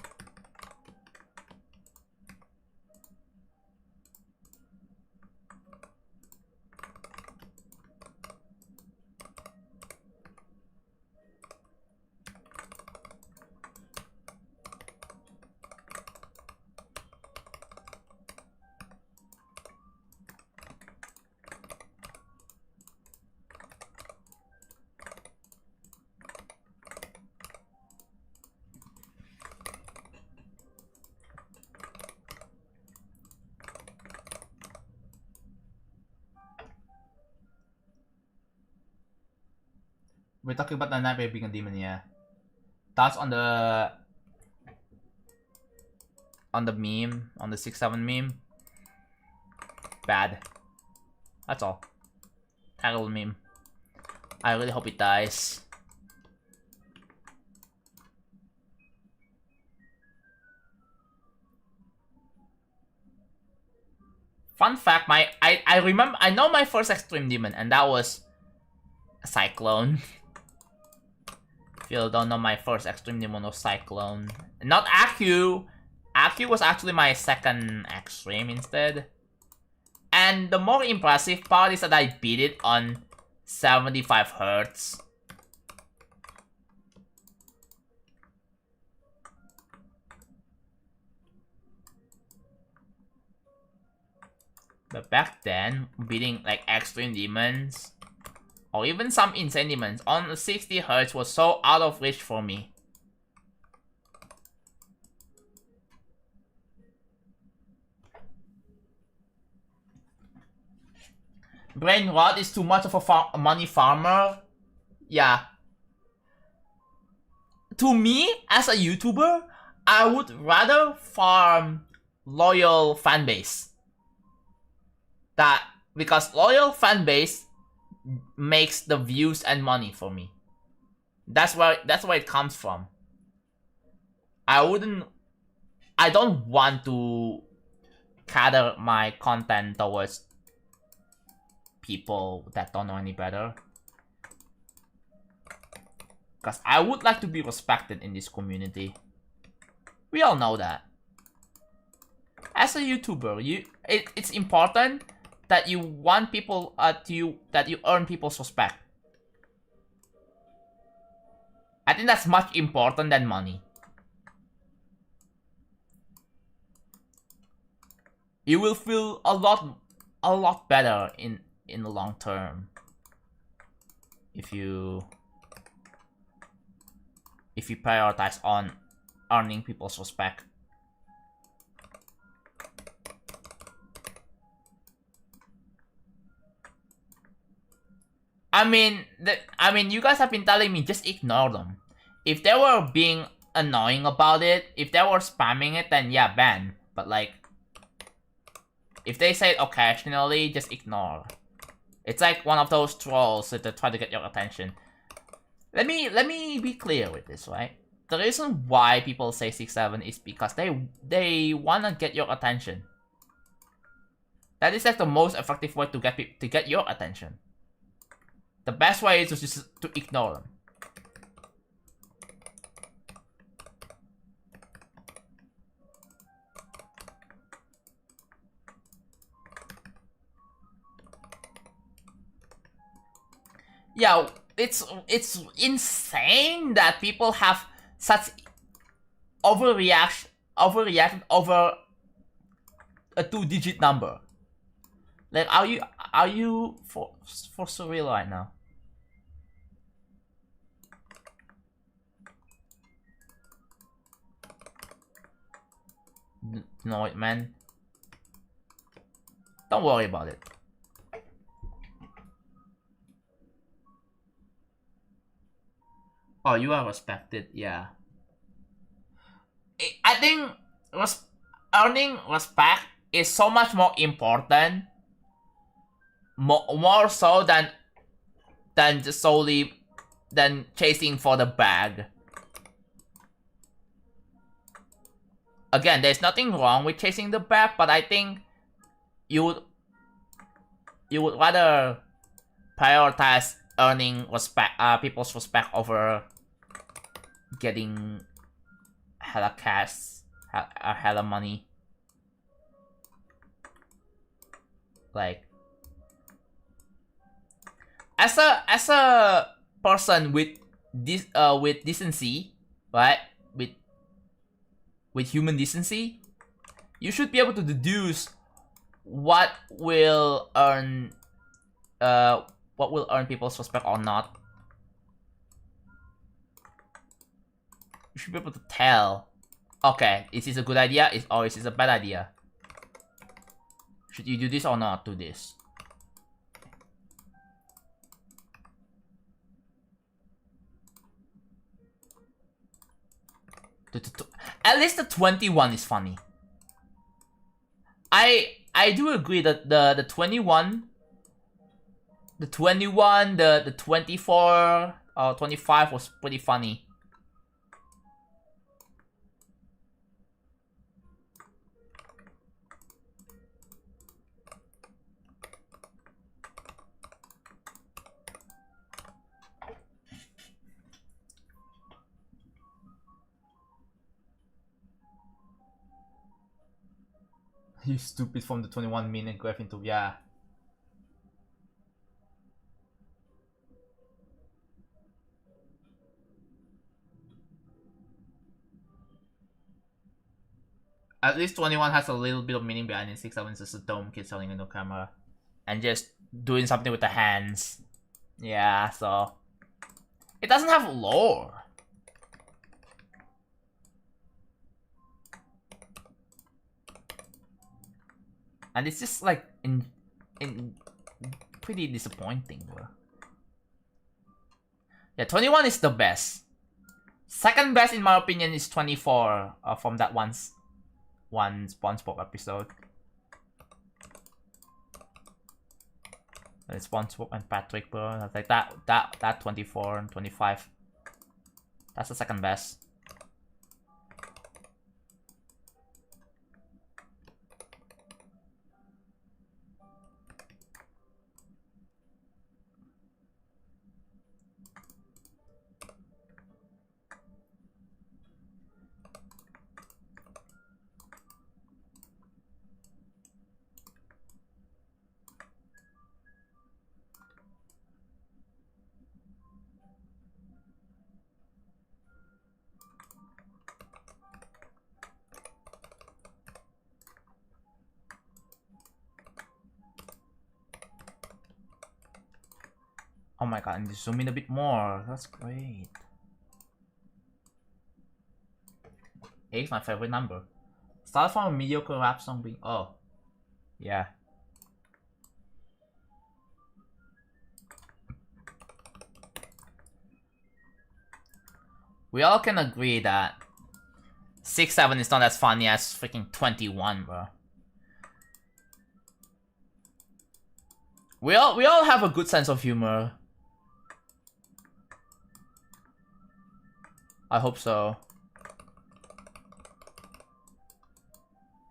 We're talking about the nightmare being a demon, yeah. That's on the meme, on the 6-7 meme. Bad. That's all. Terrible meme. I really hope it dies. Fun fact, I remember, I know my first extreme demon, and that was a Cyclone. If you don't know, my first extreme demon was Cyclone. Not Accu. Accu was actually my second extreme instead. And the more impressive part is that I beat it on 75 Hertz. But back then, beating like extreme demons, or even some insane demons, on 60 Hertz was so out of reach for me. Brain rot is too much of a money farmer. Yeah. To me, as a YouTuber, I would rather farm loyal fanbase. Because loyal fanbase makes the views and money for me. That's where it comes from. I don't want to cater my content towards people that don't know any better. Because I would like to be respected in this community. We all know that. As a YouTuber, it's important that you want people that you earn people's respect. I think that's much important than money. You will feel a lot better in the long term if you prioritize on earning people's respect. I mean, you guys have been telling me just ignore them. If they were being annoying about it, if they were spamming it, then yeah, ban. But like, if they say it occasionally, just ignore. It's like one of those trolls that try to get your attention. Let me be clear with this, right? The reason why people say 6-7 is because they wanna get your attention. That is like the most effective way to get your attention. The best way is just to ignore them. Yeah, it's insane that people have such overreaction overreacted over a 2-digit number. Like, are you for surreal right now? No, man. Don't worry about it. Oh, you are respected, yeah. I think earning respect is so much more important, more so than just solely than chasing for the bag. Again, there's nothing wrong with chasing the bag, but I think you would rather prioritize earning respect, people's respect over getting hella cash, hella money. Like, as a person with this with decency, right? With human decency, you should be able to deduce what will earn people's respect or not. You should be able to tell, okay, is this a good idea or is this a bad idea? Should you do this or not do this? At least the 21 is funny. I do agree that the 21, the 24 or 25 was pretty funny. You stupid from the 21-minute graph into, yeah. At least 21 has a little bit of meaning behind it. 6-7 is just a dumb kid selling into camera. And just doing something with the hands. Yeah, so... It doesn't have lore. And it's just like in pretty disappointing, bro. Yeah, 21 is the best. Second best in my opinion is 24 from that one SpongeBob episode. It's SpongeBob and Patrick, bro. Like that 24 and 25. That's the second best. Oh my god, and zoom in a bit more. That's great. 8 is my favorite number. Start from a mediocre rap song being... Oh. Yeah. We all can agree that 6-7 is not as funny as freaking 21, bro. We all have a good sense of humor. I hope so.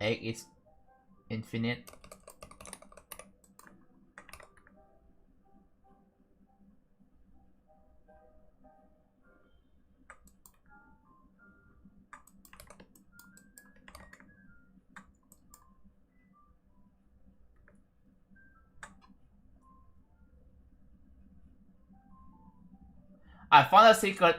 8 is infinite. I found a secret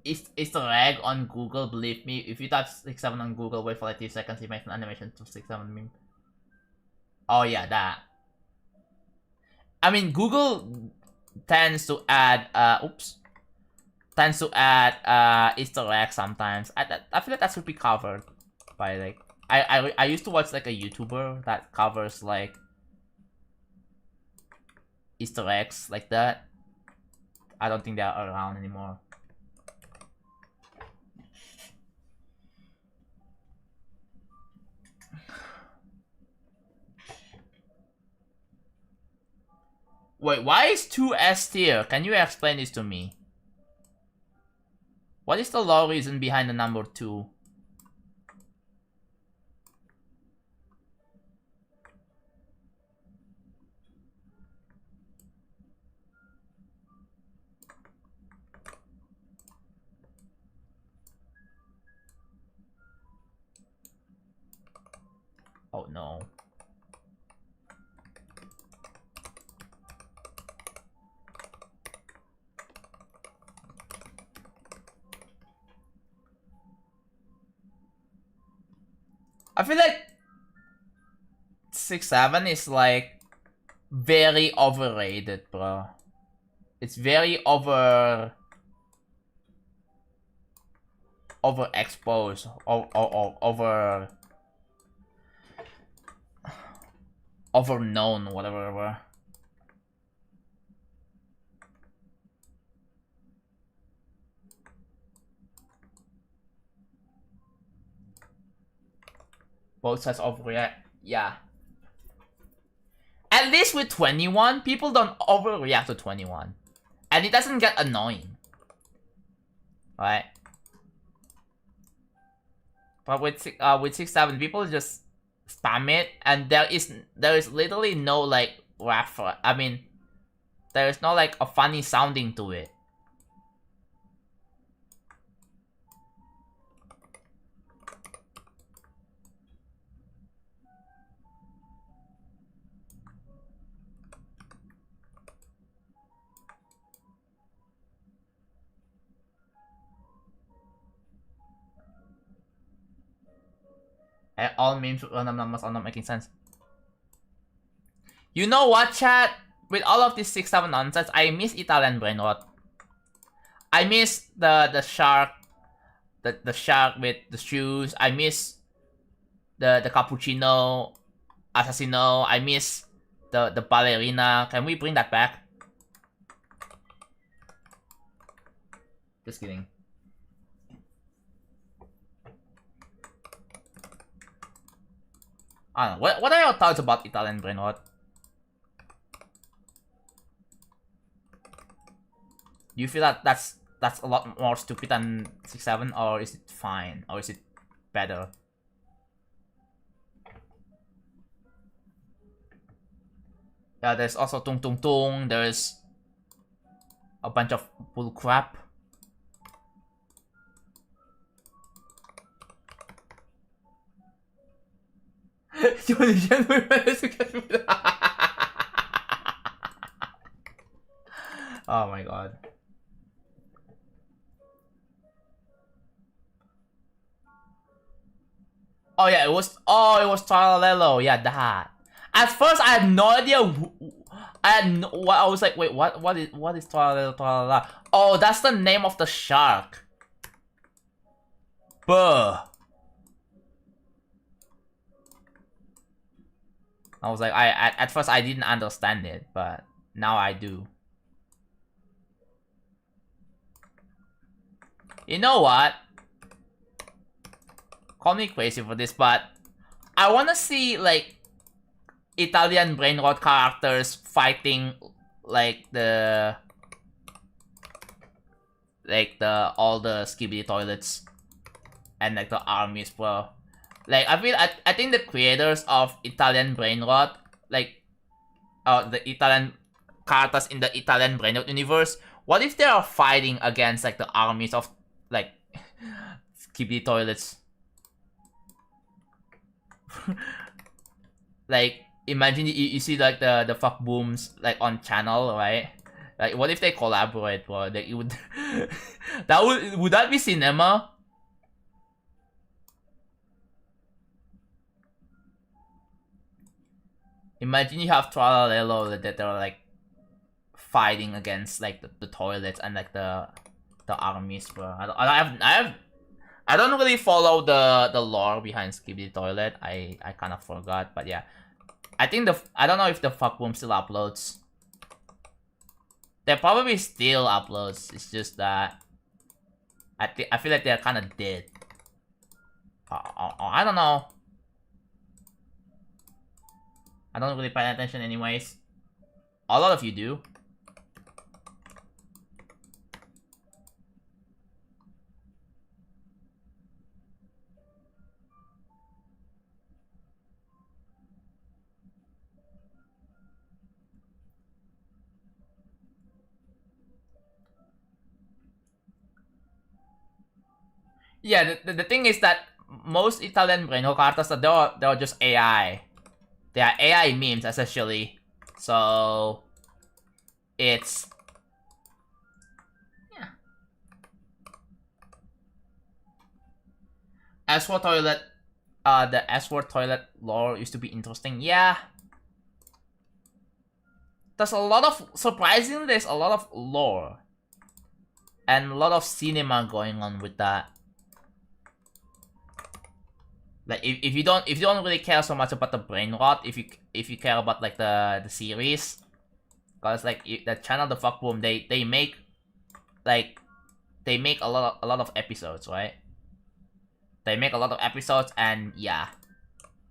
Easter egg on Google, believe me. If you type 6-7 on Google, wait for like 3 seconds, it makes an animation to 6-7 meme. Oh yeah, that. I mean, Google tends to add, Easter eggs sometimes. I feel like that should be covered by like, I used to watch like a YouTuber that covers like Easter eggs like that. I don't think they are around anymore. Wait, why is 2 S tier? Can you explain this to me? What is the law reason behind the number 2? Oh no. I feel like 6-7 is like very overrated, bro. It's very overexposed, overknown, whatever. Both sides overreact. Yeah. At least with 21, people don't overreact to 21. And it doesn't get annoying. Right? But with 6-7, people just spam it, and there is literally no like refer. I mean, there is no like a funny sounding to it. All memes with random numbers are not making sense. You know what, chat? With all of this 6-7 nonsense, I miss Italian brain rot. I miss the shark, the shark with the shoes. I miss the cappuccino assassino. I miss the ballerina. Can we bring that back? Just kidding. I don't know. What are your thoughts about Italian brain rot? Do you feel that that's a lot more stupid than 6-7, or is it fine, or is it better? Yeah, there's also tung tung tung. There's a bunch of bull crap. Oh my god. Oh yeah, it was Parallelo. Yeah, that. At first, I had no idea. I was like, wait, what is Parallelo? Oh, that's the name of the shark. Buh. I was like, at first I didn't understand it, but now I do. You know what? Call me crazy for this, but I wanna see like Italian brain rot characters fighting like all the skibidi toilets and like the armies, bro. Like I think the creators of Italian brain rot, like the Italian characters in the Italian brain rot universe, what if they are fighting against like the armies of like skibidi toilets? Like imagine you see like the fuck booms like on channel, right? Like, what if they collaborate, bro? Like, it would that would that be cinema? Imagine you have Tralalelo that they're like fighting against like the toilets and like the armies, bro. I don't really follow the lore behind Skibidi Toilet. I kind of forgot, but yeah, I think I don't know if the fuck room still uploads. They probably still uploads. It's just that I feel like they're kind of dead. I don't know. I don't really pay attention anyways. A lot of you do. Yeah, the thing is that most Italian brain cartas they're just AI. They are AI memes essentially. So it's yeah. As for toilet, the as for toilet lore used to be interesting. Yeah, there's a lot of surprisingly there's a lot of lore and a lot of cinema going on with that. Like if you don't really care so much about the brain rot, if you care about like the series, cause like the channel the fuck boom they make like they make a lot of episodes, right? They make a lot of episodes and yeah,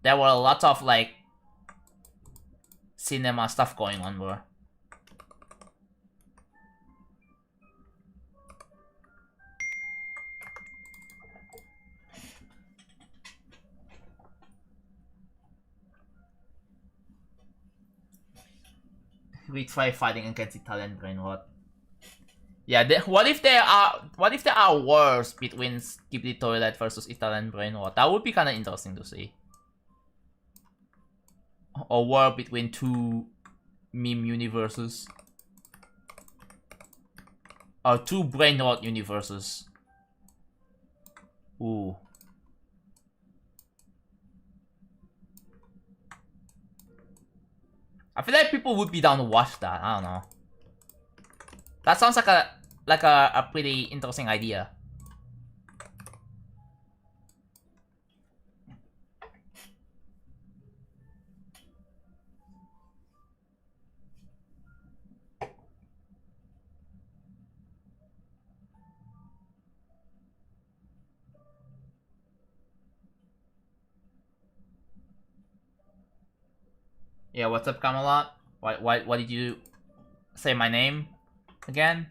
there were a lot of like cinema stuff going on, bro. We try fighting against Italian brain rot. Yeah, what if there are wars between Skibidi Toilet versus Italian brain rot? That would be kind of interesting to see. A war between two meme universes. Or two brain rot universes. Ooh. I feel like people would be down to watch that. I don't know. That sounds like a pretty interesting idea. Yeah, what's up, Camelot? Why did you say my name again?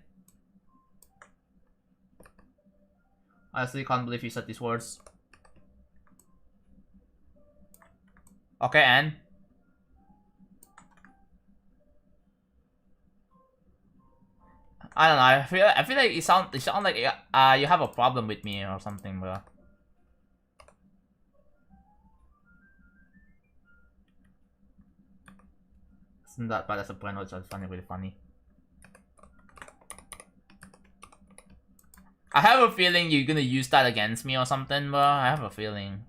I honestly can't believe you said these words. Okay, and I don't know. I feel like you sound like you have a problem with me or something, bro. It's not that bad as a plan, it's just funny, really funny. I have a feeling you're gonna use that against me or something, bro. I have a feeling.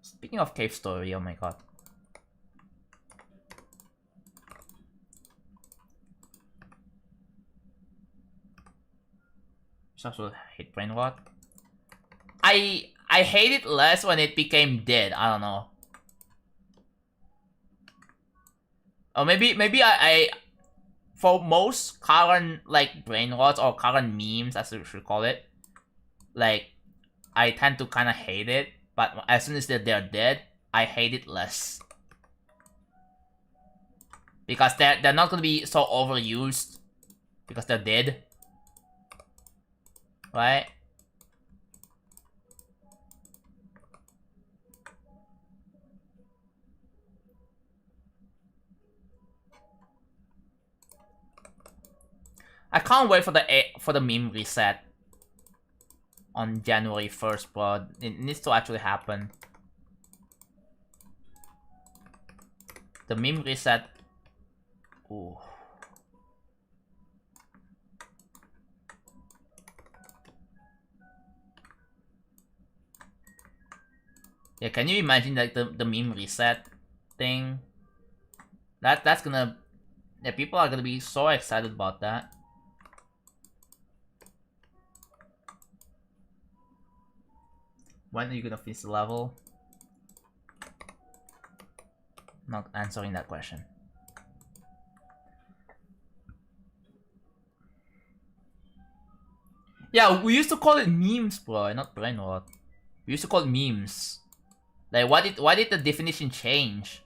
Speaking of cave story, oh my god. It's also hate brain rot. I hate it less when it became dead. I don't know. Or maybe I for most current like brain rots or current memes, as you should call it, like I tend to kind of hate it. But as soon as they're dead, I hate it less because they're not gonna be so overused because they're dead, right? I can't wait for the meme reset on January 1st, bro. It needs to actually happen. The meme reset. Ooh. Yeah, can you imagine like the meme reset thing? That's gonna, yeah, people are gonna be so excited about that. When are you gonna finish the level? Not answering that question. Yeah, we used to call it memes, bro, not brain rot. We used to call it memes. Like, why did the definition change?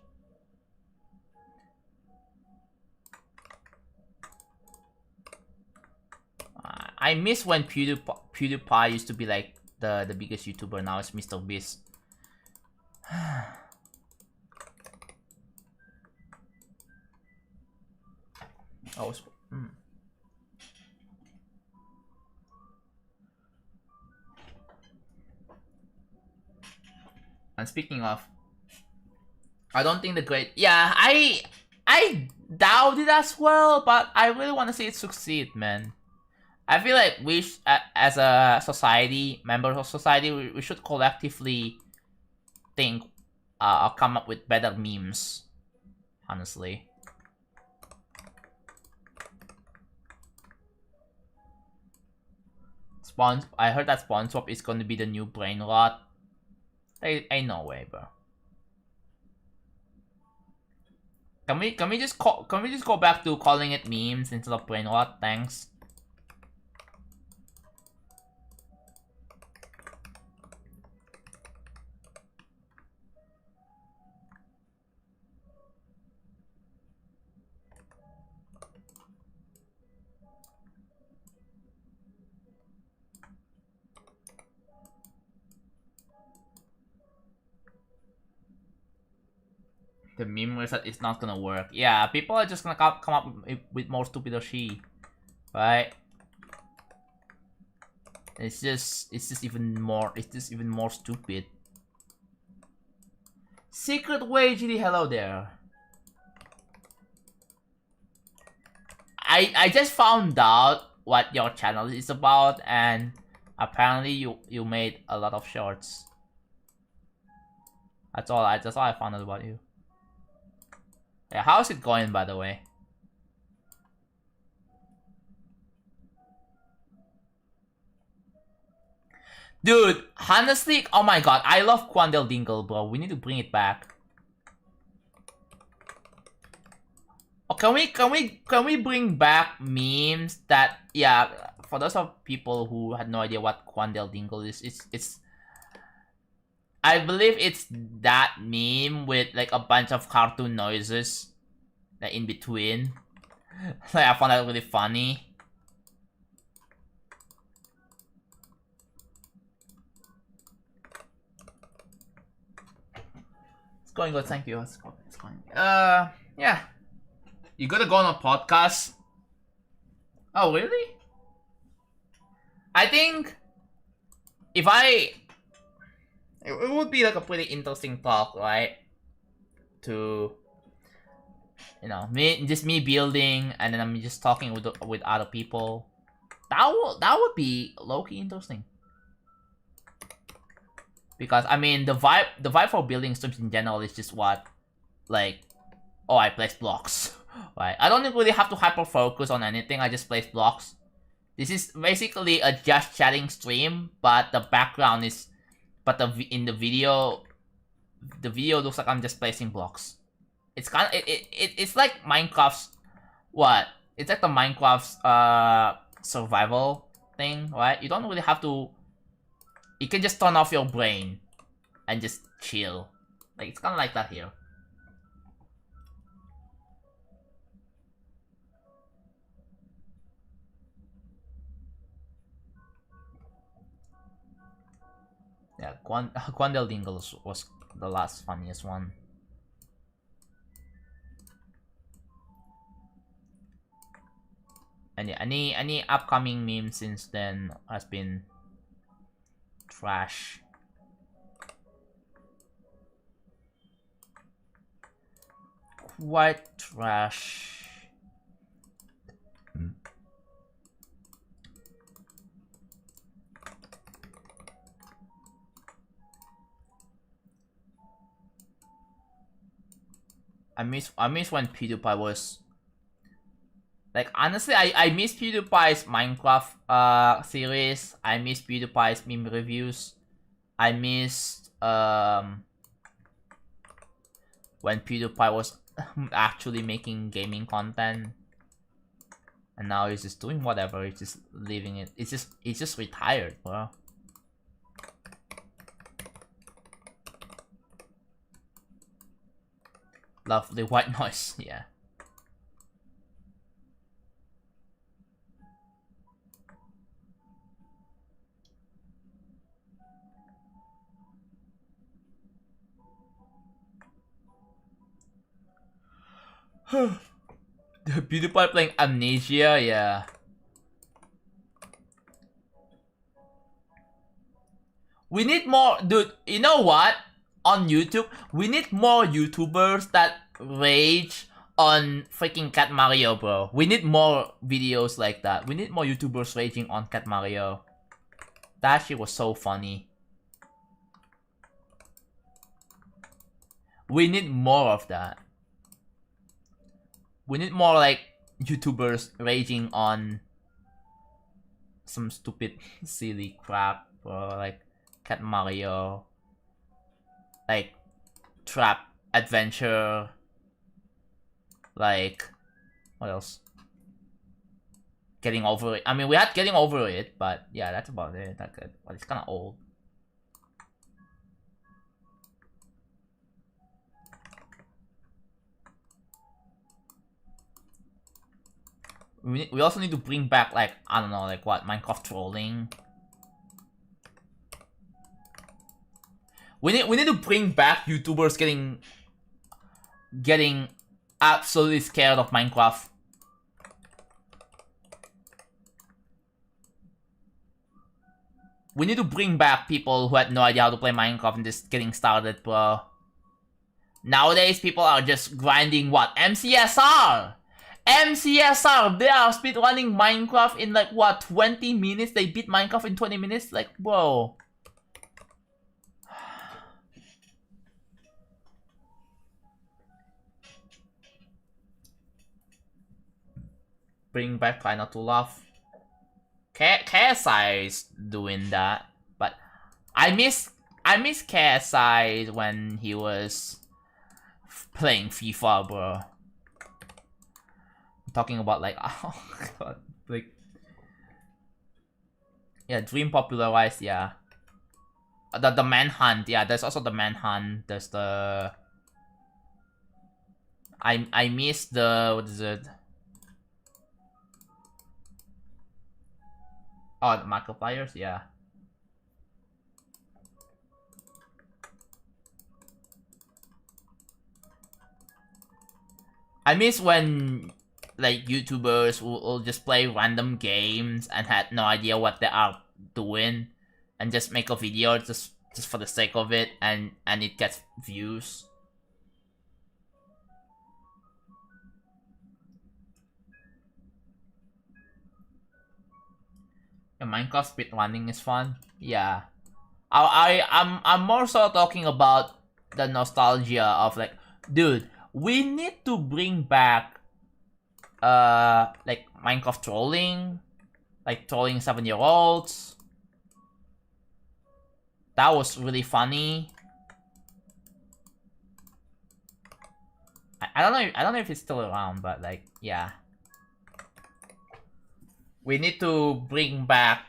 I miss when PewDiePie used to be like the biggest YouTuber. Now it's Mr. Beast. Oh, And speaking of, I don't think the great. Yeah, I doubt it as well, but I really want to see it succeed, man. I feel like we, as a society, members of society, we should collectively think, or come up with better memes. Honestly. I heard that SpongeBob is going to be the new brain rot. Ain't no way, bro. Can we just go back to calling it memes instead of brain rot? Thanks. The meme reset is not gonna work. Yeah, people are just gonna come up with more stupid she, right? It's just even more stupid. Secret way, GD, hello there. I just found out what your channel is about, and apparently you made a lot of shorts. That's all I found out about you. Yeah, how's it going, by the way? Dude, honestly, oh my god, I love Quandel Dingle, bro. We need to bring it back. Oh, can we bring back memes that, yeah, for those of people who had no idea what Quandel Dingle is, it's I believe it's that meme with like a bunch of cartoon noises like in between. Like, I found that really funny. It's going good, thank you. It's going. Yeah. You gotta go on a podcast? Oh, really? I think if it would be like a pretty interesting talk, right? To, you know, me building, and then I'm just talking with other people. That would be low-key interesting. Because I mean, the vibe for building streams in general is just what, like, oh, I place blocks, right? I don't really have to hyper focus on anything. I just place blocks. This is basically a just chatting stream, but the background is, in the video looks like I'm just placing blocks. It's kind of it's like Minecraft's what? It's like the Minecraft's survival thing, right? You don't really have to. You can just turn off your brain and just chill. Like, it's kind of like that here. Yeah, Quandel Dingles was the last funniest one. Any upcoming memes since then has been Trash. Quite trash. I miss when PewDiePie was like, honestly, I miss PewDiePie's Minecraft series. I miss PewDiePie's meme reviews. I missed when PewDiePie was actually making gaming content. And now he's just doing whatever, he's just leaving it. He's just retired, bro. Lovely white noise, yeah. The PewDiePie playing Amnesia, yeah. We need more, dude, you know what? On YouTube, we need more YouTubers that rage on freaking Cat Mario, bro. We need more videos like that. We need more YouTubers raging on Cat Mario. That shit was so funny. We need more of that. We need more, like, YouTubers raging on some stupid, silly crap, bro. Like, Cat Mario. Like, Trap Adventure. Like, what else? Getting Over It. I mean, we had Getting Over It, but yeah, that's about it. That good. But it's kind of old. We also need to bring back, like, I don't know, like what, Minecraft trolling. We need to bring back YouTubers getting absolutely scared of Minecraft. We need to bring back people who had no idea how to play Minecraft and just getting started, bro. Nowadays, people are just grinding what? MCSR! MCSR! They are speedrunning Minecraft in like what? 20 minutes? They beat Minecraft in 20 minutes? Like, bro. Bring back Try Not to Laugh. KSI is doing that, but I miss KSI when he was playing FIFA, bro. I'm talking about like, oh god, like, yeah, Dream popularized, yeah. The Manhunt, yeah. There's also the Manhunt. There's the I miss the, what is it? Oh, the Markipliers, yeah. I miss when, like, YouTubers will just play random games and had no idea what they are doing, and just make a video just for the sake of it, and it gets views. Yeah, Minecraft speedrunning is fun. Yeah. I'm more so talking about the nostalgia of, like, dude, we need to bring back like Minecraft trolling, like trolling 7-year-olds. That was really funny. I don't know if it's still around, but like, yeah. We need to bring back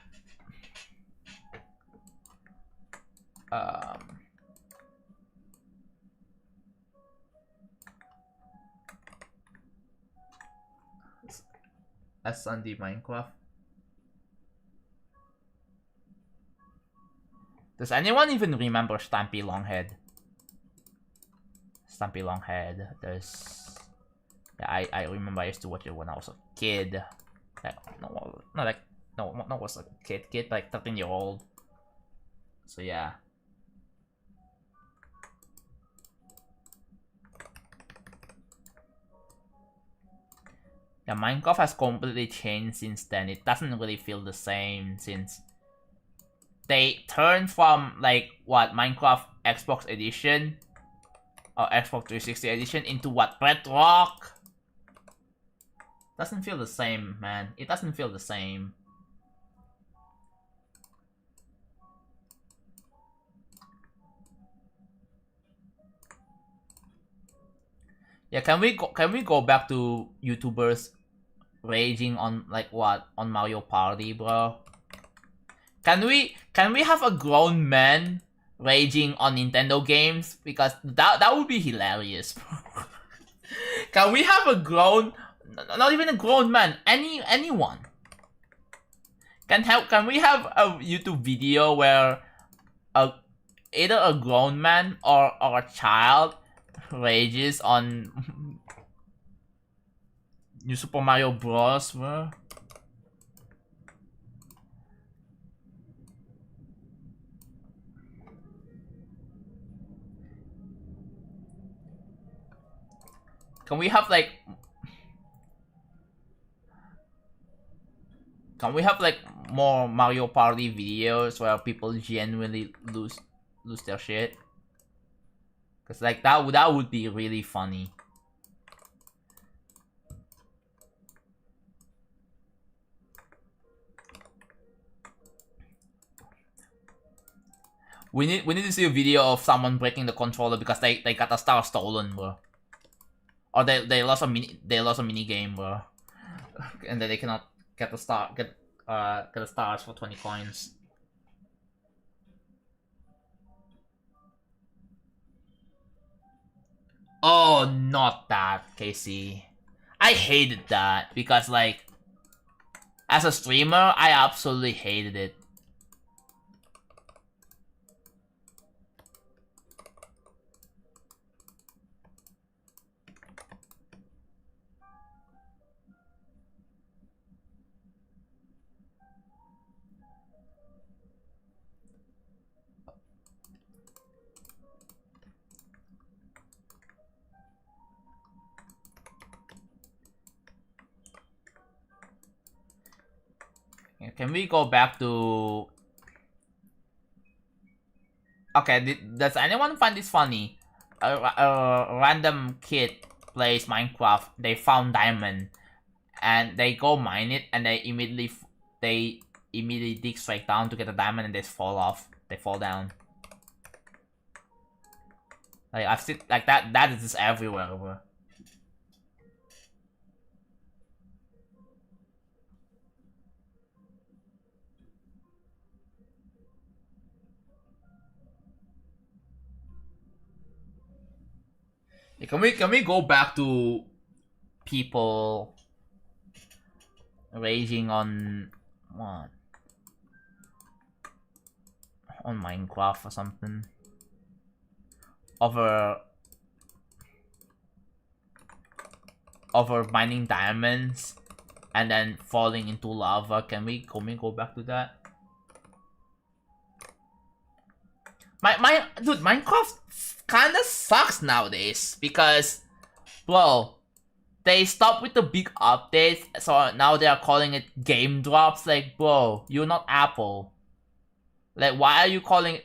S&D Minecraft. Does anyone even remember Stampy Longhead? Stampy Longhead. There's, yeah, I remember I used to watch it when I was a kid. Like, no, was a kid, like 13-year-old. So yeah. Yeah, Minecraft has completely changed since then. It doesn't really feel the same since they turned from like what Minecraft Xbox Edition or Xbox 360 Edition into what Bedrock. Doesn't feel the same, man. It doesn't feel the same. Yeah, can we go back to YouTubers raging on like what on Mario Party, bro? Can we have a grown man raging on Nintendo games? Because that would be hilarious, bro. Can we have a grown, not even a grown man, anyone? Can we have a YouTube video where either a grown man or a child rages on New Super Mario Bros, bro? Can we have like more Mario Party videos where people genuinely lose their shit? Cause like that would be really funny. We need to see a video of someone breaking the controller because they got a star stolen, bro. Or they lost a mini game, bro. And then they cannot get the stars for 20 coins. Oh, not that, Casey. I hated that because like as a streamer, I absolutely hated it. Can we go back to... Okay, does anyone find this funny? A random kid plays Minecraft, they found diamond, and they go mine it, and they immediately dig straight down to get a diamond, and they fall off. They fall down. Like I've seen like that is just everywhere, bro. Can we go back to people raging on what? On Minecraft or something? Over mining diamonds and then falling into lava. Can we go back to that? Dude, Minecraft kinda sucks nowadays because, well, they stopped with the big updates, so now they are calling it game drops. Like, bro, you're not Apple. Like, why are you calling it?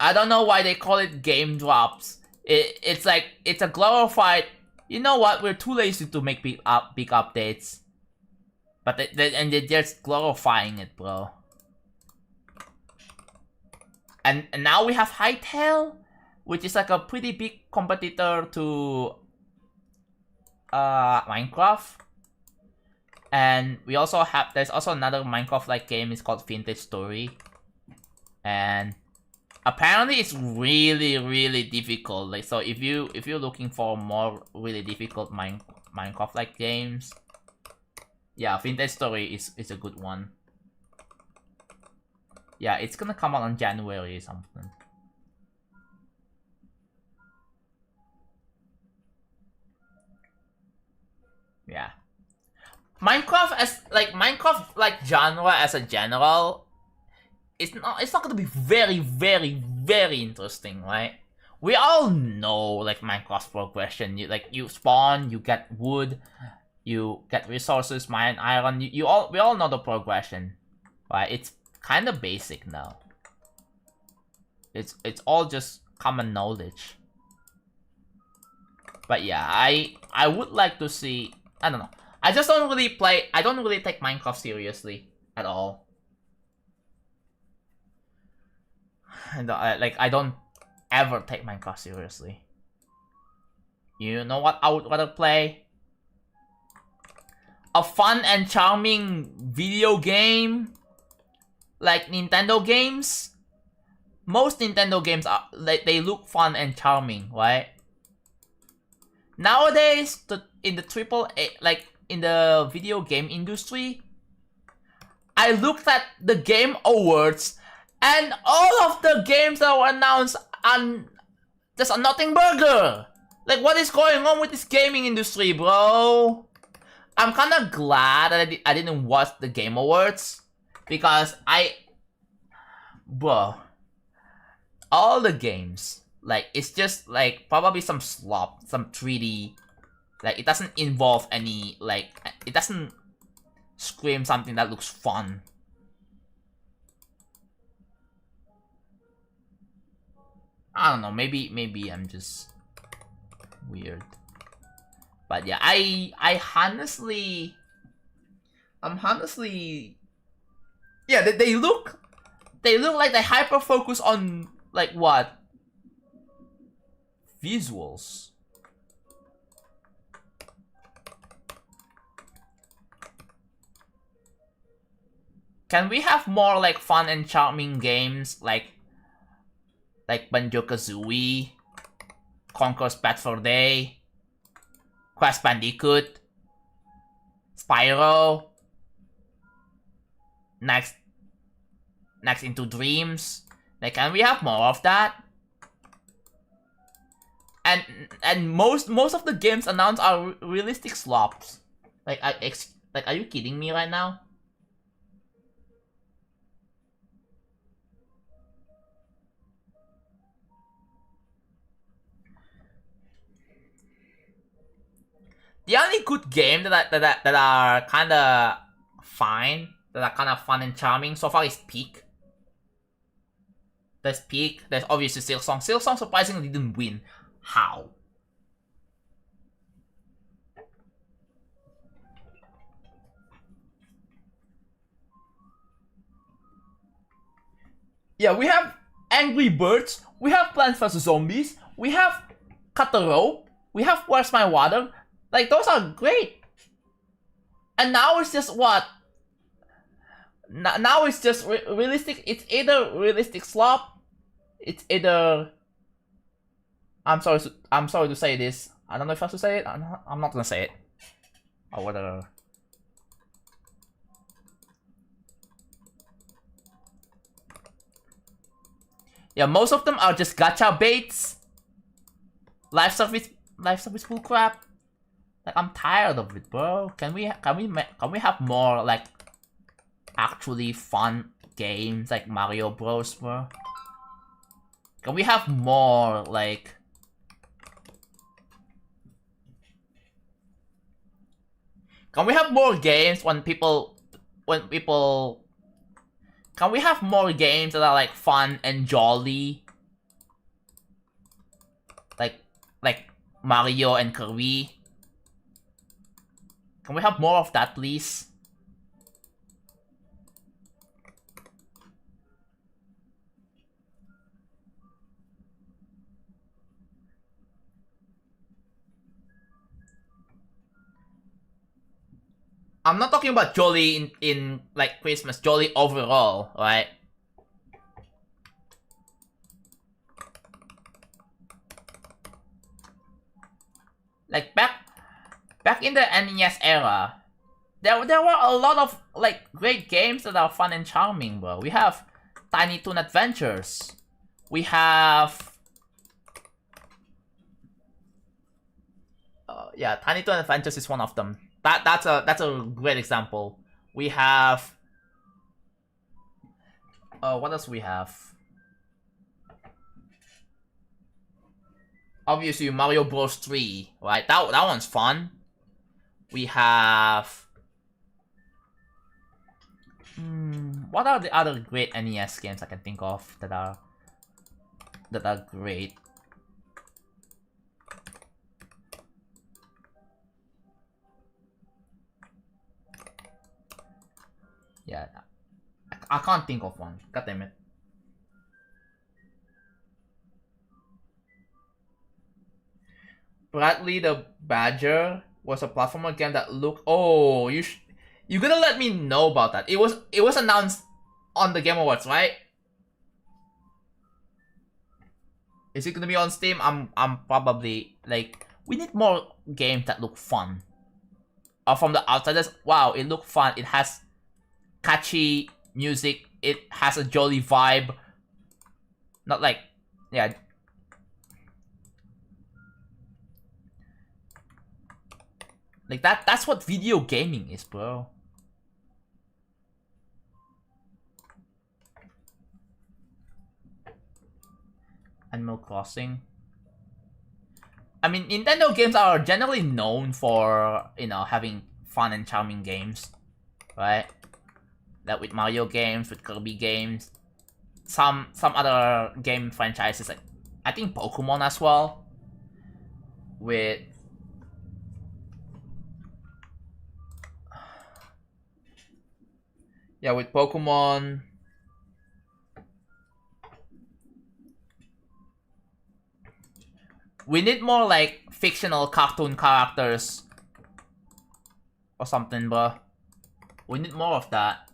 I don't know why they call it game drops. It's like, it's a glorified, you know what, we're too lazy to make big updates. But they're just glorifying it, bro. And now we have Hytale, which is like a pretty big competitor to Minecraft. And we also have, there's also another Minecraft-like game, it's called Vintage Story. And apparently it's really difficult. Like, so if you're looking for more really difficult Minecraft-like games, yeah, Vintage Story is a good one. Yeah, it's gonna come out on January or something. Yeah. Minecraft like genre as a general it's not gonna be very, very, very interesting, right? We all know like Minecraft progression. You spawn, you get wood, you get resources, mine iron. We all know the progression, right? It's kind of basic now. It's all just common knowledge. But yeah, I would like to see. I don't know. I just don't really play. I don't really take Minecraft seriously at all. I don't ever take Minecraft seriously. You know what I would rather play? A fun and charming video game like Nintendo games. Most Nintendo games are they look fun and charming, right? Nowadays, in the in the video game industry, I looked at the Game Awards, and all of the games that were announced are just a nothing burger. Like, what is going on with this gaming industry, bro? I'm kind of glad that I didn't watch the Game Awards, because bro, all the games, like, it's just like probably some slop, some 3D. Like, it doesn't involve any, like, it doesn't scream something that looks fun. I don't know, maybe I'm just weird. But yeah, I'm honestly, yeah, they look like they hyper focus on like what? Visuals. Can we have more like fun and charming games like Banjo-Kazooie, Conker's Bad Fur Day, Crash Bandicoot, Spyro, next Into Dreams? Like, can we have more of that? And most of the games announced are realistic slops. Like, are you kidding me right now? The only good game that are kind of fine, that are kind of fun and charming so far is Peak. There's Peak. There's obviously Silksong. Silksong surprisingly didn't win. How? Yeah, we have Angry Birds. We have Plants vs Zombies. We have Cut the Rope. We have Where's My Water. Like, those are great. And now it's just what? Now it's just realistic. It's either realistic slop. It's either. I'm sorry to say this. I don't know if I should say it. I'm not gonna say it. Or whatever. Yeah, most of them are just gacha baits. Live service bull crap. Like, I'm tired of it, bro. Can we have more like actually fun games like Mario Bros, bro? Can we have more like? Can we have more games when people? Can we have more games that are like fun and jolly? Like Mario and Kirby. Can we have more of that, please? I'm not talking about jolly in like Christmas, jolly overall, right? Like back in the NES era, there were a lot of like great games that are fun and charming, bro. We have Tiny Toon Adventures. We have yeah, Tiny Toon Adventures is one of them. That's a great example. We have What else we have? Obviously, Mario Bros. 3, right? That one's fun. We have... what are the other great NES games I can think of that are great? Yeah, I can't think of one. God damn it. Bradley the Badger was a platformer game that looked... Oh, you're gonna let me know about that. It was announced on the Game Awards, right? Is it gonna be on Steam? I'm probably like, we need more games that look fun. From the outsiders, wow, it looked fun. It has catchy music. It has a jolly vibe. Not like, yeah. Like that's what video gaming is, bro. Animal Crossing. I mean, Nintendo games are generally known for, you know, having fun and charming games, right? Like with Mario games, with Kirby games, some other game franchises, like I think Pokemon as well. With with Pokemon. We need more like fictional cartoon characters or something, bro. We need more of that.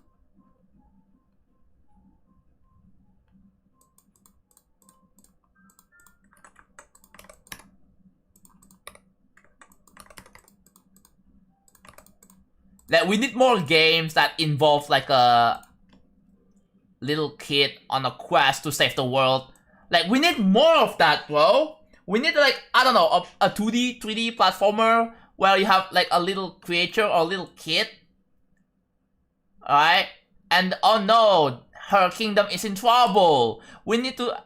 Like, we need more games that involve like a little kid on a quest to save the world. Like, we need more of that, bro. We need, like, I don't know, a 2D, 3D platformer where you have like a little creature or a little kid. Alright? And oh no, her kingdom is in trouble. We need to...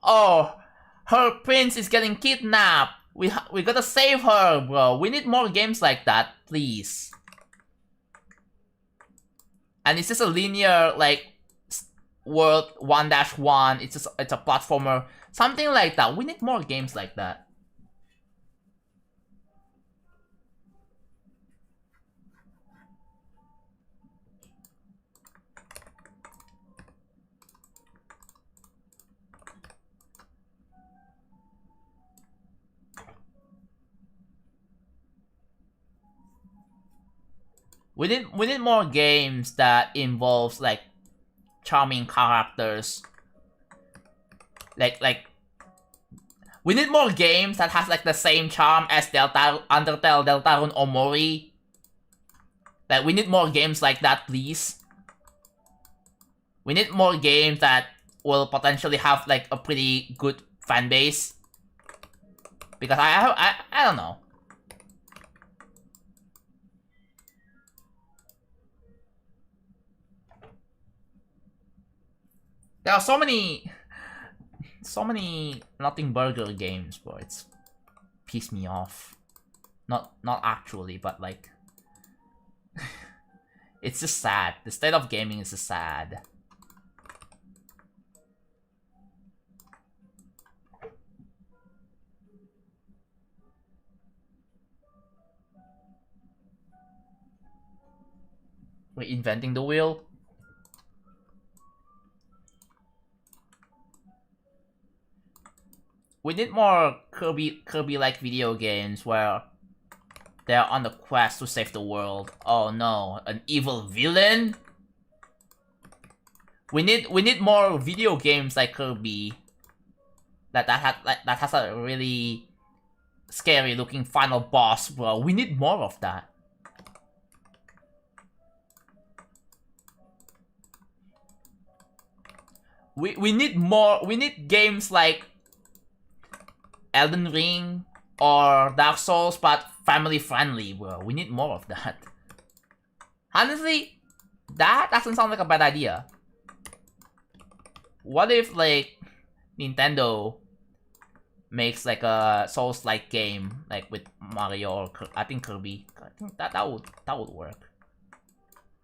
Oh, her prince is getting kidnapped. We gotta save her, bro. We need more games like that, please. And it's just a linear, like, world 1-1. It's a platformer. Something like that. We need more games like that. We need more games that involves like charming characters. Like we need more games that has like the same charm as Undertale, Deltarune, or Mori. Like, we need more games like that, please. We need more games that will potentially have like a pretty good fan base. Because I don't know. There are so many Nothing Burger games, bro. It's pissed me off. Not actually, but like, it's just sad. The state of gaming is just sad. We're inventing the wheel. We need more Kirby-like video games where they're on the quest to save the world. Oh no, an evil villain? We need more video games like Kirby that has a really scary looking final boss, bro. We need more of that. We need more. We need games like Elden Ring or Dark Souls, but family friendly, bro. We need more of that. Honestly, that doesn't sound like a bad idea. what if like Nintendo makes like a Souls-like game, like with Mario or I think Kirby? I think that would work.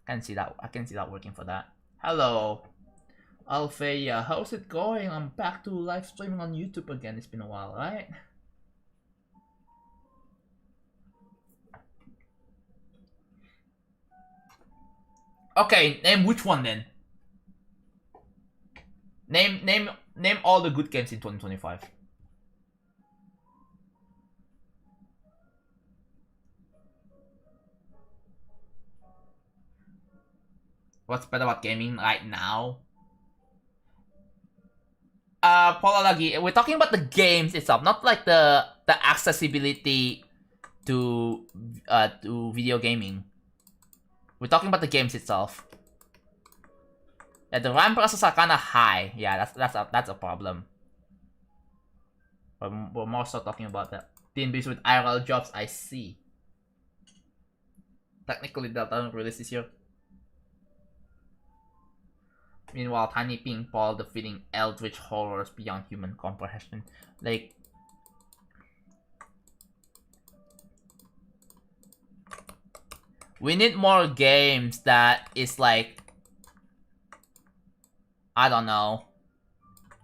I can see that working for that. Hello, Alfea. How's it going? I'm back to live streaming on YouTube again. It's been a while, right? Okay, name which one then? Name all the good games in 2025. What's better about gaming right now? Polalagi, we're talking about the games itself, not like the accessibility to video gaming. We're talking about the games itself. Yeah, the RAM prices are kind of high. Yeah, that's a problem. We're more so talking about the TNBs with IRL jobs. I see. Technically, that doesn't release this year. Meanwhile, Tiny Pink Ball defeating eldritch horrors beyond human comprehension. Like, we need more games that is like, I don't know.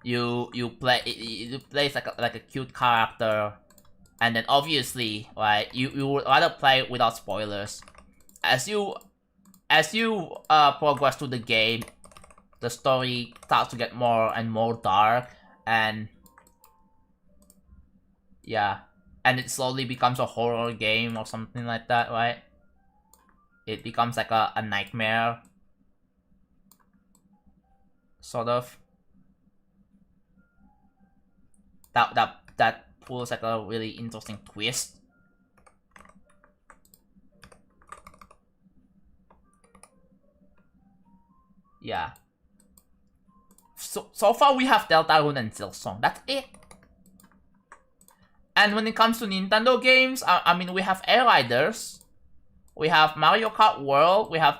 You play like a cute character, and then obviously, right? You would rather play without spoilers. As you progress through the game, the story starts to get more and more dark, and yeah, and it slowly becomes a horror game or something like that, right? It becomes like a nightmare, sort of. That pulls like a really interesting twist. Yeah. So far we have Deltarune and Silksong. That's it. And when it comes to Nintendo games, I mean, we have Air Riders, we have Mario Kart World, we have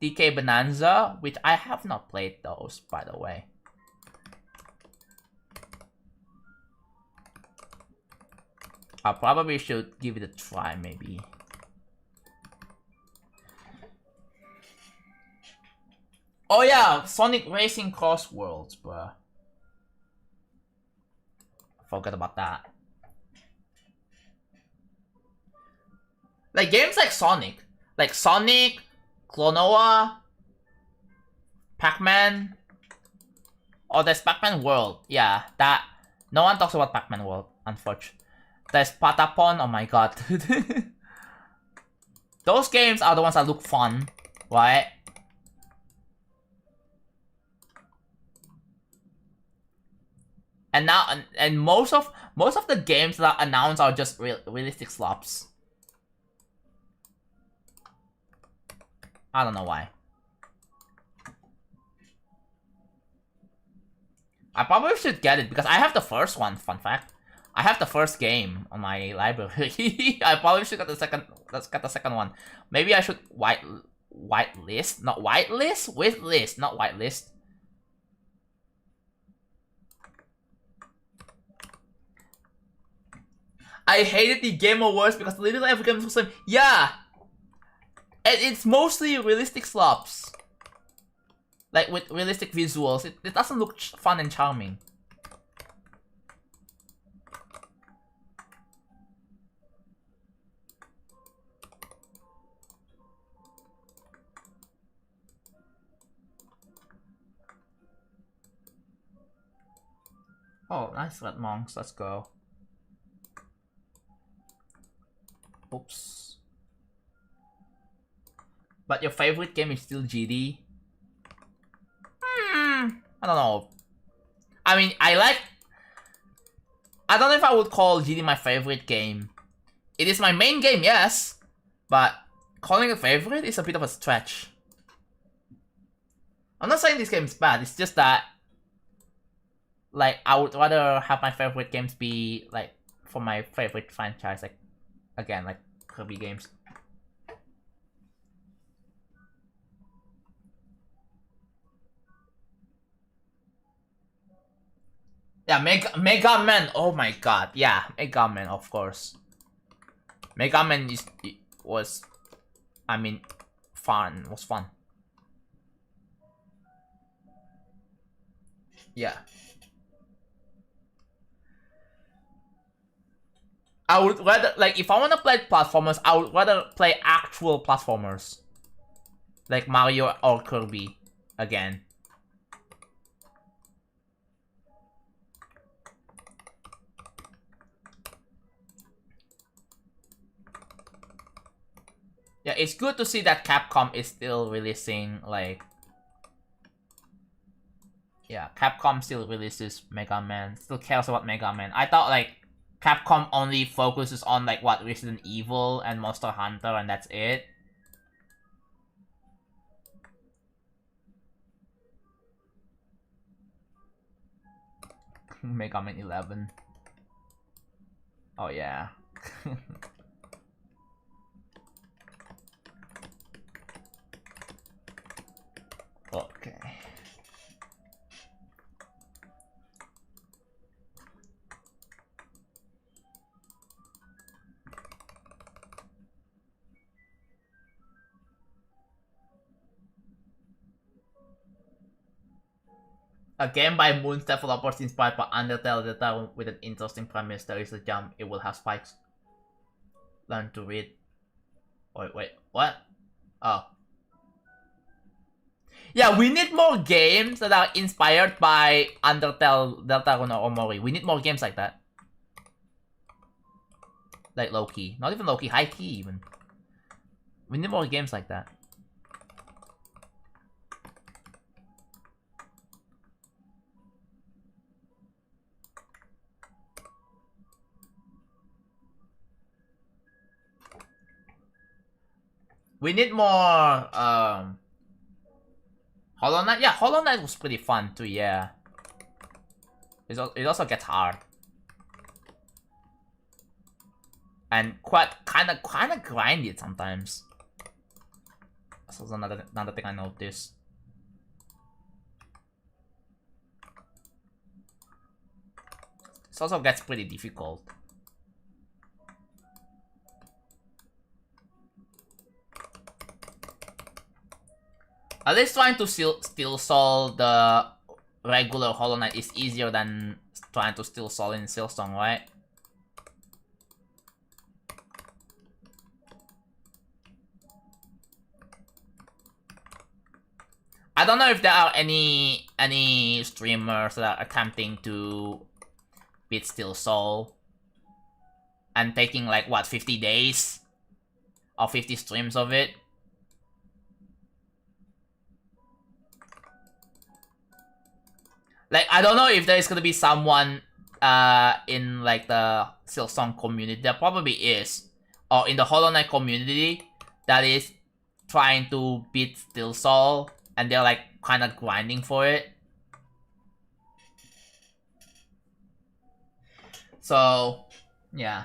DK Bonanza, which I have not played those, by the way. I probably should give it a try, maybe. Oh yeah, Sonic Racing Cross Worlds, bruh. Forget about that. Like games like Sonic, Klonoa, Pac-Man. Oh, there's Pac-Man World. Yeah, that no one talks about Pac-Man World, unfortunately. There's Patapon. Oh my god. Those games are the ones that look fun, right? And now, and most of the games that are announced are just realistic slops. I don't know why. I probably should get it because I have the first one. Fun fact: I have the first game on my library. I probably should get the second. Let's get the second one. Maybe I should whitelist, not whitelist, wishlist, not whitelist. I hated the Game Awards because literally every game was the same. Yeah, and it's mostly realistic slops. Like with realistic visuals, it doesn't look fun and charming. Oh, nice red monks, let's go. Oops. But your favorite game is still GD? I don't know. I mean, I don't know if I would call GD my favorite game. It is my main game, yes. But calling it favorite is a bit of a stretch. I'm not saying this game is bad, it's just that like I would rather have my favorite games be like for my favorite franchise, like again, like Kirby games. Yeah, Mega Man. Oh my god. Yeah, Mega Man, of course. Mega Man was, I mean, fun. Was fun. Yeah. I would rather, like, if I want to play platformers, I would rather play actual platformers. Like Mario or Kirby again. Yeah, it's good to see that Capcom is still releasing, like... Yeah, Capcom still releases Mega Man, still cares about Mega Man. I thought, like, Capcom only focuses on, like, what, Resident Evil and Monster Hunter, and that's it. Mega Man 11. Oh, yeah. Okay. A game by Moon's developers inspired by Undertale data with an interesting premise. There is a jump, it will have spikes. Learn to read. Wait, what? Oh. Yeah, we need more games that are inspired by Undertale, Deltarune, or Omori. We need more games like that. Like low-key. Not even low-key, high-key even. We need more games like that. We need more, Hollow Knight? Yeah, Hollow Knight was pretty fun too, yeah. It also gets hard. And kinda grindy sometimes. That's another thing I noticed. It also gets pretty difficult. At least trying to still solve the regular Hollow Knight is easier than trying to still solve in Silksong, right? I don't know if there are any streamers that are attempting to beat Still Soul and taking like what 50 days or 50 streams of it. Like I don't know if there is gonna be someone in like the Silksong community. There probably is, or in the Hollow Knight community that is trying to beat Still Soul and they're like kind of grinding for it. So, yeah.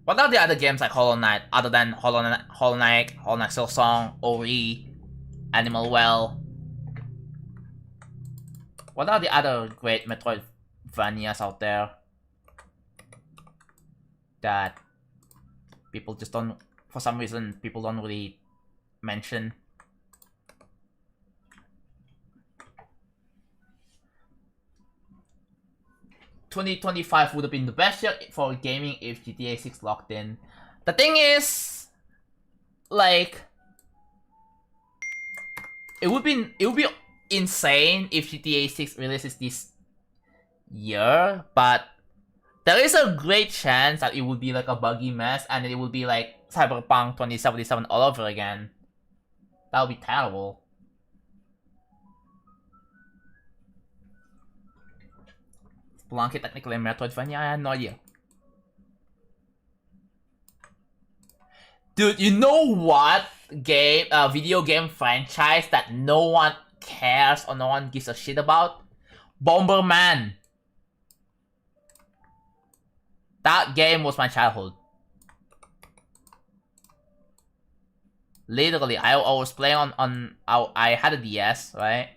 What are the other games like Hollow Knight other than Hollow Knight, Silksong, Ori, Animal Well? What are the other great Metroidvanias out there that people just don't, for some reason, people don't really mention? ...2025 would have been the best year for gaming if GTA 6 locked in. The thing is, like, it would be insane if GTA 6 releases this year, but there is a great chance that it would be like a buggy mess and it would be like Cyberpunk 2077 all over again. That would be terrible. Spelunky technically a Metroidvania? I had no idea. Dude, you know what video game franchise that no one cares or no one gives a shit about? Bomberman. That game was my childhood. Literally, I was playing I had a DS, right?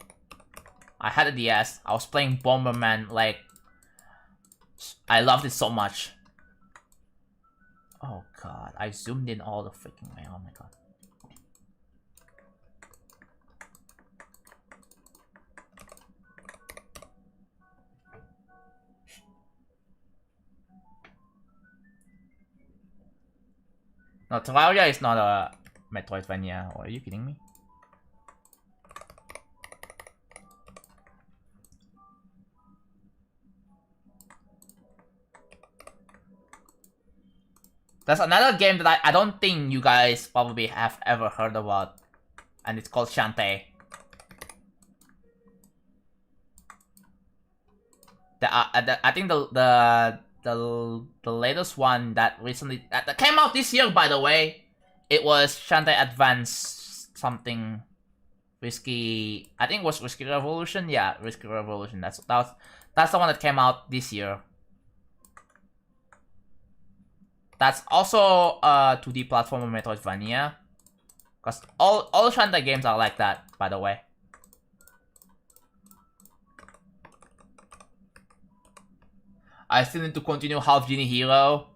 I had a DS. I was playing Bomberman, like, I loved it so much. Oh god, I zoomed in all the freaking way. Oh my god. No, Terraria is not a Metroidvania. Are you kidding me? There's another game that I don't think you guys probably have ever heard about, and it's called Shantae. I think the latest one that recently that came out this year, by the way, it was Shantae Advance something Risky. I think it was Risky Revolution. Yeah, Risky Revolution. That's the one that came out this year. That's also a 2D platformer Metroidvania. Cause all Shantae games are like that, by the way. I still need to continue Half Genie Hero.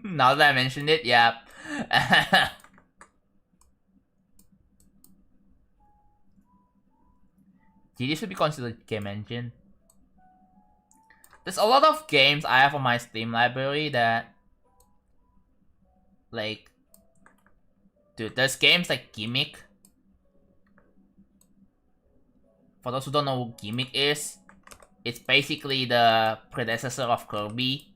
Now that I mentioned it, yeah. GD should be considered game engine. There's a lot of games I have on my Steam library that, like, dude, there's games like Gimmick. For those who don't know what Gimmick is, it's basically the predecessor of Kirby.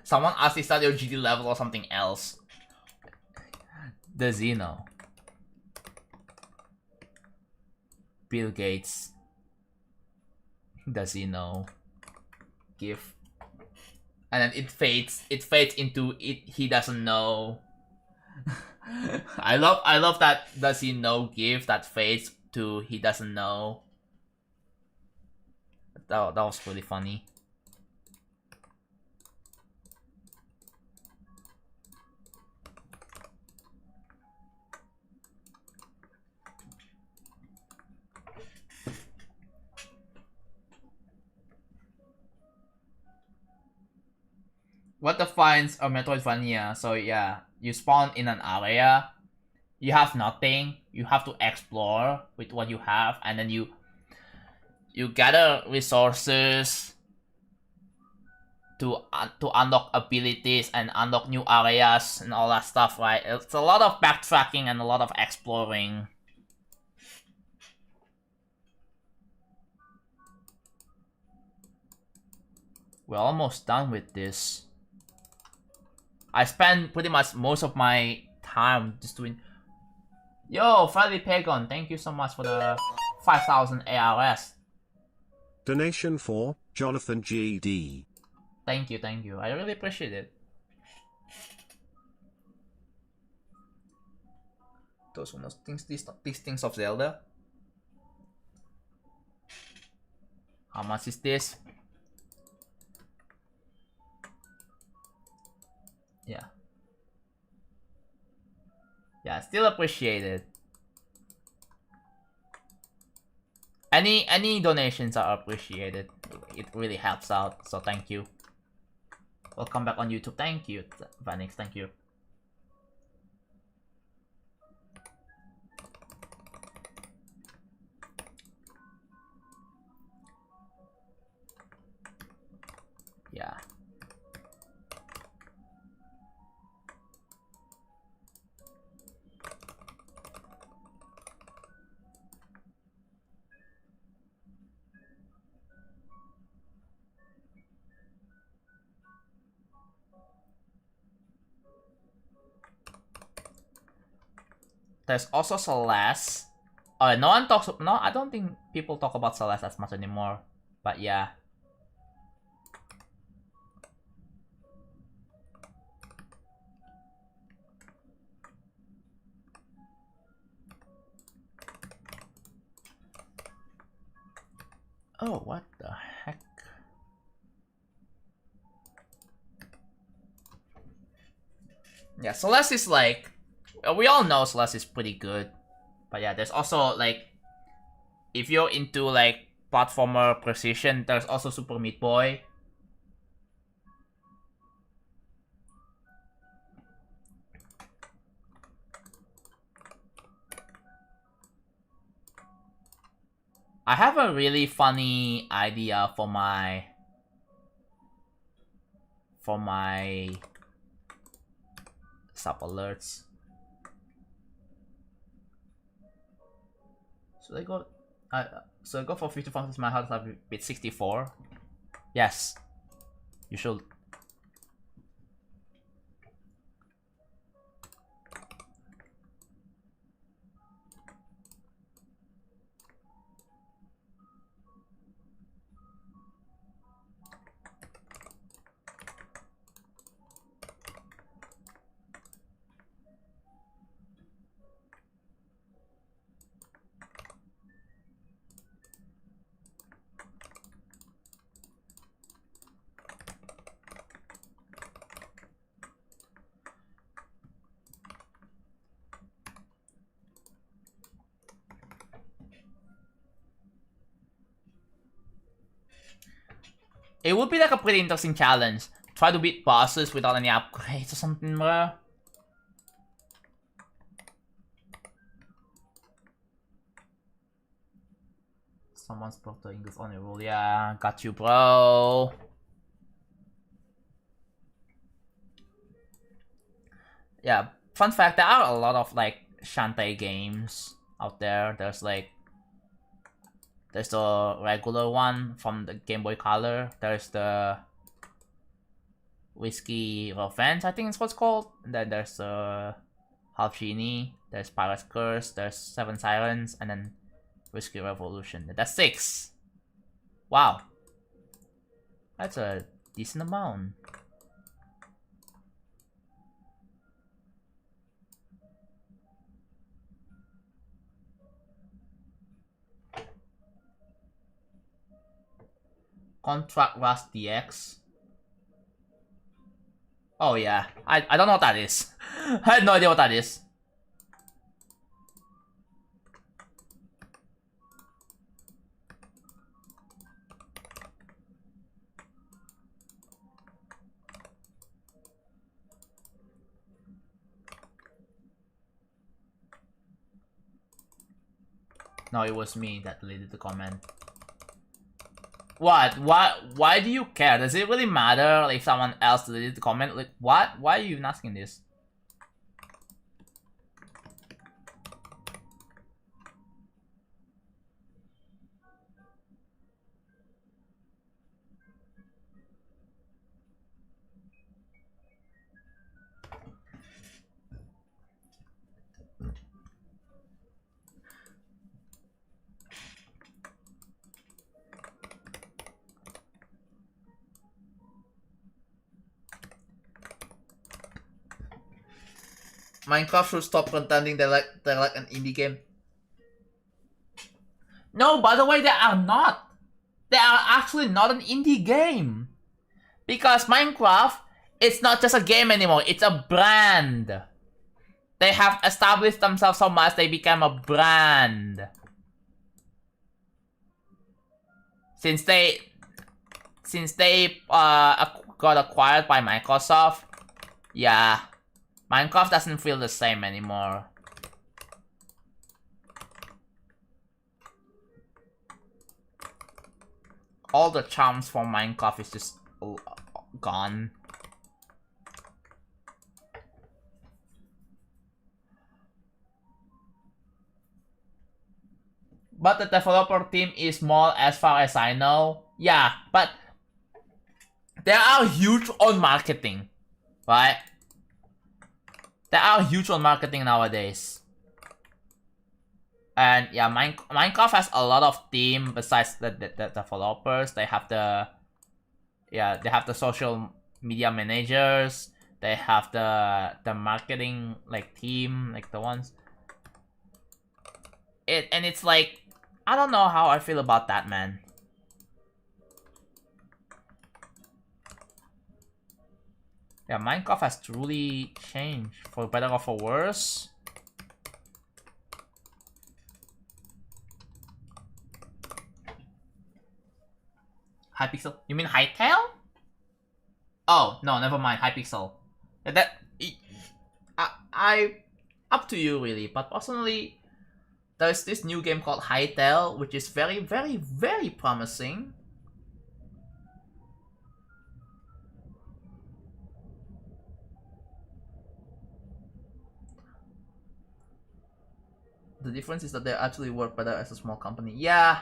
Someone asked is that your GD level or something else. The Xeno. Bill Gates. The Xeno. GIF. And then it fades into it he doesn't know. I love that does he know GIF that fades to he doesn't know. That was really funny. What defines a Metroidvania? So yeah, you spawn in an area, you have nothing, you have to explore with what you have, and then you gather resources to unlock abilities and unlock new areas and all that stuff, right? It's a lot of backtracking and a lot of exploring. We're almost done with this. I spend pretty much most of my time just doing... Yo, Friday Pagon, thank you so much for the 5,000 ARS. Donation for JonathanGD. Thank you. I really appreciate it. Those are these things of Zelda. How much is this? Yeah. Yeah, still appreciate it. Any donations are appreciated. It really helps out, so thank you. Welcome back on YouTube. Thank you, Vanix. Thank you. Yeah. There's also Celeste. No one talks. No, I don't think people talk about Celeste as much anymore. But yeah. Oh, what the heck? Yeah, Celeste is like, we all know Celeste is pretty good, but yeah, there's also like, if you're into like platformer precision, there's also Super Meat Boy. I have a really funny idea for my sub alerts. So I go, so I go for feature functions. My heart is bit 64. Yes, you should. It would be like a pretty interesting challenge. Try to beat bosses without any upgrades or something, bro. Someone spoke the English only rule. Yeah, got you, bro. Yeah, fun fact, there are a lot of like Shantae games out there. There's the regular one from the Game Boy Color. There's the Whiskey Revenge, I think it's what's called. And then there's Half Genie. There's Pirate's Curse. There's Seven Sirens, and then Whiskey Revolution. That's 6. Wow, that's a decent amount. Contract Rust DX. Oh yeah, I don't know what that is. I had no idea what that is. No, it was me that deleted the comment. What? Why do you care? Does it really matter if someone else deleted the comment? Like, what? Why are you even asking this? Minecraft should stop pretending they're like an indie game. No, by the way, they are not. They are actually not an indie game. Because Minecraft, it's not just a game anymore, it's a brand. They have established themselves so much, they became a brand. Since they got acquired by Microsoft, yeah, Minecraft doesn't feel the same anymore. All the charms from Minecraft is just gone. But the developer team is small as far as I know. Yeah, but they are huge on marketing, right? They are huge on marketing nowadays. And yeah, Minecraft has a lot of team besides the developers. They have the social media managers. They have the marketing like team, like the ones. And it's like, I don't know how I feel about that, man. Yeah, Minecraft has truly changed, for better or for worse. Hypixel? You mean Hytale? Oh, no, never mind, Hypixel. I up to you really, but personally, there's this new game called Hytale, which is very, very, very promising. The difference is that they actually work better as a small company. Yeah,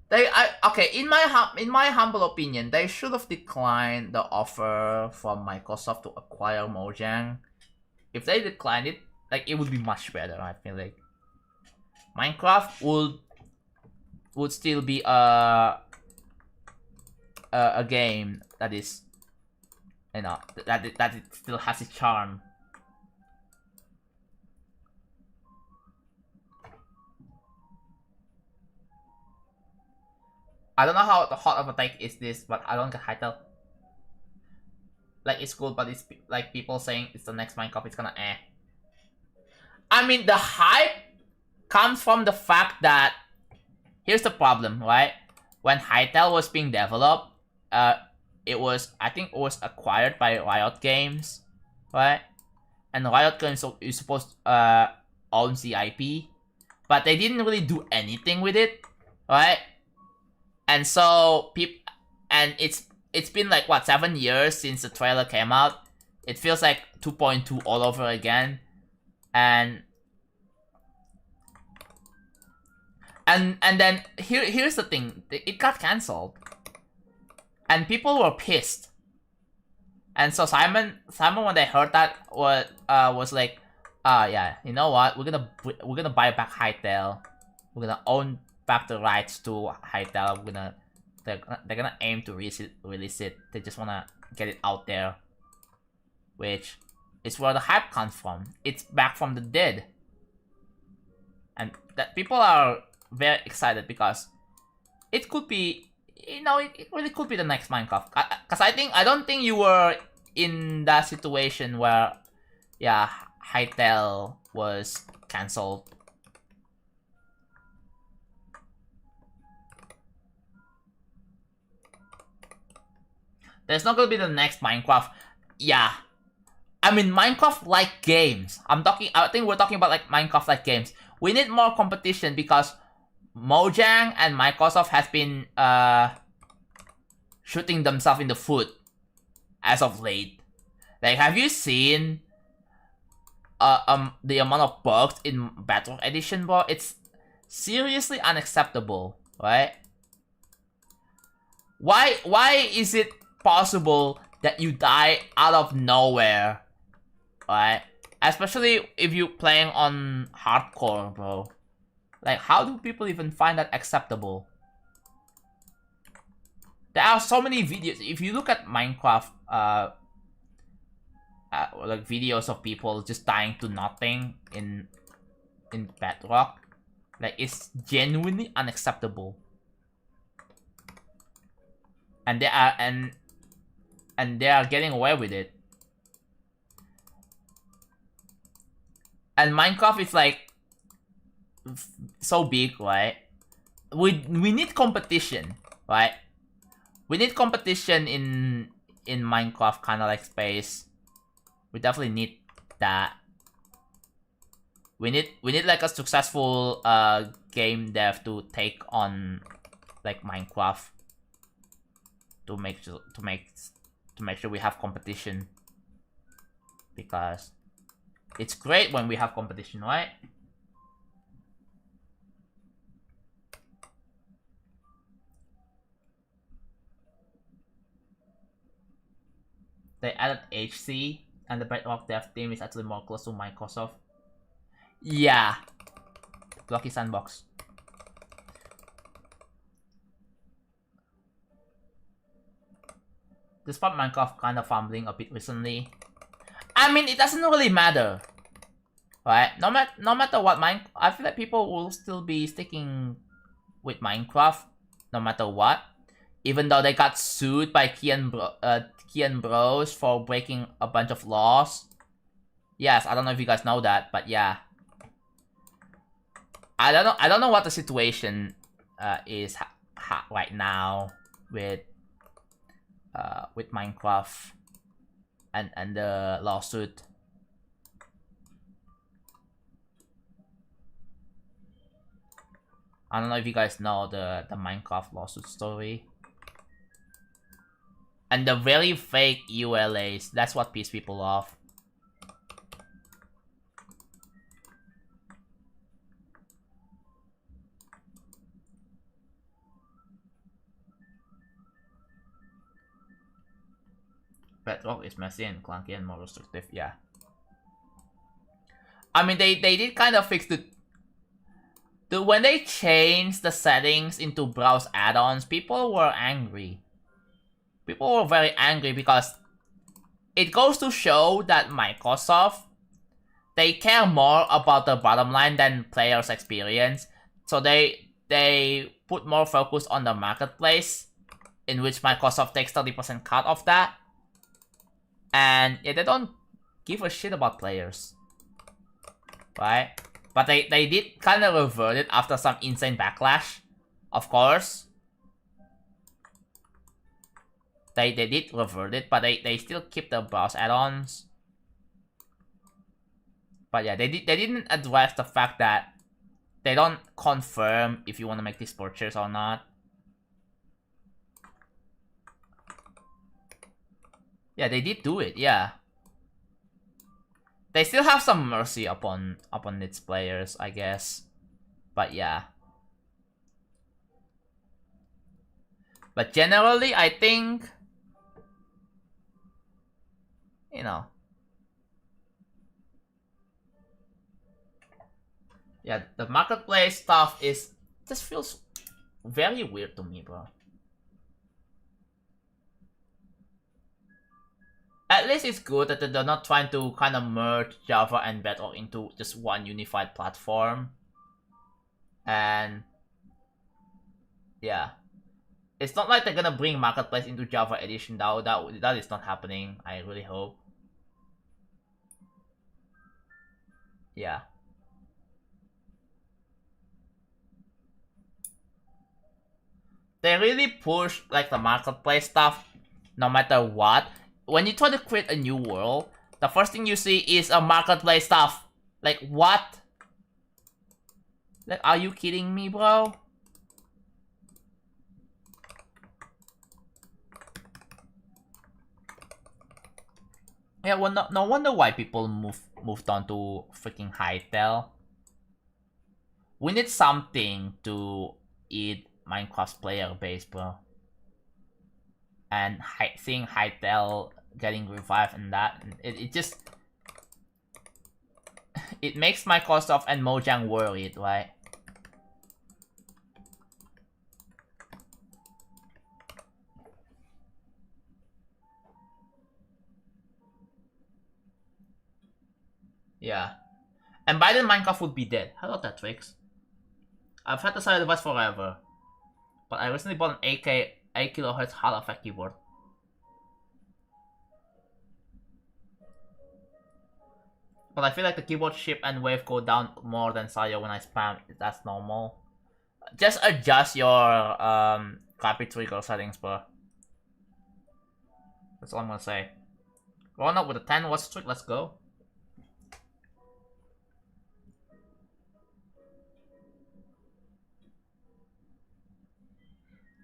okay. In my humble opinion, they should have declined the offer from Microsoft to acquire Mojang. If they declined it, like, it would be much better. I feel like Minecraft would still be a game that is, you know, that it still has its charm. I don't know how hot of a take is this, but I don't get Hytale. Like, it's cool, but it's like people saying it's the next Minecraft, it's gonna I mean, the hype comes from the fact that, here's the problem, right? When Hytale was being developed, I think it was acquired by Riot Games, right? And Riot Games is supposed to own the IP, but they didn't really do anything with it, right? And so it's been like, what, 7 years since the trailer came out. It feels like 2.2 all over again. And then here's the thing, it got cancelled. And people were pissed. And so Simon when they heard that was like, yeah, you know what? We're gonna buy back Hytale. We're gonna own back the rights to Hytale. They're gonna aim to release it. They just wanna get it out there, which is where the hype comes from. It's back from the dead, and that people are very excited because it could be, you know, it really could be the next Minecraft. Cause I don't think you were in that situation where, yeah, Hytale was cancelled. There's not gonna be the next Minecraft. Yeah. I mean, Minecraft-like games. I think we're talking about like Minecraft-like games. We need more competition because Mojang and Microsoft has been shooting themselves in the foot as of late. Like, have you seen the amount of bugs in Battle Edition, bro? It's seriously unacceptable, right? Why is it possible that you die out of nowhere, right? Especially if you're playing on hardcore, bro. Like, how do people even find that acceptable? There are so many videos. If you look at Minecraft, like videos of people just dying to nothing in Bedrock, like, it's genuinely unacceptable. And they are getting away with it. And Minecraft is like so big, right? We need competition, right? We need competition in Minecraft kind of like space. We definitely need that. We need like a successful game dev to take on like Minecraft to make sure we have competition, because it's great when we have competition, right? They added HC, and the Bedrock dev team is actually more close to Microsoft. Yeah. Blocky Sandbox. Despite Minecraft kind of fumbling a bit recently, I mean, it doesn't really matter, right? No matter what, I feel like people will still be sticking with Minecraft no matter what, even though they got sued by Key Kian Bros for breaking a bunch of laws. Yes, I don't know if you guys know that, but yeah. I don't know what the situation is right now with Minecraft and the lawsuit. I don't know if you guys know the Minecraft lawsuit story. And the very fake ULAs, that's what pisses people off. Bedrock is messy and clunky and more restrictive, yeah. I mean, they did kind of fix when they changed the settings into browse add-ons, people were angry. People were very angry because it goes to show that Microsoft, they care more about the bottom line than players' experience. So they put more focus on the marketplace, in which Microsoft takes 30% cut of that. And yeah, they don't give a shit about players. Right? But they did kind of revert it after some insane backlash. Of course. They did revert it, but they still keep the browse add-ons. But yeah, they didn't address the fact that they don't confirm if you want to make this purchase or not. Yeah, they did do it, yeah. They still have some mercy upon its players, I guess. But yeah. But generally, I think, you know, yeah, the marketplace stuff just feels very weird to me, bro. At least it's good that they're not trying to kind of merge Java and Bedrock into just one unified platform. And yeah, it's not like they're gonna bring Marketplace into Java Edition though. That is not happening. I really hope. Yeah. They really push like the Marketplace stuff no matter what. When you try to create a new world, the first thing you see is a Marketplace stuff. Like, what? Like, are you kidding me, bro? Yeah, well, no wonder why people moved on to freaking Hytale. We need something to eat Minecraft's player base, bro. And seeing Hytale getting revived and that, it just... It makes Microsoft and Mojang worried, right? Yeah. And by then Minecraft would be dead. Hello, Tetrix. I've had the side device forever. But I recently bought an 8 kHz Hall effect keyboard. But I feel like the keyboard chip and wave go down more than Sayo when I spam. That's normal. Just adjust your copy trigger settings, bro. That's all I'm gonna say. Rolling up with a 10 watt streak, let's go.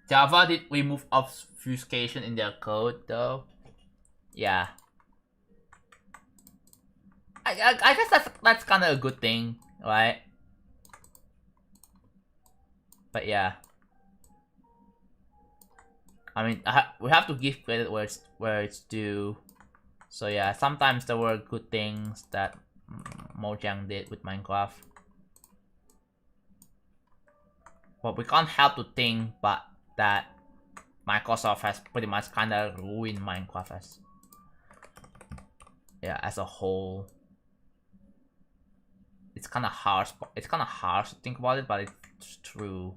Java did remove obfuscation in their code though. Yeah. I guess that's kind of a good thing, right? But yeah. I mean, we have to give credit where it's due. So yeah, sometimes there were good things that Mojang did with Minecraft. But we can't help to think but that Microsoft has pretty much kind of ruined Minecraft as a whole. It's kind of harsh. It's kind of harsh to think about it, but it's true.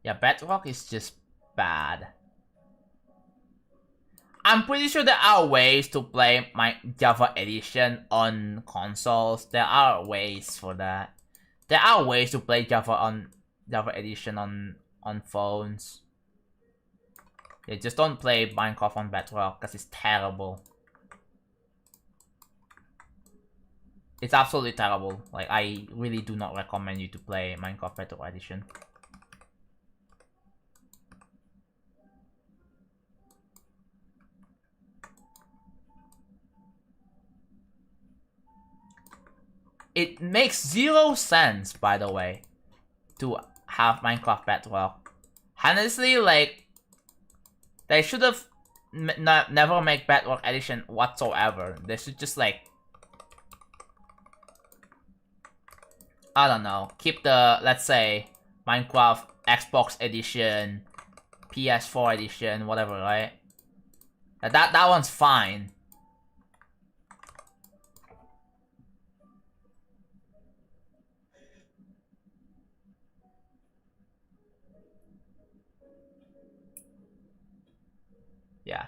Yeah, Bedrock is just bad. I'm pretty sure there are ways to play my Java Edition on consoles. There are ways for that. There are ways to play Java Edition on phones. Yeah, just don't play Minecraft on Bedrock because it's terrible. It's absolutely terrible. Like, I really do not recommend you to play Minecraft Bedrock Edition. It makes 0 sense, by the way, to have Minecraft Bedrock. Honestly, like, they should have never make Bedrock Edition whatsoever. They should just, like, I don't know, keep the, let's say, Minecraft Xbox Edition, PS4 Edition, whatever, right? That one's fine. Yeah.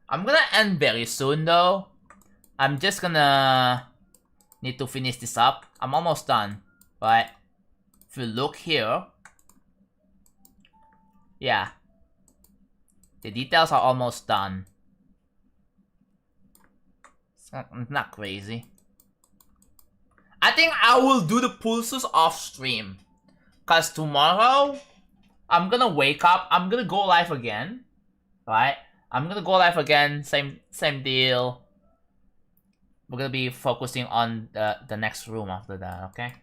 I'm gonna end very soon though. I'm just gonna need to finish this up. I'm almost done. But if you look here, yeah, the details are almost done. It's not crazy. I think I will do the pulses off stream. Cause tomorrow, I'm gonna wake up, I'm gonna go live again. Right? I'm gonna go live again, same deal. We're gonna be focusing on the next room after that, okay?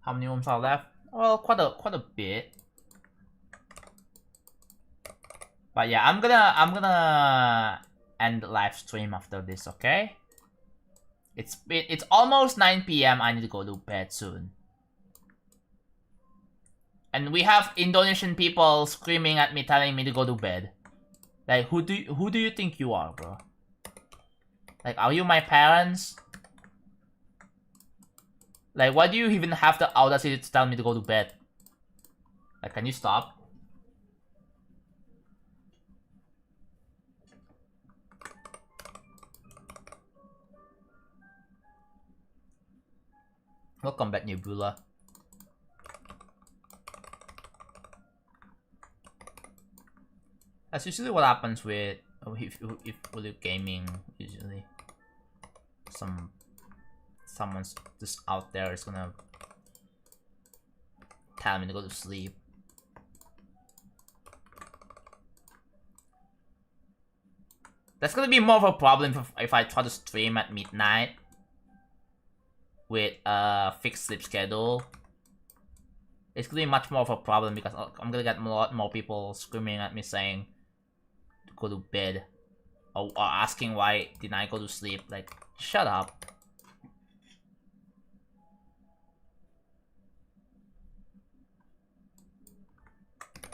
How many rooms are left? Well, quite a bit. But yeah, I'm gonna end the live stream after this, okay? It's almost 9 p.m. I need to go to bed soon. And we have Indonesian people screaming at me, telling me to go to bed. Like, who do you think you are, bro? Like, are you my parents? Like, why do you even have the audacity to tell me to go to bed? Like, can you stop? Welcome back, Nebula. That's usually what happens with if with gaming. Usually, someone's just out there is gonna tell me to go to sleep. That's gonna be more of a problem if I try to stream at midnight with a fixed sleep schedule. It's gonna be much more of a problem because I'm gonna get a lot more people screaming at me saying to go to bed or asking why didn't I go to sleep. Like, shut up.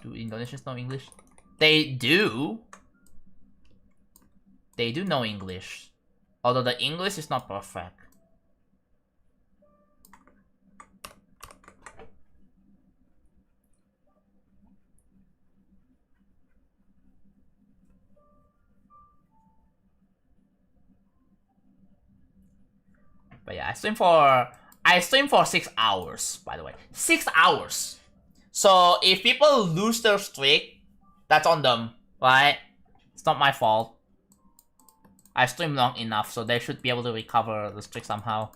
Do Indonesians know English? They do. They do know English. Although the English is not perfect. But yeah, I stream for 6 hours, by the way. 6 hours! So if people lose their streak, that's on them, right? It's not my fault. I stream long enough, so they should be able to recover the streak somehow.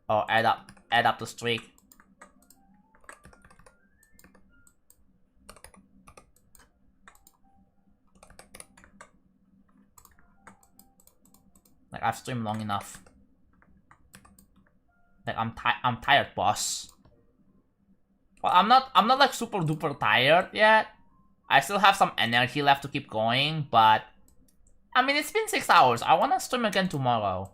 Or add up the streak. Like, I've streamed long enough. Like, I'm tired, boss. Well, I'm not like super duper tired yet. I still have some energy left to keep going, but I mean, it's been 6 hours. I wanna stream again tomorrow.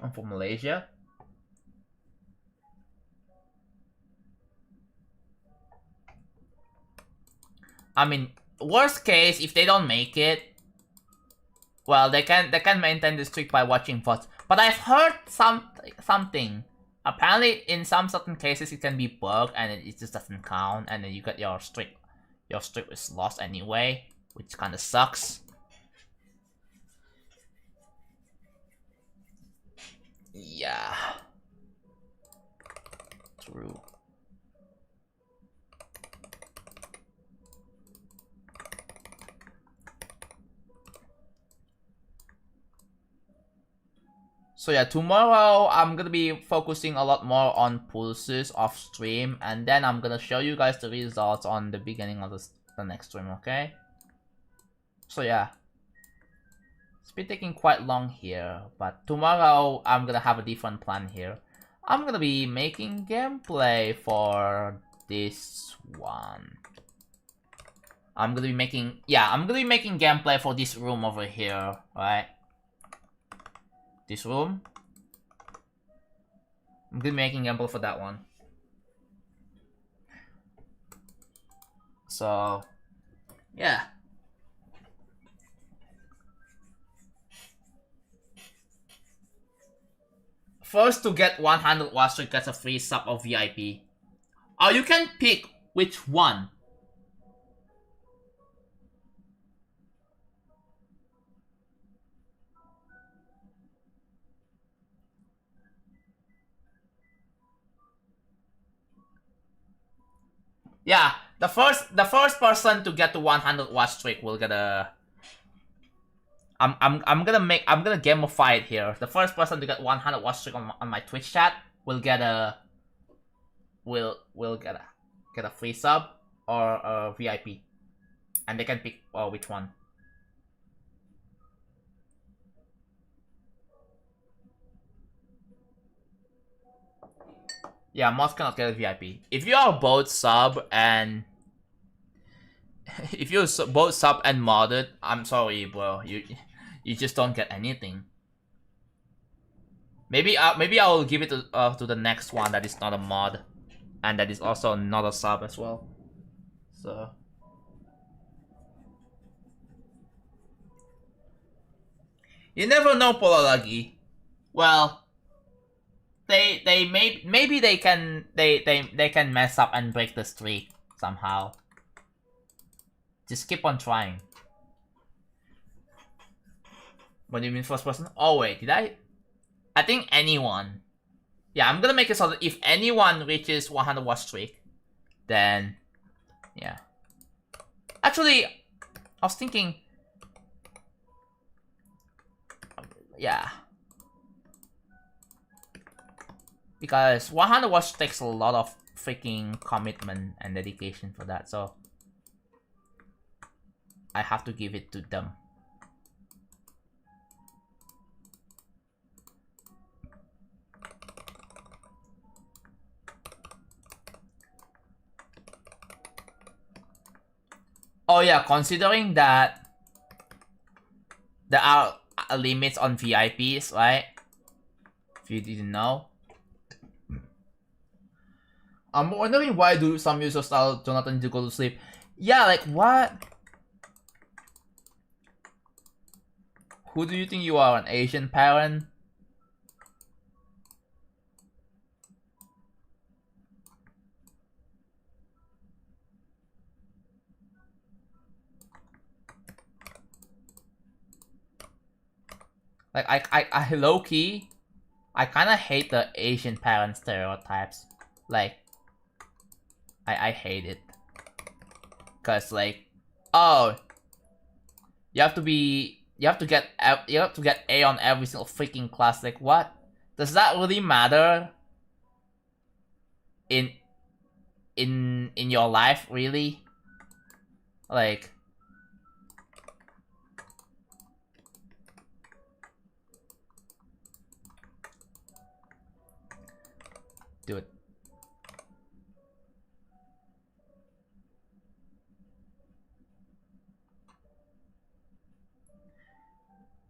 I'm from Malaysia. I mean, worst case, if they don't make it, well, they can maintain the streak by watching VODs. But I've heard something. Apparently, in some certain cases, it can be bugged and it just doesn't count, and then you get your streak. Your streak is lost anyway, which kind of sucks. Yeah. True. So yeah, tomorrow I'm gonna be focusing a lot more on pulses off stream, and then I'm gonna show you guys the results on the beginning of the next stream, okay? So yeah, it's been taking quite long here, but tomorrow I'm gonna have a different plan here. I'm gonna be making gameplay for this one. I'm gonna be making gameplay for this room over here, right? This room. I'm gonna be making gameplay for that one. So, yeah. First to get 100 watch streak gets a free sub of VIP. Oh, you can pick which one. Yeah, the first person to get to 100 watch streak will get a. I'm gonna gamify it here. The first person to get 100 watch streak on my Twitch chat will get a. Will get a free sub or a VIP, and they can pick which one. Yeah, mods cannot get a VIP. If you are both sub and if you're both sub and modded, I'm sorry, bro. You just don't get anything. Maybe I will give it to the next one that is not a mod, and that is also not a sub as well. So you never know, Pololagi. Well, maybe they can mess up and break the streak somehow. Just keep on trying. What do you mean first person? Oh wait, did I? I think anyone. Yeah, I'm gonna make it so that if anyone reaches 100 watch streak, then yeah. Actually, I was thinking. Yeah. Because 100 watch takes a lot of freaking commitment and dedication for that, so I have to give it to them. Oh yeah, considering that there are limits on VIPs, right? If you didn't know. I'm wondering why do some users tell Jonathan to go to sleep. Yeah, like what? Who do you think you are, an Asian parent? Like I low key, I kind of hate the Asian parent stereotypes. Like, I hate it, cause like, oh, you have to get A on every single freaking class. Like, what? Does that really matter? In your life, really? Like. Dude.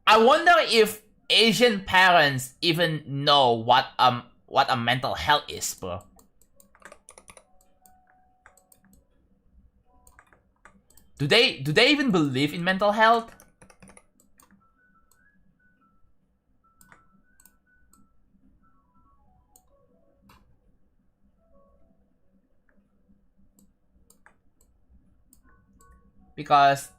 I wonder if Asian parents even know what a mental health is, bro? Do they even believe in mental health? Because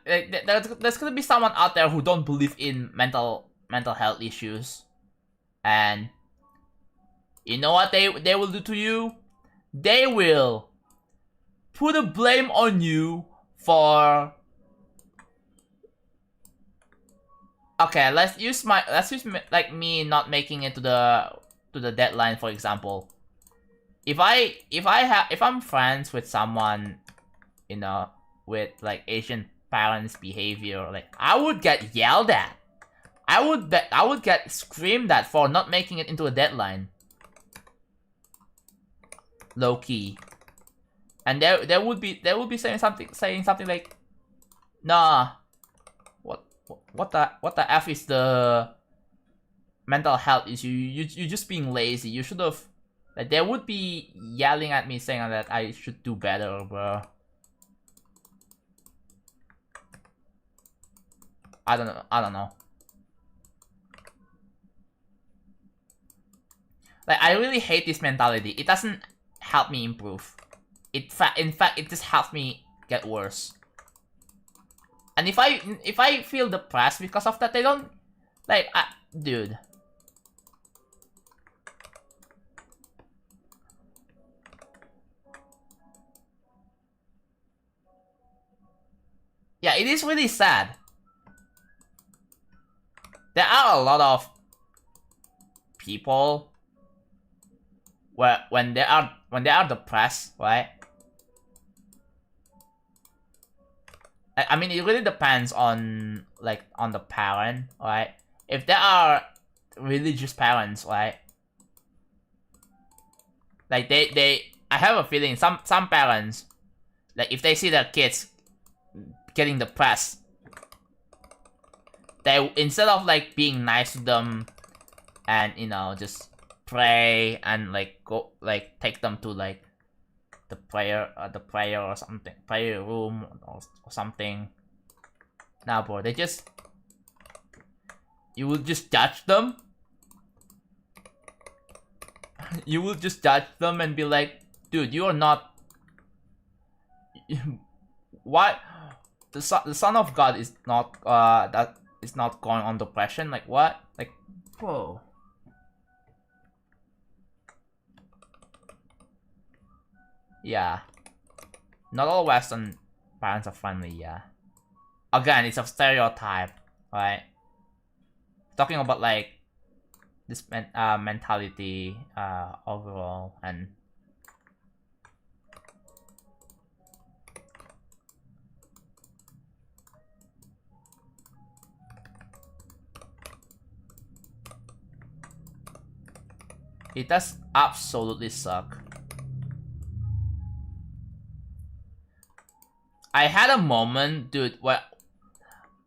there's gonna be someone out there who don't believe in mental health issues, and you know what they will do to you? They will put a blame on you for. Okay, let's use like me not making it to the deadline, for example. If I'm friends with someone, you know, with like Asian parents' behavior, like I would get yelled at. I would get screamed at for not making it into a deadline. Low key. And there would be saying something like, nah, what the F is the mental health issue? You just being lazy. You should have. Like, they would be yelling at me saying that I should do better, bro. I don't know. Like, I really hate this mentality. It doesn't help me improve. In fact, it just helps me get worse. And if I feel depressed because of that, they don't like, dude. Yeah, it is really sad. There are a lot of people where when they are depressed, right? I mean, it really depends on on the parent, right? If there are religious parents, right? Like I have a feeling some parents, like if they see their kids getting depressed, they, instead of like being nice to them and, you know, just pray and like go like take them to like the prayer or something, prayer room or something. Now, bro, you will just judge them. You will just judge them and be like, dude, you are not. Why? The son of God is not that is not going on depression. Like what? Like, whoa. Yeah. Not all Western parents are friendly, yeah. Again, it's a stereotype, right? Talking about like this mentality overall, and it does absolutely suck. I had a moment, dude, where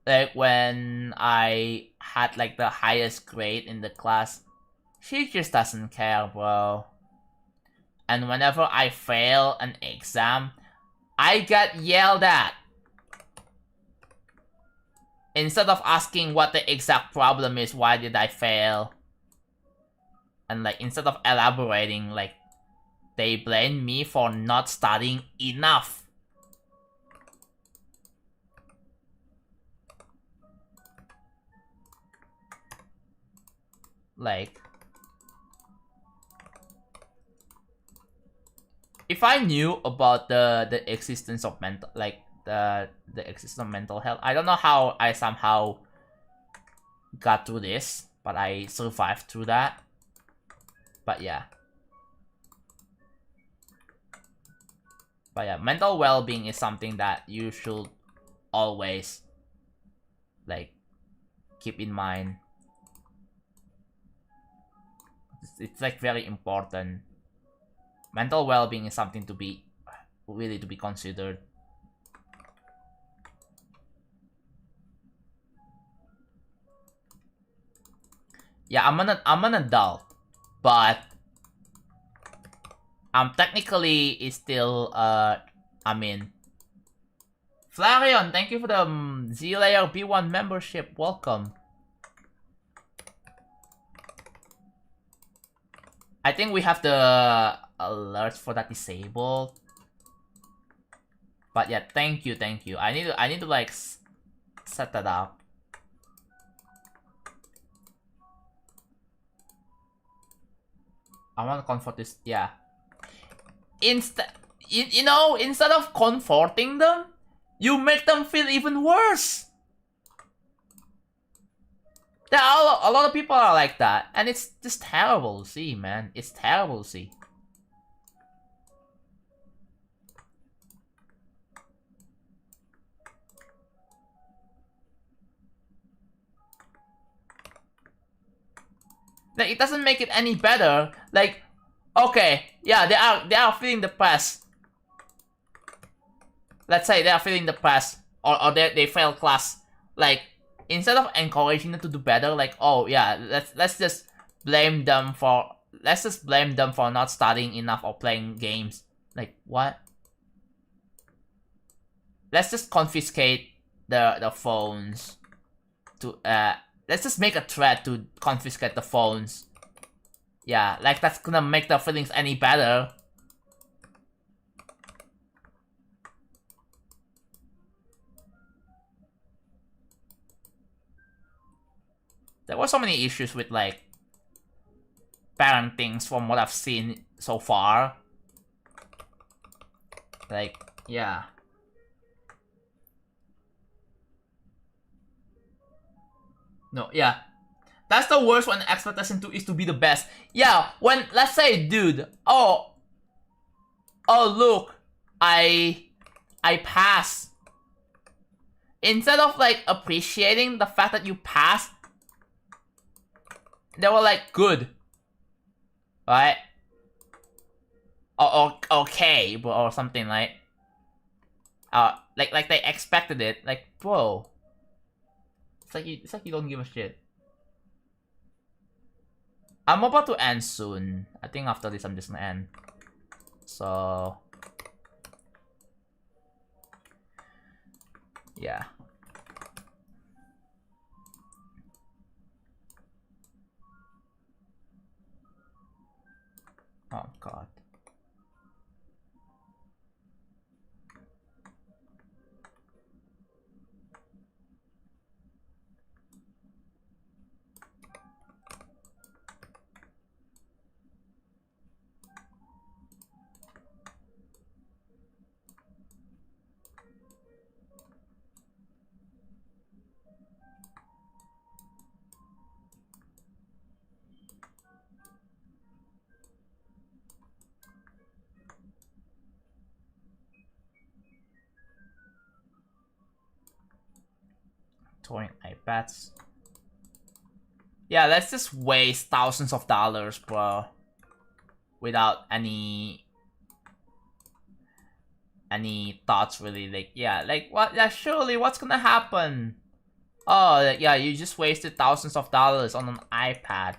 like when I had like the highest grade in the class, she just doesn't care, bro. And whenever I fail an exam, I get yelled at. Instead of asking what the exact problem is, why did I fail? And like, instead of elaborating, like, they blame me for not studying enough. Like, if I knew about the existence of mental, like the existence of mental health, I don't know how I somehow got through this, but I survived through that. But yeah. But yeah, mental well-being is something that you should always like keep in mind. It's like very important. Mental well-being is something to be really to be considered. Yeah, I'm an adult, but I'm technically is still I mean, Flareon, thank you for the Z-Layer B1 membership. Welcome. I think we have the alerts for that disabled. But yeah, thank you. I need to like set that up. I want to comfort this. Yeah. Instead, you know, instead of comforting them, you make them feel even worse. There are a lot of people are like that, and it's just terrible to see, man. It's terrible to see. Like, it doesn't make it any better. Like, okay, yeah, they are feeling depressed. Let's say they are feeling depressed, or they fail class. Like, instead of encouraging them to do better, like, oh yeah, let's just blame them for not studying enough or playing games. Like, what? Let's just confiscate the phones to let's just make a threat to confiscate the phones. Yeah, like that's gonna make their feelings any better. There were so many issues with like parentings from what I've seen so far. Like, yeah. No, yeah. That's the worst when expectation is to be the best. Yeah, when, let's say, dude, oh look, I passed. Instead of like appreciating the fact that you passed, they were like, good. Right? Or okay, or something like like they expected it. Like, bro. It's like you don't give a shit. I'm about to end soon. I think after this I'm just gonna end. So yeah. Oh god. Towing iPads. Yeah, let's just waste thousands of dollars, bro. Without any thoughts really. Like, yeah, like what? Yeah, surely what's gonna happen? Oh yeah, you just wasted thousands of dollars on an iPad.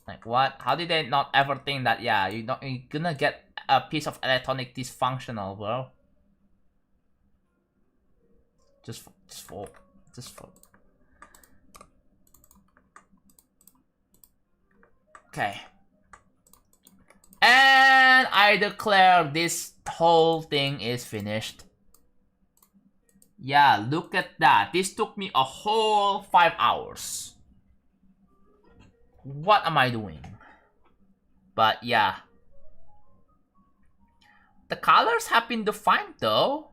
Like, what? How did they not ever think that? Yeah, you're gonna get a piece of electronic dysfunctional, bro. Just for. Okay. And I declare this whole thing is finished. Yeah, look at that. This took me a whole 5 hours. What am I doing? But yeah. The colors have been defined though.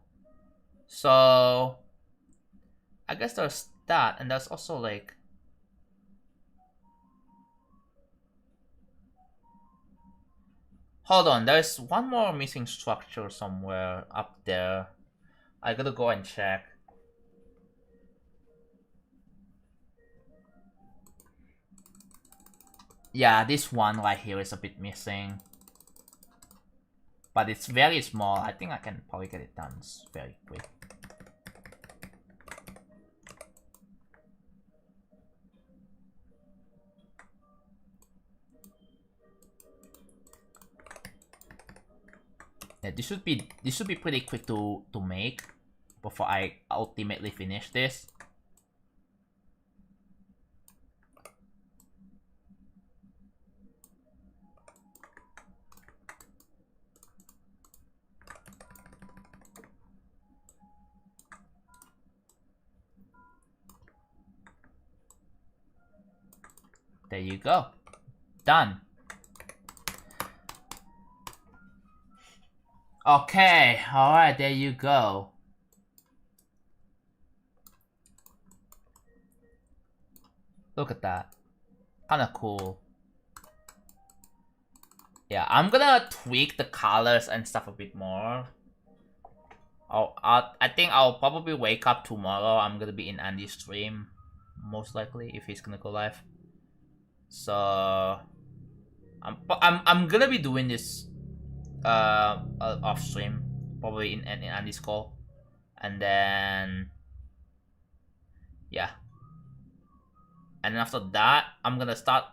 So I guess there's that, and there's also like, hold on, there's one more missing structure somewhere up there. I gotta go and check. Yeah, this one right here is a bit missing. But it's very small. I think I can probably get it done very quick. Yeah, this should be pretty quick to make before I ultimately finish this. There you go. Done. Okay, alright, there you go. Look at that. Kinda cool. Yeah, I'm gonna tweak the colors and stuff a bit more. I think I'll probably wake up tomorrow. I'm gonna be in Andy's stream, most likely, if he's gonna go live. So I'm gonna be doing this off stream, probably in Andy's call, and then yeah, and then after that I'm gonna start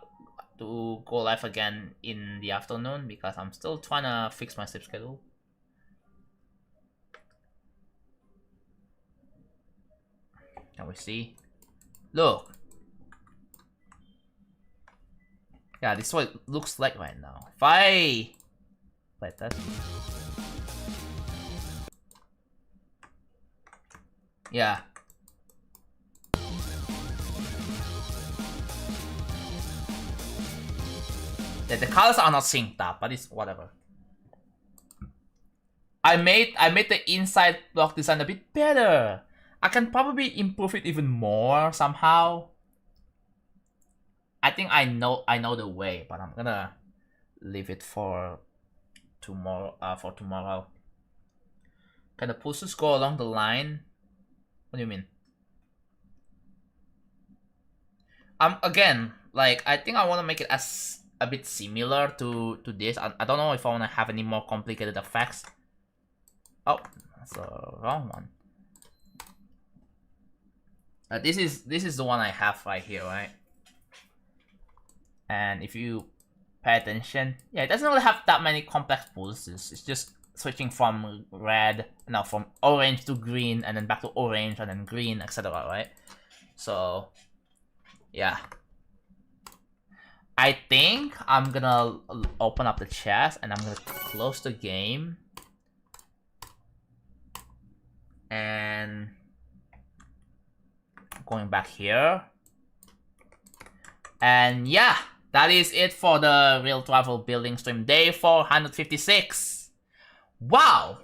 to go live again in the afternoon because I'm still trying to fix my sleep schedule. Can we see? Look. Yeah, this is what it looks like right now. If I play that. Yeah. Yeah, the colors are not synced up, but it's whatever. I made the inside block design a bit better. I can probably improve it even more somehow. I think I know the way, but I'm gonna leave it for tomorrow. Can the pulses go along the line? What do you mean? Again, like I think I want to make it as a bit similar to this. I don't know if I want to have any more complicated effects. Oh, that's the wrong one. This is the one I have right here, right? And if you pay attention, yeah, it doesn't really have that many complex pulses. It's just switching from from orange to green, and then back to orange, and then green, etc. Right? So, yeah. I think I'm gonna open up the chest, and I'm gonna close the game. And going back here. And yeah, that is it for the Real Travel Building stream, day 456. Wow!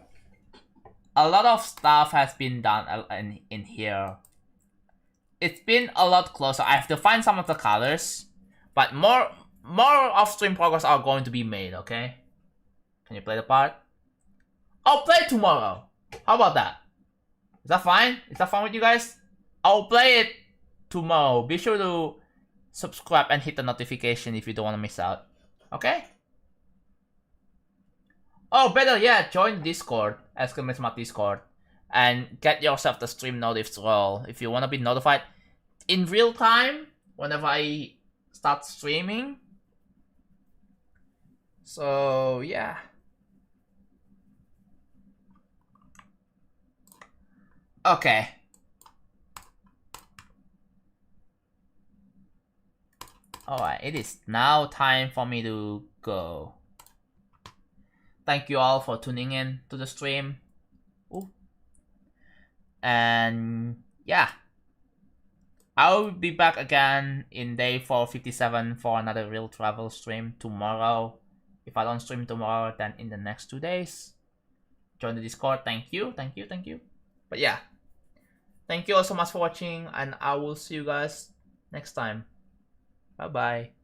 A lot of stuff has been done in here. It's been a lot closer. I have to find some of the colors, but more off-stream progress are going to be made, okay? Can you play the part? I'll play tomorrow. How about that? Is that fine? Is that fine with you guys? I'll play it tomorrow. Be sure to subscribe and hit the notification if you don't want to miss out. Okay? Oh, better yet, join Discord, !Discord, and get yourself the stream notifs role if you want to be notified in real time whenever I start streaming. So, yeah. Okay. Alright, it is now time for me to go. Thank you all for tuning in to the stream. Ooh. And yeah, I'll be back again in day 457 for another Real Travel stream tomorrow. If I don't stream tomorrow, then in the next 2 days. Join the Discord. Thank you. But yeah, thank you all so much for watching, and I will see you guys next time. Bye bye.